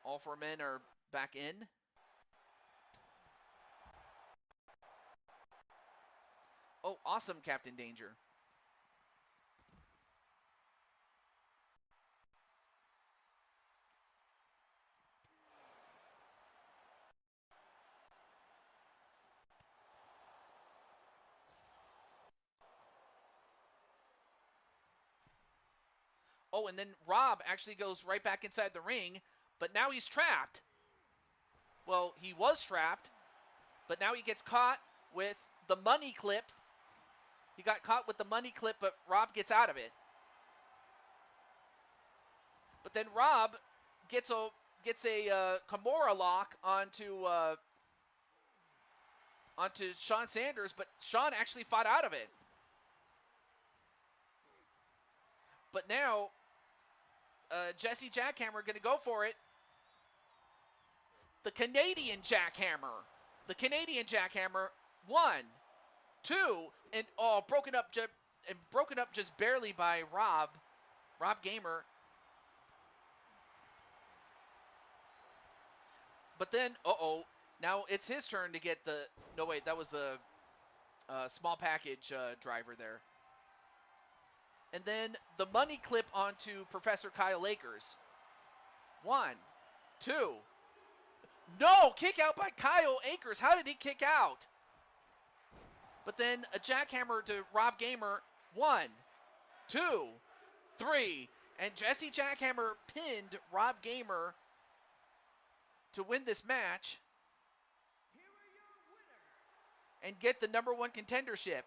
all four men are back in. Oh, awesome, Captain Danger. Oh, and then Rob actually goes right back inside the ring, but now he's trapped. Well, he was trapped, but now he gets caught with the money clip. He got caught with the money clip, but Rob gets out of it. But then Rob gets a Kimura lock onto Sean Sanders, but Sean actually fought out of it. But now Jesse Jackhammer going to go for it. The Canadian Jackhammer. The Canadian Jackhammer. 1, 2, and broken up just barely by Rob Gamer. But then, now it's his turn to get the. No, wait, that was the small package driver there. And then the money clip onto Professor Kyle Akers. 1, 2. No, kick out by Kyle Akers. How did he kick out? But then a jackhammer to Rob Gamer. 1, 2, 3. And Jesse Jackhammer pinned Rob Gamer to win this match and get the #1 contendership.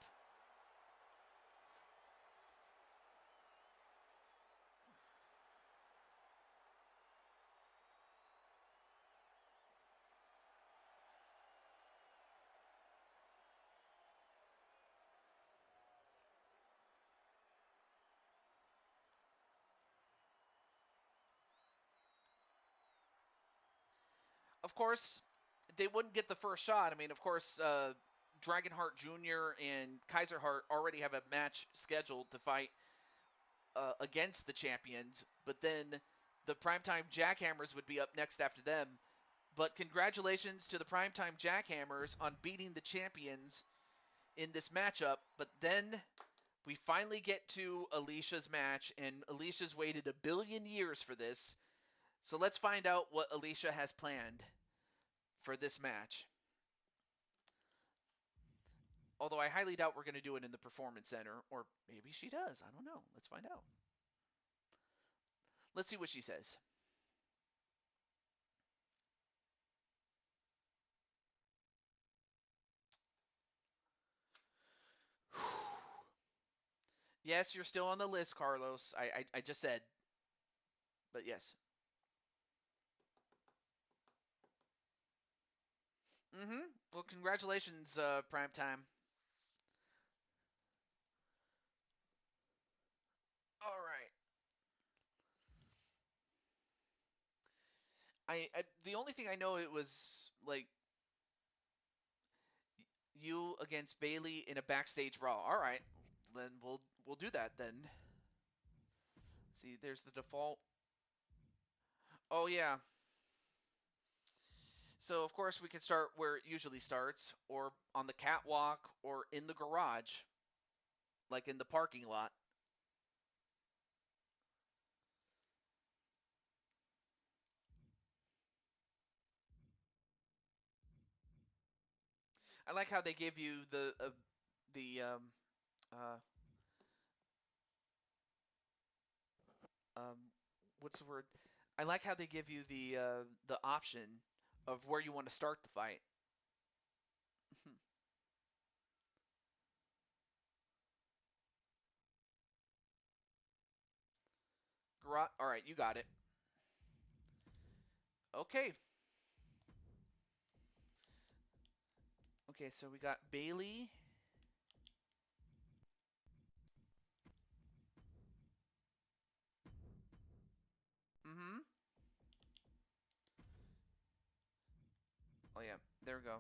Of course, they wouldn't get the first shot. I mean, of course, Dragonheart Jr. and Kaiser Hart already have a match scheduled to fight against the champions, but then the Primetime Jackhammers would be up next after them. But congratulations to the Primetime Jackhammers on beating the champions in this matchup. But then we finally get to Alicia's match, and Alicia's waited a billion years for this. So let's find out what Alicia has planned for this match. Although I highly doubt we're going to do it in the Performance Center, or maybe she does. I don't know. Let's find out. Let's see what she says. Yes, you're still on the list, Carlos. I just said. But yes. Mm-hmm. Well, congratulations, Primetime. All right. The only thing I know it was like you against Bailey in a backstage brawl. All right, then we'll do that then. See, there's the default. Oh yeah. So of course we can start where it usually starts, or on the catwalk, or in the garage, like in the parking lot. I like how they give you the uh, um, what's the word? I like how they give you the option of where you want to start the fight. All right, you got it. Okay. Okay, so we got Bailey. Mm-hmm. Oh yeah, there we go.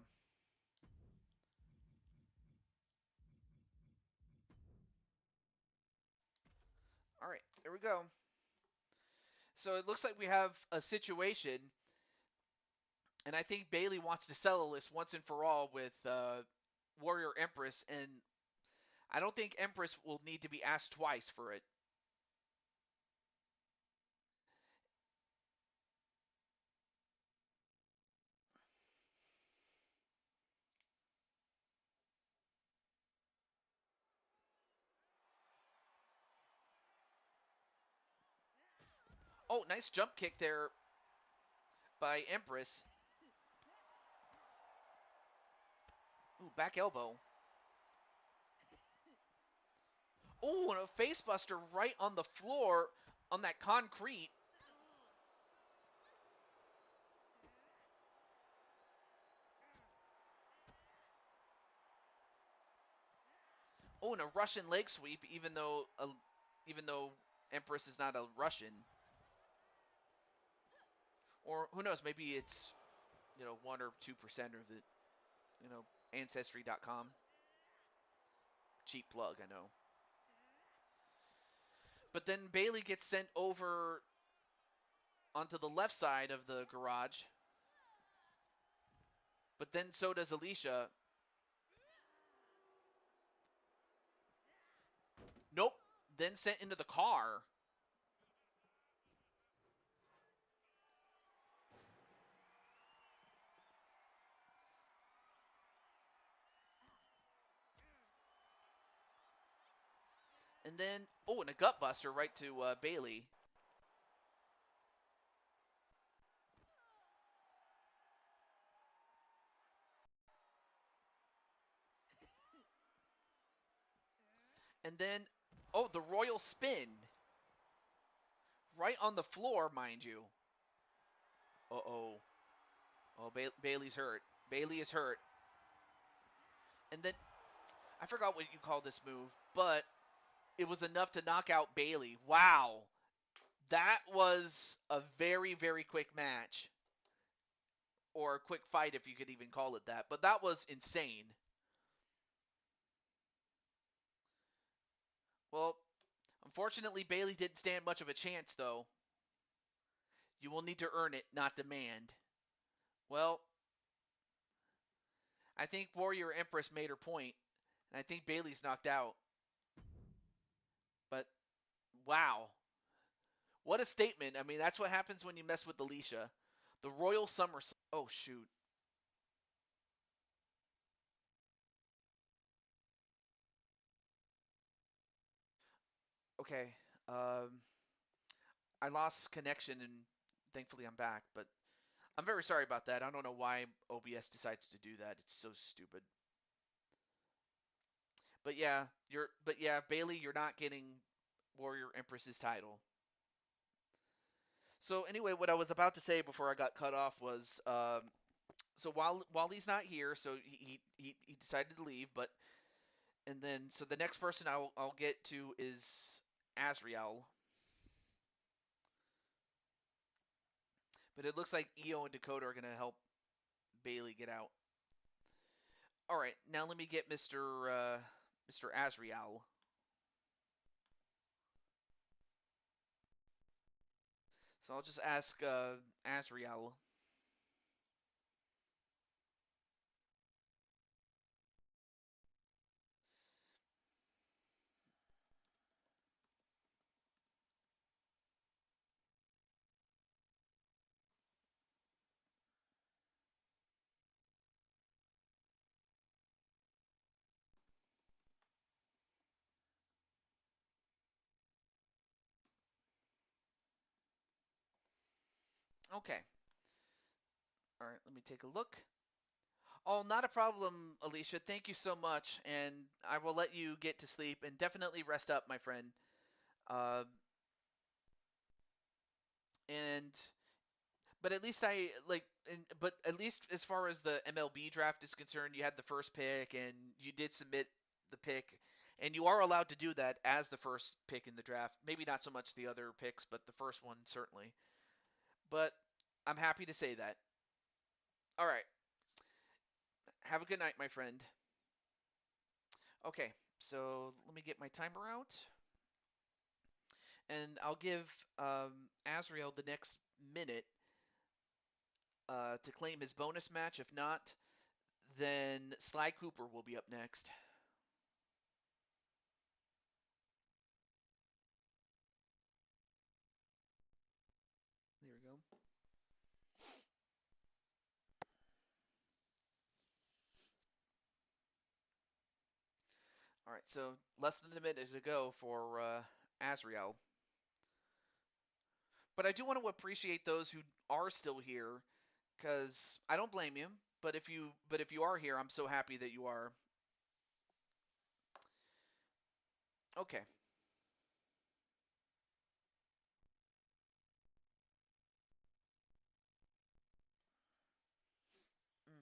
There we go. So it looks like we have a situation, and I think Bayley wants to settle this once and for all with Warrior Empress, and I don't think Empress will need to be asked twice for it. Oh, nice jump kick there by Empress. Ooh, back elbow. Oh, and a facebuster right on the floor on that concrete. Oh, and a Russian leg sweep, even though Empress is not a Russian, or who knows, maybe it's 1 or 2% of it. Ancestry.com. Cheap plug, I know. But then Bayley gets sent over onto the left side of the garage. But then so does Alicia. Nope. Then sent into the car. And then, and a gut buster right to Bayley. And then, the royal spin. Right on the floor, mind you. Uh-oh. Oh, Bayley's hurt. Bayley is hurt. And then, I forgot what you call this move, but it was enough to knock out Bayley. Wow. That was a very, very quick match. Or a quick fight, if you could even call it that. But that was insane. Well, unfortunately, Bayley didn't stand much of a chance, though. You will need to earn it, not demand. Well, I think Warrior Empress made her point, and I think Bayley's knocked out. But, wow. What a statement. I mean, that's what happens when you mess with Alicia. The Royal Somersault. Oh, shoot. Okay. Um, I lost connection, and thankfully I'm back, but I'm very sorry about that. I don't know why OBS decides to do that. It's so stupid. But yeah, Bayley, you're not getting Warrior Empress's title. So anyway, what I was about to say before I got cut off was, so while he's not here, so he decided to leave, but and then so the next person I'll get to is Azrael, but it looks like Io and Dakota are gonna help Bayley get out. All right, now let me get Mr. Azrael. So I'll just ask Azrael. Okay. All right, let me take a look. Oh, not a problem, Alicia. Thank you so much, and I will let you get to sleep and definitely rest up, my friend. Uh, and but at least but at least as far as the MLB draft is concerned, you had the first pick and you did submit the pick, and you are allowed to do that as the first pick in the draft. Maybe not so much the other picks, but the first one certainly. But I'm happy to say that. All right. Have a good night, my friend. Okay, so let me get my timer out. And I'll give Azrael the next minute to claim his bonus match. If not, then Sly Cooper will be up next. There we go. All right, so less than a minute to go for Azrael. But I do want to appreciate those who are still here, because I don't blame you. But if you are here, I'm so happy that you are. Okay. Mm.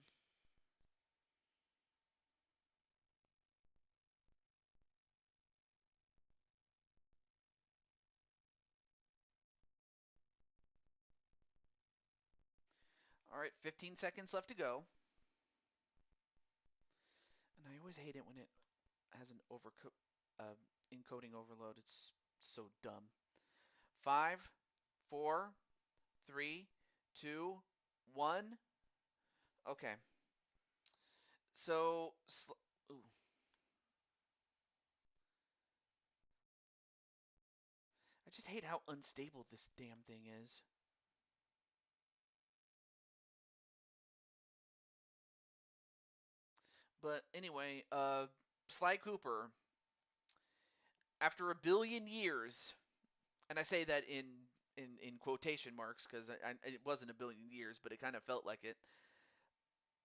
All right, 15 seconds left to go. And I always hate it when it has an encoding overload. It's so dumb. 5, 4, 3, 2, 1. Okay. So, ooh, I just hate how unstable this damn thing is. But anyway, Sly Cooper, after a billion years, and I say that in quotation marks because it wasn't a billion years, but it kind of felt like it.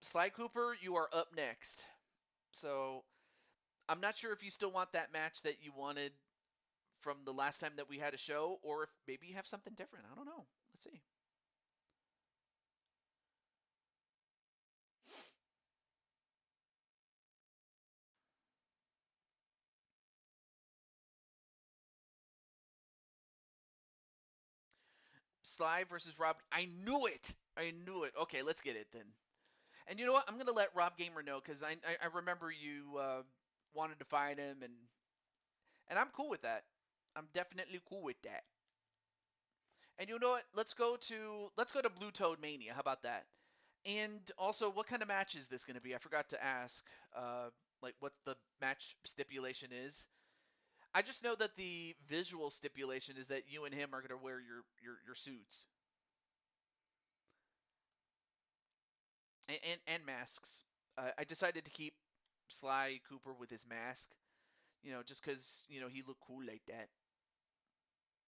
Sly Cooper, you are up next. So I'm not sure if you still want that match that you wanted from the last time that we had a show, or if maybe you have something different. I don't know. Let's see. Sly versus Rob. I knew it. I knew it. Okay, let's get it then. And you know what? I'm gonna let Rob Gamer know because I remember you wanted to fight him, and I'm cool with that. I'm definitely cool with that. And you know what? Let's go to Blue Toad Mania. How about that? And also, what kind of match is this going to be? I forgot to ask. Like what the match stipulation is. I just know that the visual stipulation is that you and him are going to wear your suits and masks. I decided to keep Sly Cooper with his mask, just because he looked cool like that.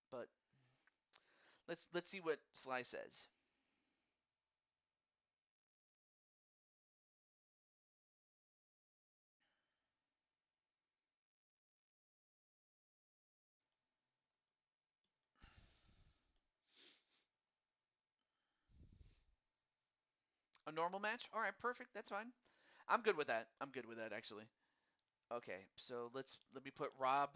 But let's see what Sly says. A normal match? All right, perfect. That's fine. I'm good with that. I'm good with that actually. Okay, so let me put Rob.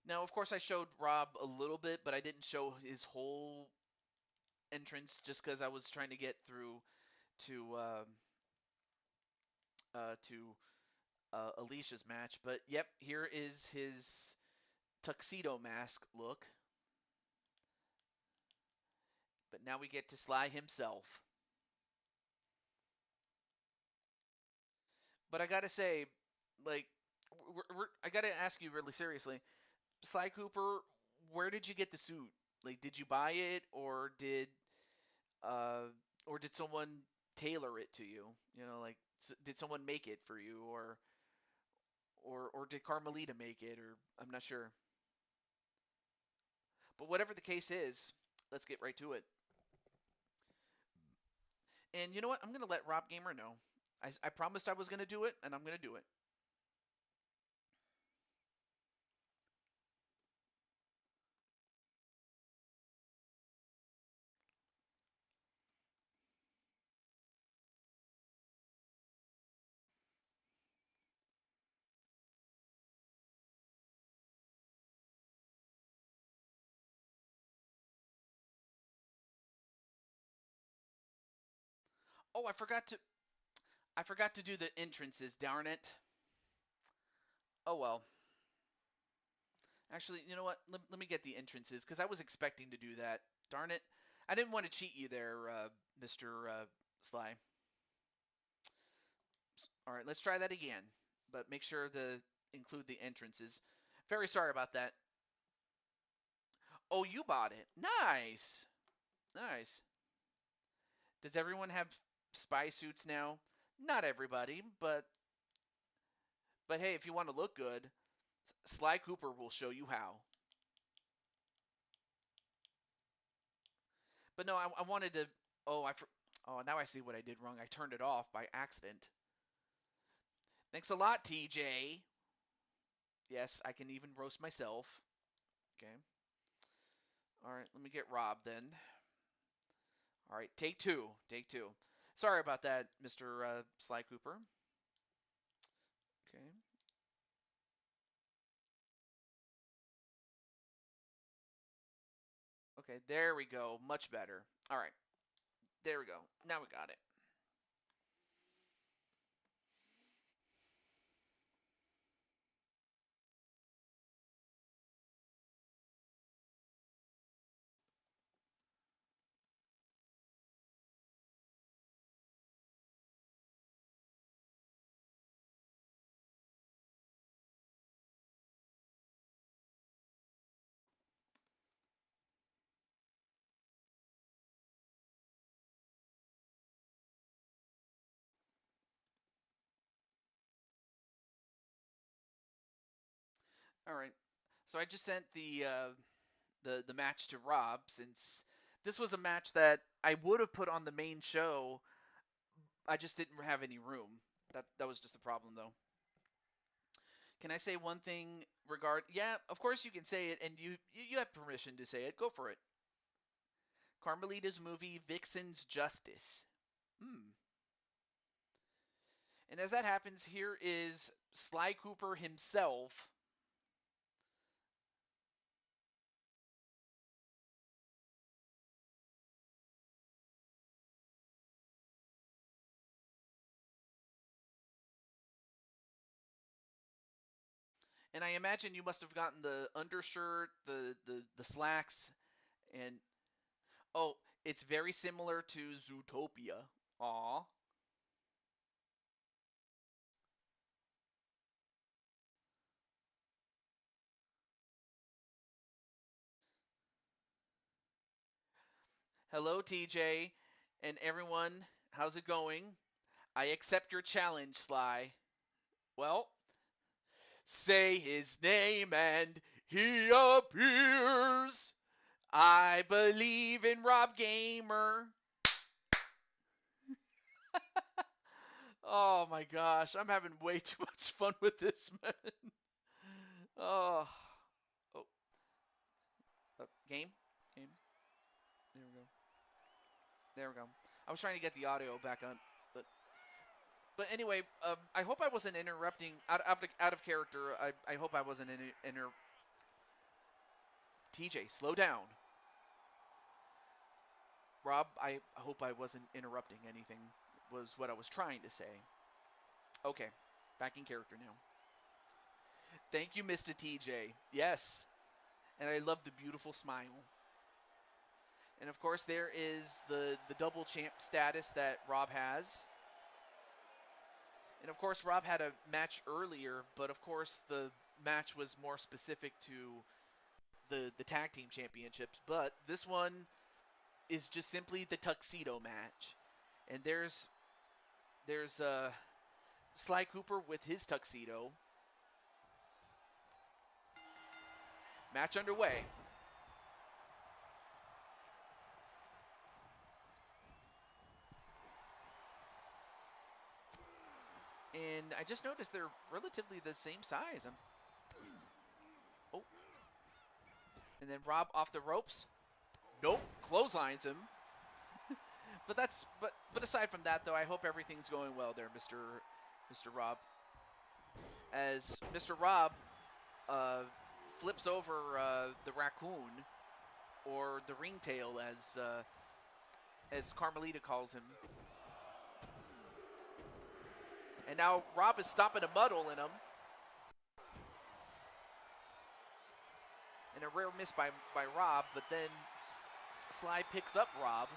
Now, of course, I showed Rob a little bit, but I didn't show his whole entrance just because I was trying to get through to to Alicia's match. But yep, here is his tuxedo mask look. But now we get to Sly himself. But I gotta say, like, I gotta ask you really seriously, Sly Cooper, where did you get the suit? Like, did you buy it, uh, or did someone tailor it to you? Like, did someone make it for you, or did Carmelita make it, or I'm not sure. But whatever the case is, let's get right to it. And you know what? I'm gonna let Rob Gamer know. I promised I was gonna do it, and I'm gonna do it. Oh, I forgot to do the entrances. Darn it. Oh well. Actually, you know what? Let me get the entrances because I was expecting to do that. Darn it. I didn't want to cheat you there, Mr. Sly. All right, let's try that again. But make sure to include the entrances. Very sorry about that. Oh, you bought it. Nice. Nice. Does everyone have spy suits now? Not everybody, but hey, if you want to look good, Sly Cooper will show you how. But no, I wanted to. Oh, oh, now I see what I did wrong. I turned it off by accident. Thanks a lot, TJ. Yes, I can even roast myself. Okay. All right, let me get Rob then. All right, take two. Take two. Sorry about that, Mr. Sly Cooper. Okay. Okay, there we go. Much better. All right, there we go. Now we got it. All right. So I just sent the match to Rob since this was a match that I would have put on the main show. I just didn't have any room. That was just the problem though. Can I say one thing regard? Yeah, of course you can say it, and you have permission to say it. Go for it. Carmelita's movie Vixen's Justice. Hmm. And as that happens, here is Sly Cooper himself. And I imagine you must have gotten the undershirt, the slacks, and oh, it's very similar to Zootopia. Aw. Hello, TJ, and everyone. How's it going? I accept your challenge, Sly. Well, say his name and he appears. I believe in Rob Gamer. Oh my gosh, I'm having way too much fun with this, man. Oh, oh, game, game. There we go. There we go. I was trying to get the audio back on, but anyway, I hope I wasn't interrupting out of character. I hope I wasn't TJ, slow down. Rob, I hope I wasn't interrupting anything. Was what I was trying to say. Okay, back in character now. Thank you, Mr. TJ. Yes, and I love the beautiful smile. And of course, there is the double champ status that Rob has. And of course, Rob had a match earlier, but of course, the match was more specific to the tag team championships. But this one is just simply the tuxedo match. And there's Sly Cooper with his tuxedo. Match underway. And I just noticed they're relatively the same size. Oh, and then Rob off the ropes. Nope, clotheslines him. But aside from that though, I hope everything's going well there, Mr. Rob. As Mr. Rob uh, flips over the raccoon or the ringtail as Carmelita calls him. And now Rob is stopping a muddle in him. And a rare miss by Rob, but then Sly picks up Rob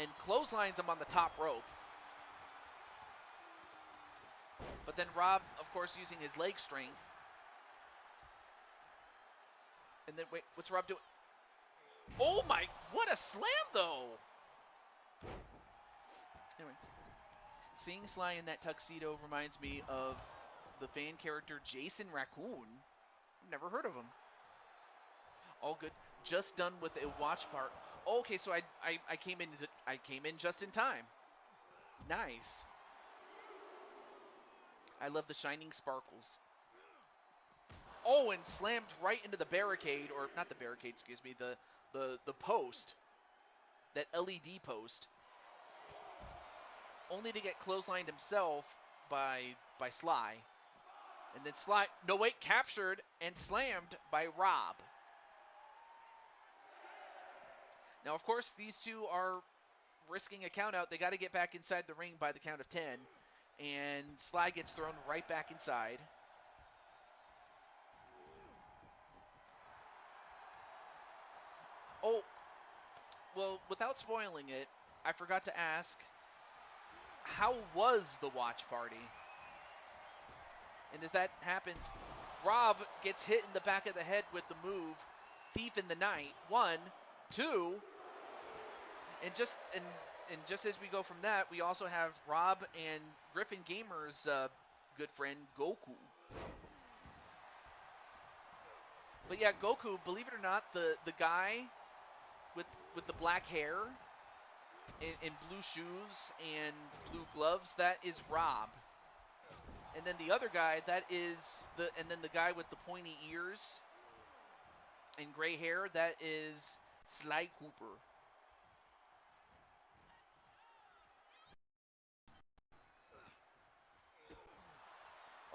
and clotheslines him on the top rope. But then Rob, of course, using his leg strength. And then, wait, what's Rob doing? Oh my, what a slam though! Anyway, seeing Sly in that tuxedo reminds me of the fan character Jason Raccoon. Never heard of him. All good. Just done with a watch part. Okay, so I came in just in time. Nice. I love the shining sparkles. Oh, and slammed right into the barricade, or not the barricade, excuse me, the post. That LED post. Only to get clotheslined himself by Sly. And then Sly, no wait, captured and slammed by Rob. Now, of course, these two are risking a count out. They got to get back inside the ring by the count of 10. And Sly gets thrown right back inside. Oh, well, without spoiling it, I forgot to ask, how was the watch party? And as that happens, Rob gets hit in the back of the head with the move, Thief in the Night. 1, 2, and just as we go from that, we also have Rob and Griffin Gamer's good friend Goku. But yeah, Goku, believe it or not, the guy with the black hair in blue shoes and blue gloves, that is Rob. And then the other guy, and then the guy with the pointy ears and gray hair, that is Sly Cooper.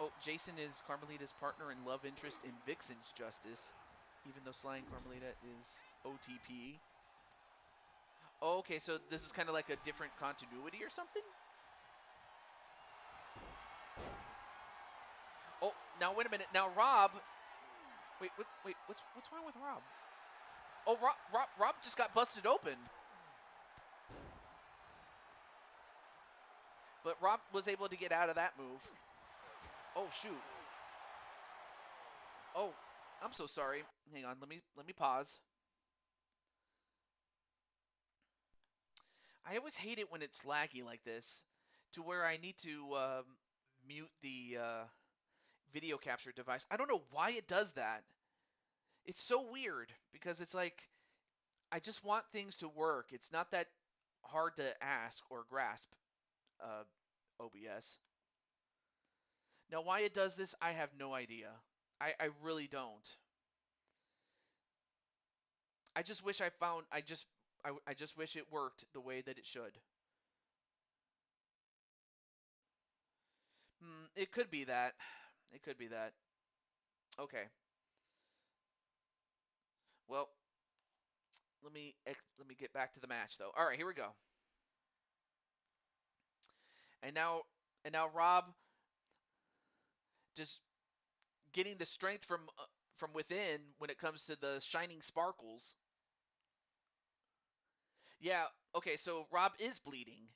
Oh, Jason is Carmelita's partner and love interest in Vixen's Justice, even though Sly and Carmelita is OTP. Oh, okay, so this is kind of like a different continuity or something? Oh, now wait a minute. Now Rob, wait, what's wrong with Rob? Oh, Rob just got busted open. But Rob was able to get out of that move. Oh shoot. Oh, I'm so sorry. Hang on, let me pause. I always hate it when it's laggy like this, to where I need to mute the video capture device. I don't know why it does that. It's so weird because it's like I just want things to work. It's not that hard to ask or grasp, uh, OBS. Now, why it does this, I have no idea. I really don't. I just wish I found. I just wish it worked the way that it should. It could be that. It could be that. Okay. Well, let me get back to the match though. All right, here we go. And now Rob just getting the strength from within when it comes to the shining sparkles. Yeah, okay, so Rob is bleeding.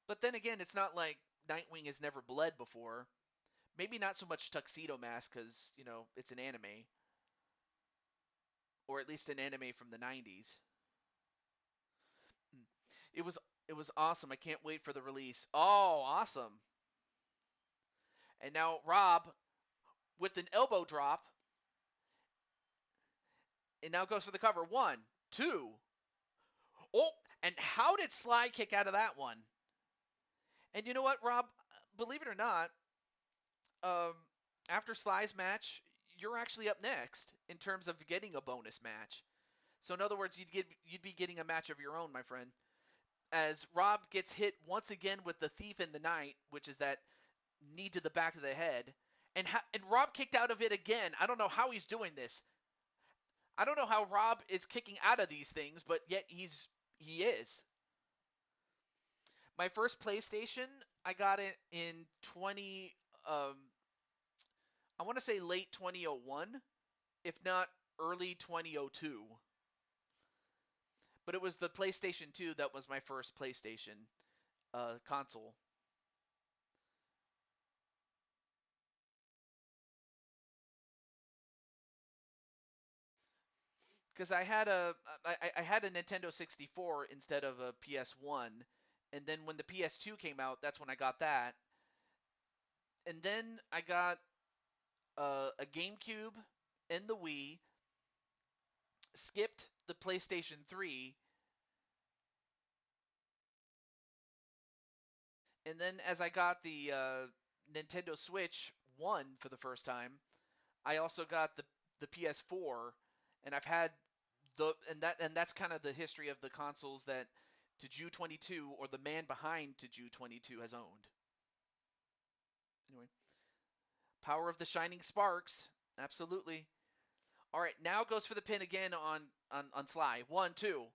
But then again, it's not like Nightwing has never bled before. Maybe not so much Tuxedo Mask because, it's an anime. Or at least an anime from the 90s. Mm. It was it was awesome. I can't wait for the release. Oh, awesome. And now Rob with an elbow drop. And now goes for the cover. 1, 2. Oh, and how did Sly kick out of that one? And you know what, Rob? Believe it or not, um, after Sly's match, you're actually up next in terms of getting a bonus match. So in other words, you'd be getting a match of your own, my friend. As Rob gets hit once again with the Thief in the Night, which is that knee to the back of the head, and Rob kicked out of it again. I don't know how he's doing this. I don't know how Rob is kicking out of these things, but yet he is. My first PlayStation, I got it in 20. I want to say late 2001, if not early 2002. But it was the PlayStation 2 that was my first PlayStation console. Because I had a Nintendo 64 instead of a PS1, and then when the PS2 came out, that's when I got that, and then I got a GameCube and the Wii, skipped the PlayStation 3, and then as I got the Nintendo Switch 1 for the first time, I also got the PS4, and I've had that's kind of the history of the consoles that Tiju 22 or the man behind Tiju 22 has owned. Anyway, power of the shining sparks, absolutely. All right, now goes for the pin again on Sly. 1-2,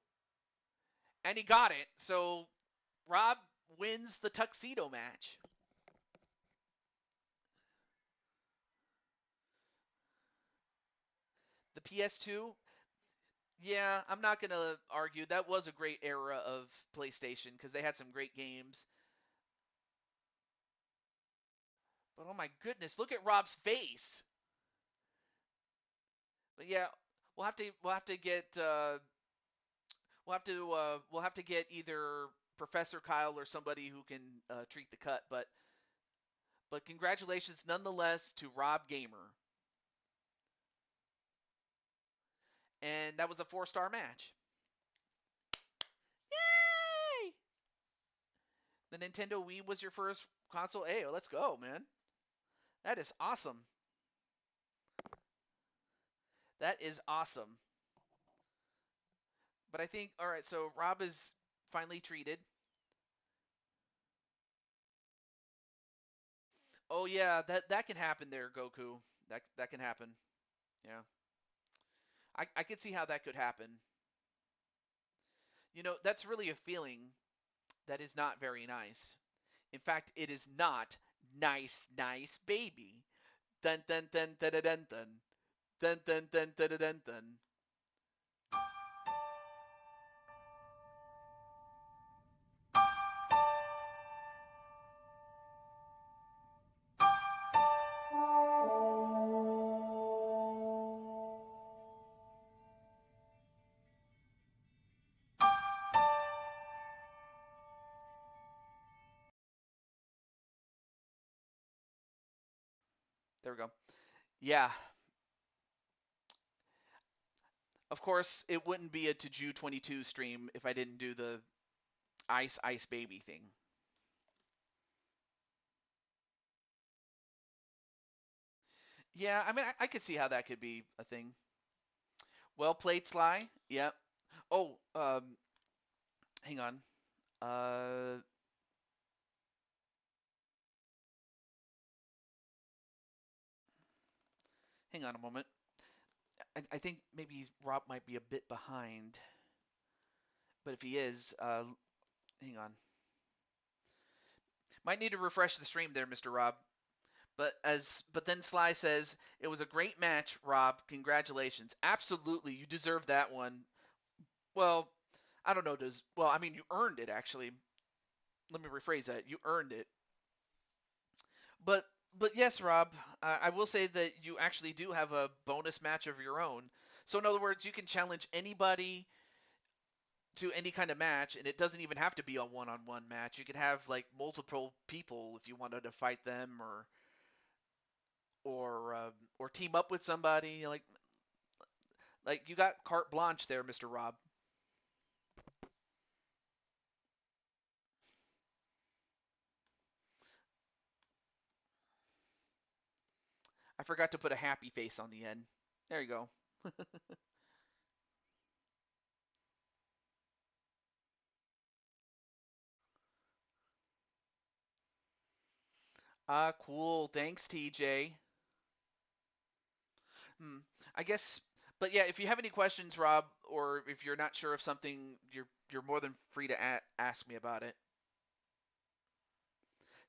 and he got it. So Rob wins the tuxedo match. The PS2, yeah, I'm not going to argue. That was a great era of PlayStation because they had some great games. But oh my goodness, look at Rob's face. But yeah, we'll have to get we'll have to get either Professor Kyle or somebody who can treat the cut. But congratulations nonetheless to Rob Gamer. And that was a 4-star match. Yay! The Nintendo Wii was your first console. Hey, let's go, man. That is awesome. That is awesome. But I think all right, so Rob is finally treated. Oh yeah, that can happen there, Goku. That can happen. Yeah. I could see how that could happen. You know, that's really a feeling that is not very nice. In fact, it is not nice, nice baby. Dun dun dun dun dun dun dun dun dun dun dun dun dun. There we go. Yeah. Of course, it wouldn't be a Taju 22 stream if I didn't do the Ice Ice Baby thing. Yeah, I mean, I could see how that could be a thing. Well played, Sly. Yep. Oh, hang on. Uh, hang on a moment. I think maybe Rob might be a bit behind, but if he is, hang on. Might need to refresh the stream there, Mr. Rob. But then Sly says it was a great match, Rob. Congratulations. Absolutely, you deserve that one. Well, I don't know. I mean, you earned it actually. Let me rephrase that. You earned it. But yes, Rob, I will say that you actually do have a bonus match of your own. So in other words, you can challenge anybody to any kind of match, and it doesn't even have to be a one-on-one match. You could have like multiple people if you wanted to fight them, or team up with somebody. Like you got carte blanche there, Mr. Rob. I forgot to put a happy face on the end. There you go. Ah, cool. Thanks, TJ. Hmm. I guess, but yeah, if you have any questions, Rob, or if you're not sure of something, you're more than free to ask me about it.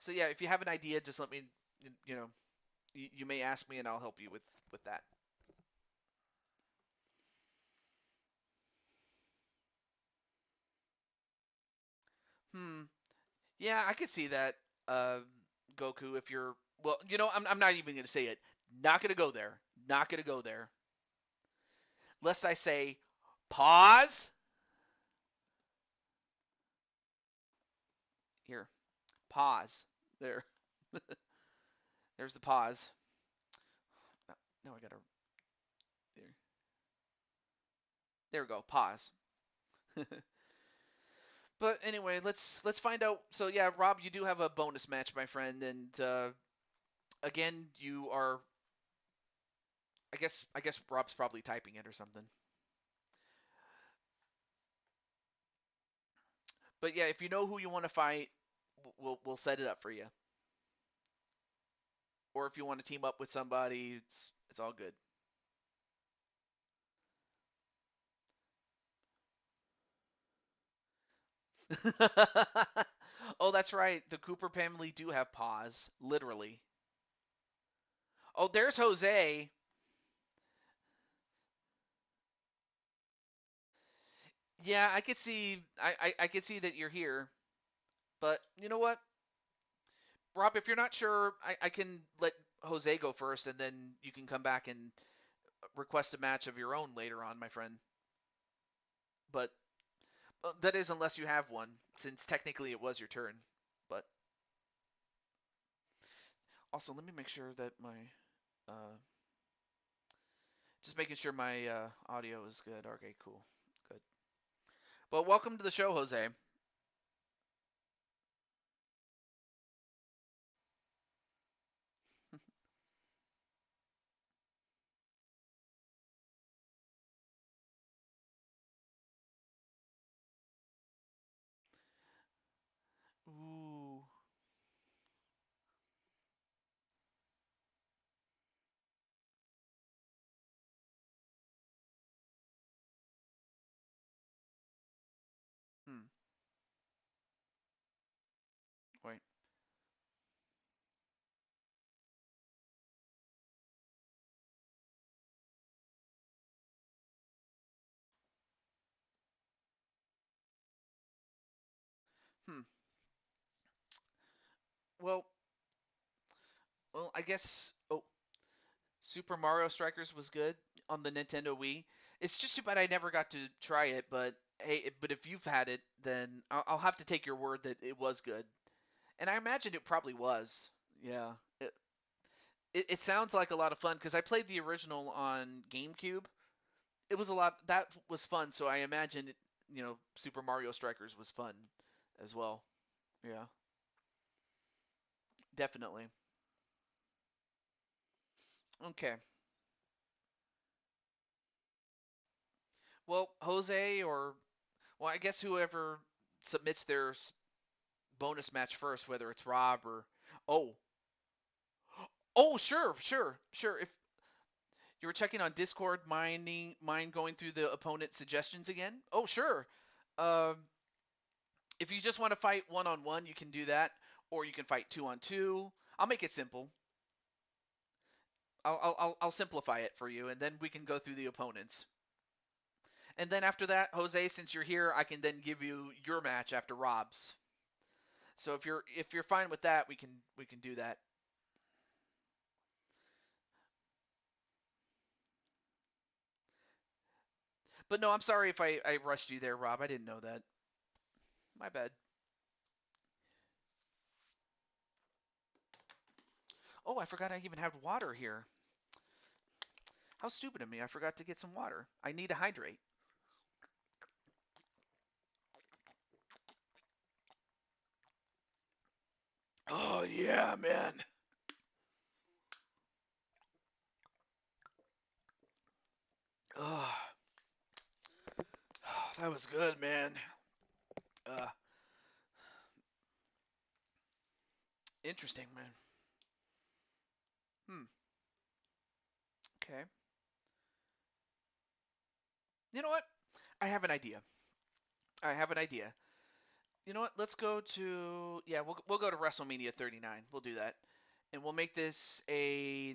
So yeah, if you have an idea, just let me, you know. You may ask me, and I'll help you with that. Hmm. Yeah, I could see that, uh, Goku. If you're well, I'm not even gonna say it. Not gonna go there. Not gonna go there. Lest I say, pause. Here, pause. There. There's the pause. No, I gotta. There. There we go. Pause. But anyway, let's find out. So yeah, Rob, you do have a bonus match, my friend, and again, you are. I guess Rob's probably typing it or something. But yeah, if you know who you want to fight, we'll set it up for you. Or if you want to team up with somebody, it's all good. Oh, that's right. The Cooper family do have paws, literally. Oh, there's Jose. Yeah, I could see. I could see that you're here. But you know what, Rob? If you're not sure, I can let Jose go first, and then you can come back and request a match of your own later on, my friend. But that is unless you have one, since technically it was your turn. But also, let me make sure that my uh, just making sure my audio is good. Okay, cool, good. But welcome to the show, Jose. Ooh. Hmm. Wait. Hmm. Well, well, I guess. Oh, Super Mario Strikers was good on the Nintendo Wii. It's just too bad I never got to try it. But hey, but if you've had it, then I'll have to take your word that it was good. And I imagine it probably was. Yeah. It sounds like a lot of fun because I played the original on GameCube. It was a lot. That was fun. So I imagine Super Mario Strikers was fun as well. Yeah, definitely. Okay. Well, Jose or well, I guess whoever submits their bonus match first, whether it's Rob or oh, oh, sure, sure, sure. If you were checking on Discord, mind going through the opponent suggestions again? Oh, sure. Um, if you just want to fight one on one, you can do that, or you can fight two on two. I'll make it simple. I'll simplify it for you, and then we can go through the opponents. And then after that, Jose, since you're here, I can then give you your match after Rob's. So if you're fine with that, we can do that. But no, I'm sorry if I rushed you there, Rob. I didn't know that. My bad. Oh, I forgot I even had water here. How stupid of me. I forgot to get some water. I need to hydrate. Oh yeah, man. Oh, that was good, man. Uh, Interesting, man. Hmm. Okay. You know what? I have an idea. I have an idea. You know what? Let's go to we'll go to WrestleMania 39. We'll do that. And we'll make this a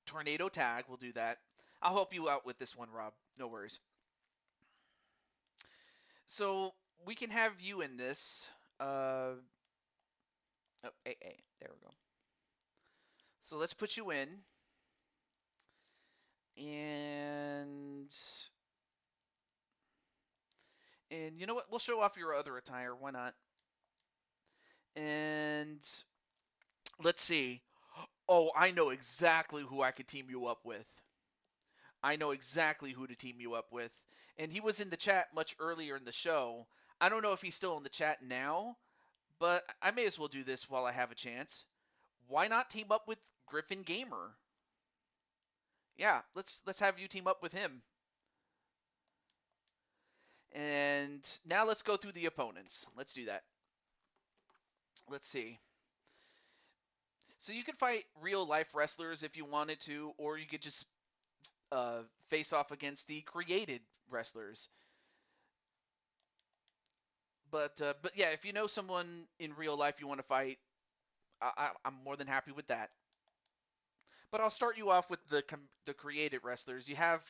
tornado tag. We'll do that. I'll help you out with this one, Rob. No worries. So we can have you in this. Oh, AA. There we go. So let's put you in. And you know what? We'll show off your other attire. Why not? And let's see. Oh, I know exactly who I could team you up with. I know exactly who to team you up with. And he was in the chat much earlier in the show. I don't know if he's still in the chat now, but I may as well do this while I have a chance. Why not team up with Griffin Gamer? Yeah, let's have you team up with him. And now let's go through the opponents. Let's do that. Let's see. So you could fight real life wrestlers if you wanted to, or you could just face off against the created wrestlers. But yeah, if you know someone in real life you want to fight, I'm more than happy with that. But I'll start you off with the created wrestlers. You have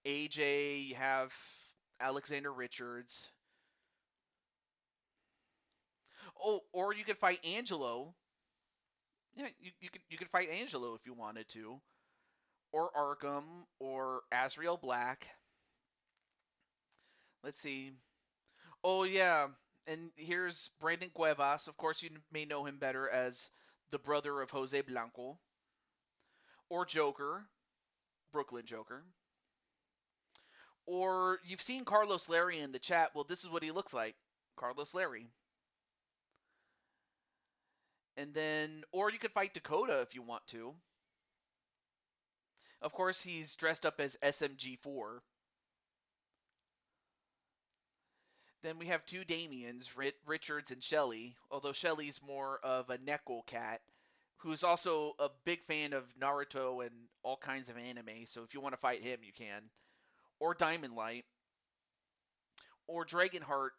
AJ, you have Alexander Richards. Oh, or you could fight Angelo. Yeah, you could fight Angelo if you wanted to, or Arkham, or Azrael Black. Let's see. Oh yeah, and here's Brandon Cuevas. Of course, you may know him better as the brother of Jose Blanco, or Joker, Brooklyn Joker. Or you've seen Carlos Larry in the chat. Well, this is what he looks like, Carlos Larry. And then, or you could fight Dakota if you want to. Of course, he's dressed up as SMG4. Then we have two Damians, Richards and Shelly, although Shelly's more of a Neko cat, who's also a big fan of Naruto and all kinds of anime, so if you want to fight him, you can. Or Diamond Light, or Dragonheart,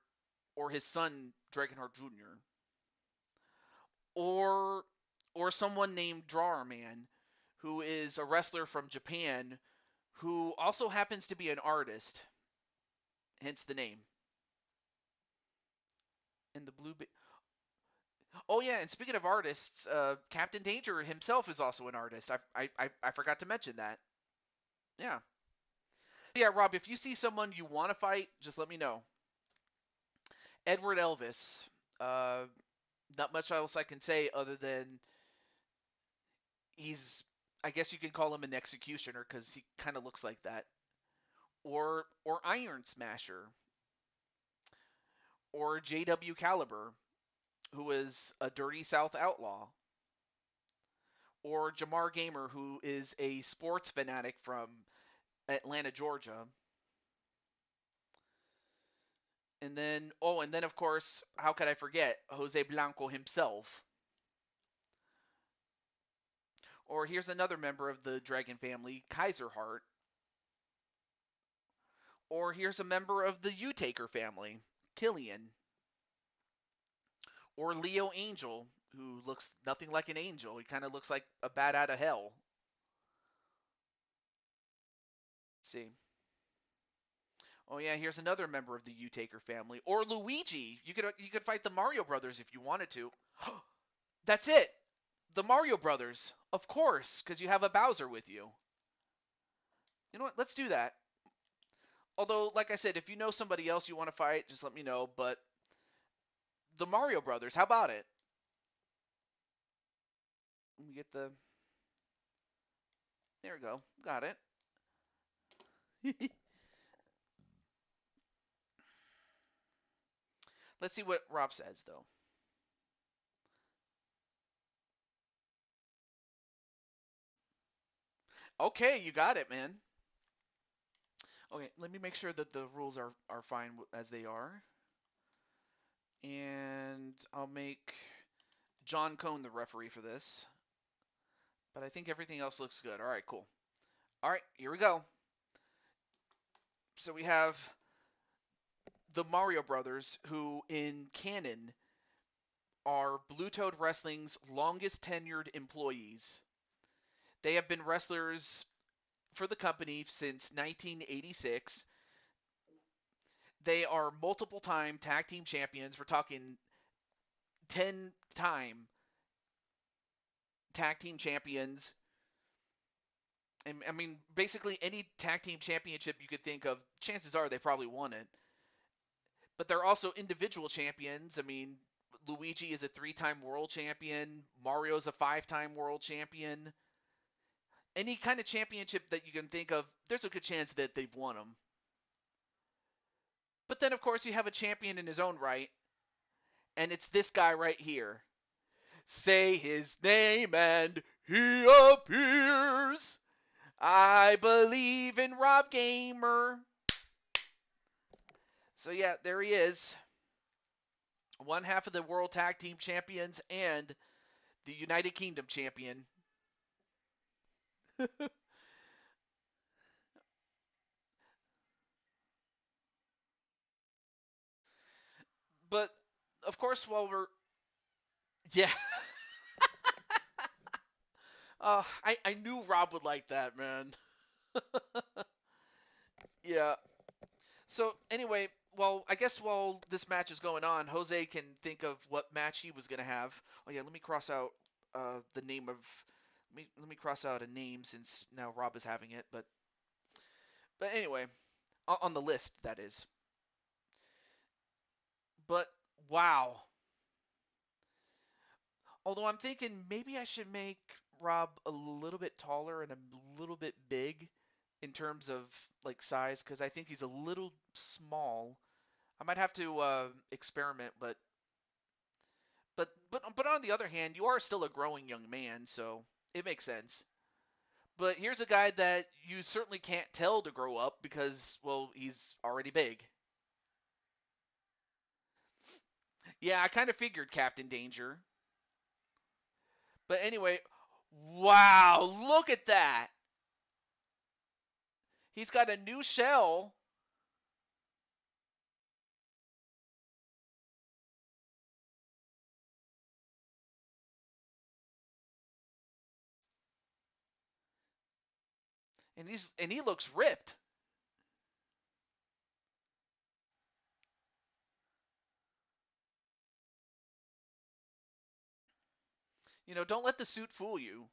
or his son, Dragonheart Jr., or someone named Drawer Man, who is a wrestler from Japan, who also happens to be an artist, hence the name. And the blue. Oh yeah, and speaking of artists, Captain Danger himself is also an artist. I forgot to mention that. Yeah. Yeah, Rob, if you see someone you want to fight, just let me know. Edward Elvis. Uh, Not much else I can say other than he's. I guess you can call him an executioner because he kind of looks like that. Or Iron Smasher. Or J.W. Caliber, who is a Dirty South outlaw. Or Jamar Gamer, who is a sports fanatic from Atlanta, Georgia. And then of course, how could I forget Jose Blanco himself? Or here's another member of the Dragon family, Kaiser Heart. Or here's a member of the U-Taker family, Killian. Or Leo Angel, who looks nothing like an angel. He kind of looks like a bat out of hell. Let's see. Oh yeah, here's another member of the U-Taker family. Or Luigi. You could fight the Mario Brothers if you wanted to. That's it. The Mario Brothers, of course, because you have a Bowser with you. You know what? Let's do that. Although, like I said, if you know somebody else you want to fight, just let me know. But the Mario Brothers, how about it? Let me get the. There we go. Got it. Let's see what Rob says, though. Okay, you got it, man. Okay, let me make sure that the rules are fine as they are. And I'll make John Cohn the referee for this. But I think everything else looks good. All right, cool. All right, here we go. So we have the Mario Brothers, who in canon are Blue Toad Wrestling's longest tenured employees. They have been wrestlers for the company since 1986. They are multiple time tag team champions. We're talking 10-time tag team champions. And I mean, basically any tag team championship you could think of, chances are they probably won it. But they're also individual champions. I mean, Luigi is a 3-time world champion. Mario's a 5-time world champion. Any kind of championship that you can think of, there's a good chance that they've won them. But then, of course, you have a champion in his own right, and it's this guy right here. Say his name and he appears. I believe in Rob Gamer. So yeah, there he is. One half of the World Tag Team Champions and the United Kingdom champion. But of course, while we're yeah, I knew Rob would like that, man. Yeah. So anyway, well, I guess while this match is going on, Jose can think of what match he was gonna have. Oh yeah, let me cross out the name of. Let me cross out a name since now Rob is having it. But anyway, on the list that is. But wow. Although I'm thinking maybe I should make Rob a little bit taller and a little bit big in terms of like size because I think he's a little small. I might have to experiment, but on the other hand, you are still a growing young man, so it makes sense. But here's a guy that you certainly can't tell to grow up because, well, he's already big. Yeah, I kind of figured Captain Danger. But anyway, wow, look at that. He's got a new shell, and he looks ripped. You know, don't let the suit fool you.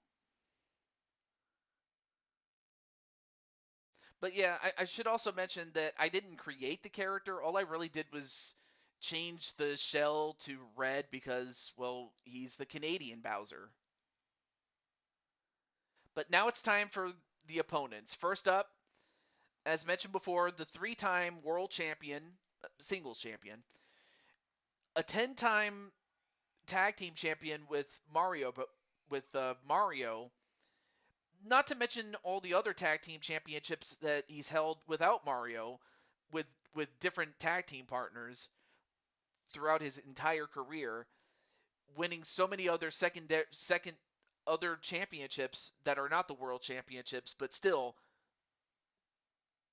But yeah, I should also mention that I didn't create the character. All I really did was change the shell to red because, well, he's the Canadian Bowser. But now it's time for the opponents. First up, as mentioned before, the 3-time world champion, singles champion, a 10-time tag team champion with Mario, but with Mario, not to mention all the other tag team championships that he's held without Mario, with different tag team partners throughout his entire career, winning so many other second other championships that are not the world championships, but still,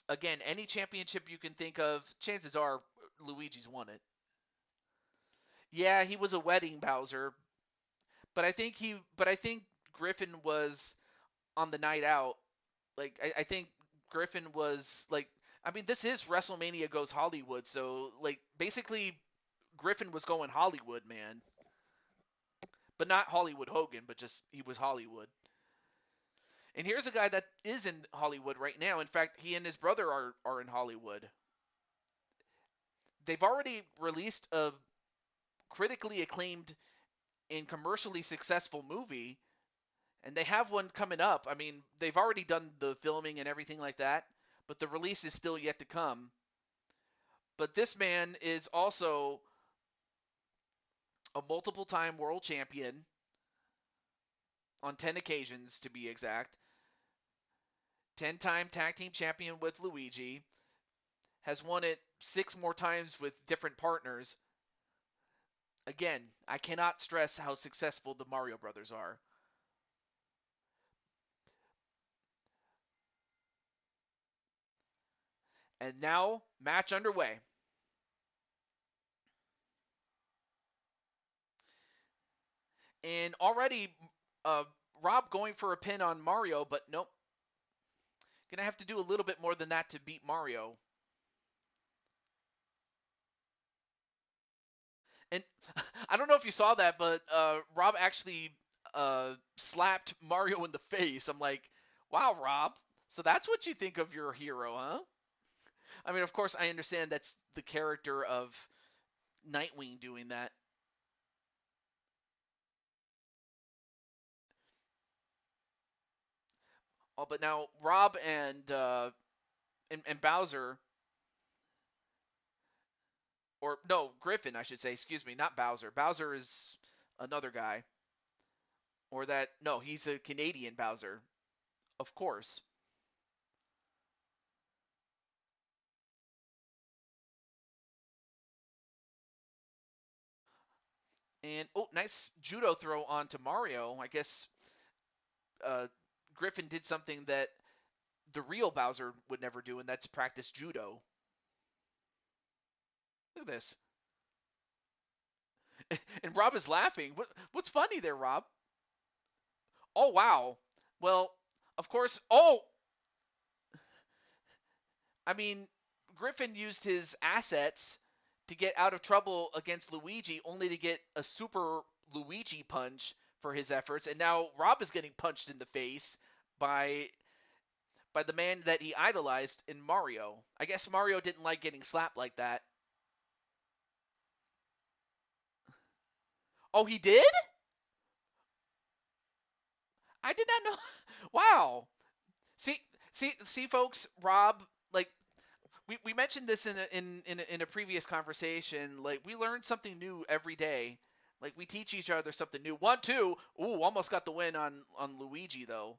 again, any championship you can think of, chances are Luigi's won it. Yeah, he was a wedding Bowser, but I think Griffin was on the night out. Like I think Griffin was like, I mean, this is WrestleMania Goes Hollywood, so like basically Griffin was going Hollywood, man. But not Hollywood Hogan, but just he was Hollywood. And here's a guy that is in Hollywood right now. In fact, he and his brother are in Hollywood. They've already released a critically acclaimed and commercially successful movie, and they have one coming up. I mean, they've already done the filming and everything like that, but the release is still yet to come. But this man is also a multiple time world champion on 10 occasions to be exact. 10-time tag team champion with Luigi, has won it 6 more times with different partners. Again, I cannot stress how successful the Mario Brothers are. And now, match underway. And already, uh, Rob going for a pin on Mario, but nope. Gonna have to do a little bit more than that to beat Mario. And I don't know if you saw that, but Rob actually slapped Mario in the face. I'm like, wow, Rob. So that's what you think of your hero, huh? I mean, of course, I understand that's the character of Nightwing doing that. Oh, but now Rob and Bowser, or no, Griffin, I should say. Excuse me, not Bowser. Bowser is another guy, or that no, he's a Canadian Bowser, of course. And oh, nice judo throw onto Mario. I guess uh, Griffin did something that the real Bowser would never do, and that's practice judo. Look at this. And Rob is laughing. What's funny there, Rob? Oh, wow. Well, of course. Oh, I mean, Griffin used his assets to get out of trouble against Luigi, only to get a super Luigi punch for his efforts. And now Rob is getting punched in the face by the man that he idolized in Mario. I guess Mario didn't like getting slapped like that. Oh, he did? I did not know. Wow. See, folks. Rob, like we mentioned this in a previous conversation. Like we learn something new every day. Like we teach each other something new. 1-2. Ooh, almost got the win on Luigi though.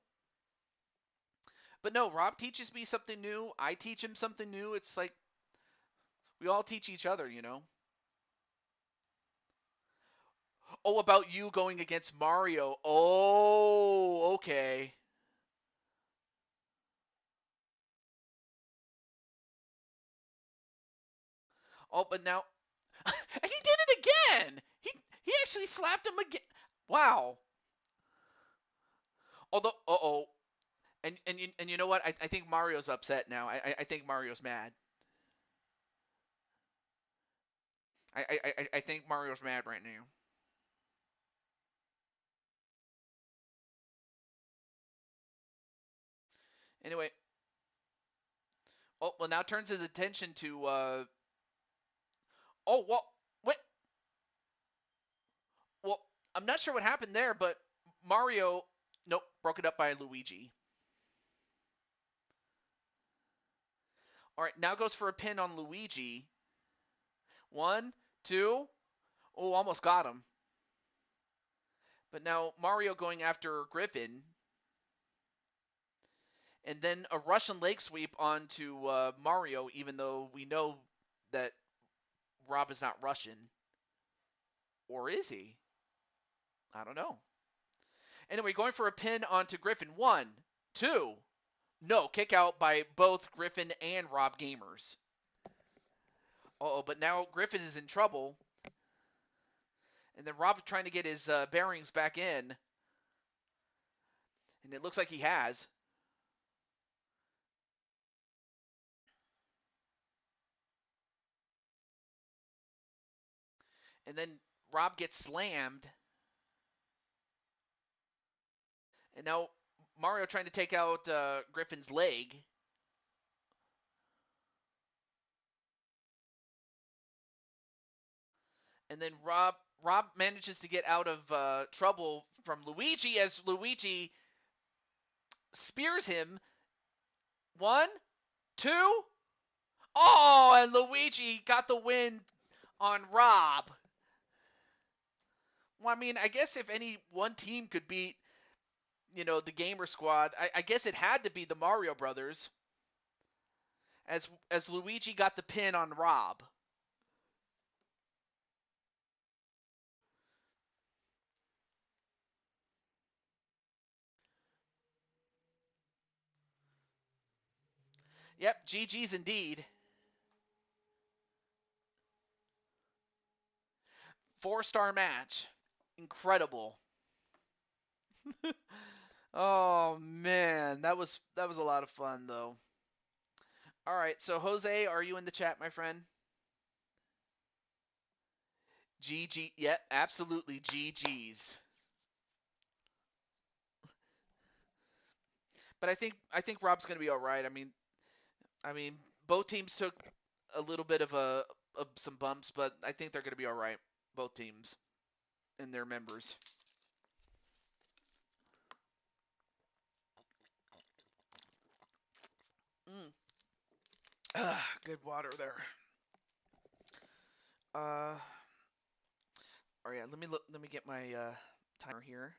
But no, Rob teaches me something new. I teach him something new. It's like we all teach each other, you know. Oh, about you going against Mario. Oh, okay. Oh, but now and he did it again. He actually slapped him again. Wow. Although, oh, and you know what? I think Mario's upset now. I think Mario's mad. I think Mario's mad right now. Anyway, oh well, now turns his attention to oh well, wait, well, I'm not sure what happened there, but Mario, nope, broke it up by Luigi. All right, now goes for a pin on Luigi. One, two, oh, almost got him. But now Mario going after Griffin, and then a Russian leg sweep onto Mario, even though we know that Rob is not Russian. Or is he? I don't know. Anyway, going for a pin onto Griffin. One, two. No, kick out by both Griffin and Rob Gamers. Oh, but now Griffin is in trouble. And then Rob trying to get his bearings back in. And it looks like he has. And then Rob gets slammed. And now Mario trying to take out Griffin's leg. And then Rob manages to get out of trouble from Luigi as Luigi spears him. One, two. Oh, and Luigi got the win on Rob. Well, I mean, I guess if any one team could beat, the Gamer Squad, I guess it had to be the Mario Brothers, as Luigi got the pin on Rob. Yep, GG's indeed. 4-star match. Incredible. Oh man, that was a lot of fun though. All right, so Jose, are you in the chat, my friend? GG, yeah, absolutely GG's. But I think Rob's gonna be all right. I mean, both teams took a little bit of some bumps, but I think they're gonna be all right. Both teams and their members. Mm. Good water there. Uh, all right, let me get my timer here.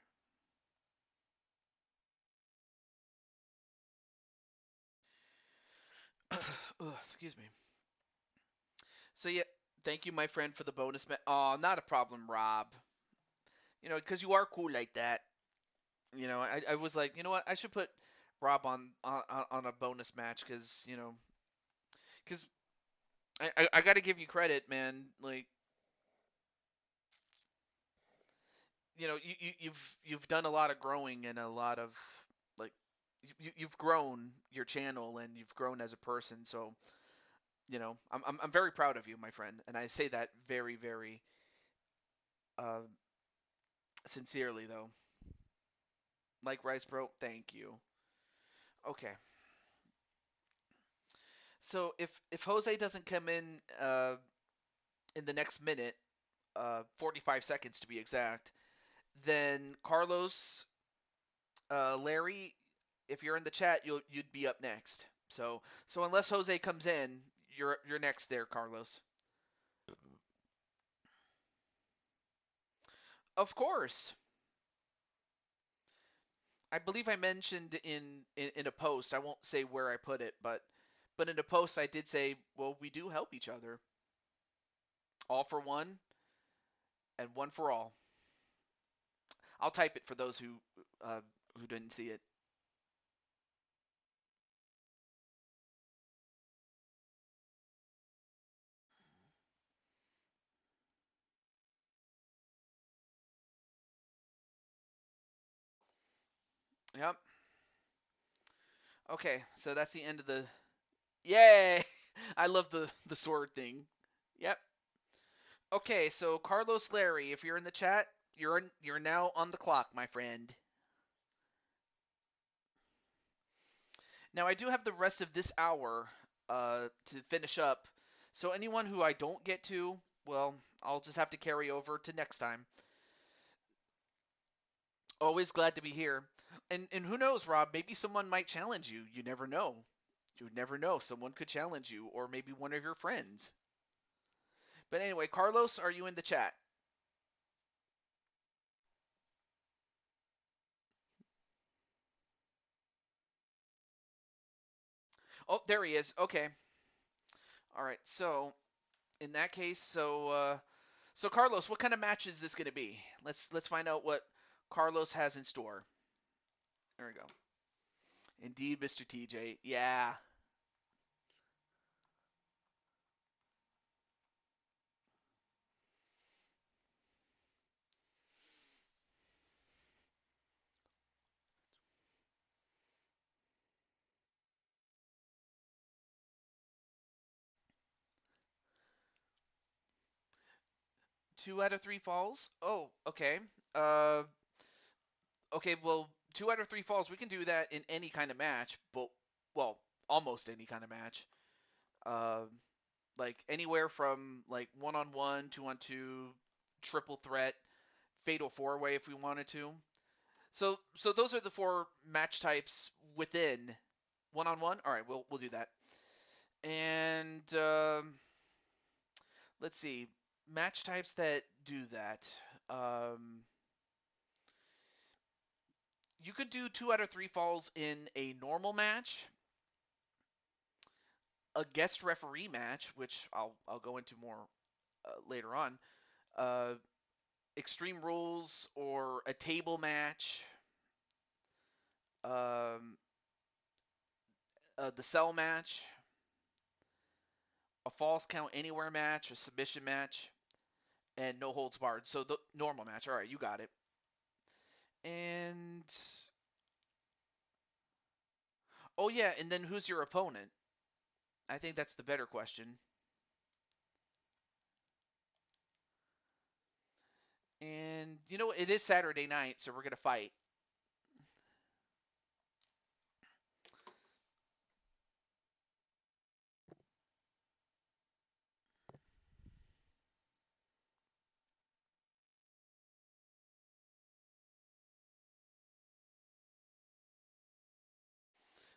Excuse me. So yeah, thank you, my friend, for the bonus. Oh, not a problem, Rob. Because you are cool like that. I was like, you know what, I should put Rob on a bonus match because I got to give you credit, man. Like, you've done a lot of growing and a lot of like you've grown your channel and you've grown as a person. So I'm very proud of you, my friend, and I say that very very uh, sincerely though. Like Rice Bro, thank you. Okay, so if Jose doesn't come in the next minute, 45 seconds to be exact, then Carlos, Larry, if you're in the chat, you'd be up next. So unless Jose comes in, you're next there, Carlos. Of course. I believe I mentioned in a post. I won't say where I put it, but in a post I did say, well, we do help each other. All for one and one for all. I'll type it for those who didn't see it. Yep. Okay, so that's the end of the. Yay! I love the sword thing. Yep. Okay, so Carlos Larry, if you're in the chat, you're now on the clock, my friend. Now I do have the rest of this hour to finish up. So anyone who I don't get to, well, I'll just have to carry over to next time. Always glad to be here. And who knows, Rob, maybe someone might challenge you. You never know. You would never know. Someone could challenge you, or maybe one of your friends. But anyway, Carlos, are you in the chat? Oh, there he is. Okay. All right. So in that case, so Carlos, what kind of match is this going to be? Let's find out what Carlos has in store. There we go. Indeed, Mr. TJ. Yeah. 2 out of 3 falls. Oh, okay. Uh, okay. Well, 2 out of 3 falls. We can do that in any kind of match, but well, almost any kind of match. Uh, like anywhere from like 1-on-1, 2-on-2, triple threat, fatal 4-way if we wanted to. So those are the 4 match types within 1-on-1. All right, we'll do that. And let's see, match types that do that. Um, you could do 2 out of 3 falls in a normal match, a guest referee match, which I'll go into more later on. Uh, extreme rules or a table match. Um, the cell match, a falls count anywhere match, a submission match, and no holds barred. So the normal match. All right, you got it. And oh yeah, and then who's your opponent? I think that's the better question. And you know it is Saturday night, so we're gonna fight.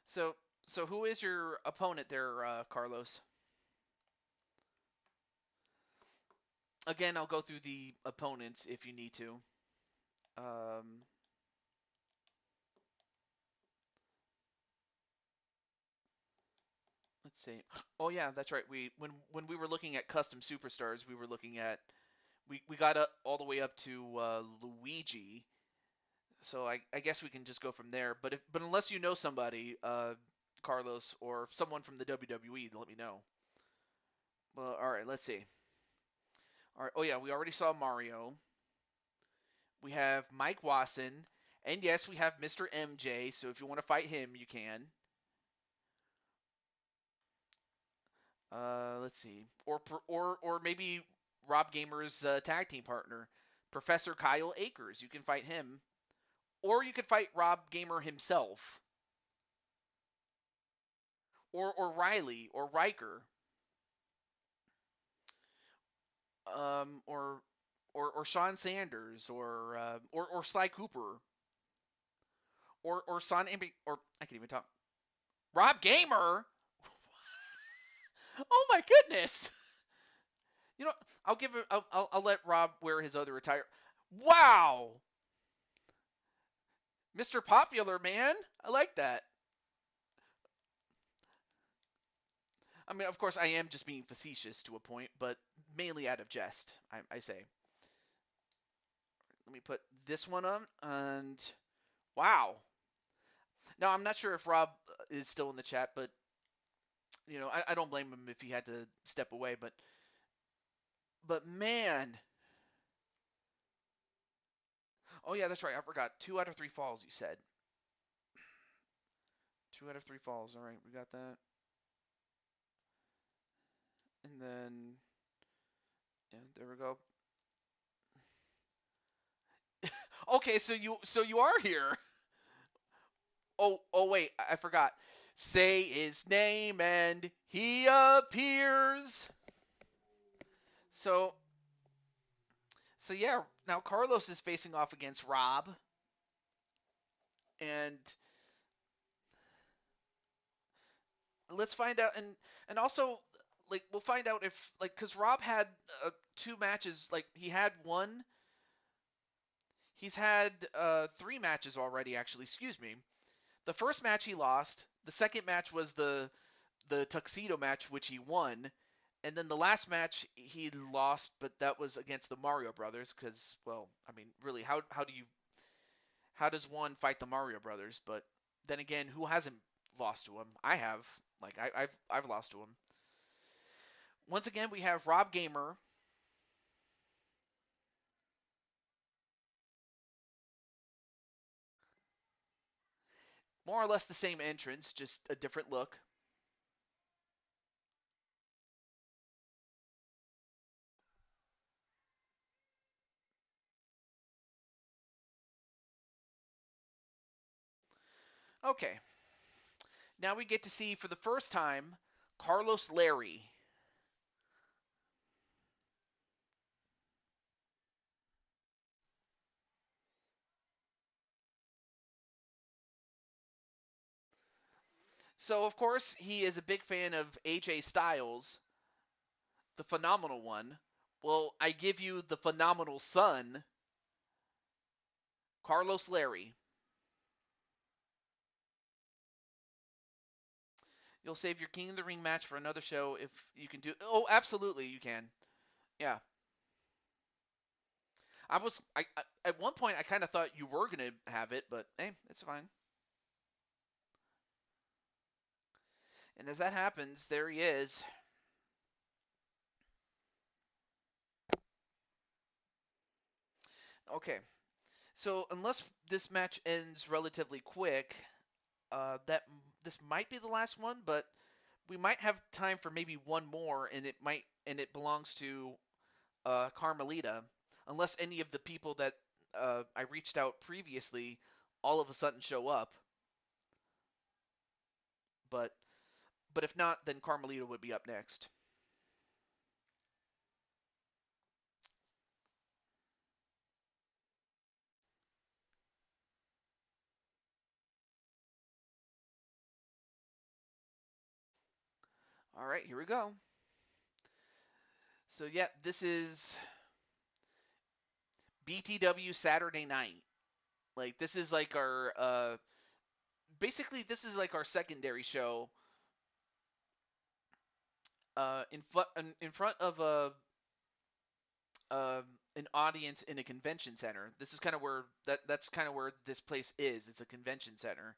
So so who is your opponent there, Carlos? Again, I'll go through the opponents if you need to. Um, let's see. Oh yeah, that's right. When we were looking at custom superstars, we were looking at we got all the way up to Luigi. So I guess we can just go from there. But unless you know somebody, Carlos or someone from the WWE, let me know. Well, all right, let's see. All right. Oh yeah, we already saw Mario. We have Mike Wasson, and yes, we have Mr. MJ. So if you want to fight him, you can. Let's see, or maybe Rob Gamer's tag team partner, Professor Kyle Akers. You can fight him, or you could fight Rob Gamer himself, or Riley or Riker, um, or or Sean Sanders, or Sly Cooper, or Son Ambi, or I can't even talk. Rob Gamer. Oh my goodness. You know, I'll give it. I'll let Rob wear his other attire. Wow, Mr. Popular man. I like that. I mean, of course, I am just being facetious to a point, but mainly out of jest, I say. Let me put this one on, and wow. Now, I'm not sure if Rob is still in the chat, but, I don't blame him if he had to step away, but man. Oh, yeah, that's right. I forgot. 2 out of 3 falls, you said. 2 out of 3 falls. All right, we got that. And then, yeah, there we go. Okay, so you are here. Oh wait, I forgot. Say his name and he appears. So so yeah, now Carlos is facing off against Rob, and let's find out. And also, like, we'll find out if, like, because Rob had 2 matches. Like, he's had 3 matches already, actually. Excuse me. The first match he lost. The second match was the tuxedo match, which he won. And then the last match he lost, but that was against the Mario Brothers because, well, I mean, really, how does one fight the Mario Brothers? But then again, who hasn't lost to him? I have. Like, I've lost to him. Once again, we have Rob Gamer. More or less the same entrance, just a different look. Okay, now we get to see for the first time Carlos Larry. So of course he is a big fan of AJ Styles, the phenomenal one. Well, I give you the phenomenal son, Carlos Larry. You'll save your King of the Ring match for another show if you can do. Oh, absolutely, you can. Yeah, at one point I kind of thought you were gonna have it, but hey, it's fine. And as that happens, there he is. Okay, So unless this match ends relatively quick, that this might be the last one, but we might have time for maybe one more, and it belongs to Carmelita, unless any of the people that I reached out previously all of a sudden show up. But if not, then Carmelita would be up next. All right, here we go. So yeah, this is BTW Saturday Night. Like this is like our basically this is like our secondary show in front of an audience in a convention center. This is kind of where that's kind of where this place is. It's a convention center.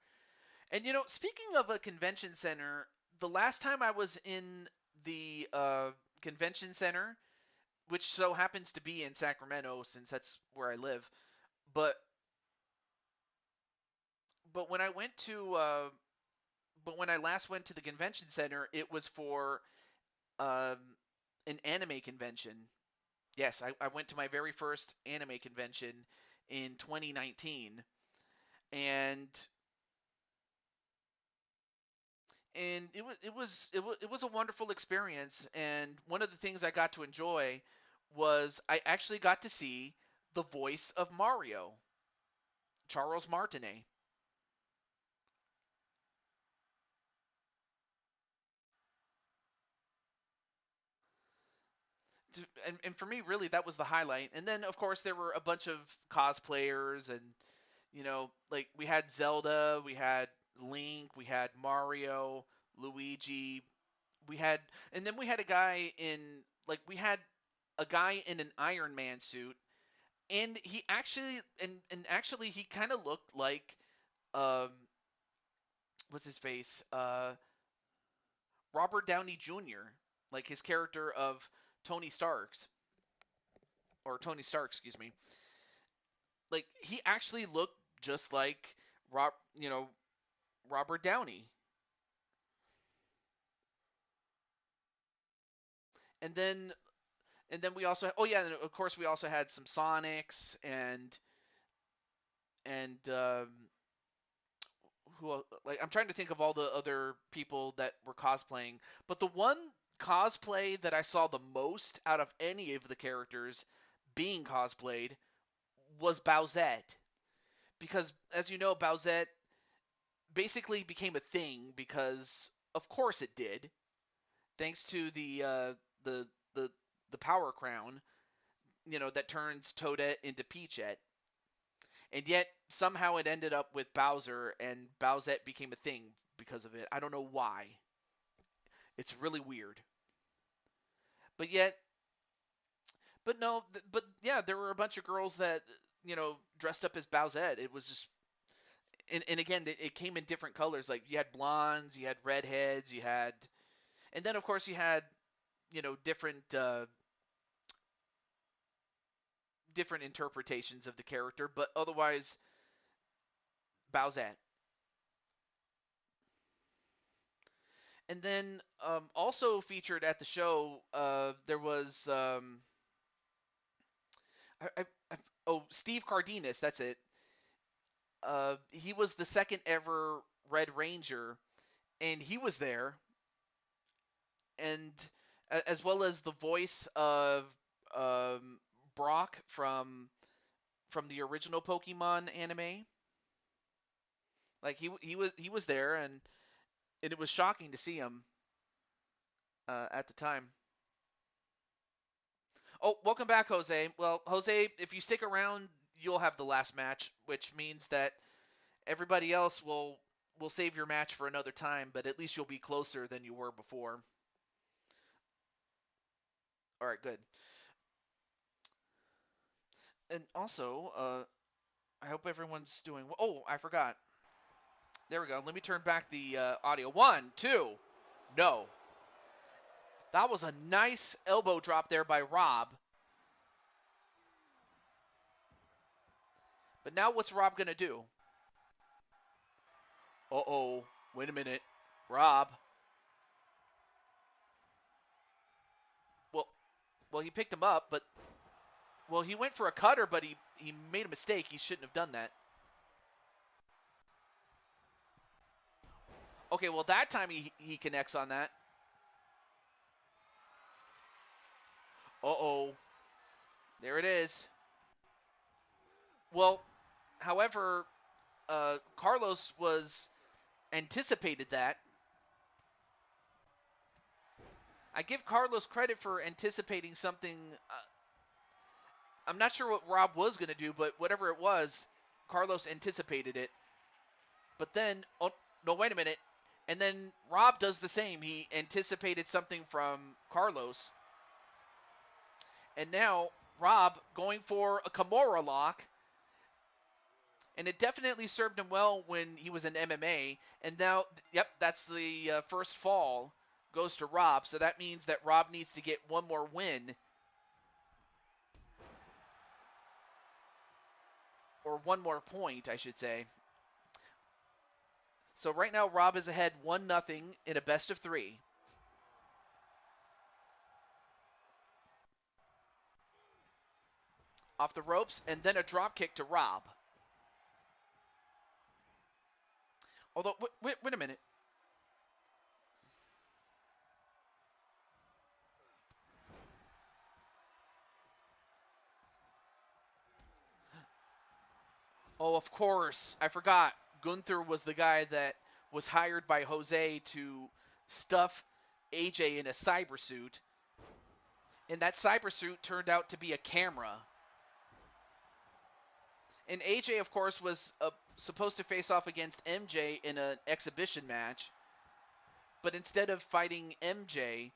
And speaking of a convention center, the last time I was in the convention center, which so happens to be in Sacramento since that's where I live, but but when I went to but when I last went to the convention center, it was for um, an anime convention. Yes, I went to my very first anime convention in 2019, and it was a wonderful experience. And one of the things I got to enjoy was I actually got to see the voice of Mario, Charles Martinet. And for me, really, that was the highlight. And then, of course, there were a bunch of cosplayers, and like we had Zelda, we had Link, we had Mario, Luigi, we had, and then we had a guy in, like, we had a guy in an Iron Man suit, and he actually, and actually, he kind of looked like, um, what's his face, Robert Downey Jr., like his character of Tony Stark's, or Tony Stark, excuse me. Like he actually looked just like Robert Downey. And then we also, oh yeah, and of course we also had some Sonics and like I'm trying to think of all the other people that were cosplaying, but the one cosplay that I saw the most out of any of the characters being cosplayed was Bowsette, because as you know, Bowsette basically became a thing because of course it did, thanks to the power crown, that turns Toadette into Peachette. And yet somehow it ended up with Bowser, and Bowsette became a thing because of it. I don't know why. It's really weird. But yet, but no, but yeah, there were a bunch of girls that dressed up as Bowsette. It was just, and again, it came in different colors. Like you had blondes, you had redheads, and then of course you had different different interpretations of the character, but otherwise Bowsette. And then also featured at the show, there was Steve Cardenas. That's it. He was the second ever Red Ranger, and he was there, and as well as the voice of um, Brock from the original Pokemon anime. Like he was there, and it was shocking to see him at the time. Oh, welcome back, Jose. Well, Jose, if you stick around, you'll have the last match, which means that everybody else will save your match for another time, but at least you'll be closer than you were before. All right, good. And also, I hope everyone's doing well. Oh, I forgot. There we go. Let me turn back the audio. One, two. No. That was a nice elbow drop there by Rob. But now what's Rob going to do? Uh-oh. Wait a minute. Rob. Well, well, he picked him up, but well, he went for a cutter, but he made a mistake. He shouldn't have done that. Okay, well that time he connects on that. Uh-oh. There it is. Well, however, Carlos was anticipated that. I give Carlos credit for anticipating something. I'm not sure what Rob was going to do, but whatever it was, Carlos anticipated it. But then, oh, no, wait a minute. And then Rob does the same. He anticipated something from Carlos. And now Rob going for a Kimura lock. And it definitely served him well when he was in MMA. And now, yep, that's the first fall goes to Rob. So that means that Rob needs to get one more win. Or one more point, I should say. So right now, Rob is ahead 1-0 in a best of 3. Off the ropes, and then a drop kick to Rob. Although, wait a minute. Oh, of course. I forgot. Gunther was the guy that was hired by Jose to stuff AJ in a cyber suit. And that cyber suit turned out to be a camera. And AJ, of course, was supposed to face off against MJ in an exhibition match. But instead of fighting MJ,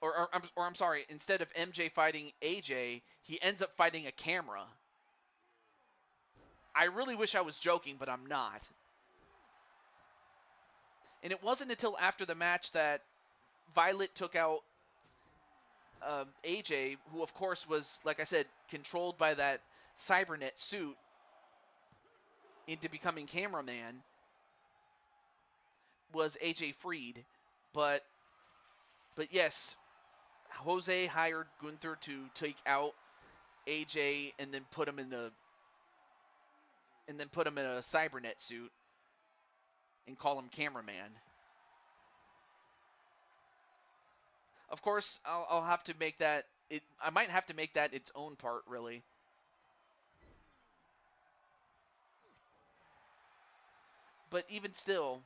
or I'm sorry, instead of MJ fighting AJ, he ends up fighting a camera. I really wish I was joking, but I'm not. And it wasn't until after the match that Violet took out AJ, who of course was, like I said, controlled by that cybernet suit into becoming cameraman, was AJ freed. But yes, Jose hired Gunther to take out AJ and then put him in a cybernet suit and call him cameraman. Of course, I'll have to make that I might have to make that its own part, really. But even still,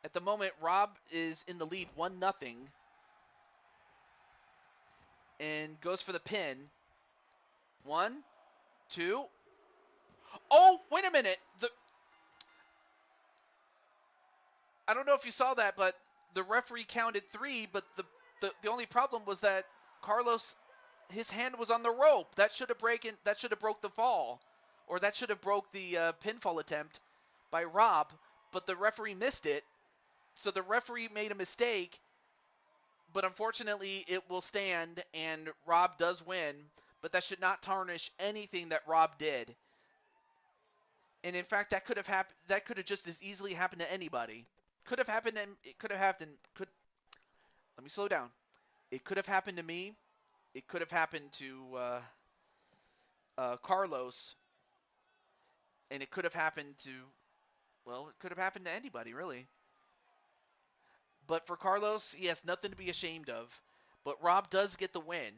at the moment, Rob is in the lead 1-0 and goes for the pin. 1, 2. Oh, wait a minute. I don't know if you saw that, but the referee counted 3, but the only problem was that Carlos, his hand was on the rope. That should have broke the fall, or that should have broke the pinfall attempt by Rob, but the referee missed it. So the referee made a mistake, but unfortunately it will stand and Rob does win, but that should not tarnish anything that Rob did. And in fact, that could have just as easily happened to anybody. Could have happened to it could have happened could Let me slow down. It could have happened to me. It could have happened to Carlos, and it could have happened to, well, it could have happened to anybody, really. But for Carlos, he has nothing to be ashamed of. But Rob does get the win.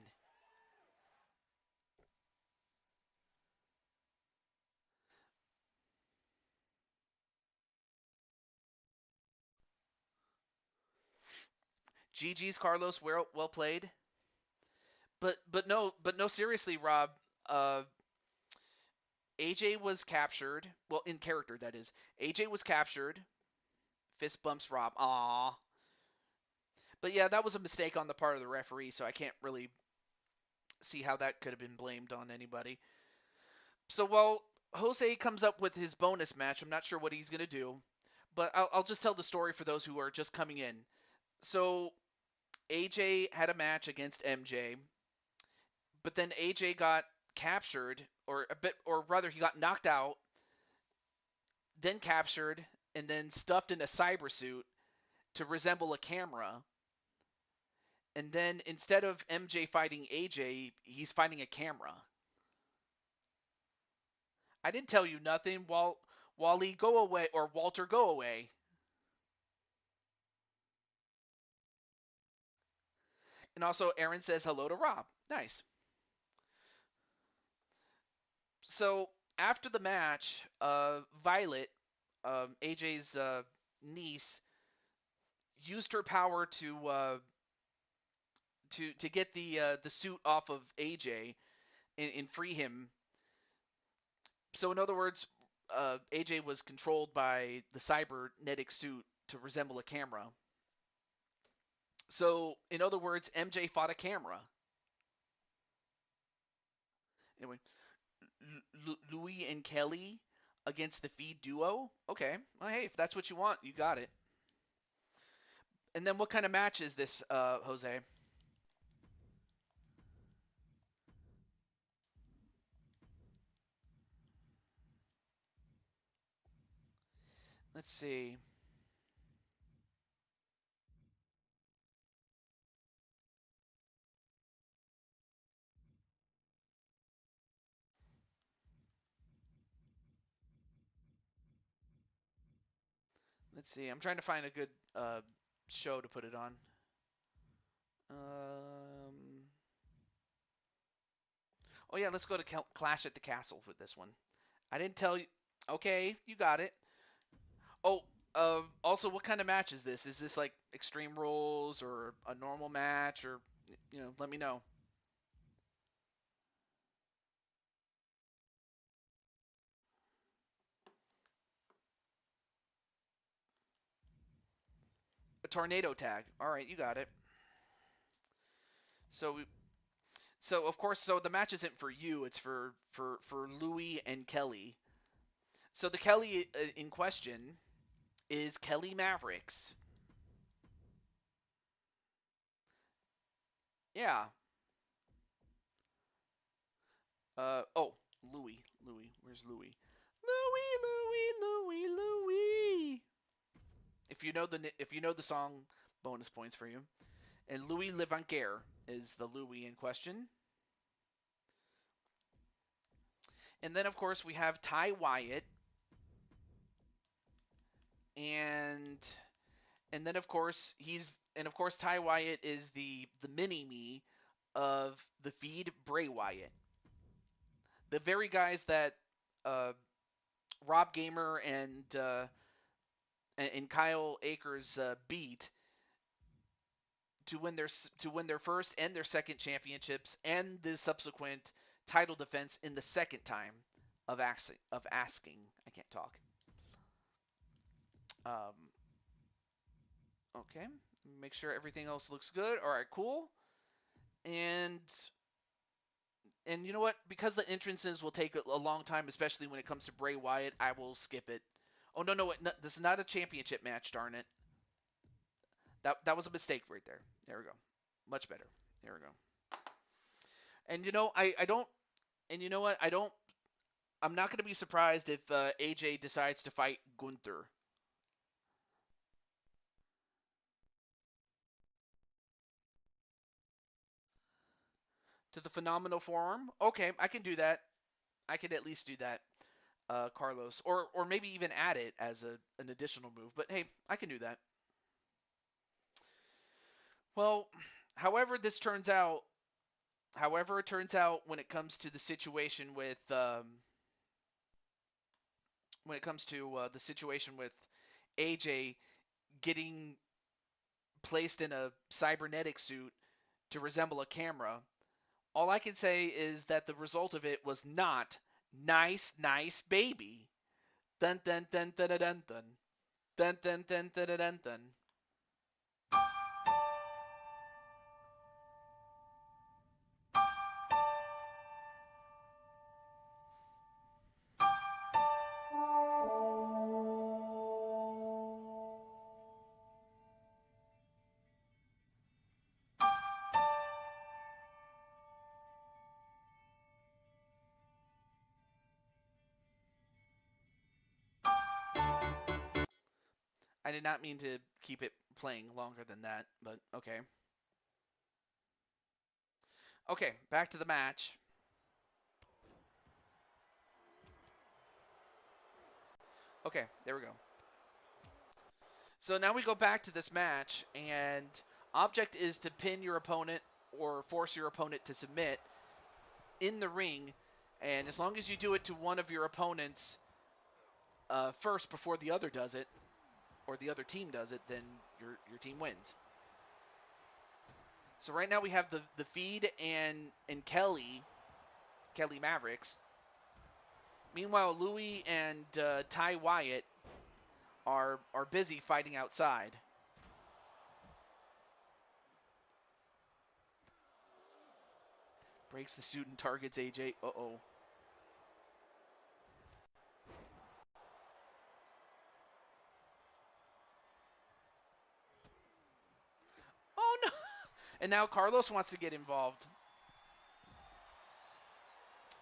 GG's Carlos, well played. But no, seriously, Rob. Uh, AJ was captured. Well, in character, that is. AJ was captured. Fist bumps Rob. Aww. But yeah, that was a mistake on the part of the referee, so I can't really see how that could have been blamed on anybody. So while Jose comes up with his bonus match, I'm not sure what he's going to do, but I'll just tell the story for those who are just coming in. So AJ had a match against MJ, but then AJ got captured, or a bit, or rather, he got knocked out, then captured, and then stuffed in a cyber suit to resemble a camera. And then instead of MJ fighting AJ, he's fighting a camera. I didn't tell you nothing. Wally, go away, or Walter, go away. And also, Aaron says hello to Rob. Nice. So after the match, Violet, AJ's niece, used her power to get the suit off of AJ and free him. So in other words, AJ was controlled by the cybernetic suit to resemble a camera. So in other words, MJ fought a camera. Anyway, Louis and Kelly against the Feed duo. Okay, well, hey, if that's what you want, you got it. And then what kind of match is this, Jose? Let's see. Let's see. I'm trying to find a good show to put it on. Um. Oh yeah, let's go to Clash at the Castle for this one. I didn't tell you. Okay, you got it. Oh, also, what kind of match is this? Is this like Extreme Rules or a normal match, or let me know. A tornado tag. All right, you got it. So, so of course, so the match isn't for you. It's for Louis and Kelly. So the Kelly in question is Kelly Mavericks. Yeah. Oh, Louis. Where's Louis? Louis. If you know the song, bonus points for you. And Louis Levanquer is the Louis in question. And then of course we have Ty Wyatt, and then of course Ty Wyatt is the mini me of the Feed Bray Wyatt, the very guys that uh, Rob Gamer and Kyle Akers beat to win their first and their second championships and the subsequent title defense in the second time of asking. I can't talk. Um, okay, make sure everything else looks good. All right, cool. And you know what? Because the entrances will take a long time, especially when it comes to Bray Wyatt, I will skip it. Oh no, no, wait, no, this is not a championship match. Darn it. That was a mistake right there. There we go. Much better. There we go. And I don't. And you know what? I'm not going to be surprised if AJ decides to fight Gunther. To the phenomenal forearm. Okay, I can do that. I can at least do that, Carlos, or maybe even add it as an additional move. But hey, I can do that. Well, however this turns out, however it turns out when it comes to the situation with AJ getting placed in a cybernetic suit to resemble a camera, all I can say is that the result of it was not nice, nice baby. Dun dun dun dun dun dun dun dun dun dun dun dun dun. I did not mean to keep it playing longer than that, but okay. Okay, back to the match. Okay, there we go. So now we go back to this match, and object is to pin your opponent or force your opponent to submit in the ring, and as long as you do it to one of your opponents first before the other does it, or the other team does it, then your team wins. So right now we have the feed and Kelly Mavericks. Meanwhile, Louis and Ty Wyatt are busy fighting outside. Breaks the suit and targets AJ. Uh-oh. Oh, no. And now Carlos wants to get involved.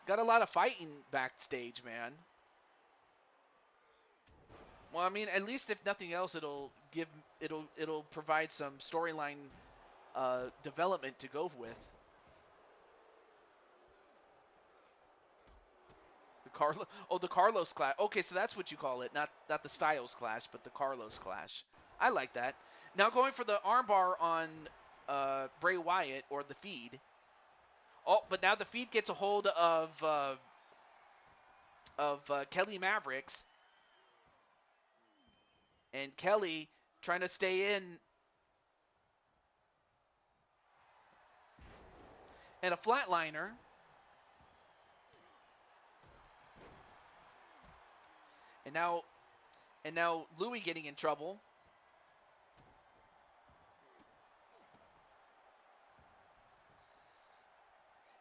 Got a lot of fighting backstage, man. Well, I mean, at least if nothing else, it'll provide some storyline development to go with. The Carlos clash. Okay, so that's what you call it, not the Styles clash, but the Carlos clash. I like that. Now going for the armbar on Bray Wyatt or the feed. Oh, but now the feed gets a hold of Kelly Mavericks, and Kelly trying to stay in, and a flatliner. And now Louis getting in trouble.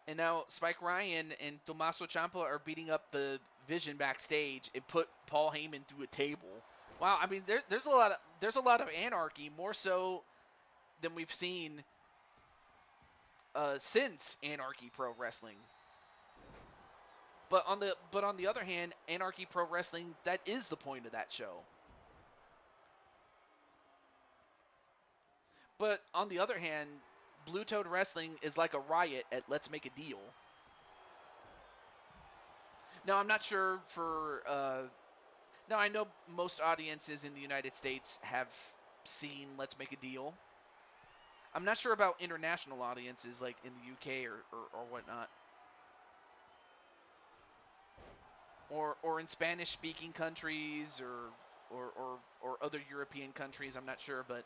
And now Spike Ryan and Tommaso Ciampa are beating up the Vision backstage and put Paul Heyman through a table. Wow, I mean there's a lot of anarchy, more so than we've seen since Anarchy Pro Wrestling. But on the other hand, Anarchy Pro Wrestling, that is the point of that show. But on the other hand, Blue Toad Wrestling is like a riot at Let's Make a Deal. Now I'm not sure for now I know most audiences in the United States have seen Let's Make a Deal. I'm not sure about international audiences like in the UK or whatnot. Or in Spanish speaking countries or other European countries, I'm not sure, but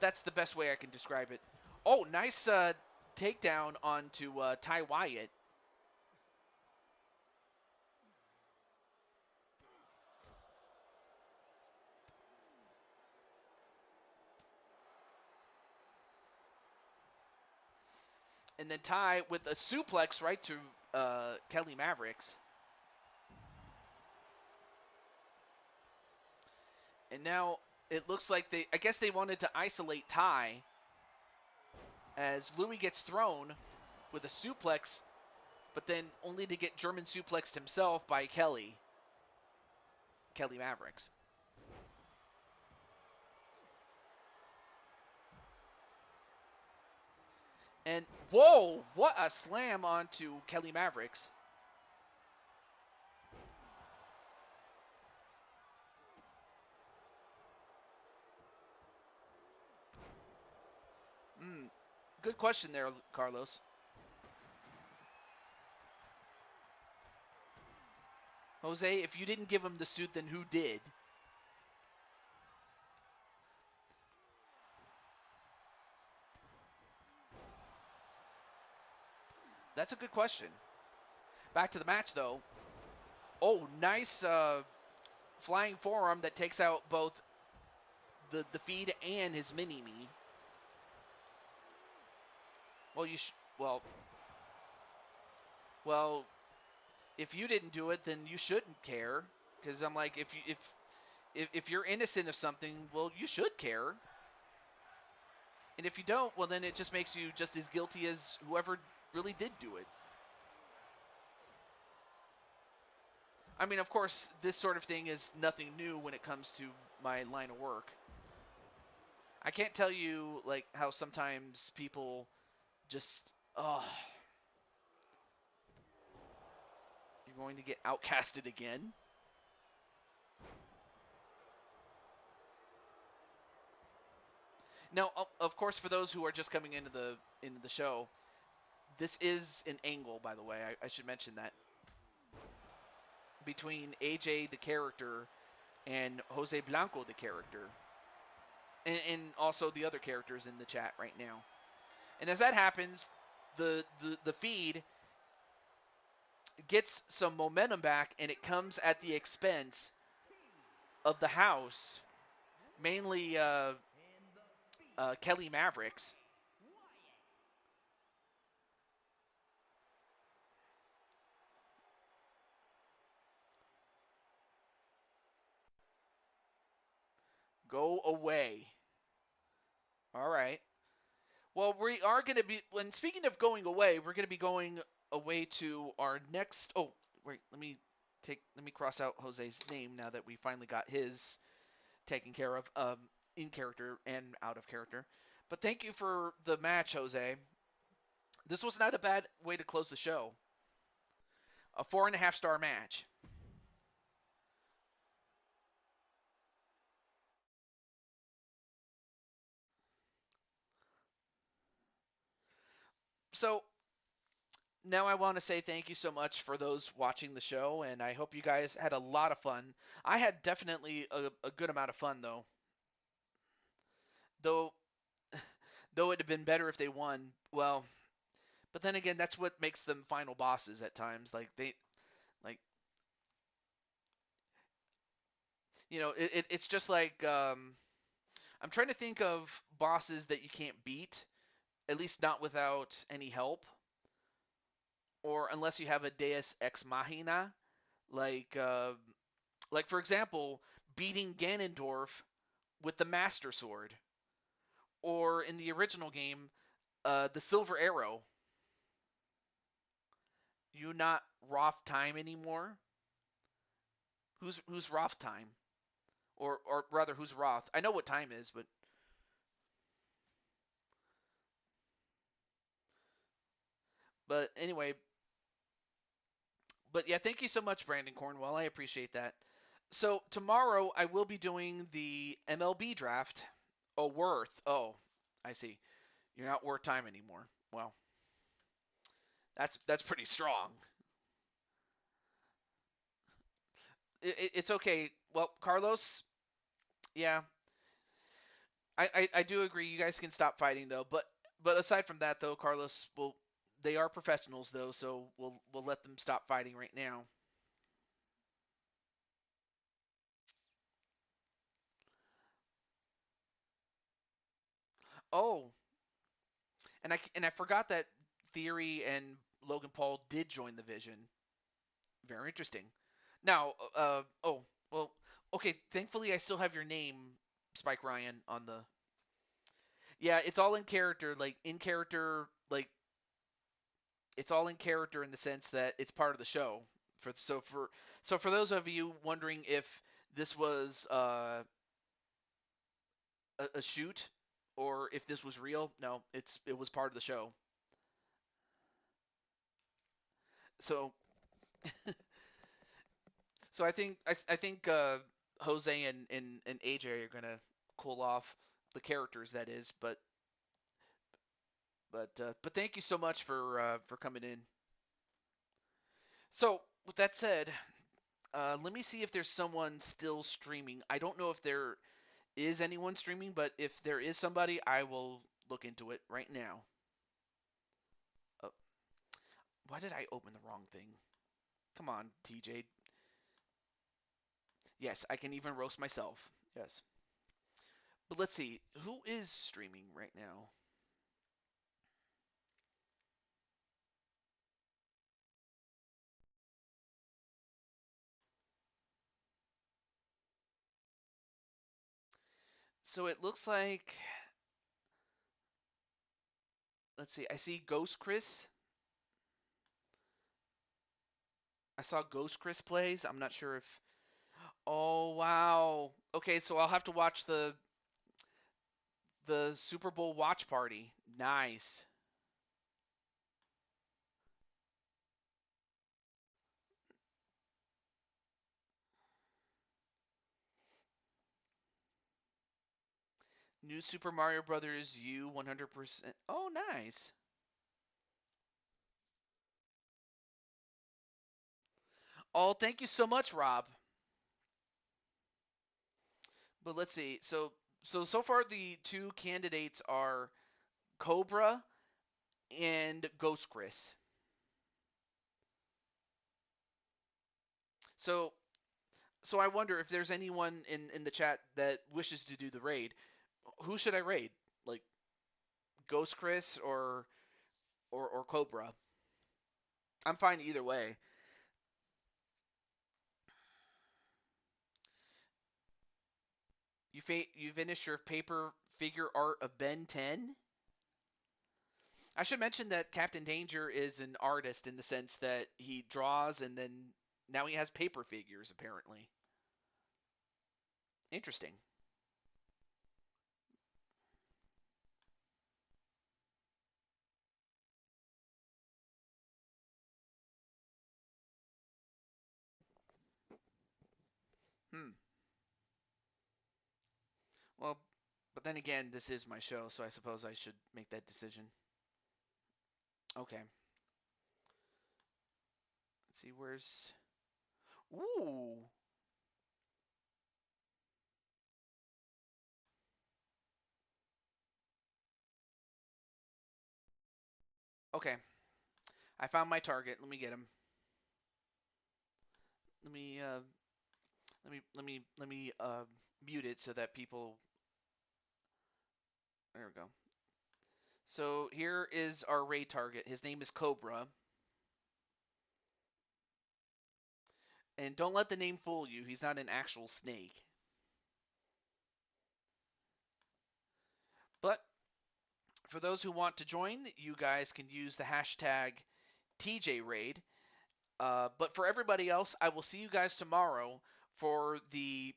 that's the best way I can describe it. Oh, nice takedown onto Ty Wyatt. And then Ty with a suplex right to Kelly Mavericks. And now it looks like I guess they wanted to isolate Ty as Louis gets thrown with a suplex, but then only to get German suplexed himself by Kelly Mavericks. And whoa, what a slam onto Kelly Mavericks. Good question there, Carlos. Jose, if you didn't give him the suit, then who did? That's a good question. Back to the match, though. Oh, nice flying forearm that takes out both the feed and his mini-me. Well, well, if you didn't do it, then you shouldn't care. Because I'm like, if you're innocent of something, well, you should care. And if you don't, well, then it just makes you just as guilty as whoever really did do it. I mean, of course, this sort of thing is nothing new when it comes to my line of work. I can't tell you like how sometimes people just you're going to get outcasted again. Now, of course, for those who are just coming into the show, this is an angle, by the way. I should mention that between AJ the character and Jose Blanco the character, and also the other characters in the chat right now. And as that happens, the feed gets some momentum back, and it comes at the expense of the house, mainly Kelly Mavericks. Go away. All right. Well, we are going to be. When speaking of going away, we're going to be going away to our next. Oh, wait. Let me cross out Jose's name now that we finally got his taken care of, in character and out of character. But thank you for the match, Jose. This was not a bad way to close the show. A 4.5 star match. So now I want to say thank you so much for those watching the show, and I hope you guys had a lot of fun. I had definitely a good amount of fun, though though it'd have been better if they won. Well, but then again, that's what makes them final bosses at times. Like it's just like I'm trying to think of bosses that you can't beat, at least not without any help, or unless you have a Deus Ex Machina, like uh, like for example, beating Ganondorf with the Master Sword, or in the original game, the Silver Arrow. You not Roth time anymore. Who's Roth time? Or rather, who's Roth? I know what time is, but anyway. But yeah, thank you so much, Brandon Cornwell. I appreciate that. So tomorrow I will be doing the MLB draft. Oh, worth. Oh, I see. You're not worth time anymore. Well, that's pretty strong. It's okay. Well, Carlos, yeah, I do agree. You guys can stop fighting though. But aside from that though, Carlos, well, they are professionals though, so we'll let them stop fighting right now. Oh, and I forgot that Theory and Logan Paul did join the Vision. Very interesting. Now, oh, well, okay. Thankfully, I still have your name, Spike Ryan, on the. Yeah, it's all in character. Like in character, like it's all in character in the sense that it's part of the show. For those of you wondering if this was a shoot or if this was real, no, it was part of the show. So so I think Jose and AJ are gonna cool off the characters that is, but thank you so much for coming in. So with that said, let me see if there's someone still streaming. I don't know if there is anyone streaming, but if there is somebody, I will look into it right now. Uh, why did I open the wrong thing? Come on, TJ. Yes, I can even roast myself. Yes. But let's see, who is streaming right now? So it looks like, let's see, I see Ghost Chris. I saw Ghost Chris plays. I'm not sure if. Oh wow. Okay, so I'll have to watch the Super Bowl watch party. Nice. New Super Mario Brothers U 100%. Oh, nice. Oh, thank you so much, Rob. But let's see. So far the two candidates are Cobra and Ghost Chris. So so I wonder if there's anyone in the chat that wishes to do the raid. Who should I raid? Like Ghost Chris or Cobra? I'm fine either way. You finished your paper figure art of Ben 10? I should mention that Captain Danger is an artist in the sense that he draws and then now he has paper figures apparently. Interesting. Hmm. Well, but then again, this is my show, so I suppose I should make that decision. Okay. Let's see where's. Ooh. Okay. I found my target. Let me get him. Let me let me mute it so that people. There we go. So here is our raid target. His name is Cobra. And don't let the name fool you. He's not an actual snake. But for those who want to join, you guys can use the hashtag TJRaid. But for everybody else, I will see you guys tomorrow for the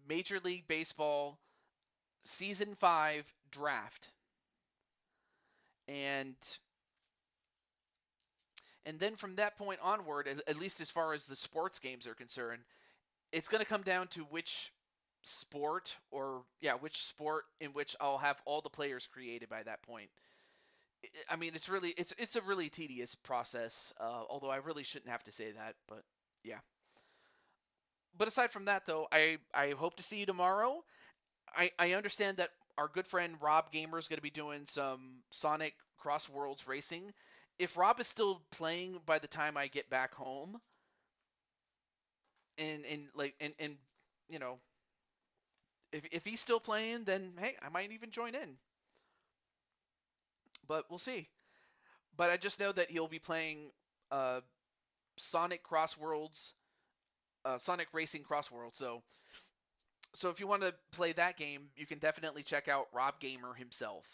Major League Baseball Season 5 draft. And and then from that point onward, at least as far as the sports games are concerned, it's going to come down to which which sport in which I'll have all the players created by that point. I mean, it's a really tedious process. Although I really shouldn't have to say that, but yeah. But aside from that, though, I hope to see you tomorrow. I understand that our good friend Rob Gamer is going to be doing some Sonic Cross Worlds racing. If Rob is still playing by the time I get back home, and you know, if he's still playing, then hey, I might even join in. But we'll see. But I just know that he'll be playing uh, Sonic Cross Worlds, Sonic Racing Cross Worlds. So if you want to play that game, you can definitely check out Rob Gamer himself.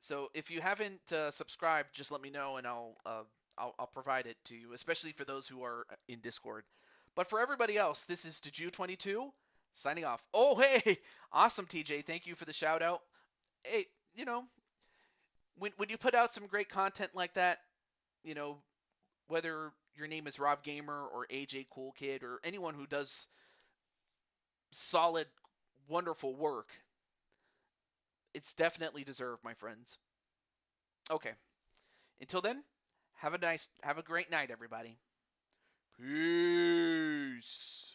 So if you haven't subscribed, just let me know and I'll provide it to you, especially for those who are in Discord. But for everybody else, this is Deju22 signing off. Oh hey, awesome TJ, thank you for the shout out. Hey, when you put out some great content like that, you know whether your name is Rob Gamer or AJ Cool Kid or anyone who does solid, wonderful work, it's definitely deserved, my friends. Okay. Until then, have a great night, everybody. Peace.